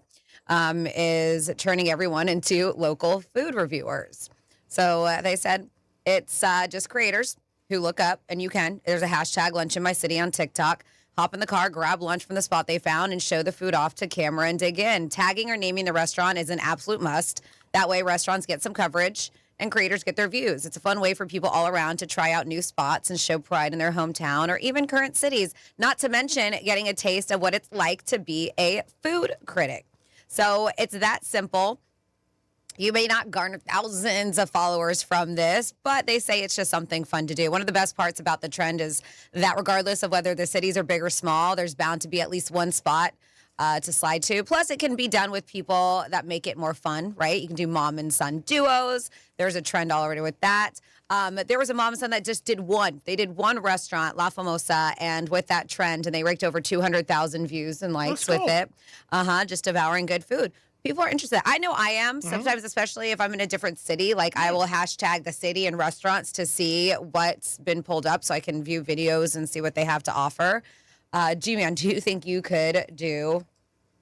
is turning everyone into local food reviewers. So they said it's just creators who look up, and there's a hashtag Lunch in My City on TikTok, hop in the car, grab lunch from the spot they found, and show the food off to camera and dig in. Tagging or naming the restaurant is an absolute must. That way, restaurants get some coverage and creators get their views. It's a fun way for people all around to try out new spots and show pride in their hometown or even current cities, not to mention getting a taste of what it's like to be a food critic. So it's that simple. You may not garner thousands of followers from this, but they say it's just something fun to do. One of the best parts about the trend is that regardless of whether the cities are big or small, there's bound to be at least one spot to slide to. Plus, it can be done with people that make it more fun, right? You can do mom and son duos. There's a trend already with that. There was a mom and son that just did one. They did one restaurant, La Famosa, and with that trend, and they raked over 200,000 views and likes with it. Just devouring good food. People are interested. I know I am sometimes, especially if I'm in a different city. Like I will hashtag the city and restaurants to see what's been pulled up so I can view videos and see what they have to offer. G-Man, do you think you could do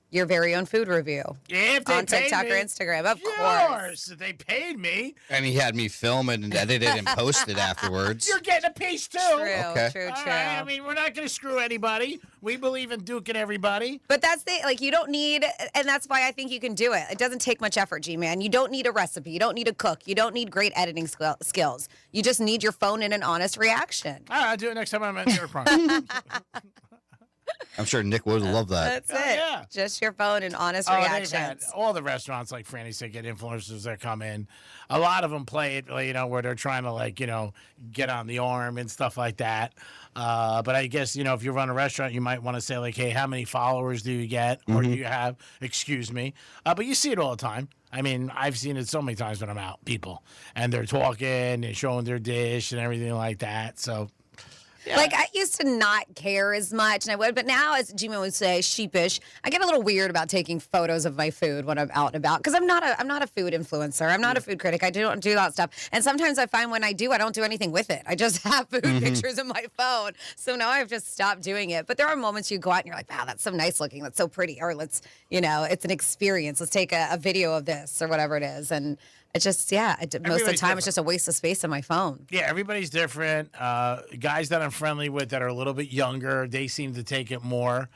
your very own food review on TikTok or Instagram? Of course. If they paid me. And he had me film it and edit it and post it afterwards. You're getting a piece too. True. All right, I mean, we're not going to screw anybody. We believe in duking everybody. But that's you don't need, and that's why I think you can do it. It doesn't take much effort, G-Man. You don't need a recipe. You don't need a cook. You don't need great editing skills. You just need your phone and an honest reaction. All right, I'll do it next time I'm at your park. I'm sure Nick would love that. That's it. Yeah. Just your phone and honest They've reactions. had all the restaurants, like Franny said, get influencers that come in. A lot of them play it, where they're trying to, get on the arm and stuff like that. But I guess, if you run a restaurant, you might want to say, hey, how many followers do you get? Or do you have? Excuse me. But you see it all the time. I mean, I've seen it so many times when I'm out, people. And they're talking and showing their dish and everything like that. So... yeah. I used to not care as much, and I would, but now, as G-Man would say, sheepish. I get a little weird about taking photos of my food when I'm out and about because I'm not a food influencer. I'm not a food critic. I don't do that stuff. And sometimes I find when I do, I don't do anything with it. I just have food pictures in my phone. So now I've just stopped doing it. But there are moments you go out and you're like, wow, that's so nice looking. That's so pretty. Or let's, it's an experience. Let's take a video of this or whatever it is. And it's just, most of the time, it's just a waste of space on my phone. Yeah, everybody's different. Guys that I'm friendly with that are a little bit younger, they seem to take it more.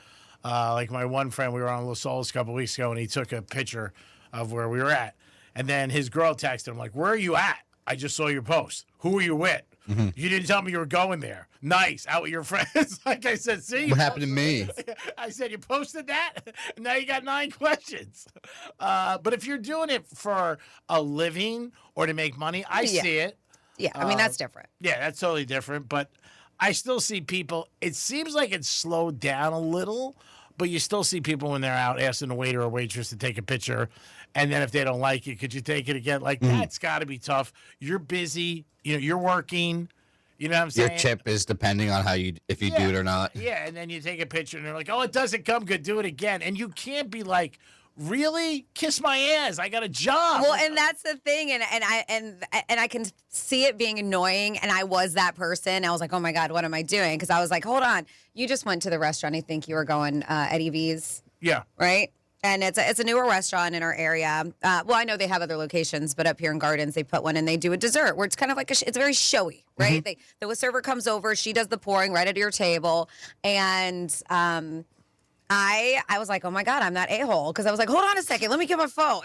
Like my one friend, we were on Los Ols a couple weeks ago, and he took a picture of where we were at. And then his girl texted him, where are you at? I just saw your post. Who are you with? You didn't tell me you were going there. Nice, out with your friends. Like I said, see? What happened to me? I said, you posted that? Now you got 9 questions. But if you're doing it for a living or to make money, I see it. Yeah, I mean, that's different. Yeah, that's totally different. But I still see people, it seems like it's slowed down a little, but you still see people when they're out asking a waiter or waitress to take a picture. And then if they don't like it, could you take it again? That's got to be tough. You're busy. You're working. You know what I'm saying? Your tip is depending on if you do it or not. Yeah, and then you take a picture and they're like, oh, it doesn't come good. Do it again. And you can't be like, really? Kiss my ass. I got a job. Well, and that's the thing. And I can see it being annoying. And I was that person. I was like, oh my God, what am I doing? Because I was like, hold on. You just went to the restaurant. I think you were going Eddie V's. Yeah. Right? And it's a newer restaurant in our area. Well, I know they have other locations, but up here in Gardens, they put one and they do a dessert where it's kind of like it's very showy, right? The server comes over, she does the pouring right at your table, and I was like, oh my God, I'm that a-hole. Because I was like, hold on a second, let me get my phone.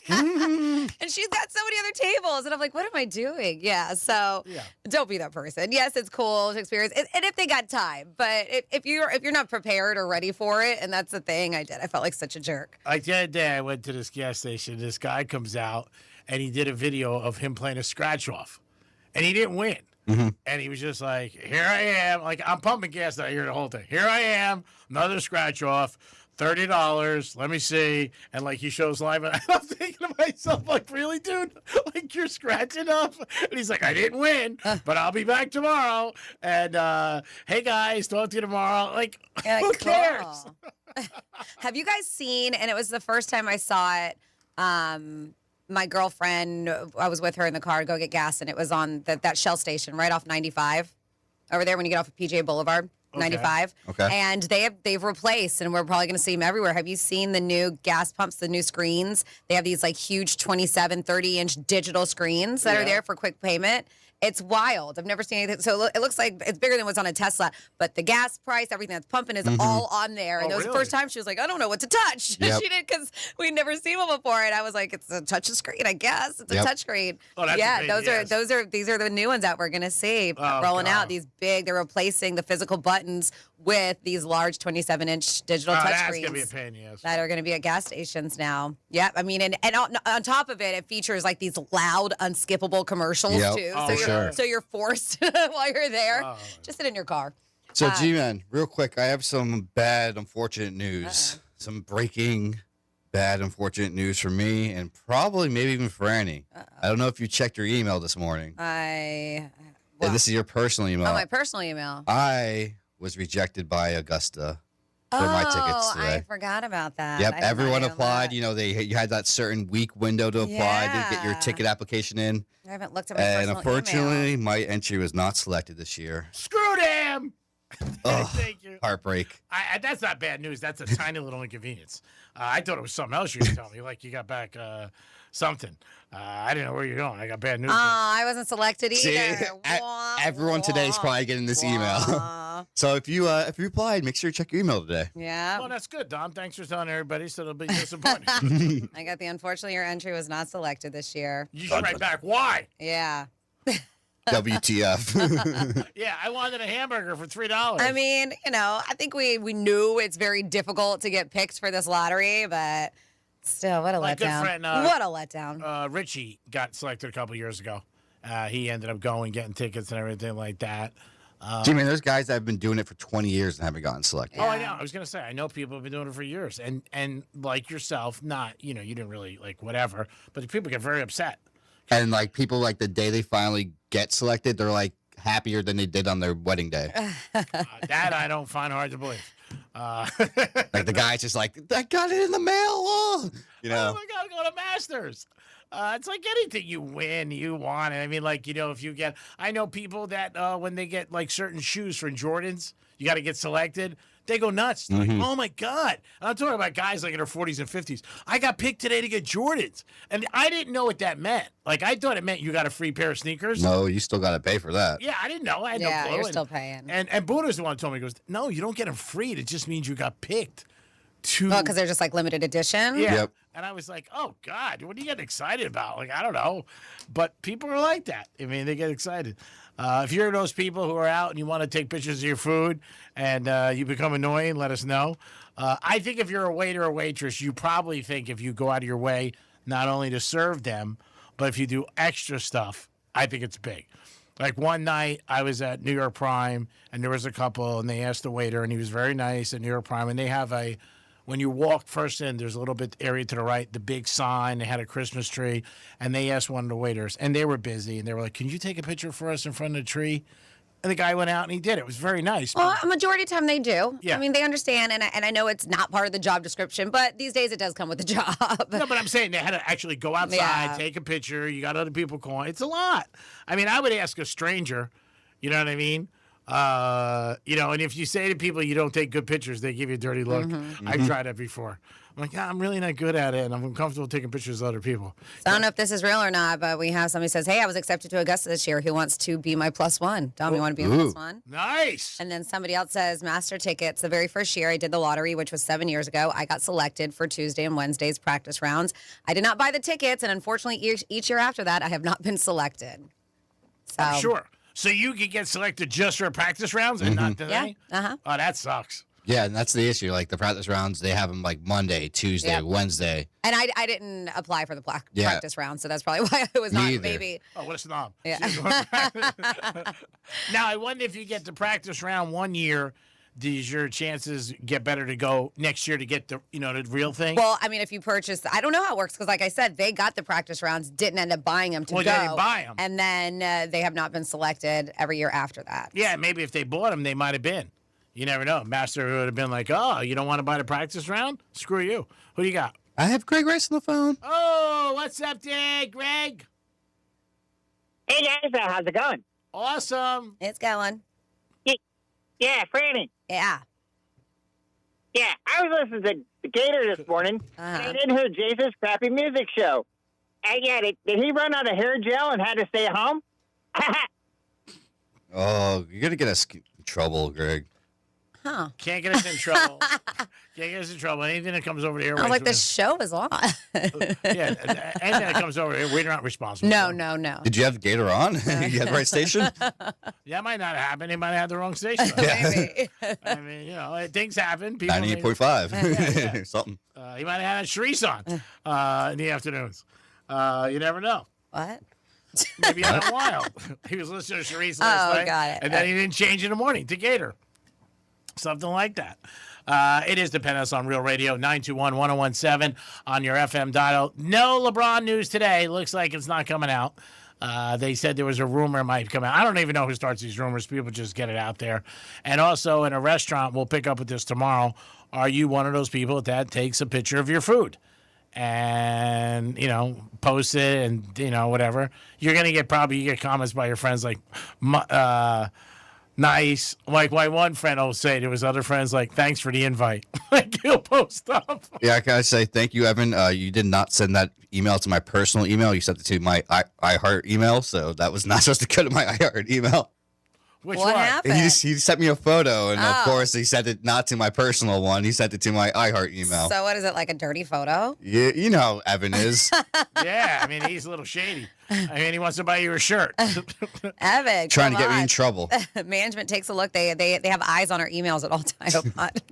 And she's got so many other tables. And I'm like, what am I doing? Yeah, so don't be that person. Yes, it's cool to experience. And if they got time. But if you're not prepared or ready for it, and that's the thing I did. I felt like such a jerk. Like the other day, I went to this gas station. This guy comes out, and he did a video of him playing a scratch-off. And he didn't win. And he was just like, here I am. Like, I'm pumping gas. I hear the whole thing. Here I am. Another scratch off. $30. Let me see. And like he shows live. And I'm thinking to myself, like, really, dude? Like, you're scratching up? And he's like, I didn't win, but I'll be back tomorrow. And hey, guys, talk to you tomorrow. Like, who cares? Have you guys seen, and it was the first time I saw it, my girlfriend, I was with her in the car to go get gas, and it was on that Shell station right off 95 over there when you get off of PJ Boulevard, 95. Okay. And they've replaced, and we're probably going to see them everywhere. Have you seen the new gas pumps, the new screens? They have these like huge 27, 30-inch digital screens that are there for quick payment. It's wild. I've never seen anything. So it looks like it's bigger than what's on a Tesla, but the gas price, everything that's pumping is all on there. And it was the first time she was like, I don't know what to touch. Yep. She did because we'd never seen one before. And I was like, it's a touch screen, I guess. It's a touch screen. Oh, that's yeah, a pain, these are the new ones that we're gonna see rolling out. These big, they're replacing the physical buttons with these large 27-inch digital touch that's screens. gonna be a pain, yes. That are going to be at gas stations now. Yep. I mean, and on top of it, it features like these loud, unskippable commercials too. So you're forced while you're there. Just sit in your car. So, G-Man, real quick, I have some bad, unfortunate news. Some breaking, bad, unfortunate news for me, and probably maybe even for Annie. I don't know if you checked your email this morning. Well, And this is your personal email. Oh, my personal email. I was rejected by Augusta for my tickets today. I forgot about that. Yep, I did everyone not know applied. that. You know, you had that certain week window to apply to get your ticket application in. I haven't looked at my And personal unfortunately, email. my entry was not selected this year. Screw them! Ugh, Thank you. heartbreak. That's not bad news. That's a tiny little inconvenience. I thought it was something else you were telling me, like you got back something. I didn't know where you're going. I got bad news. I wasn't selected either. See, everyone today is probably getting this email. So if you applied, make sure you check your email today. Yeah. Well, that's good, Dom. Thanks for telling everybody, so it'll be disappointing. I got unfortunately, your entry was not selected this year. You should write back. Why? Yeah. WTF. Yeah, I wanted a hamburger for $3. I mean, I think we knew it's very difficult to get picked for this lottery, but still, what a My good letdown. friend, What a letdown. Richie got selected a couple years ago. He ended up getting tickets and everything like that. G-Man, there's guys that have been doing it for 20 years and haven't gotten selected. Oh, I know. I was gonna say I know people have been doing it for years, and like yourself, not you didn't really like whatever, but people get very upset. And like people, like the day they finally get selected, they're like happier than they did on their wedding day. That I don't find hard to believe. Like the guy's just like, I got it in the mail. Oh Oh my God, go to Masters. It's like anything you win, you want it. I mean, like, if you get, I know people that when they get like certain shoes from Jordans, you got to get selected. They go nuts. They're like, oh my God. And I'm talking about guys like in their 40s and 50s. I got picked today to get Jordans. And I didn't know what that meant. Like, I thought it meant you got a free pair of sneakers. No, you still got to pay for that. Yeah, I didn't know. I had no clue. You're still paying. And Buddha's the one who told me, he goes, no, you don't get them free. It just means you got picked. Well, because they're just like limited edition. Yeah. Yep. And I was like, oh, God, what are you getting excited about? Like, I don't know. But people are like that. I mean, they get excited. If you're those people who are out and you want to take pictures of your food and you become annoying, let us know. I think if you're a waiter or waitress, you probably think if you go out of your way not only to serve them, but if you do extra stuff, I think it's big. Like one night I was at New York Prime and there was a couple and they asked the waiter and he was very nice at New York Prime and they have when you walk first in, there's a little bit area to the right, the big sign. They had a Christmas tree, and they asked one of the waiters, and they were busy, and they were like, "Can you take a picture for us in front of the tree?" And the guy went out and he did it. It was very nice. Well, a majority of the time they do. Yeah. I mean, they understand, and I know it's not part of the job description, but these days it does come with the job. No, but I'm saying they had to actually go outside, take a picture. You got other people calling. It's a lot. I mean, I would ask a stranger. You know what I mean? And if you say to people you don't take good pictures, they give you a dirty look. I've tried that before. I'm like, I'm really not good at it, and I'm uncomfortable taking pictures of other people. So I don't know if this is real or not, but we have somebody says, hey, I was accepted to Augusta this year. Who wants to be my +1? Dom, you want to be my +1? Nice. And then somebody else says, master tickets. The very first year I did the lottery, which was 7 years ago, I got selected for Tuesday and Wednesday's practice rounds. I did not buy the tickets, and unfortunately, each year after that, I have not been selected. So I'm sure. So you could get selected just for practice rounds and not today? Yeah. Oh, that sucks. Yeah, and that's the issue. Like the practice rounds, they have them like Monday, Tuesday, Wednesday. And I didn't apply for the practice round, so that's probably why I was not maybe. Oh, what a snob. Yeah. Now, I wonder if you get the practice round one year, does your chances get better to go next year to get the real thing? Well, I mean, if you purchase, I don't know how it works because, like I said, they got the practice rounds, didn't end up buying them to go. They didn't buy them. And then they have not been selected every year after that. Yeah, maybe if they bought them, they might have been. You never know. Master would have been like, oh, you don't want to buy the practice round? Screw you. Who do you got? I have Greg Rice on the phone. Oh, what's up, Dad? Greg? Hey, guys. How's it going? Awesome. It's going. Yeah, Franny. Yeah. Yeah, I was listening to the Gator this morning, and I didn't hear Jason's crappy music show. And yeah, did he run out of hair gel and had to stay at home? Oh, you're gonna get us in trouble, Greg. Huh. Can't get us in trouble. Can't get us in trouble. Anything that comes over the airwaves. I was like, the show is on. Yeah, anything that comes over here, we're not responsible. No. Did you have Gator on? You had the right station? That might not happen. They might have had the wrong station. Maybe. I mean, things happen. People 98.5 or something. He might have had Sharice on in the afternoons. You never know. What? Maybe on a while. He was listening to Sharice last night. Got it. And then he didn't change in the morning to Gator. Something like that. It is the Penthouse on Real Radio, 921-1017 on your FM dial. No LeBron news today. Looks like it's not coming out. They said there was a rumor it might come out. I don't even know who starts these rumors. People just get it out there. And also in a restaurant, we'll pick up with this tomorrow. Are you one of those people that takes a picture of your food and, post it and, whatever? You're going to get comments by your friends like, nice. Like my one friend will say to his other friends, like, thanks for the invite. Like he'll post stuff. Yeah, I gotta say thank you, Evan. You did not send that email to my personal email. You sent it to my iHeart email, so that was not supposed to go to my iHeart email. What happened? He sent me a photo, and of course he sent it not to my personal one. He sent it to my iHeart email. So what is it, like a dirty photo? Yeah, you know how Evan is. Yeah, I mean, he's a little shady. I mean, he wants to buy you a shirt. Evan, Trying to get me in trouble. Management takes a look. They have eyes on our emails at all times.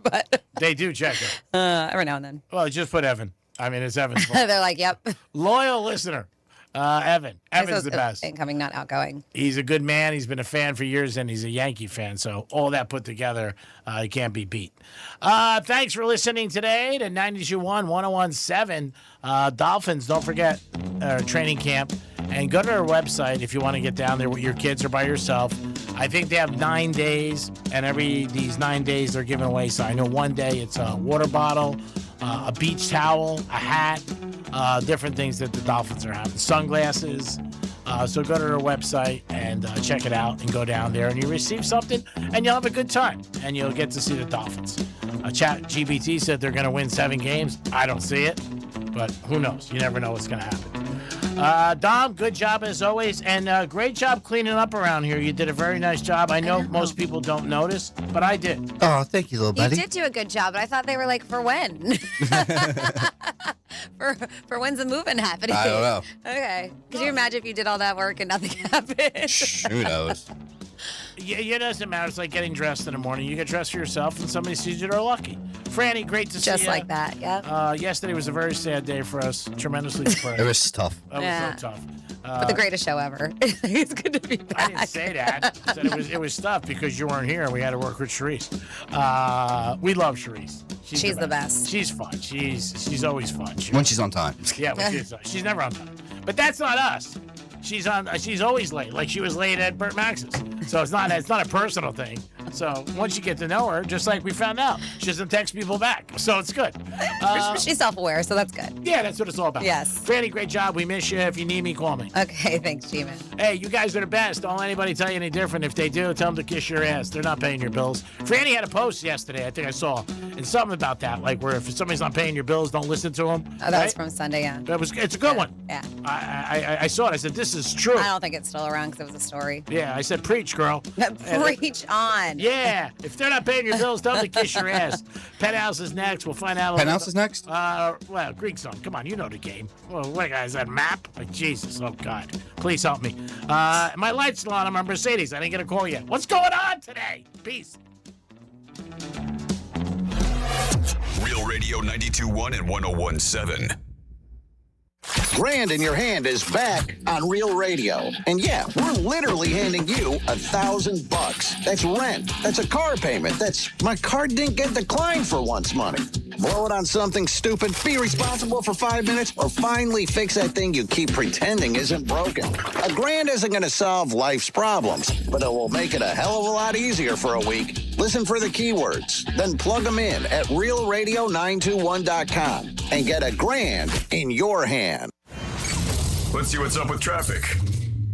But they do check it. Every now and then. Well, just put Evan. I mean, it's Evan's fault. They're like, yep. Loyal listener. Evan. Evan's the best. Incoming, not outgoing. He's a good man. He's been a fan for years, and he's a Yankee fan. So all that put together, he can't be beat. Thanks for listening today to 92.1, 101.7. Dolphins, don't forget training camp. And go to their website if you want to get down there with your kids or by yourself. I think they have 9 days, and these 9 days they're giving away. So I know one day it's a water bottle, a beach towel, a hat, different things that the Dolphins are having, sunglasses. So go to their website and check it out and go down there and you receive something and you'll have a good time and you'll get to see the Dolphins. ChatGPT said they're going to win 7 games. I don't see it, but who knows? You never know what's going to happen. Dom, good job as always, and great job cleaning up around here. You did a very nice job. I know most people don't notice, but I did. Oh, thank you, little buddy. You did do a good job, but I thought they were like, for when? for when's the moving happening? I don't know. Okay. Could you imagine if you did all that work and nothing happened? Who knows? Yeah, it doesn't matter. It's like getting dressed in the morning. You get dressed for yourself, and somebody sees you, they're lucky. Franny, great to see you. Just like that, yeah. Yesterday was a very sad day for us. Tremendously depressed. It was tough. It was so tough. But the greatest show ever. It's good to be back. I didn't say that. I said it was tough because you weren't here. We had to work with Sharice. We love Sharice. She's the best. She's fun. She's always fun. When she's on time. Yeah, when she's never on time. But that's not us. She's always late. Like she was late at Burt Max's. So it's not a personal thing. So once you get to know her, just like we found out, she doesn't text people back. So it's good. She's self-aware, so that's good. Yeah, that's what it's all about. Yes. Franny, great job. We miss you. If you need me, call me. Okay, thanks, G-Man. Hey, you guys are the best. Don't let anybody tell you any different. If they do, tell them to kiss your ass. They're not paying your bills. Franny had a post yesterday, I think I saw, and something about that, like where if somebody's not paying your bills, don't listen to them. Oh, that was from Sunday, yeah. It's a good one. Yeah. I saw it. I said, this is true. I don't think it's still around because it was a story. Yeah, I said, preach, girl. Preach on. Yeah. If they're not paying your bills, tell them to kiss your ass. Penthouse is next. We'll find out. Penthouse is next? Well, Greek song. Come on, you know the game. Well, what is that map? Like, Jesus, oh, God. Please help me. My light's still on my Mercedes. I didn't get a call yet. What's going on today? Peace. Real Radio 92.1 and 101.7. Grand in Your Hand is back on Real Radio. And yeah, we're literally handing you $1,000. That's rent. That's a car payment. That's my card didn't get declined for once money. Blow it on something stupid, be responsible for 5 minutes, or finally fix that thing you keep pretending isn't broken. $1,000 isn't going to solve life's problems, but it will make it a hell of a lot easier for a week. Listen for the keywords, then plug them in at realradio921.com and get $1,000 in your hand. Let's see what's up with traffic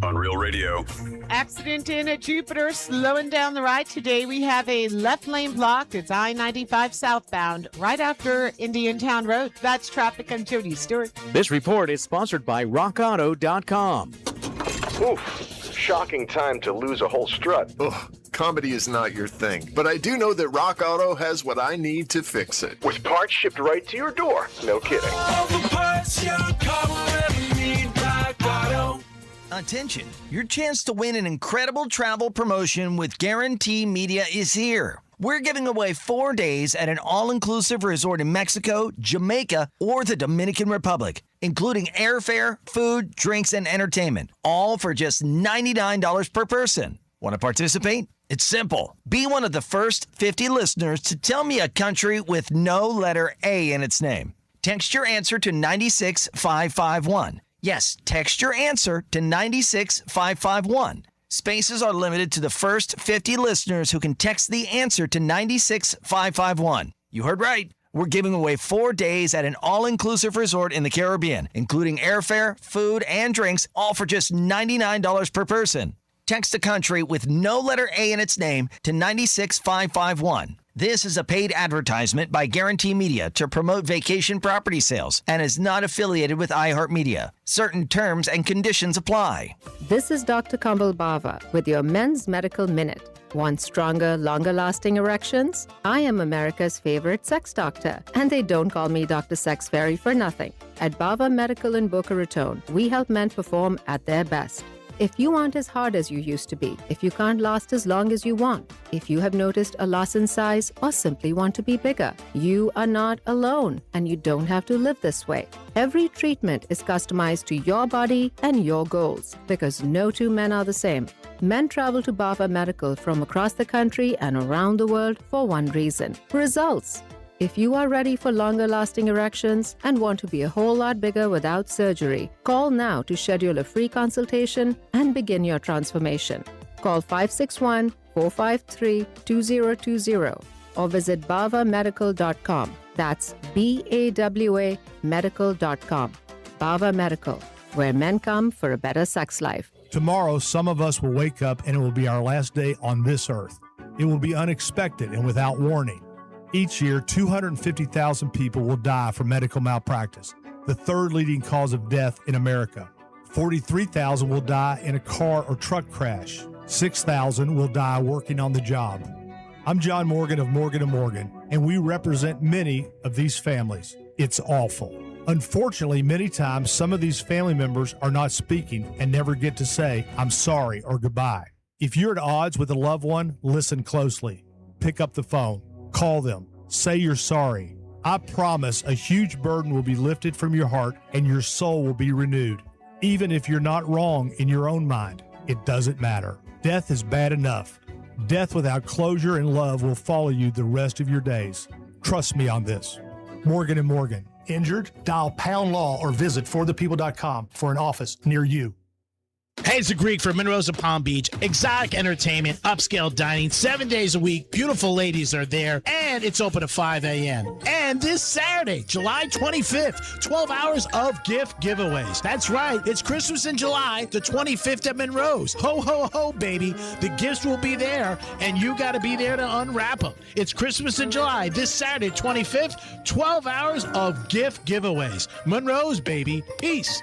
on Real Radio. Accident in Jupiter, slowing down the ride today. We have a left lane blocked. It's I-95 southbound, right after Indiantown Road. That's traffic. I'm Jody Stewart. This report is sponsored by RockAuto.com. Oof. shocking time to lose a whole strut. Ugh, comedy is not your thing, but I do know that Rock Auto has what I need to fix it. With parts shipped right to your door. No kidding. All the parts your car will ever need, Rock Auto. Attention, your chance to win an incredible travel promotion with Guarantee Media is here. We're giving away 4 days at an all-inclusive resort in Mexico, Jamaica, or the Dominican Republic, including airfare, food, drinks, and entertainment, all for just $99 per person. Want to participate? It's simple. Be one of the first 50 listeners to tell me a country with no letter A in its name. Text your answer to 96551. Yes, text your answer to 96551. Spaces are limited to the first 50 listeners who can text the answer to 96551. You heard right. We're giving away 4 days at an all-inclusive resort in the Caribbean, including airfare, food, and drinks, all for just $99 per person. Text a country with no letter A in its name to 96551. This is a paid advertisement by Guarantee Media to promote vacation property sales and is not affiliated with iHeartMedia. Certain terms and conditions apply. This is Dr. Kamal Bava with your Men's Medical Minute. Want stronger, longer-lasting erections? I am America's favorite sex doctor, and they don't call me Dr. Sex Fairy for nothing. At Bava Medical in Boca Raton, we help men perform at their best. If you aren't as hard as you used to be, if you can't last as long as you want, if you have noticed a loss in size or simply want to be bigger, you are not alone and you don't have to live this way. Every treatment is customized to your body and your goals because no two men are the same. Men travel to Bava Medical from across the country and around the world for one reason: results. If you are ready for longer-lasting erections and want to be a whole lot bigger without surgery, call now to schedule a free consultation and begin your transformation. Call 561-453-2020 or visit bavamedical.com. That's BAWA medical.com. Bava Medical, where men come for a better sex life. Tomorrow, some of us will wake up and it will be our last day on this earth. It will be unexpected and without warning. Each year, 250,000 people will die from medical malpractice, the third leading cause of death in America. 43,000 will die in a car or truck crash. 6,000 will die working on the job. I'm John Morgan of Morgan & Morgan, and we represent many of these families. It's awful. Unfortunately, many times, some of these family members are not speaking and never get to say, "I'm sorry" or "goodbye." If you're at odds with a loved one, listen closely. Pick up the phone. Call them. Say you're sorry. I promise a huge burden will be lifted from your heart and your soul will be renewed. Even if you're not wrong in your own mind, it doesn't matter. Death is bad enough. Death without closure and love will follow you the rest of your days. Trust me on this. Morgan & Morgan. Injured? Dial # law or visit forthepeople.com for an office near you. Hey, it's the Greek from Monroe's of Palm Beach. Exotic entertainment, upscale dining, 7 days a week. Beautiful ladies are there, and it's open at 5 a.m. And this Saturday, July 25th, 12 hours of gift giveaways. That's right, it's Christmas in July, the 25th at Monroe's. Ho, ho, ho, baby. The gifts will be there, and you got to be there to unwrap them. It's Christmas in July, this Saturday, 25th, 12 hours of gift giveaways. Monroe's, baby. Peace.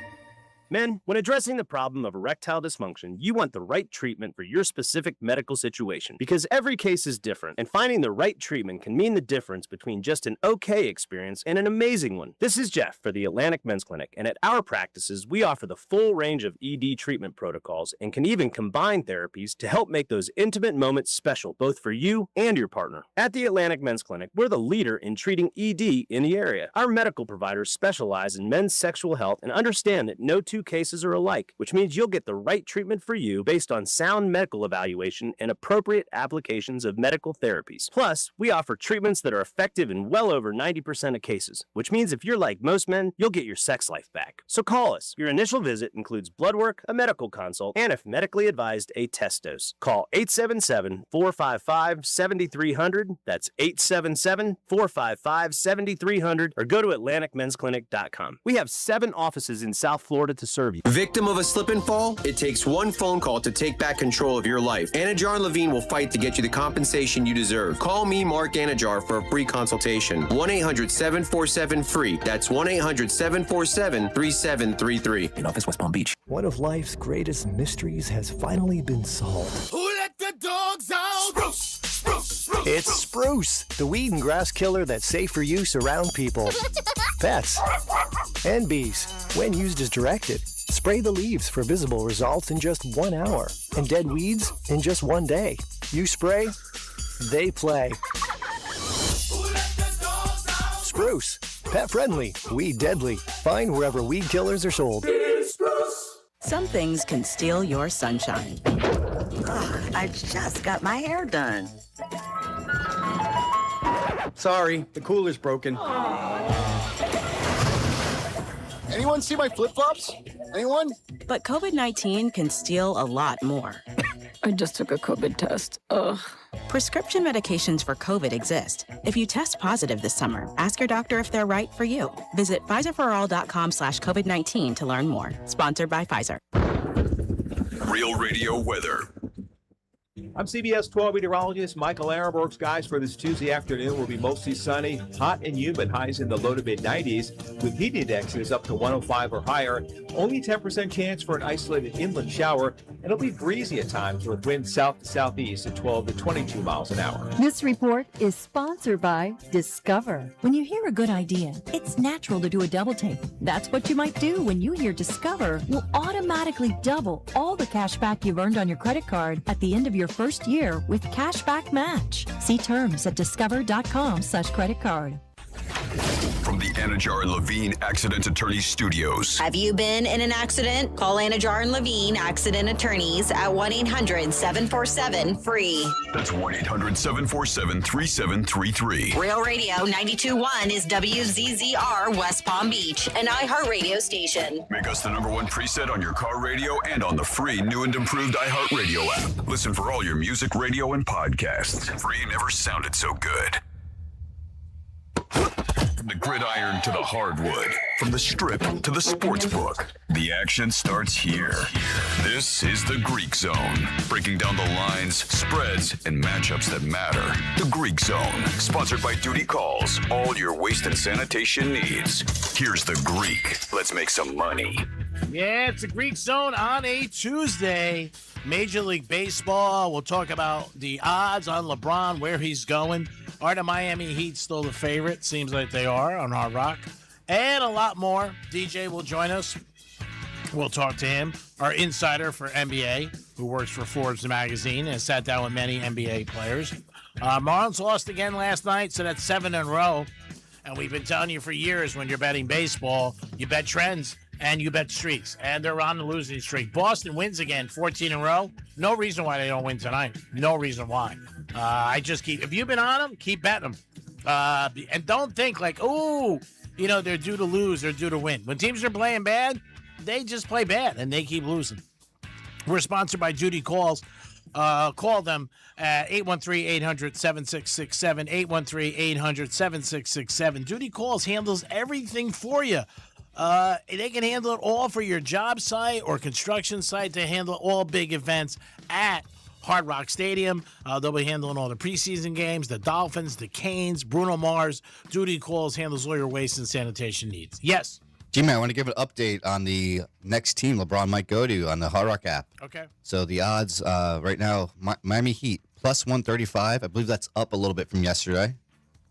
Men, when addressing the problem of erectile dysfunction, you want the right treatment for your specific medical situation because every case is different, and finding the right treatment can mean the difference between just an okay experience and an amazing one. This is Jeff for the Atlantic Men's Clinic, and at our practices, we offer the full range of ED treatment protocols and can even combine therapies to help make those intimate moments special, both for you and your partner. At the Atlantic Men's Clinic, we're the leader in treating ED in the area. Our medical providers specialize in men's sexual health and understand that no two cases are alike, which means you'll get the right treatment for you based on sound medical evaluation and appropriate applications of medical therapies. Plus, we offer treatments that are effective in well over 90% of cases, which means if you're like most men, you'll get your sex life back. So call us. Your initial visit includes blood work, a medical consult, and if medically advised, a test dose. Call 877-455-7300. That's 877-455-7300, or go to AtlanticMen'sClinic.com. We have 7 offices in South Florida to to serve you. Victim of a slip and fall? It takes one phone call to take back control of your life. Anajar and Levine will fight to get you the compensation you deserve. Call me, Mark Anajar, for a free consultation. 1-800-747-FREE. That's 1-800-747-3733. In office, West Palm Beach. One of life's greatest mysteries has finally been solved. Who let the dogs out? Spruce, spruce, spruce. It's Spruce, the weed and grass killer that's safe for use around people, pets, and bees. When used as directed, spray the leaves for visible results in just 1 hour, and dead weeds in just 1 day. You spray, they play. Spruce, pet friendly, weed deadly. Find wherever weed killers are sold. Some things can steal your sunshine. Ugh, I just got my hair done. Sorry, the cooler's broken. Anyone see my flip-flops? Anyone? But COVID-19 can steal a lot more. I just took a COVID test. Ugh. Prescription medications for COVID exist. If you test positive this summer, ask your doctor if they're right for you. Visit PfizerForAll.com/COVID-19 to learn more. Sponsored by Pfizer. Real Radio weather. I'm CBS 12 meteorologist Michael Arenberg. Skies for this Tuesday afternoon will be mostly sunny, hot and humid, highs in the low to mid-90s, with heat indexes up to 105 or higher. Only 10% chance for an isolated inland shower, and it'll be breezy at times with winds south to southeast at 12 to 22 miles an hour. This report is sponsored by Discover. When you hear a good idea, it's natural to do a double take. That's what you might do when you hear Discover will automatically double all the cash back you've earned on your credit card at the end of your first year with Cashback Match. See terms at discover.com/credit card. From the Anajar and Levine Accident Attorneys Studios. Have you been in an accident? Call Anajar and Levine Accident Attorneys at 1-800-747-FREE. That's 1-800-747-3733. Real Radio 92.1 is WZZR West Palm Beach, an iHeartRadio station. Make us the #1 preset on your car radio and on the free new and improved iHeartRadio app. Listen for all your music, radio, and podcasts. Free never sounded so good. From the gridiron to the hardwood, from the strip to the sports book, the action starts here. This is the Greek Zone, breaking down the lines, spreads, and matchups that matter. The Greek Zone, sponsored by Duty Calls, all your waste and sanitation needs. Here's the Greek. Let's make some money. Yeah, it's the Greek Zone on a Tuesday. Major League Baseball. We'll talk about the odds on LeBron, where he's going. Are the Miami Heat still the favorite? Seems like they are on Hard Rock. And a lot more. DJ will join us. We'll talk to him, our insider for NBA, who works for Forbes magazine and sat down with many NBA players. Marlins lost again last night, so that's 7 in a row. And we've been telling you for years, when you're betting baseball, you bet trends and you bet streaks. And they're on the losing streak. Boston wins again, 14 in a row. No reason why they don't win tonight. No reason why. I just keep, if you've been on them, keep betting them. And don't think like, oh, you know, they're due to lose, they're due to win. When teams are playing bad, they just play bad and they keep losing. We're sponsored by Duty Calls. Call them at 813-800-7667, 813-800-7667. Duty Calls handles everything for you. They can handle it all for your job site or construction site. They handle all big events at Hard Rock Stadium. They'll be handling all the preseason games, the Dolphins, the Canes, Bruno Mars. Duty Calls handles all your waste and sanitation needs. Yes. G-Man, I want to give an update on the next team LeBron might go to on the Hard Rock app. Okay. So the odds right now, Miami Heat, plus 135. I believe that's up a little bit from yesterday.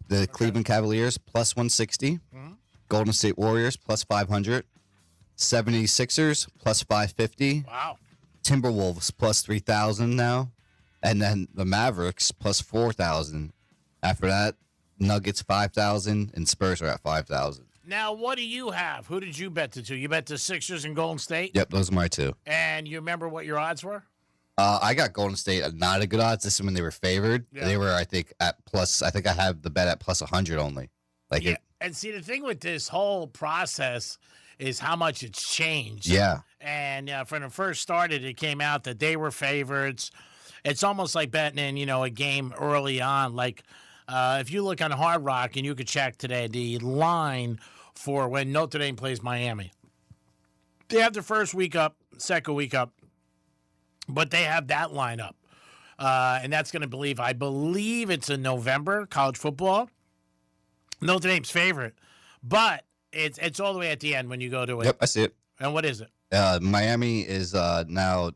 The Cleveland Cavaliers, plus 160. Mm-hmm. Golden State Warriors, plus 500. 76ers, plus 550. Wow. Timberwolves, plus 3,000 now. And then the Mavericks, plus 4,000. After that, Nuggets, 5,000. And Spurs are at 5,000. Now, what do you have? Who did you bet the two? You bet the Sixers and Golden State? Yep, those are my two. And you remember what your odds were? I got Golden State at not a good odds. This is when they were favored. Yeah. They were, I think, at plus. I think I have the bet at plus 100 only. Like, yeah. And see, the thing with this whole process is how much it's changed. Yeah. And from the first started, it came out that they were favorites. It's almost like betting in, you know, a game early on. Like, if you look on Hard Rock, and you could check today, the line for when Notre Dame plays Miami. They have the first week up, second week up, but they have that lineup. And that's going to I believe it's in November, college football. Notre Dame's favorite, but it's all the way at the end when you go to it. Yep, I see it. And what is it? Miami is now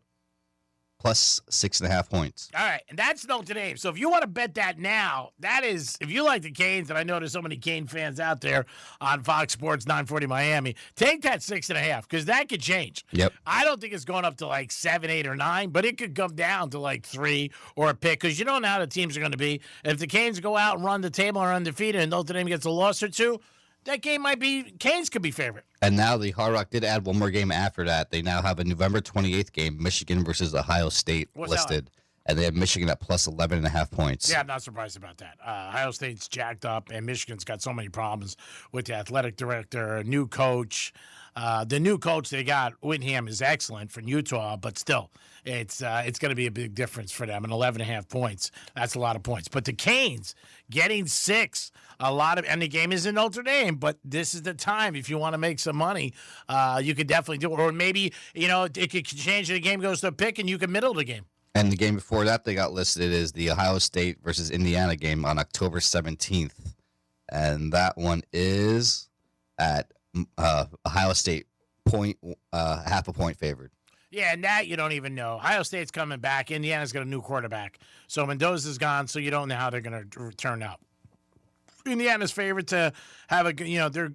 plus 6.5 points. All right, and that's Notre Dame. So if you want to bet that now, that is, if you like the Canes, and I know there's so many Cane fans out there on Fox Sports 940 Miami, take that 6.5 because that could change. Yep. I don't think it's going up to like 7, 8, or 9, but it could come down to like 3 or a pick because you don't know how the teams are going to be. If the Canes go out and run the table and are undefeated and Notre Dame gets a loss or two, that game might be, Canes could be favorite. And now the Hard Rock did add one more game after that. They now have a November 28th game, Michigan versus Ohio State listed. And they have Michigan at plus 11.5 points. Yeah, I'm not surprised about that. Ohio State's jacked up, and Michigan's got so many problems with the athletic director, new coach. The new coach they got, Whittingham, is excellent from Utah, but still, it's going to be a big difference for them. And 11.5 points, that's a lot of points. But the Canes getting 6, and the game is in Notre Dame, but this is the time if you want to make some money, you could definitely do it. Or maybe, it could change. The game goes to a pick, and you can middle the game. And the game before that they got listed is the Ohio State versus Indiana game on October 17th. And that one is at Ohio State half a point favored. Yeah, and that you don't even know. Ohio State's coming back. Indiana's got a new quarterback. So Mendoza's gone, so you don't know how they're going to turn out. Indiana's favorite to have they're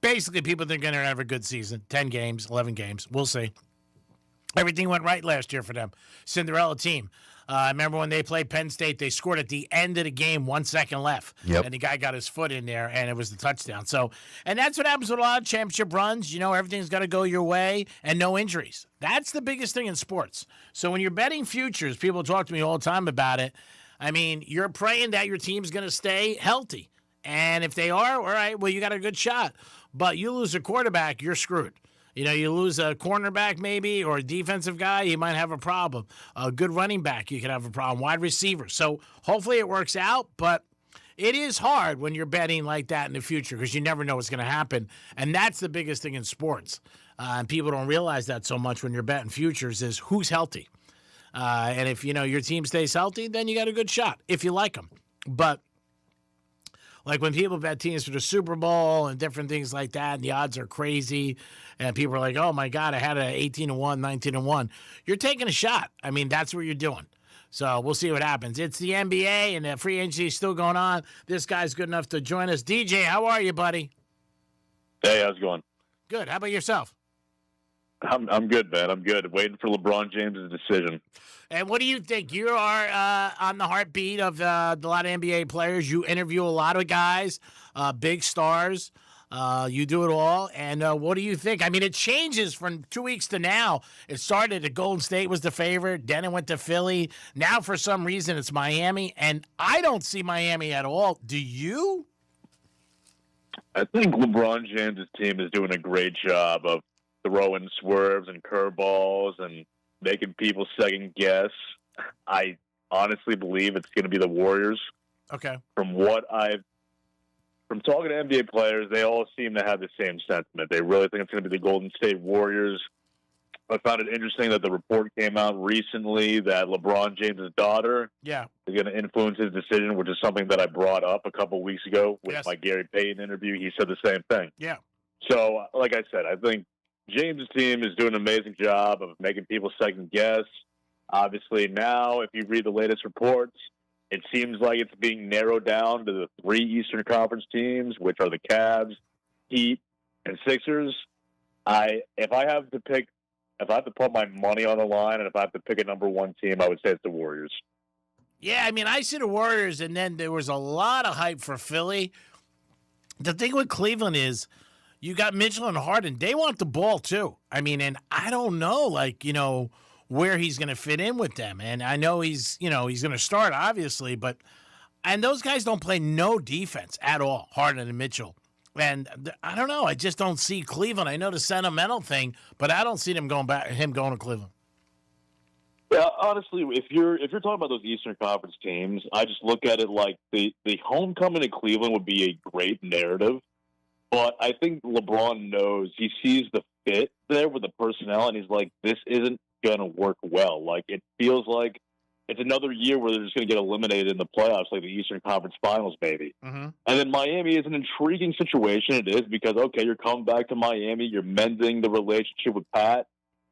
basically people think they're going to have a good season. 10 games, 11 games. We'll see. Everything went right last year for them. Cinderella team. I remember when they played Penn State, they scored at the end of the game, 1 second left. Yep. And the guy got his foot in there, and it was the touchdown. So, and that's what happens with a lot of championship runs. Everything's got to go your way and no injuries. That's the biggest thing in sports. So when you're betting futures, people talk to me all the time about it. I mean, you're praying that your team's going to stay healthy. And if they are, all right, well, you got a good shot. But you lose a quarterback, you're screwed. You lose a cornerback maybe or a defensive guy, you might have a problem. A good running back, you could have a problem. Wide receiver. So hopefully it works out, but it is hard when you're betting like that in the future because you never know what's going to happen. And that's the biggest thing in sports. And people don't realize that so much when you're betting futures is who's healthy. And if, your team stays healthy, then you got a good shot if you like them. But like when people bet teams for the Super Bowl and different things like that, and the odds are crazy, and people are like, oh, my God, I had an 18-1, 19-1. You're taking a shot. I mean, that's what you're doing. So we'll see what happens. It's the NBA, and the free agency is still going on. This guy's good enough to join us. DJ, how are you, buddy? Hey, how's it going? Good. How about yourself? I'm good, man. I'm good. Waiting for LeBron James' decision. And what do you think? You are on the heartbeat of a lot of NBA players. You interview a lot of guys, big stars. You do it all. And what do you think? I mean, it changes from 2 weeks to now. It started at Golden State was the favorite. Then it went to Philly. Now, for some reason, it's Miami. And I don't see Miami at all. Do you? I think LeBron James' team is doing a great job of throwing swerves and curveballs and making people second guess. I honestly believe it's going to be the Warriors. Okay. From talking to NBA players, they all seem to have the same sentiment. They really think it's going to be the Golden State Warriors. I found it interesting that the report came out recently that LeBron James' daughter is going to influence his decision, which is something that I brought up a couple weeks ago with my Gary Payton interview. He said the same thing. Yeah. So, like I said, I think James' team is doing an amazing job of making people second guess. Obviously, now, if you read the latest reports, it seems like it's being narrowed down to the 3 Eastern Conference teams, which are the Cavs, Heat, and Sixers. If I have to put my money on the line and if I have to pick a number 1 team, I would say it's the Warriors. Yeah, I mean, I see the Warriors, and then there was a lot of hype for Philly. The thing with Cleveland is you got Mitchell and Harden. They want the ball, too. I mean, and I don't know, where he's going to fit in with them. And I know he's going to start, obviously, and those guys don't play no defense at all, Harden and Mitchell. And I don't know. I just don't see Cleveland. I know the sentimental thing, but I don't see him going to Cleveland. Yeah, honestly, if you're talking about those Eastern Conference teams, I just look at it like the homecoming in Cleveland would be a great narrative. But I think LeBron knows, he sees the fit there with the personnel, and he's like, this isn't going to work well. Like, it feels like it's another year where they're just going to get eliminated in the playoffs, like the Eastern Conference Finals, maybe. Mm-hmm. And then Miami is an intriguing situation. It is because, okay, you're coming back to Miami. You're mending the relationship with Pat.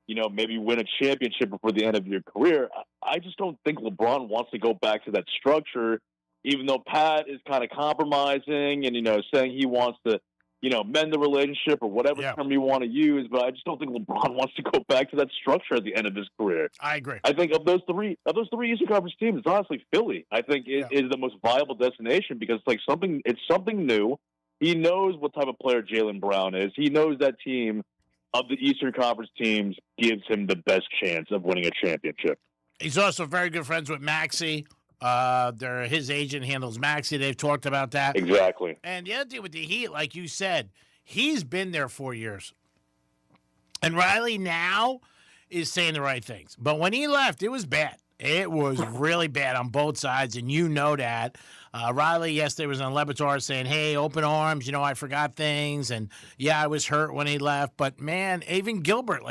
You know, maybe win a championship before the end of your career. I just don't think LeBron wants to go back to that structure, even though Pat is kind of compromising and, you know, saying he wants to, you know, mend the relationship or whatever term you want to use. But I just don't think LeBron wants to go back to that structure at the end of his career. I agree. I think of those three Eastern Conference teams, it's honestly Philly. I think is the most viable destination because it's something new. He knows what type of player Jaylen Brown is. He knows that team of the Eastern Conference teams gives him the best chance of winning a championship. He's also very good friends with Maxey. His agent handles Maxey. They've talked about that. Exactly. And the other thing with the Heat, like you said, he's been there 4 years. And Riley now is saying the right things. But when he left, it was bad. It was really bad on both sides, and you know that. Riley yesterday was on Le Batard saying, hey, open arms, you know, I forgot things, and, yeah, I was hurt when he left. But, man, even Gilbert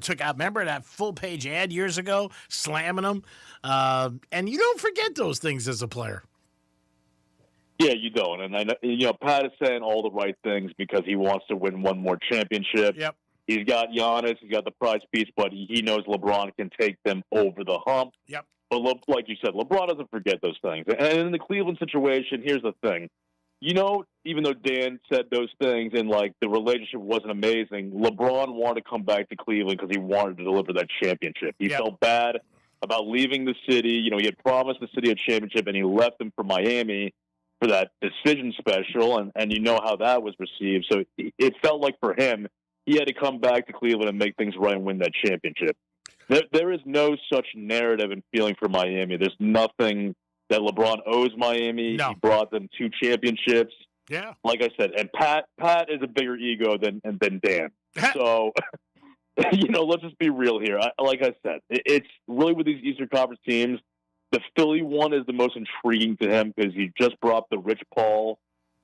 took out, remember that full-page ad years ago, slamming him? And you don't forget those things as a player. Yeah, you don't. And, I know, you know, Pat is saying all the right things because he wants to win one more championship. Yep. He's got Giannis, he's got the prize piece, but he knows LeBron can take them over the hump. Yep. But like you said, LeBron doesn't forget those things. And in the Cleveland situation, here's the thing. You know, even though Dan said those things and, like, the relationship wasn't amazing, LeBron wanted to come back to Cleveland because he wanted to deliver that championship. He felt bad about leaving the city. You know, he had promised the city a championship, and he left them for Miami for that decision special, and you know how that was received. So it felt like for him, he had to come back to Cleveland and make things right and win that championship. There is no such narrative and feeling for Miami. There's nothing that LeBron owes Miami. No. He brought them 2 championships. Yeah. Like I said, and Pat is a bigger ego than Dan. So, you know, let's just be real here. Like I said, it's really with these Eastern Conference teams, the Philly one is the most intriguing to him because he just brought the Rich Paul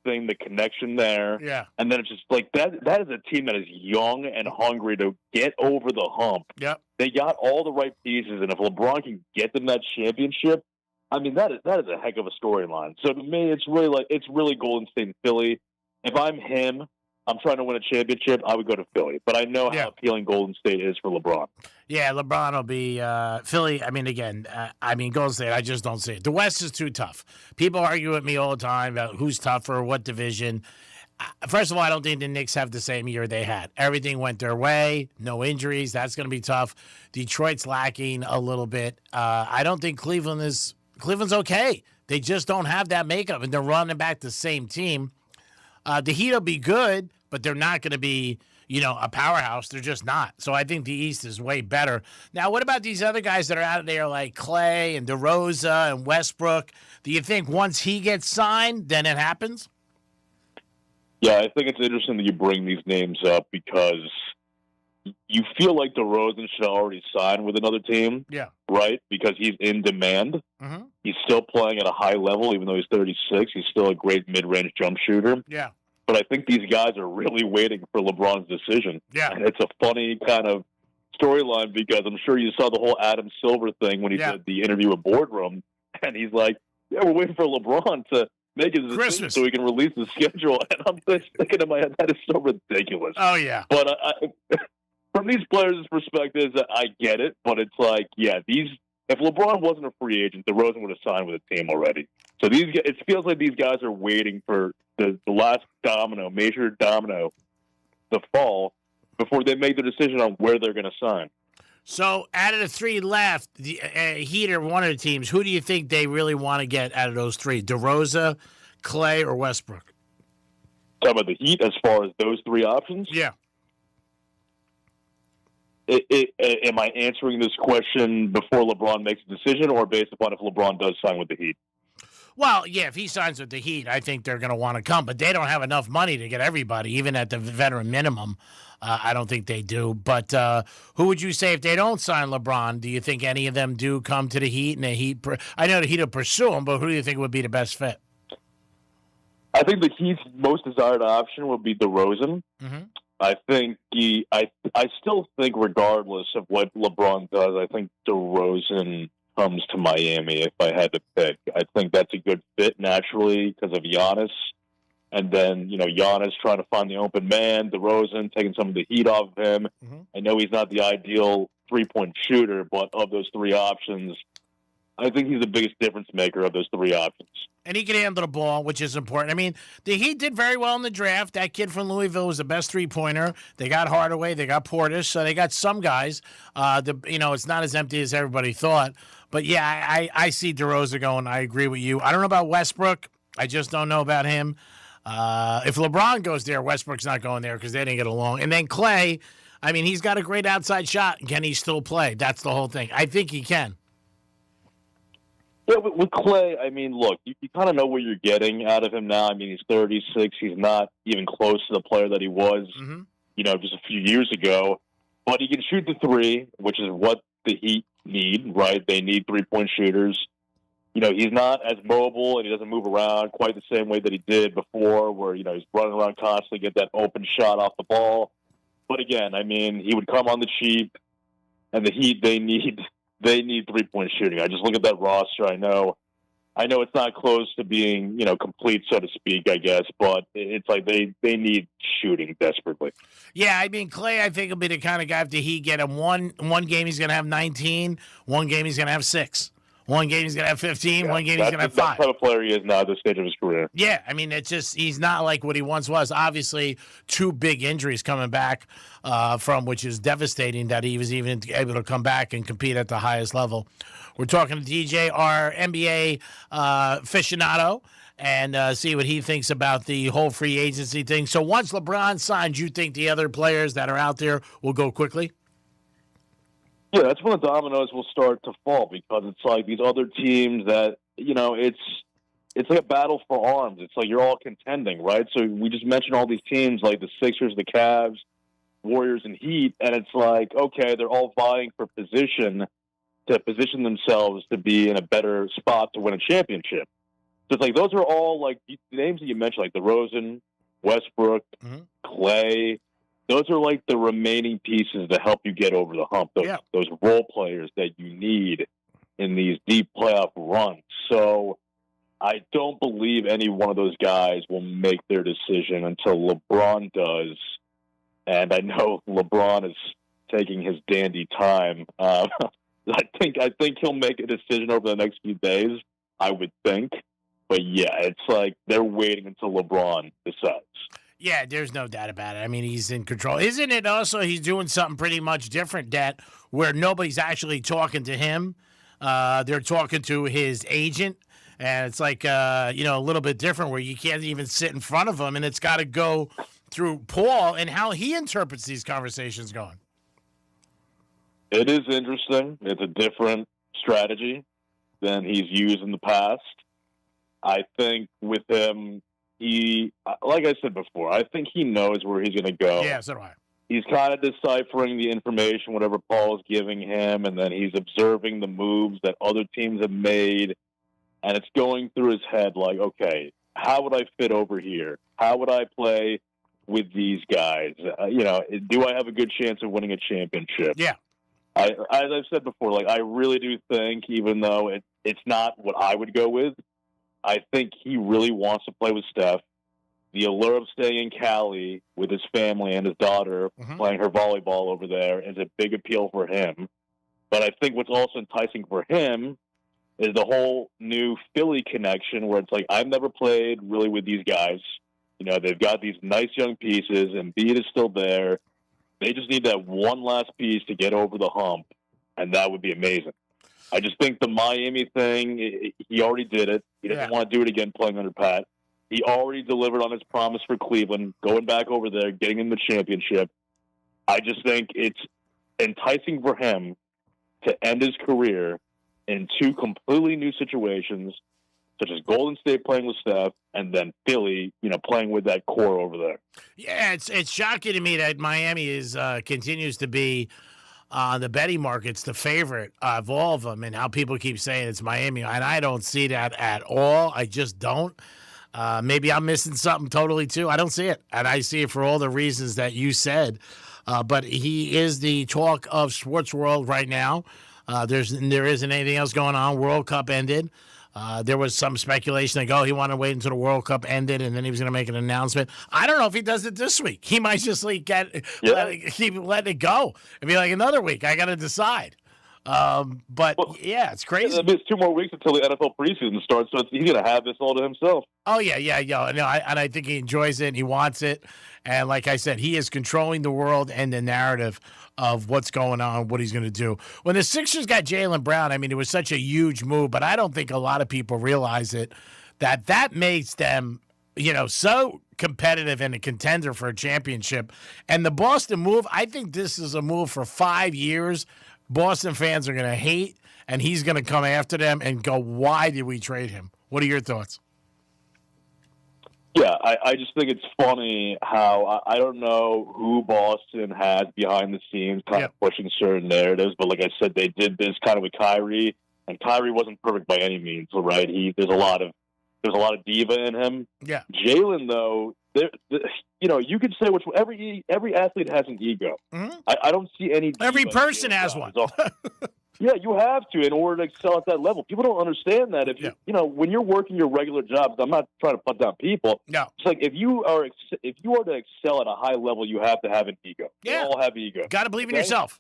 thing, the connection there. Yeah. And then it's just like that is a team that is young and hungry to get over the hump. Yep. They got all the right pieces, and if LeBron can get them that championship, I mean that is a heck of a storyline. So to me, it's really Golden State and Philly. If I'm him, I'm trying to win a championship, I would go to Philly. But I know how appealing Golden State is for LeBron. Yeah, LeBron will be Philly. I mean, again, Golden State, I just don't see it. The West is too tough. People argue with me all the time about who's tougher, what division. First of all, I don't think the Knicks have the same year they had. Everything went their way, no injuries. That's going to be tough. Detroit's lacking a little bit. I don't think Cleveland's okay. They just don't have that makeup, and they're running back the same team. The Heat will be good, but they're not going to be, you know, a powerhouse. They're just not. So I think the East is way better. Now, what about these other guys that are out there like Clay and DeRozan and Westbrook? Do you think once he gets signed, then it happens? Yeah, I think it's interesting that you bring these names up because you feel like DeRozan should have already signed with another team. Yeah. Right? Because he's in demand. Mm-hmm. He's still playing at a high level, even though he's 36. He's still a great mid-range jump shooter. Yeah. But I think these guys are really waiting for LeBron's decision. Yeah. And it's a funny kind of storyline because I'm sure you saw the whole Adam Silver thing when he did the interview at Boardroom. And he's like, yeah, we're waiting for LeBron to make his decision so he can release the schedule. And I'm just thinking in my head, that is so ridiculous. Oh, yeah. But from these players' perspectives, I get it. But it's like, yeah, if LeBron wasn't a free agent, DeRozan would have signed with a team already. So it feels like these guys are waiting for the last major domino, to fall before they make the decision on where they're going to sign. So out of the 3 left, the Heat are one of the teams. Who do you think they really want to get out of those 3? DeRozan, Clay, or Westbrook? Talking about the Heat as far as those 3 options? Yeah. Am I answering this question before LeBron makes a decision or based upon if LeBron does sign with the Heat? Well, yeah, if he signs with the Heat, I think they're going to want to come. But they don't have enough money to get everybody, even at the veteran minimum. I don't think they do. But who would you say if they don't sign LeBron? Do you think any of them do come to the Heat? And the Heat, I know the Heat will pursue him, but who do you think would be the best fit? I think the Heat's most desired option would be DeRozan. Mm-hmm. I think I still think regardless of what LeBron does, I think DeRozan comes to Miami if I had to pick. I think that's a good fit naturally because of Giannis. And then, Giannis trying to find the open man, DeRozan taking some of the heat off of him. I know he's not the ideal three-point shooter, but of those three options, I think he's the biggest difference maker of those three options. And he can handle the ball, which is important. I mean, the Heat did very well in the draft. That kid from Louisville was the best three-pointer. They got Hardaway. They got Portis. So they got some guys. It's not as empty as everybody thought. But, yeah, I see DeRozan going. I agree with you. I don't know about Westbrook. I just don't know about him. If LeBron goes there, Westbrook's not going there because they didn't get along. And then Clay, I mean, he's got a great outside shot. Can he still play? That's the whole thing. I think he can. Yeah, with Clay, I mean, look, you kind of know what you're getting out of him now. I mean, he's 36. He's not even close to the player that he was, just a few years ago. But he can shoot the three, which is what the Heat need, right? They need three-point shooters. He's not as mobile and he doesn't move around quite the same way that he did before where, he's running around constantly, get that open shot off the ball. But again, I mean, he would come on the cheap, and the Heat, they need three-point shooting. I just look at that roster. I know it's not close to being, complete, so to speak, I guess, but it's like they need shooting desperately. Yeah, I mean, Clay, I think, will be the kind of guy if the Heat get him one game he's going to have 19, one game he's going to have 6. One game he's going to have 15, one game he's going to have 5. That's the type of player he is now at this stage of his career. Yeah, I mean, it's just he's not like what he once was. Obviously, 2 big injuries coming back from, which is devastating that he was even able to come back and compete at the highest level. We're talking to DJ, our NBA aficionado, and see what he thinks about the whole free agency thing. So once LeBron signs, you think the other players that are out there will go quickly? Yeah, that's when the dominoes will start to fall because it's like these other teams that, it's like a battle for arms. It's like you're all contending, right? So we just mentioned all these teams like the Sixers, the Cavs, Warriors, and Heat, and it's like, okay, they're all vying for position to position themselves to be in a better spot to win a championship. So it's like those are all like the names that you mentioned, like DeRozan, Westbrook, Clay. Those are like the remaining pieces to help you get over the hump. Those role players that you need in these deep playoff runs. So I don't believe any one of those guys will make their decision until LeBron does. And I know LeBron is taking his dandy time. I think he'll make a decision over the next few days, I would think. But yeah, it's like they're waiting until LeBron decides. Yeah, there's no doubt about it. I mean, he's in control. Isn't it also he's doing something pretty much different, that where nobody's actually talking to him? They're talking to his agent, and it's like, a little bit different where you can't even sit in front of him, and it's got to go through Paul and how he interprets these conversations going. It is interesting. It's a different strategy than he's used in the past. I think with him, like I said before, I think he knows where he's going to go. Yeah, so do I. He's kind of deciphering the information, whatever Paul is giving him, and then he's observing the moves that other teams have made, and it's going through his head like, okay, how would I fit over here? How would I play with these guys? Do I have a good chance of winning a championship? Yeah. As I've said before, like I really do think, even though it's not what I would go with, I think he really wants to play with Steph. The allure of staying in Cali with his family and his daughter playing her volleyball over there is a big appeal for him. But I think what's also enticing for him is the whole new Philly connection where it's like, I've never played really with these guys. They've got these nice young pieces, and Embiid is still there. They just need that one last piece to get over the hump, and that would be amazing. I just think the Miami thing, he already did it. He doesn't want to do it again playing under Pat. He already delivered on his promise for Cleveland, going back over there, getting him the championship. I just think it's enticing for him to end his career in 2 completely new situations, such as Golden State playing with Steph and then Philly, playing with that core over there. Yeah, it's shocking to me that Miami is continues to be the betting market's the favorite of all of them, and how people keep saying it's Miami, and I don't see that at all. I just don't. Maybe I'm missing something totally too. I don't see it, and I see it for all the reasons that you said. But he is the talk of sports world right now. There isn't anything else going on. World Cup ended. There was some speculation like, he wanted to wait until the World Cup ended and then he was going to make an announcement. I don't know if he does it this week. He might just keep letting it go and be like, another week, I got to decide. It's crazy. It's 2 more weeks until the NFL preseason starts, so he's going to have this all to himself. Oh, yeah. No, I think he enjoys it and he wants it. And like I said, he is controlling the world and the narrative of what's going on, what he's going to do. When the Sixers got Jaylen Brown, I mean, it was such a huge move, but I don't think a lot of people realize it, that makes them, so competitive and a contender for a championship. And the Boston move, I think this is a move for 5 years. Boston fans are going to hate, and he's going to come after them and go, why did we trade him? What are your thoughts? Yeah, I just think it's funny how I don't know who Boston has behind the scenes kind of pushing certain narratives, but like I said, they did this kind of with Kyrie, and Kyrie wasn't perfect by any means, right? There's a lot of diva in him. Yeah. Jalen, though, you could say every athlete has an ego. Mm-hmm. I don't see any. Every person has one. Yeah, you have to in order to excel at that level. People don't understand that. If when you're working your regular jobs, I'm not trying to put down people. No, it's like if you are to excel at a high level, you have to have an ego. Yeah, we all have ego. Got to believe in yourself.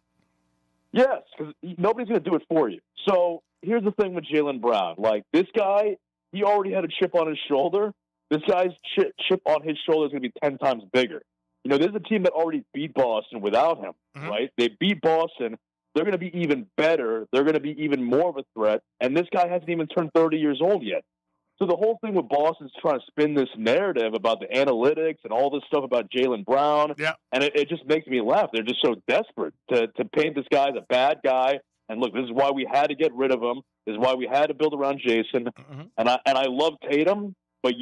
Yes, because nobody's going to do it for you. So here's the thing with Jaylen Brown. Like this guy, he already had a chip on his shoulder. This guy's chip on his shoulder is going to be 10 times bigger. There's a team that already beat Boston without him, right? They beat Boston. They're going to be even better. They're going to be even more of a threat. And this guy hasn't even turned 30 years old yet. So the whole thing with Boston's trying to spin this narrative about the analytics and all this stuff about Jaylen Brown. Yeah. And it just makes me laugh. They're just so desperate to paint this guy as a bad guy. And look, this is why we had to get rid of him. This is why we had to build around Jason. Mm-hmm. And I love Tatum, but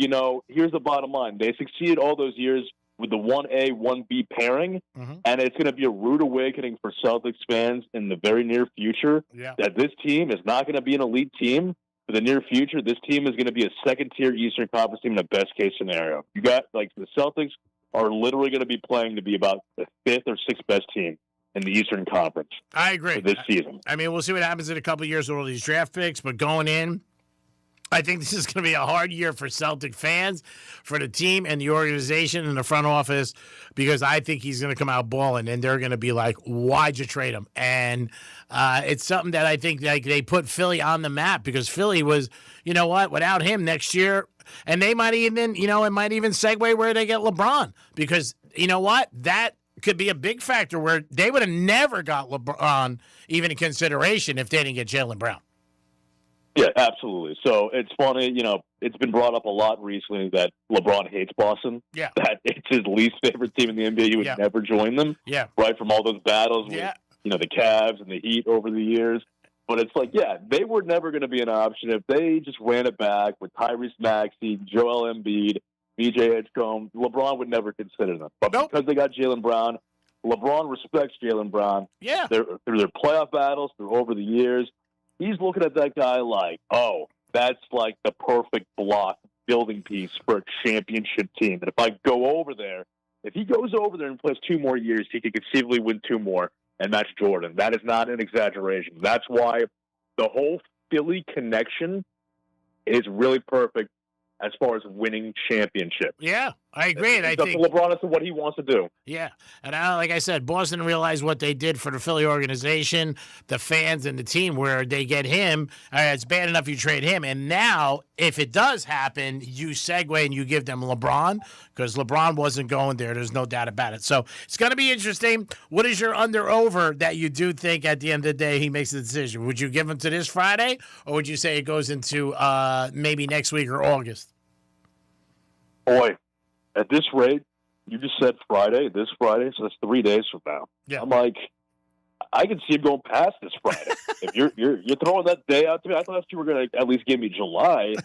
here's the bottom line. They succeeded all those years with the 1A, 1B pairing, and it's going to be a rude awakening for Celtics fans in the very near future that this team is not going to be an elite team for the near future. This team is going to be a second-tier Eastern Conference team in the best-case scenario. You got, the Celtics are literally going to be playing to be about the 5th or 6th best team in the Eastern Conference. I agree. For this season. I mean, we'll see what happens in a couple of years with all these draft picks, but going in, I think this is going to be a hard year for Celtic fans, for the team and the organization and the front office, because I think he's going to come out balling, and they're going to be like, why'd you trade him? And it's something that I think they put Philly on the map, because Philly was, without him next year, and they might even, it might even segue where they get LeBron, because that could be a big factor where they would have never got LeBron even in consideration if they didn't get Jaylen Brown. Yeah, absolutely. So it's funny, it's been brought up a lot recently that LeBron hates Boston. Yeah. That it's his least favorite team in the NBA. He would never join them. Yeah. Right, from all those battles with, the Cavs and the Heat over the years. But it's like, they were never going to be an option if they just ran it back with Tyrese Maxey, Joel Embiid, BJ Edgecombe. LeBron would never consider them. But because they got Jaylen Brown, LeBron respects Jaylen Brown. Yeah. Through their playoff battles, through over the years. He's looking at that guy like, that's like the perfect block building piece for a championship team. And if I go over there, if he goes over there and plays 2 more years, he could conceivably win 2 more and match Jordan. That is not an exaggeration. That's why the whole Philly connection is really perfect as far as winning championship. Yeah, I agree. And I think LeBron is what he wants to do. Yeah, and like I said, Boston realized what they did for the Philly organization, the fans, and the team, where they get him. It's bad enough you trade him, and now if it does happen, you segue and you give them LeBron, because LeBron wasn't going there. There's no doubt about it. So it's going to be interesting. What is your under/over that you do think at the end of the day he makes the decision? Would you give him to this Friday, or would you say it goes into maybe next week or August? Boy, at this rate, you just said this Friday, so that's 3 days from now. Yeah. I'm like, I can see him going past this Friday. If you're throwing that day out to me, I thought you were going to at least give me July.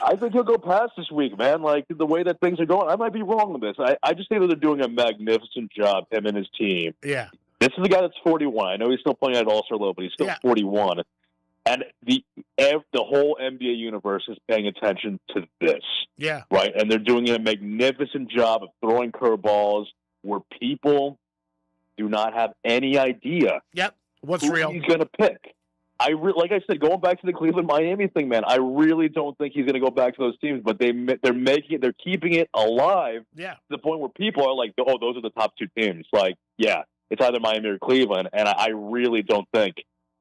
I think he'll go past this week, man. Like, the way that things are going, I might be wrong with this. I just think that they're doing a magnificent job, him and his team. Yeah. This is a guy that's 41. I know he's still playing at All-Star level, but he's still 41. And the whole NBA universe is paying attention to this. Yeah. Right? And they're doing a magnificent job of throwing curveballs where people do not have any idea what's who real. he's going to pick. Like I said, going back to the Cleveland-Miami thing, man, I really don't think he's going to go back to those teams, but they're keeping it alive to the point where people are like, oh, those are the top two teams. Like, yeah, it's either Miami or Cleveland, and I really don't think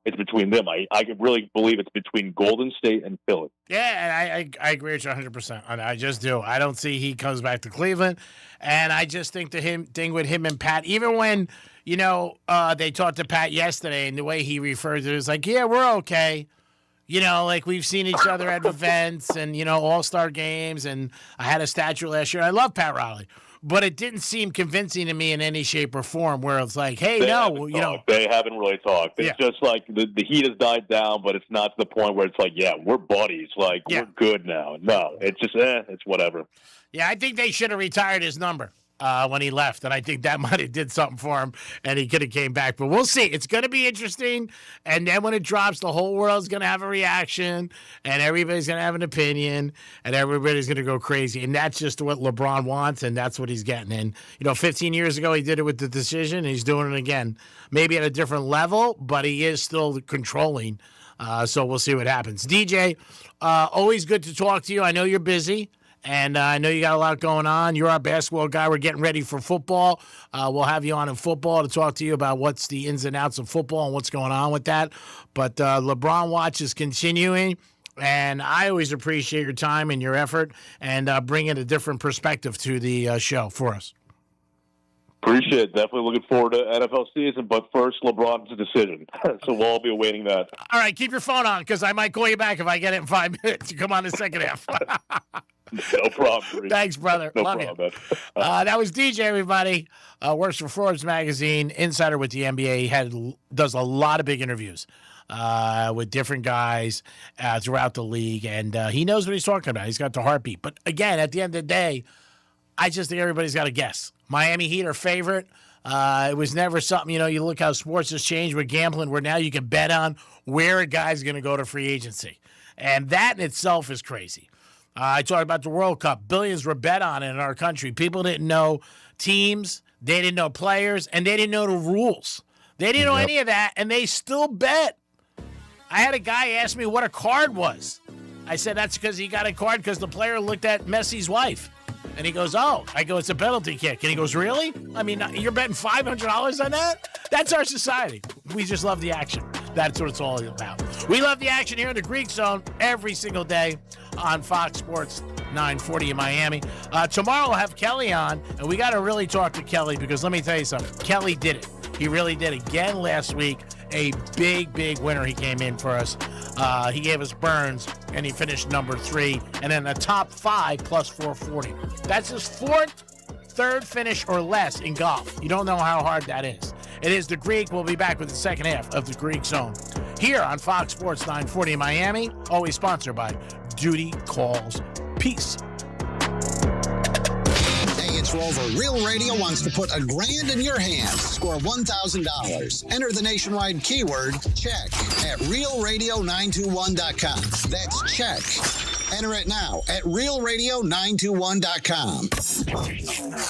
it's between them. I really believe it's between Golden State and Philly. Yeah, and I agree with you 100%. I just do. I don't see he comes back to Cleveland, and I just think the thing with him and Pat, even when they talked to Pat yesterday, and the way he referred to it is like, yeah, we're okay. Like we've seen each other at events and all-star games, and I had a statue last year. I love Pat Riley. But it didn't seem convincing to me in any shape or form where it's like, hey, they haven't really talked. It's just like the heat has died down, but it's not to the point where it's like, yeah, we're buddies. Like, we're good now. No, it's just, it's whatever. Yeah, I think they should have retired his number when he left, and I think that might have did something for him, and he could have came back. But we'll see. It's going to be interesting, and then when it drops, the whole world's going to have a reaction, and everybody's going to have an opinion, and everybody's going to go crazy, and that's just what LeBron wants, and that's what he's getting. And 15 years ago, he did it with the decision, and he's doing it again. Maybe at a different level, but he is still controlling. So we'll see what happens. DJ, always good to talk to you. I know you're busy. And I know you got a lot going on. You're our basketball guy. We're getting ready for football. We'll have you on in football to talk to you about what's the ins and outs of football and what's going on with that. But LeBron Watch is continuing, and I always appreciate your time and your effort and bringing a different perspective to the show for us. Appreciate it. Definitely looking forward to NFL season, but first, LeBron's decision. So we'll all be awaiting that. All right, keep your phone on because I might call you back if I get it in 5 minutes. You come on the second half. No problem. Thanks, brother. No Love problem, you. That was DJ, everybody. Works for Forbes Magazine, insider with the NBA. He does a lot of big interviews with different guys throughout the league, and he knows what he's talking about. He's got the heartbeat. But again, at the end of the day, I just think everybody's got to guess. Miami Heat are favorite. It was never something, you look how sports has changed with gambling, where now you can bet on where a guy's going to go to free agency. And that in itself is crazy. I talked about the World Cup. Billions were bet on it in our country. People didn't know teams, they didn't know players, and they didn't know the rules. They didn't know any of that, and they still bet. I had a guy ask me what a card was. I said that's because he got a card because the player looked at Messi's wife. And he goes, oh. I go, it's a penalty kick. And he goes, really? I mean, you're betting $500 on that? That's our society. We just love the action. That's what it's all about. We love the action here in the Greek Zone every single day on Fox Sports 940 in Miami. Tomorrow we'll have Kelly on, and we got to really talk to Kelly because let me tell you something. Kelly did it. He really did again last week. A big, big winner he came in for us. He gave us Burns, and he finished number 3. And then the top 5 plus 440. That's his 3rd finish or less in golf. You don't know how hard that is. It is the Greek. We'll be back with the second half of the Greek Zone here on Fox Sports 940 in Miami. Always sponsored by Duty Calls Peace. Rover, Real Radio wants to put $1,000 in your hands. Score $1,000. Enter the nationwide keyword check at realradio921.com. That's check. Enter it now at realradio921.com.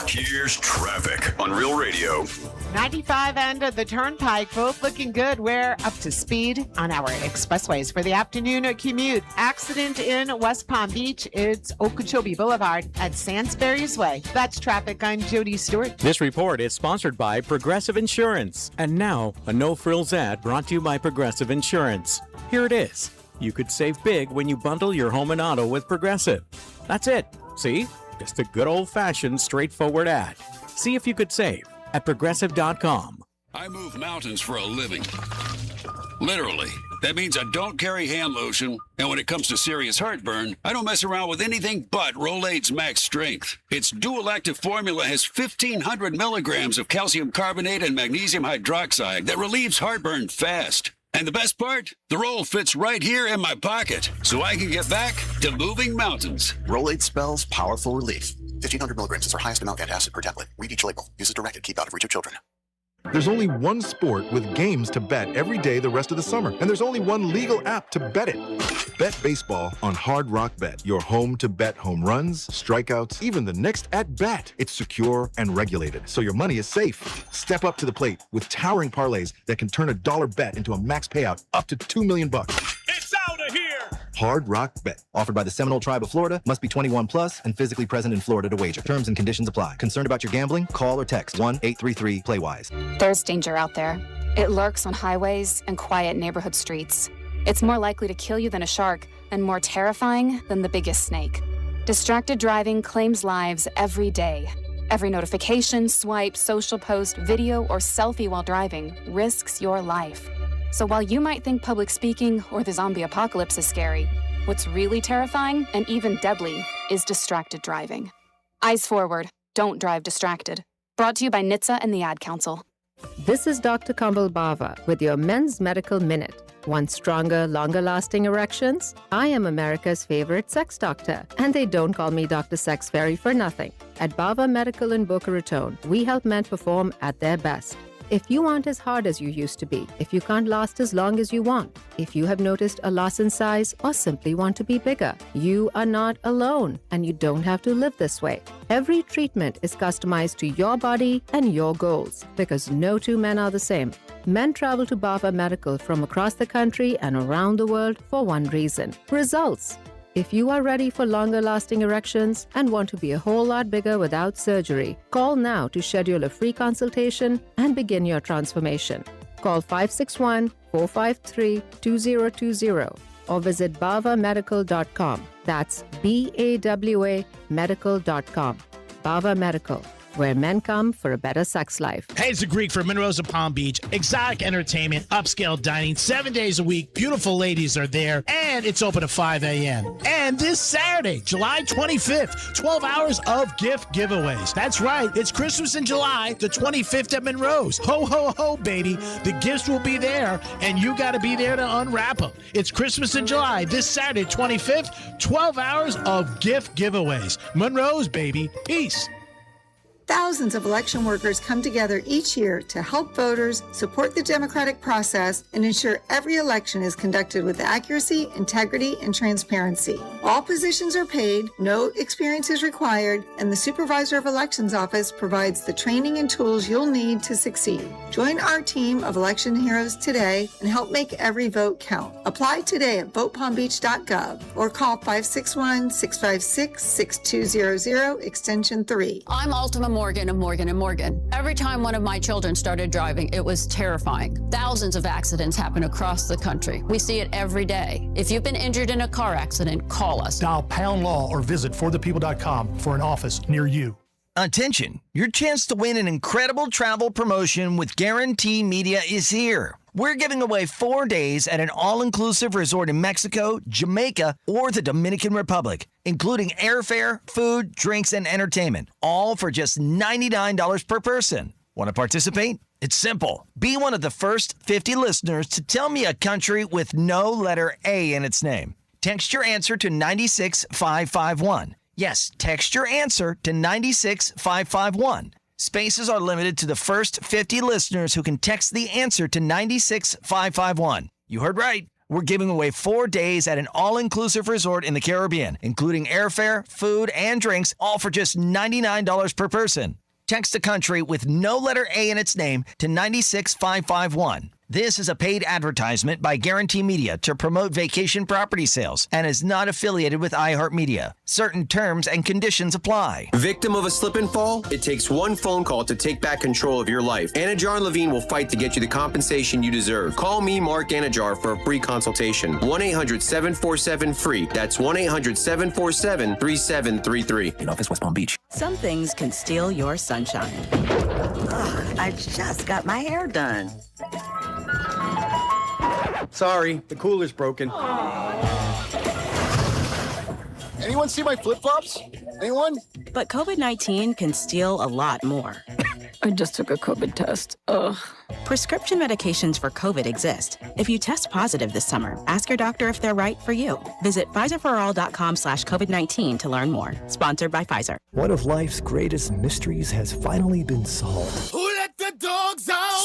Here's traffic on Real Radio. 95 and the Turnpike, both looking good. We're up to speed on our expressways for the afternoon commute. Accident in West Palm Beach. It's Okeechobee Boulevard at Sainsbury's Way. That's traffic. I'm Jody Stewart. This report is sponsored by Progressive Insurance. And now, a no-frills ad brought to you by Progressive Insurance. Here it is. You could save big when you bundle your home and auto with Progressive. That's it. See? Just a good old-fashioned, straightforward ad. See if you could save at Progressive.com. I move mountains for a living. Literally. That means I don't carry hand lotion, and when it comes to serious heartburn, I don't mess around with anything but Rolaids Max Strength. Its dual-active formula has 1,500 milligrams of calcium carbonate and magnesium hydroxide that relieves heartburn fast. And the best part? The roll fits right here in my pocket, so I can get back to moving mountains. Rolaids spells powerful relief. 1,500 milligrams is our highest amount antacid per tablet. Read each label. Use as directed. Keep out of reach of children. There's only one sport with games to bet every day the rest of the summer, and there's only one legal app to bet it. Bet baseball on Hard Rock Bet, your home to bet home runs, strikeouts, even the next at-bat. It's secure and regulated, so your money is safe. Step up to the plate with towering parlays that can turn a dollar bet into a max payout up to $2 million. It's out of here! Hard Rock Bet. Offered by the Seminole Tribe of Florida. Must be 21 plus and physically present in Florida to wager. Terms and conditions apply. Concerned about your gambling? Call or text 1-833-PLAY-WISE. There's danger out there. It lurks on highways and quiet neighborhood streets. It's more likely to kill you than a shark and more terrifying than the biggest snake. Distracted driving claims lives every day. Every notification, swipe, social post, video, or selfie while driving risks your life. So while you might think public speaking or the zombie apocalypse is scary, what's really terrifying and even deadly is distracted driving. Eyes forward. Don't drive distracted. Brought to you by NHTSA and the Ad Council. This is Dr. Kambal Bava with your Men's Medical Minute. Want stronger, longer-lasting erections? I am America's favorite sex doctor, and they don't call me Dr. Sex Fairy for nothing. At Bava Medical in Boca Raton, we help men perform at their best. If you aren't as hard as you used to be, if you can't last as long as you want, if you have noticed a loss in size or simply want to be bigger, you are not alone, and you don't have to live this way. Every treatment is customized to your body and your goals, because no two men are the same. Men travel to Bava Medical from across the country and around the world for one reason: results. If you are ready for longer-lasting erections and want to be a whole lot bigger without surgery, call now to schedule a free consultation and begin your transformation. Call 561-453-2020 or visit bavamedical.com. That's BAWA medical.com. Bava Medical, where men come for a better sex life. Hey, it's the Greek from Monroe's of Palm Beach. Exotic entertainment, upscale dining, 7 days a week. Beautiful ladies are there, and it's open at 5 a.m. And this Saturday, July 25th, 12 hours of gift giveaways. That's right, it's Christmas in July, the 25th at Monroe's. Ho, ho, ho, baby. The gifts will be there, and you got to be there to unwrap them. It's Christmas in July, this Saturday, 25th, 12 hours of gift giveaways. Monroe's, baby. Peace. Thousands of election workers come together each year to help voters, support the democratic process, and ensure every election is conducted with accuracy, integrity, and transparency. All positions are paid, no experience is required, and the Supervisor of Elections Office provides the training and tools you'll need to succeed. Join our team of election heroes today and help make every vote count. Apply today at votepalmbeach.gov or call 561-656-6200, extension 3. I'm Ultima Morgan of Morgan & Morgan. Every time one of my children started driving, it was terrifying. Thousands of accidents happen across the country. We see it every day. If you've been injured in a car accident, call us. Dial pound law or visit forthepeople.com for an office near you. Attention, your chance to win an incredible travel promotion with Guarantee Media is here. We're giving away 4 days at an all-inclusive resort in Mexico, Jamaica, or the Dominican Republic, including airfare, food, drinks, and entertainment, all for just $99 per person. Want to participate? It's simple. Be one of the first 50 listeners to tell me a country with no letter A in its name. Text your answer to 96551. Yes, text your answer to 96551. Spaces are limited to the first 50 listeners who can text the answer to 96551. You heard right. We're giving away 4 days at an all-inclusive resort in the Caribbean, including airfare, food, and drinks, all for just $99 per person. Text a country with no letter A in its name to 96551. This is a paid advertisement by Guarantee Media to promote vacation property sales and is not affiliated with iHeartMedia. Certain terms and conditions apply. Victim of a slip and fall? It takes one phone call to take back control of your life. Anajar and Levine will fight to get you the compensation you deserve. Call me, Mark Anajar, for a free consultation. 1-800-747-FREE. That's 1-800-747-3733. In office, West Palm Beach. Some things can steal your sunshine. Ugh, I just got my hair done. Sorry, the cooler's broken. Anyone see my flip-flops? Anyone? But COVID-19 can steal a lot more. I just took a COVID test. Ugh. Prescription medications for COVID exist. If you test positive this summer, ask your doctor if they're right for you. Visit PfizerForAll.com/COVID-19 to learn more. Sponsored by Pfizer. One of life's greatest mysteries has finally been solved. Who let the dogs out?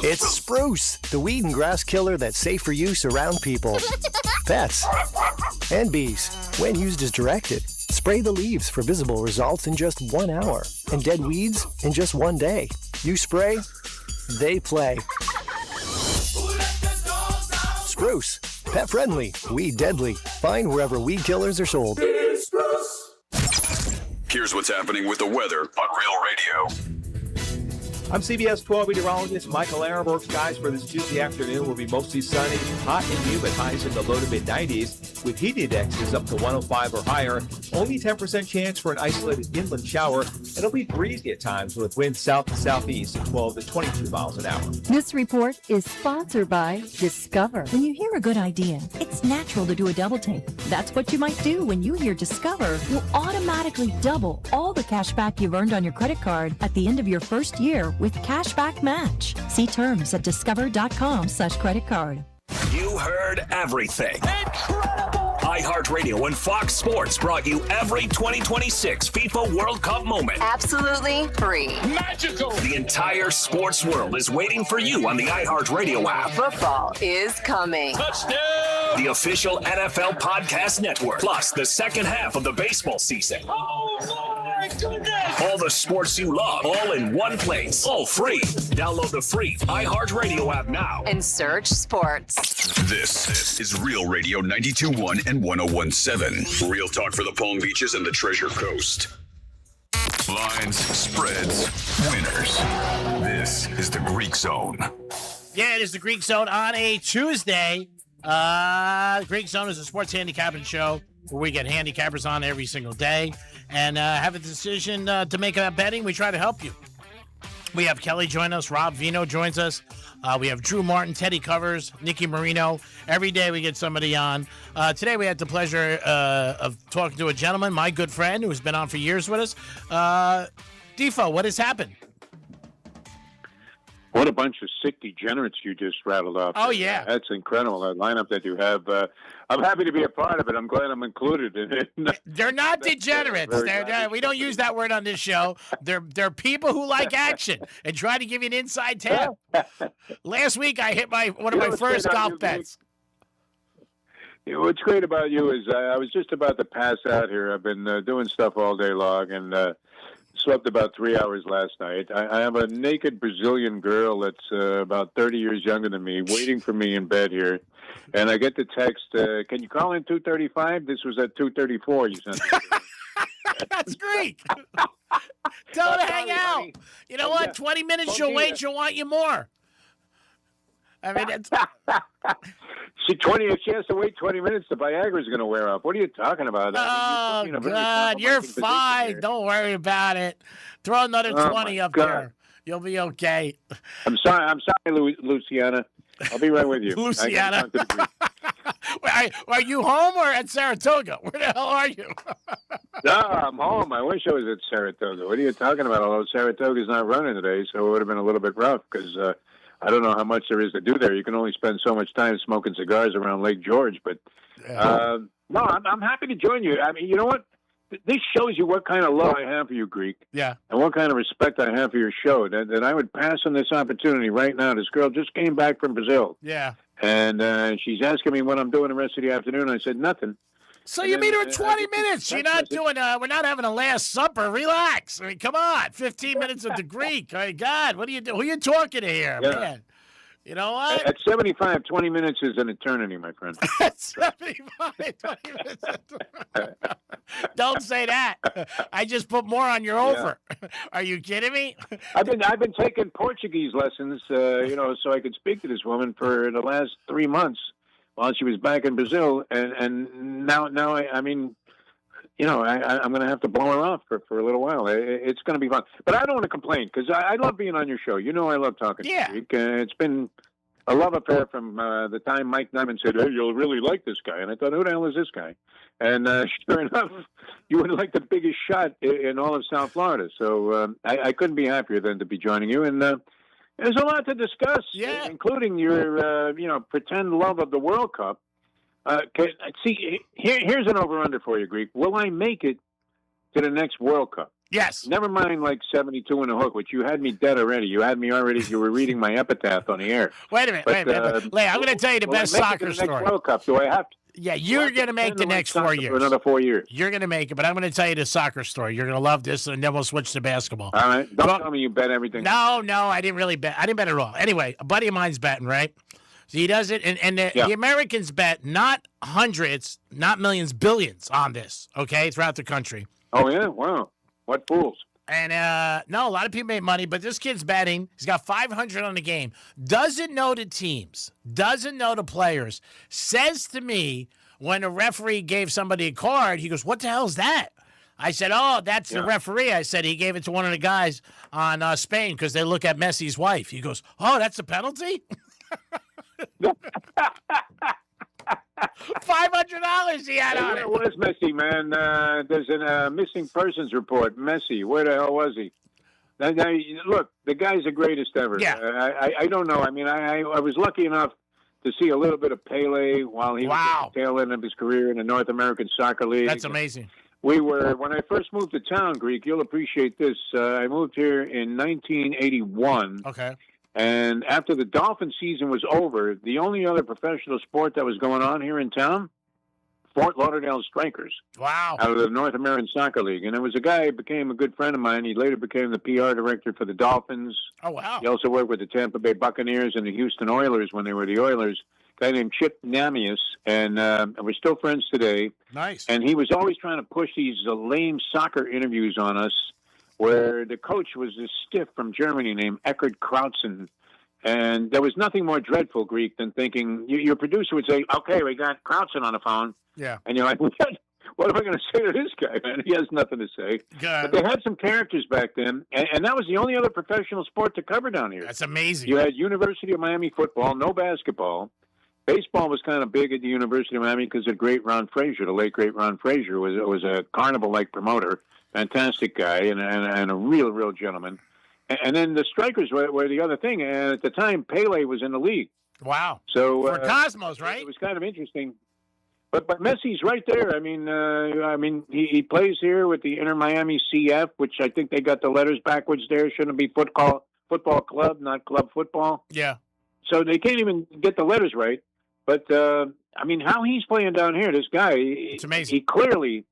It's Spruce, the weed and grass killer that's safe for use around people, pets, and bees. When used as directed, spray the leaves for visible results in just 1 hour, and dead weeds in just 1 day. You spray, they play. Spruce, pet friendly, weed deadly. Find wherever weed killers are sold. Here's what's happening with the weather on Real Radio. I'm CBS 12 meteorologist Michael Arenberg. Skies for this Tuesday afternoon will be mostly sunny, hot and humid, highs in the low to mid 90s, with heat indexes up to 105 or higher. Only 10% chance for an isolated inland shower. It'll be breezy at times with winds south to southeast at 12 to 22 miles an hour. This report is sponsored by Discover. When you hear a good idea, it's natural to do a double take. That's what you might do when you hear Discover. You'll automatically double all the cash back you've earned on your credit card at the end of your first year with Cashback Match. See terms at discover.com/credit card. You heard everything. Incredible! iHeartRadio and Fox Sports brought you every 2026 FIFA World Cup moment. Absolutely free. Magical! The entire sports world is waiting for you on the iHeartRadio app. Football is coming. Touchdown! The official NFL podcast network. Plus the second half of the baseball season. Oh my goodness! All the sports you love, all in one place. All free. Download the free iHeartRadio app now. And search sports. This is Real Radio 92.1 and 101.7. Real talk for the Palm Beaches and the Treasure Coast. Lines, spreads, winners. This is the Greek Zone. Yeah, it is the Greek Zone on a Tuesday. Greek Zone is a sports handicapping show where we get handicappers on every single day and have a decision to make about betting. We try to help you. We have Kelly join us. Rob Vino joins us. We have Drew Martin, Teddy Covers, Nikki Marino. Every day we get somebody on. Today we had the pleasure of talking to a gentleman, my good friend, who's been on for years with us. Defo, what has happened? What a bunch of sick degenerates you just rattled off. Oh, yeah. That's incredible, that lineup that you have. I'm happy to be a part of it. I'm glad I'm included in it. They're not degenerates. We don't use that word on this show. They're people who like action and try to give you an inside tip. Last week, I hit one of my first golf bets. You know, what's great about you is I was just about to pass out here. I've been doing stuff all day long and slept about 3 hours last night. I have a naked Brazilian girl that's about 30 years younger than me waiting for me in bed here. And I get the text, can you call in 2:35? This was at 2:34 you sent it. That's Greek. Tell her to hang out. You know what? 20 minutes she'll wait. She'll want you more. I mean, it's... If she has to wait 20 minutes, the Viagra's going to wear off. What are you talking about? Oh, God, you're fine. Don't worry about it. Throw another 20 up there. You'll be okay. I'm sorry, Luciana. I'll be right with you. Luciana. Are you home or at Saratoga? Where the hell are you? No, I'm home. I wish I was at Saratoga. What are you talking about? Although Saratoga's not running today, so it would have been a little bit rough because I don't know how much there is to do there. You can only spend so much time smoking cigars around Lake George. But no, I'm happy to join you. I mean, you know what? This shows you what kind of love I have for you, Greek. Yeah. And what kind of respect I have for your show. That I would pass on this opportunity right now. This girl just came back from Brazil. Yeah. And she's asking me what I'm doing the rest of the afternoon. I said, nothing. So you meet her in 20 minutes. You're not doing, we're not having a Last Supper. Relax. I mean, come on. 15 minutes with the Greek. My God, what are you doing? Who are you talking to here, man? You know what? At 75, 20 minutes is an eternity, my friend. At 75, 20 minutes. Don't say that. I just put more on your over. Are you kidding me? I've been taking Portuguese lessons, so I could speak to this woman for the last 3 months while she was back in Brazil, and now I'm going to have to blow her off for a little while. It's going to be fun. But I don't want to complain because I love being on your show. You know I love talking to you. It's been a love affair from the time Mike Nyman said, hey, you'll really like this guy. And I thought, who the hell is this guy? And sure enough, you were like the biggest shot in all of South Florida. So I couldn't be happier than to be joining you. And there's a lot to discuss, including your pretend love of the World Cup. See, here's an over-under for you, Greek. Will I make it to the next World Cup? Yes. Never mind like 72 and a hook, which you had me dead already. You were reading my epitaph on the air. Wait a minute. Larry, I'm going to tell you the best soccer story. Next World Cup, do I have to? Yeah, you're going to make the next 4 years. For another 4 years. You're going to make it, but I'm going to tell you the soccer story. You're going to love this, and then we'll switch to basketball. All right. Don't tell me you bet everything. No, I didn't really bet. I didn't bet at all. Anyway, a buddy of mine's betting, right? So he does it, and the Americans bet not hundreds, not millions, billions on this, okay, throughout the country. Oh, yeah? Wow. What fools. And, no, a lot of people made money, but this kid's betting. He's got 500 on the game. Doesn't know the teams. Doesn't know the players. Says to me, when a referee gave somebody a card, he goes, "What the hell is that?" I said, "Oh, that's the referee." I said, he gave it to one of the guys on Spain because they look at Messi's wife. He goes, "Oh, that's a penalty?" $500 he had on it. Where was Messi, man? There's a missing persons report. Messi, where the hell was he? Now, look, the guy's the greatest ever. Yeah. I don't know. I mean, I was lucky enough to see a little bit of Pele while he was at the tail end of his career in the North American Soccer League. That's amazing. When I first moved to town, Greek, you'll appreciate this. I moved here in 1981. Okay. And after the Dolphin season was over, the only other professional sport that was going on here in town, Fort Lauderdale Strikers. Wow. Out of the North American Soccer League. And there was a guy who became a good friend of mine. He later became the PR director for the Dolphins. Oh, wow. He also worked with the Tampa Bay Buccaneers and the Houston Oilers when they were the Oilers. A guy named Chip Namias. And we're still friends today. Nice. And he was always trying to push these lame soccer interviews on us, where the coach was this stiff from Germany named Eckhard Krautzen. And there was nothing more dreadful, Greek, than thinking your producer would say, "Okay, we got Krautzen on the phone." Yeah. And you're like, what am I going to say to this guy, man? He has nothing to say. But they had some characters back then, and that was the only other professional sport to cover down here. That's amazing. You had University of Miami football, no basketball. Baseball was kind of big at the University of Miami because of great Ron Frazier, the late great Ron Frazier, was a carnival-like promoter, fantastic guy, and a real gentleman. And then the Strikers were the other thing. And at the time, Pele was in the league. Wow. So for Cosmos, right? It was kind of interesting. But Messi's right there. I mean, he plays here with the Inter Miami CF, which I think they got the letters backwards there. Shouldn't be football club, not club football. Yeah. So they can't even get the letters right. But I mean, how he's playing down here, this guy, it's amazing. He clearly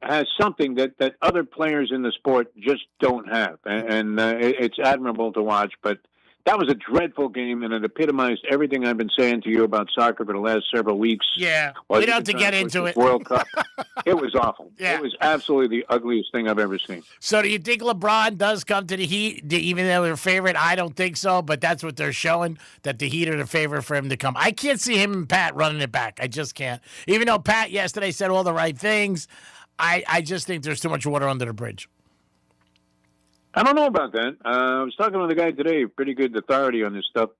has something that other players in the sport just don't have, and it's admirable to watch. But that was a dreadful game, and it epitomized everything I've been saying to you about soccer for the last several weeks. Yeah, we don't have to get into it. World Cup. It was awful. Yeah. It was absolutely the ugliest thing I've ever seen. So do you think LeBron does come to the Heat, even though they're favorite? I don't think so, but that's what they're showing, that the Heat are the favorite for him to come. I can't see him and Pat running it back. I just can't. Even though Pat yesterday said all the right things, I just think there's too much water under the bridge. I don't know about that. I was talking with a guy today, pretty good authority on this stuff.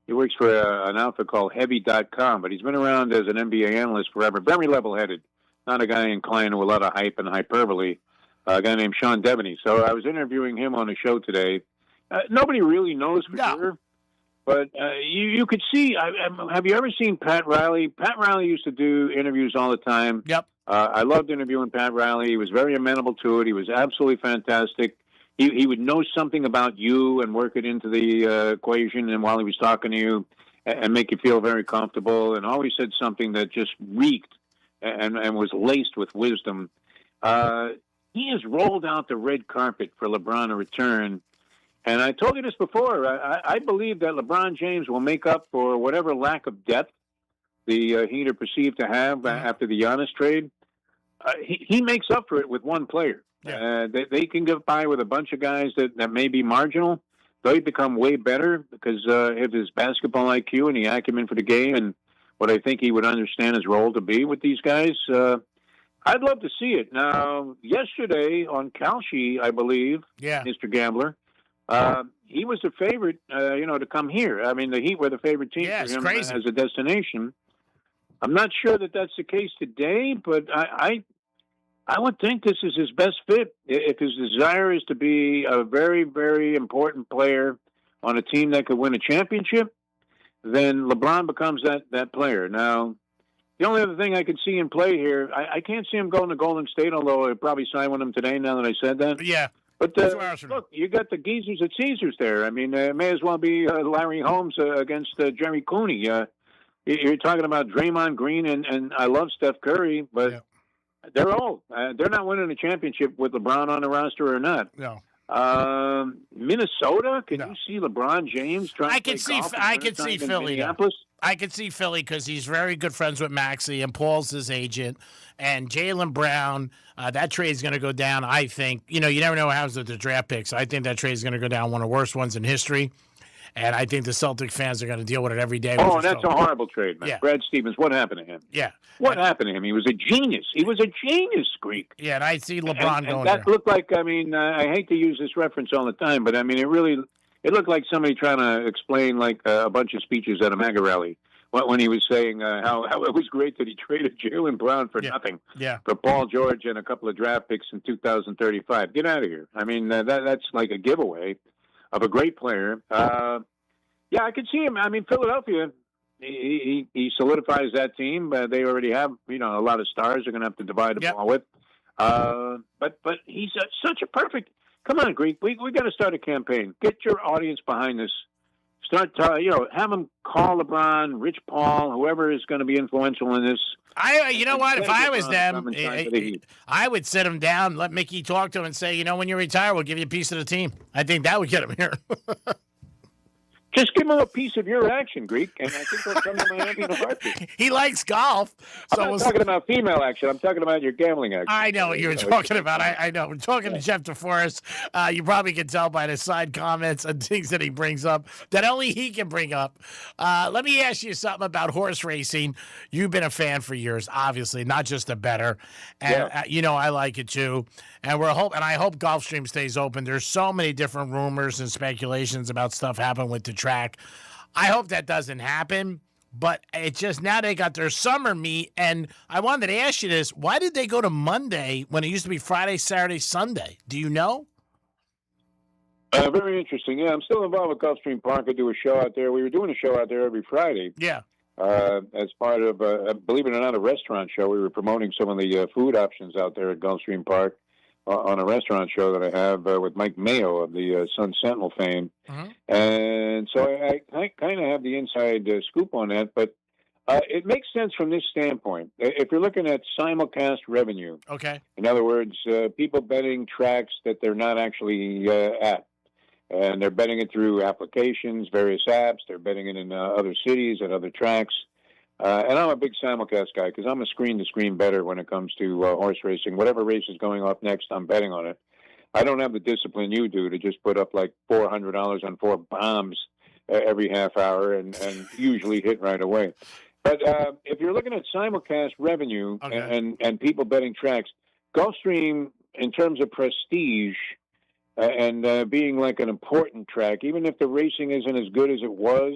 He works for an outfit called Heavy.com, but he's been around as an NBA analyst forever. Very level-headed, not a guy inclined to a lot of hype and hyperbole. A guy named Sean Devaney. So I was interviewing him on a show today. Nobody really knows for sure, but you could see. Have you ever seen Pat Riley? Pat Riley used to do interviews all the time. Yep. I loved interviewing Pat Riley. He was very amenable to it. He was absolutely fantastic. He would know something about you and work it into the equation, and while he was talking to you, and make you feel very comfortable, and always said something that just reeked and was laced with wisdom. He has rolled out the red carpet for LeBron to return. And I told you this before. I believe that LeBron James will make up for whatever lack of depth the Heat are perceived to have after the Giannis trade. He makes up for it with one player. Yeah. They can get by with a bunch of guys that may be marginal. They become way better because of his basketball IQ and the acumen for the game and what I think he would understand his role to be with these guys. I'd love to see it. Now, yesterday on Kalshi, I believe, Mr. Gambler, he was the favorite, to come here. I mean, the Heat were the favorite team for him as a destination. I'm not sure that that's the case today, but I would think this is his best fit. If his desire is to be a very, very important player on a team that could win a championship, then LeBron becomes that player. Now, The only other thing I could see in play here, I can't see him going to Golden State, although I'd probably sign with him today now that I said that. Yeah. But look, you got the geezers at Caesars there. I mean, it may as well be Larry Holmes against Jerry Clooney. You're talking about Draymond Green, and I love Steph Curry, but they're old. They're not winning a championship with LeBron on the roster or not. No. Minnesota? Can you see LeBron James trying to play golf I could see Philly. Minneapolis? I could see Philly because he's very good friends with Maxey, and Paul's his agent. And Jaylen Brown, that trade's going to go down, I think. You never know what happens with the draft picks. I think that trade's going to go down, one of the worst ones in history. And I think the Celtic fans are going to deal with it every day. Oh, that's a horrible trade, man. Yeah. Brad Stevens, what happened to him? Yeah. What happened to him? He was a genius. He was a genius, Greek. Yeah, and I see LeBron and going that there. looked like, I mean, I hate to use this reference all the time, but I mean, it looked like somebody trying to explain like a bunch of speeches at a MAGA rally when he was saying how it was great that he traded Jaylen Brown for nothing, for Paul George and a couple of draft picks in 2035. Get out of here. I mean, that's like a giveaway of a great player. Yeah, I could see him. I mean, Philadelphia, he solidifies that team. They already have, a lot of stars they're going to have to divide the ball with. But he's such a perfect. Come on, Greek. We got to start a campaign. Get your audience behind this. Start, have them call LeBron, Rich Paul, whoever is going to be influential in this. You know what? If I was them, I would sit him down, let Mickey talk to him, and say, when you retire, we'll give you a piece of the team. I think that would get him here. Just give him a piece of your action, Greek, and I think he'll come to Miami in a heartbeat. He likes golf. So I'm not talking about female action. I'm talking about your gambling action. I know what you were talking about. I know. We're talking to Jeff DeForest. You probably can tell by the side comments and things that he brings up that only he can bring up. Let me ask you something about horse racing. You've been a fan for years, obviously, not just a bettor. And, I like it too. And I hope Gulfstream stays open. There's so many different rumors and speculations about stuff happening with the track. I hope that doesn't happen, but it's just now they got their summer meet, and I wanted to ask you this. Why did they go to Monday when it used to be Friday, Saturday, Sunday? Do you know? Very interesting. Yeah, I'm still involved with Gulfstream Park. I do a show out there. We were doing a show out there every Friday. Yeah. As part of, believe it or not, a restaurant show. We were promoting some of the food options out there at Gulfstream Park on a restaurant show that I have with Mike Mayo of the Sun Sentinel fame. And so I kind of have the inside scoop on that, but it makes sense from this standpoint. If you're looking at simulcast revenue, okay. In other words, people betting tracks that they're not actually at, and they're betting it through applications, various apps. They're betting it in other cities and other tracks. And I'm a big simulcast guy because I'm a screen-to-screen bettor when it comes to horse racing. Whatever race is going off next, I'm betting on it. I don't have the discipline you do to just put up like $400 on 4 bombs every half hour and usually hit right away. But if you're looking at simulcast revenue and people betting tracks, Gulfstream, in terms of prestige and being like an important track, even if the racing isn't as good as it was,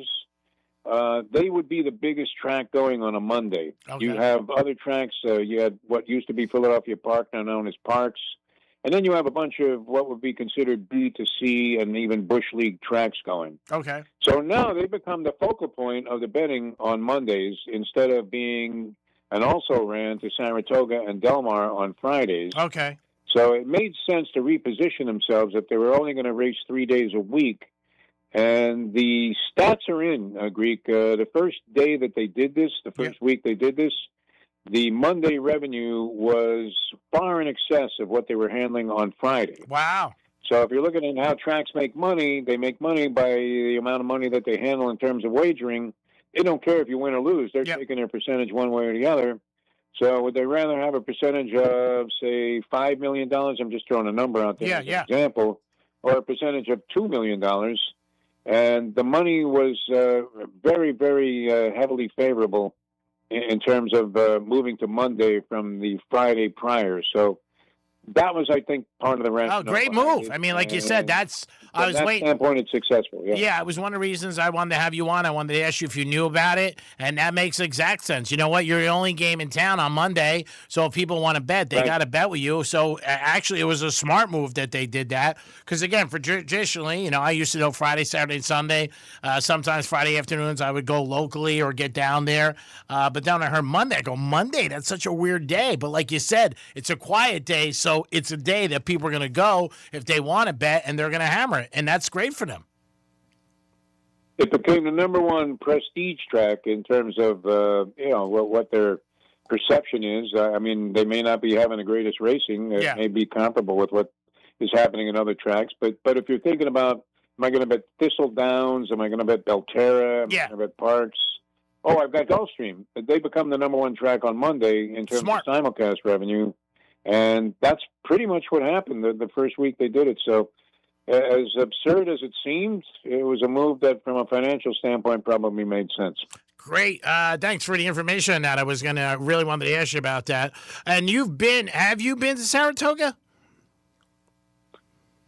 they would be the biggest track going on a Monday. Okay. You have other tracks. You had what used to be Philadelphia Park, now known as Parks. And then you have a bunch of what would be considered B to C and even Bush League tracks going. Okay. So now they become the focal point of the betting on Mondays instead of being and also ran to Saratoga and Del Mar on Fridays. Okay. So it made sense to reposition themselves if they were only going to race 3 days a week. And the stats are in, Greek. The first day that they did this, the first week they did this, the Monday revenue was far in excess of what they were handling on Friday. Wow. So if you're looking at how tracks make money, they make money by the amount of money that they handle in terms of wagering. They don't care if you win or lose. They're taking their percentage one way or the other. So would they rather have a percentage of, say, $5 million? I'm just throwing a number out there as an example. Or a percentage of $2 million. And the money was very, very heavily favorable in terms of moving to Monday from the Friday prior. So that was, I think, part of the rationale. Oh, great move. I mean, like you said, that's I was that waiting. standpoint, it's successful. Yeah, it was one of the reasons I wanted to have you on. I wanted to ask you if you knew about it, and that makes exact sense. You know what? You're the only game in town on Monday, so if people want to bet, they got to bet with you. So actually, it was a smart move that they did that because, again, for traditionally, I used to go Friday, Saturday, and Sunday. Sometimes Friday afternoons I would go locally or get down there. But then I heard Monday. I go, Monday? That's such a weird day. But like you said, it's a quiet day, so it's a day that people are going to go if they want to bet, and they're going to hammer it, and that's great for them. It became the number one prestige track in terms of what their perception is. I mean, they may not be having the greatest racing. It may be comparable with what is happening in other tracks. But if you're thinking about, am I going to bet Thistle Downs? Am I going to bet Belterra? Am I going to bet Parks? Oh, I've got Gulfstream. They become the number one track on Monday in terms of simulcast revenue. And that's pretty much what happened the first week they did it. So as absurd as it seemed, it was a move that from a financial standpoint probably made sense. Great. Thanks for the information on that. I was really wanted to ask you about that. And have you been to Saratoga?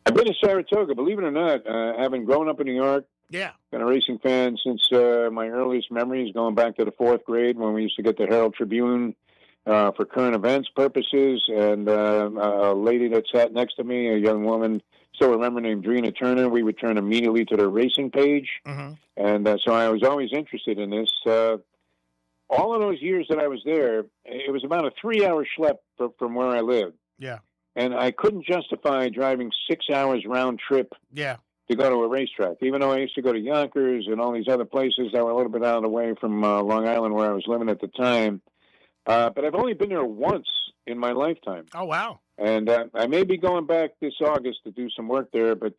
I've been to Saratoga, believe it or not, having grown up in New York. Yeah. Been a racing fan since my earliest memories, going back to the fourth grade when we used to get the Herald Tribune for current events purposes. And a lady that sat next to me, a young woman, still remember, named Drina Turner, we would turn immediately to the racing page. Mm-hmm. And so I was always interested in this. All of those years that I was there, it was about a 3-hour schlep from where I lived. Yeah. And I couldn't justify driving 6 hours round trip Yeah. to go to a racetrack, even though I used to go to Yonkers and all these other places that were a little bit out of the way from Long Island where I was living at the time. But I've only been there once in my lifetime. Oh, wow. And I may be going back this August to do some work there, but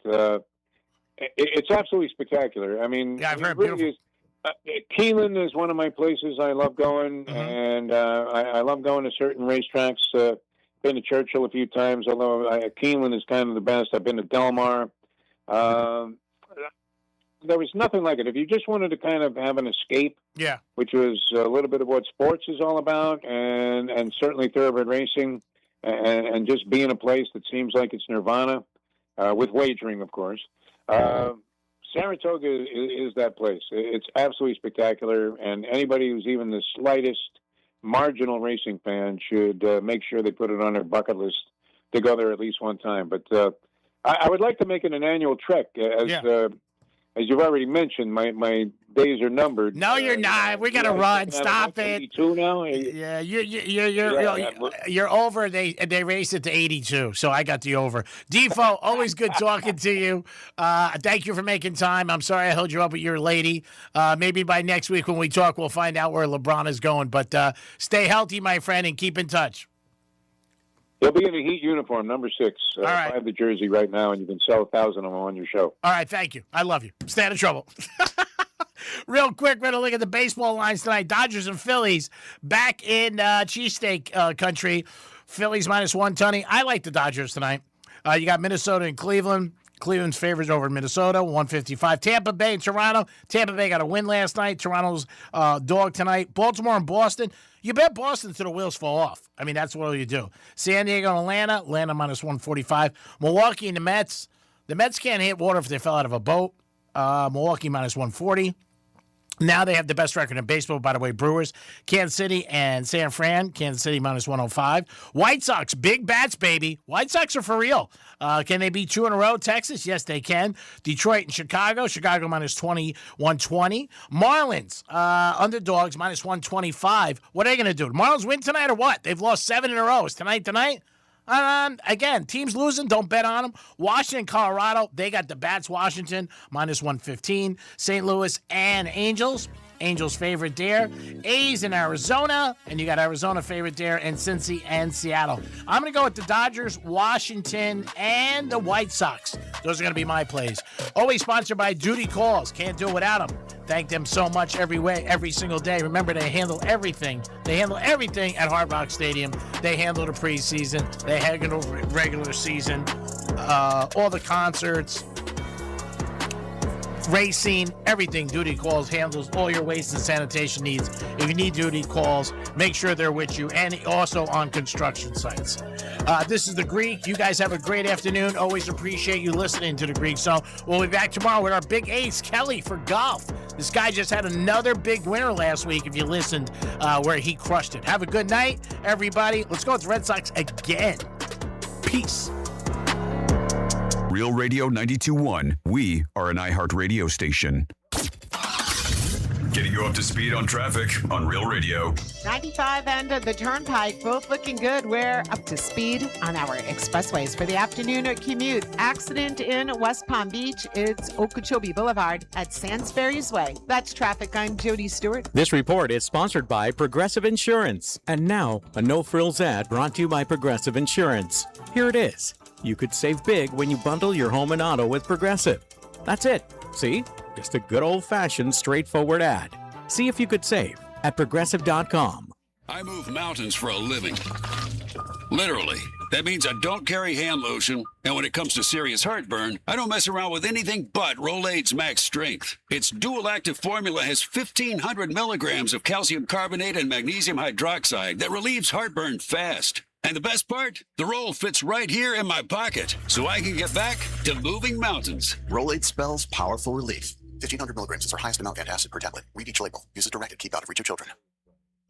it's absolutely spectacular. I mean, I've heard really is, Keeneland is one of my places I love going, and I love going to certain racetracks. Been to Churchill a few times, although Keeneland is kind of the best. I've been to Del Mar. There was nothing like it. If you just wanted to kind of have an escape, which was a little bit of what sports is all about, and certainly thoroughbred racing, and just be in a place that seems like it's nirvana, with wagering, of course. Saratoga is that place. It's absolutely spectacular, and anybody who's even the slightest marginal racing fan should make sure they put it on their bucket list to go there at least one time. But I would like to make it an annual trek, as you've already mentioned, my days are numbered. No, you're not. We got to run. Stop it. 82 now? Yeah, you're over. They race it to 82, so I got the over. Defo, always good talking to you. Thank you for making time. I'm sorry I held you up with your lady. Maybe by next week when we talk, we'll find out where LeBron is going. But stay healthy, my friend, and keep in touch. He'll be in a Heat uniform, number 6. All right. I have the jersey right now, and you can sell 1,000 of them on your show. All right, thank you. I love you. Stay out of trouble. Real quick, we're going to look at the baseball lines tonight. Dodgers and Phillies back in cheesesteak country. Phillies minus 120. I like the Dodgers tonight. You got Minnesota and Cleveland. Cleveland's favorites over Minnesota, 155. Tampa Bay and Toronto. Tampa Bay got a win last night. Toronto's dog tonight. Baltimore and Boston. You bet Boston until the wheels fall off. I mean, that's what you do. San Diego and Atlanta. Atlanta minus 145. Milwaukee and the Mets. The Mets can't hit water if they fell out of a boat. Milwaukee minus 140. Now they have the best record in baseball, by the way, Brewers. Kansas City and San Fran. Kansas City minus 105. White Sox, big bats, baby. White Sox are for real. Can they beat 2 in a row? Texas, yes, they can. Detroit and Chicago. Chicago minus 120. Marlins, underdogs, minus 125. What are they going to do? The Marlins win tonight or what? They've lost 7 in a row. Is tonight? Again, teams losing, don't bet on them. Washington, Colorado, they got the bats. Washington, minus 115. St. Louis and Angels. Angels favorite there. A's in Arizona, and you got Arizona favorite there, and Cincy and Seattle. I'm going to go with the Dodgers, Washington, and the White Sox. Those are going to be my plays. Always sponsored by Duty Calls. Can't do it without them. Thank them so much every single day. Remember, they handle everything. They handle everything at Hard Rock Stadium. They handle the preseason. They handle regular season. All the concerts. racing, everything. Duty Calls handles all your waste and sanitation needs. If you need duty calls, make sure they're with you, and also on construction sites. This is The Greek. You guys have a great afternoon. Always appreciate you listening to The Greek Zone. We'll be back tomorrow with our big ace, Kelly, for golf. This guy just had another big winner last week, if you listened, where he crushed it. Have a good night, everybody. Let's go with the Red Sox again. Peace. Real Radio 92.1. We are an iHeartRadio station. Getting you up to speed on traffic on Real Radio. 95 and the Turnpike, both looking good. We're up to speed on our expressways for the afternoon commute. Accident in West Palm Beach. It's Okeechobee Boulevard at Sands Ferries Way. That's traffic. I'm Jody Stewart. This report is sponsored by Progressive Insurance. And now, a no-frills ad brought to you by Progressive Insurance. Here it is. You could save big when you bundle your home and auto with Progressive. That's it. See? Just a good old-fashioned, straightforward ad. See if you could save at Progressive.com. I move mountains for a living. Literally. That means I don't carry hand lotion, and when it comes to serious heartburn, I don't mess around with anything but Rolaids Max Strength. Its dual-active formula has 1,500 milligrams of calcium carbonate and magnesium hydroxide that relieves heartburn fast. And the best part? The roll fits right here in my pocket, so I can get back to moving mountains. Rolaids spells powerful relief. 1,500 milligrams is our highest amount of antacid per tablet. Read each label. Use as directed. Keep out of reach of children.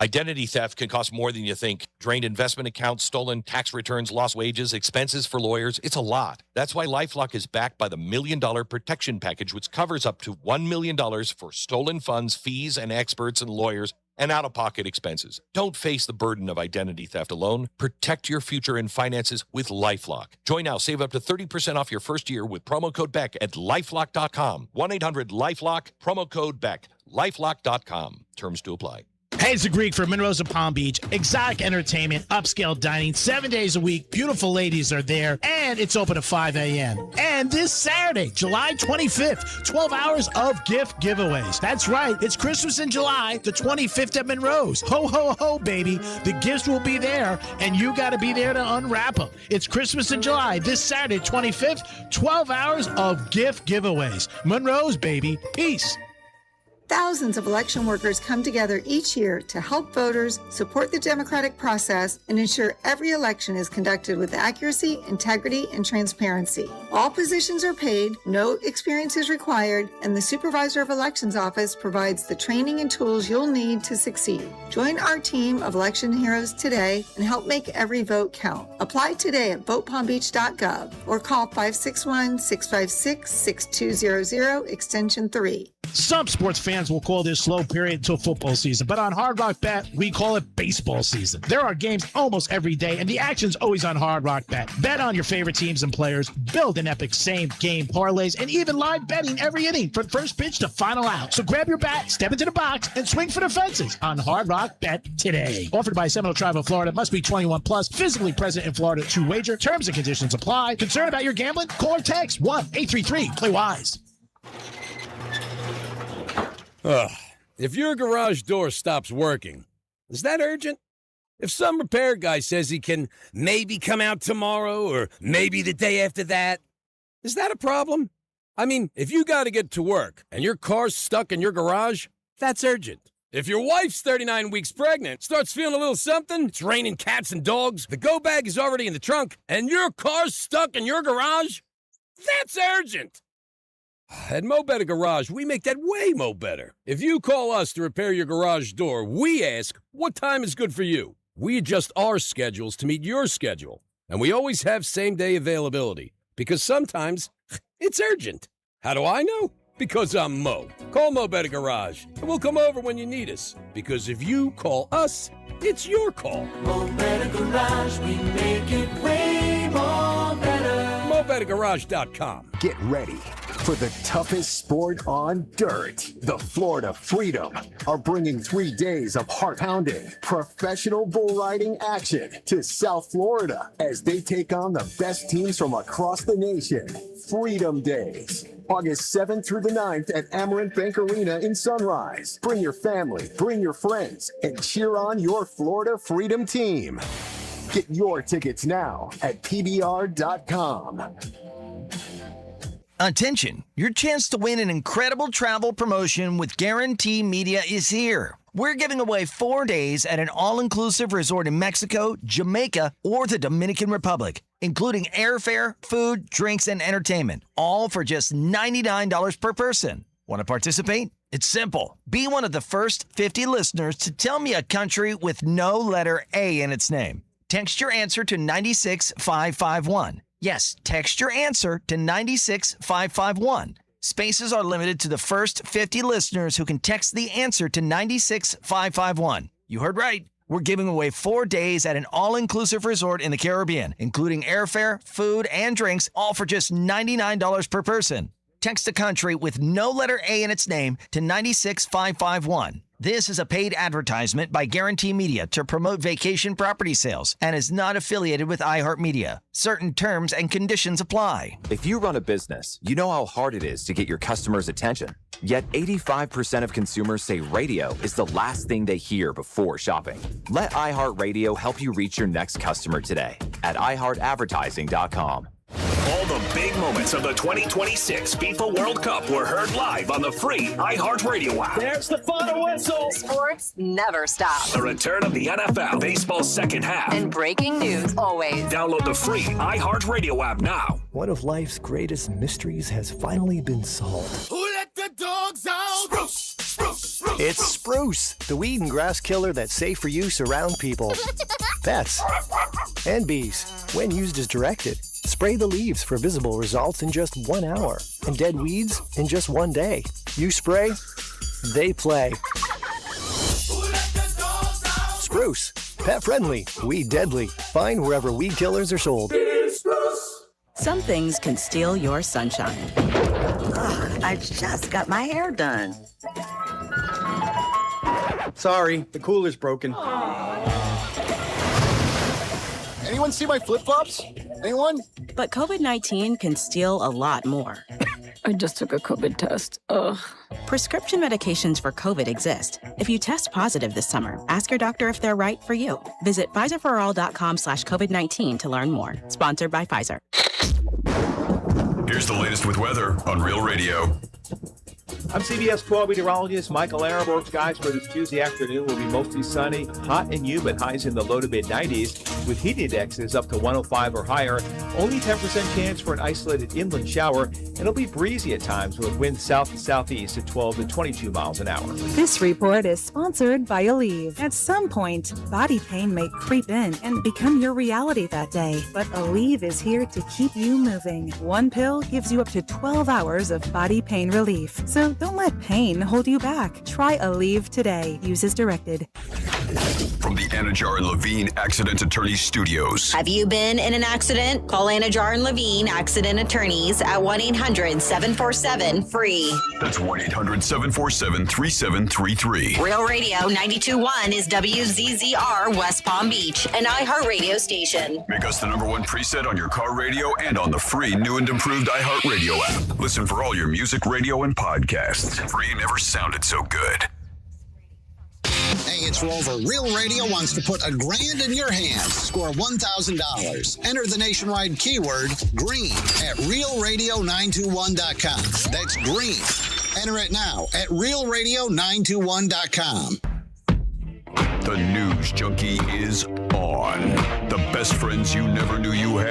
Identity theft can cost more than you think. Drained investment accounts, stolen tax returns, lost wages, expenses for lawyers. It's a lot. That's why LifeLock is backed by the $1 Million Protection Package, which covers up to $1 million for stolen funds, fees, and experts and lawyers, and out-of-pocket expenses. Don't face the burden of identity theft alone. Protect your future and finances with LifeLock. Join now. Save up to 30% off your first year with promo code BECK at LifeLock.com. 1-800-LifeLock, promo code BECK. LifeLock.com. Terms to apply. Hey, it's the Greek from Monroe's of Palm Beach. Exotic entertainment, upscale dining, 7 days a week. Beautiful ladies are there, and it's open at 5 a.m. And this Saturday, July 25th, 12 hours of gift giveaways. That's right, it's Christmas in July, the 25th at Monroe's. Ho, ho, ho, baby. The gifts will be there, and you got to be there to unwrap them. It's Christmas in July, this Saturday, 25th, 12 hours of gift giveaways. Monroe's, baby. Peace. Thousands of election workers come together each year to help voters, support the democratic process, and ensure every election is conducted with accuracy, integrity, and transparency. All positions are paid, no experience is required, and the Supervisor of Elections Office provides the training and tools you'll need to succeed. Join our team of election heroes today and help make every vote count. Apply today at votepalmbeach.gov or call 561-656-6200, extension 3. Some sports fans will call this slow period until football season, but on Hard Rock Bet, we call it baseball season. There are games almost every day, and the action's always on Hard Rock Bet. Bet on your favorite teams and players, build an epic same-game parlays, and even live betting every inning from first pitch to final out. So grab your bat, step into the box, and swing for the fences on Hard Rock Bet today. Offered by Seminole Tribe of Florida, must be 21 plus, physically present in Florida to wager. Terms and conditions apply. Concerned about your gambling? Call or text 1-833-PLAY-WISE. If your garage door stops working, is that urgent? If some repair guy says he can maybe come out tomorrow or maybe the day after that, is that a problem? I mean, if you got to get to work and your car's stuck in your garage, that's urgent. If your wife's 39 weeks pregnant, starts feeling a little something, it's raining cats and dogs, the go bag is already in the trunk, and your car's stuck in your garage, that's urgent. At Mo Better Garage, we make that way mo better. If you call us to repair your garage door, we ask, what time is good for you? We adjust our schedules to meet your schedule. And we always have same-day availability, because sometimes it's urgent. How do I know? Because I'm Mo. Call Mo Better Garage, and we'll come over when you need us. Because if you call us, it's your call. Mo Better Garage, we make it way more better. MoBetterGarage.com. Get ready for the toughest sport on dirt. The Florida Freedom are bringing 3 days of heart-pounding professional bull riding action to South Florida as they take on the best teams from across the nation. Freedom Days, August 7th through the 9th at Amarant Bank Arena in Sunrise. Bring your family, bring your friends, and cheer on your Florida Freedom team. Get your tickets now at PBR.com. Attention, your chance to win an incredible travel promotion with Guarantee Media is here. We're giving away 4 days at an all-inclusive resort in Mexico, Jamaica, or the Dominican Republic, including airfare, food, drinks, and entertainment, all for just $99 per person. Want to participate? It's simple. Be one of the first 50 listeners to tell me a country with no letter A in its name. Text your answer to 96551. Yes, text your answer to 96551. Spaces are limited to the first 50 listeners who can text the answer to 96551. You heard right. We're giving away 4 days at an all-inclusive resort in the Caribbean, including airfare, food, and drinks, all for just $99 per person. Text a country with no letter A in its name to 96551. This is a paid advertisement by Guarantee Media to promote vacation property sales and is not affiliated with iHeartMedia. Certain terms and conditions apply. If you run a business, you know how hard it is to get your customers' attention. Yet 85% of consumers say radio is the last thing they hear before shopping. Let iHeartRadio help you reach your next customer today at iHeartAdvertising.com. All the big moments of the 2026 FIFA World Cup were heard live on the free iHeartRadio app. There's the final whistle. Sports never stop. The return of the NFL, baseball's second half. And breaking news always. Download the free iHeartRadio app now. One of life's greatest mysteries has finally been solved. Who let the dogs out? Spruce, spruce, spruce. It's Spruce, the weed and grass killer that's safe for use around people, pets, and bees. When used as directed, spray the leaves for visible results in just 1 hour, and dead weeds in just 1 day. You spray, they play. Spruce, pet friendly, weed deadly. Find wherever weed killers are sold. Some things can steal your sunshine. Ugh, I just got my hair done. Sorry, the cooler's broken. Anyone see my flip-flops? Anyone? But COVID-19 can steal a lot more. I just took a COVID test. Ugh. Prescription medications for COVID exist. If you test positive this summer, ask your doctor if they're right for you. Visit PfizerForAll.com/COVID-19 to learn more. Sponsored by Pfizer. Here's the latest with weather on Real Radio. I'm CBS 12 meteorologist Michael Arenberg. Skies for this Tuesday afternoon will be mostly sunny, hot and humid, highs in the low to mid 90s, with heat indexes up to 105 or higher. Only 10% chance for an isolated inland shower, and it'll be breezy at times with winds south to southeast at 12 to 22 miles an hour. This report is sponsored by Aleve. At some point, body pain may creep in and become your reality that day, but Aleve is here to keep you moving. One pill gives you up to 12 hours of body pain relief. So don't let pain hold you back. Try Aleve today. Use as directed. From the Anajar and Levine Accident Attorneys Studios. Have you been in an accident? Call Anajar and Levine Accident Attorneys at 1-800-747-FREE. That's 1-800-747-3733. Real Radio 92.1 is WZZR West Palm Beach, an iHeartRadio station. Make us the #1 preset on your car radio and on the free new and improved iHeartRadio app. Listen for all your music, radio, and podcasts. Free never sounded so good. Hey, it's Rover. Real Radio wants to put $1,000 in your hands. Score $1,000. Enter the nationwide keyword GREEN at realradio921.com. That's green. Enter it now at realradio921.com. The News Junkie is on. The best friends you never knew you had.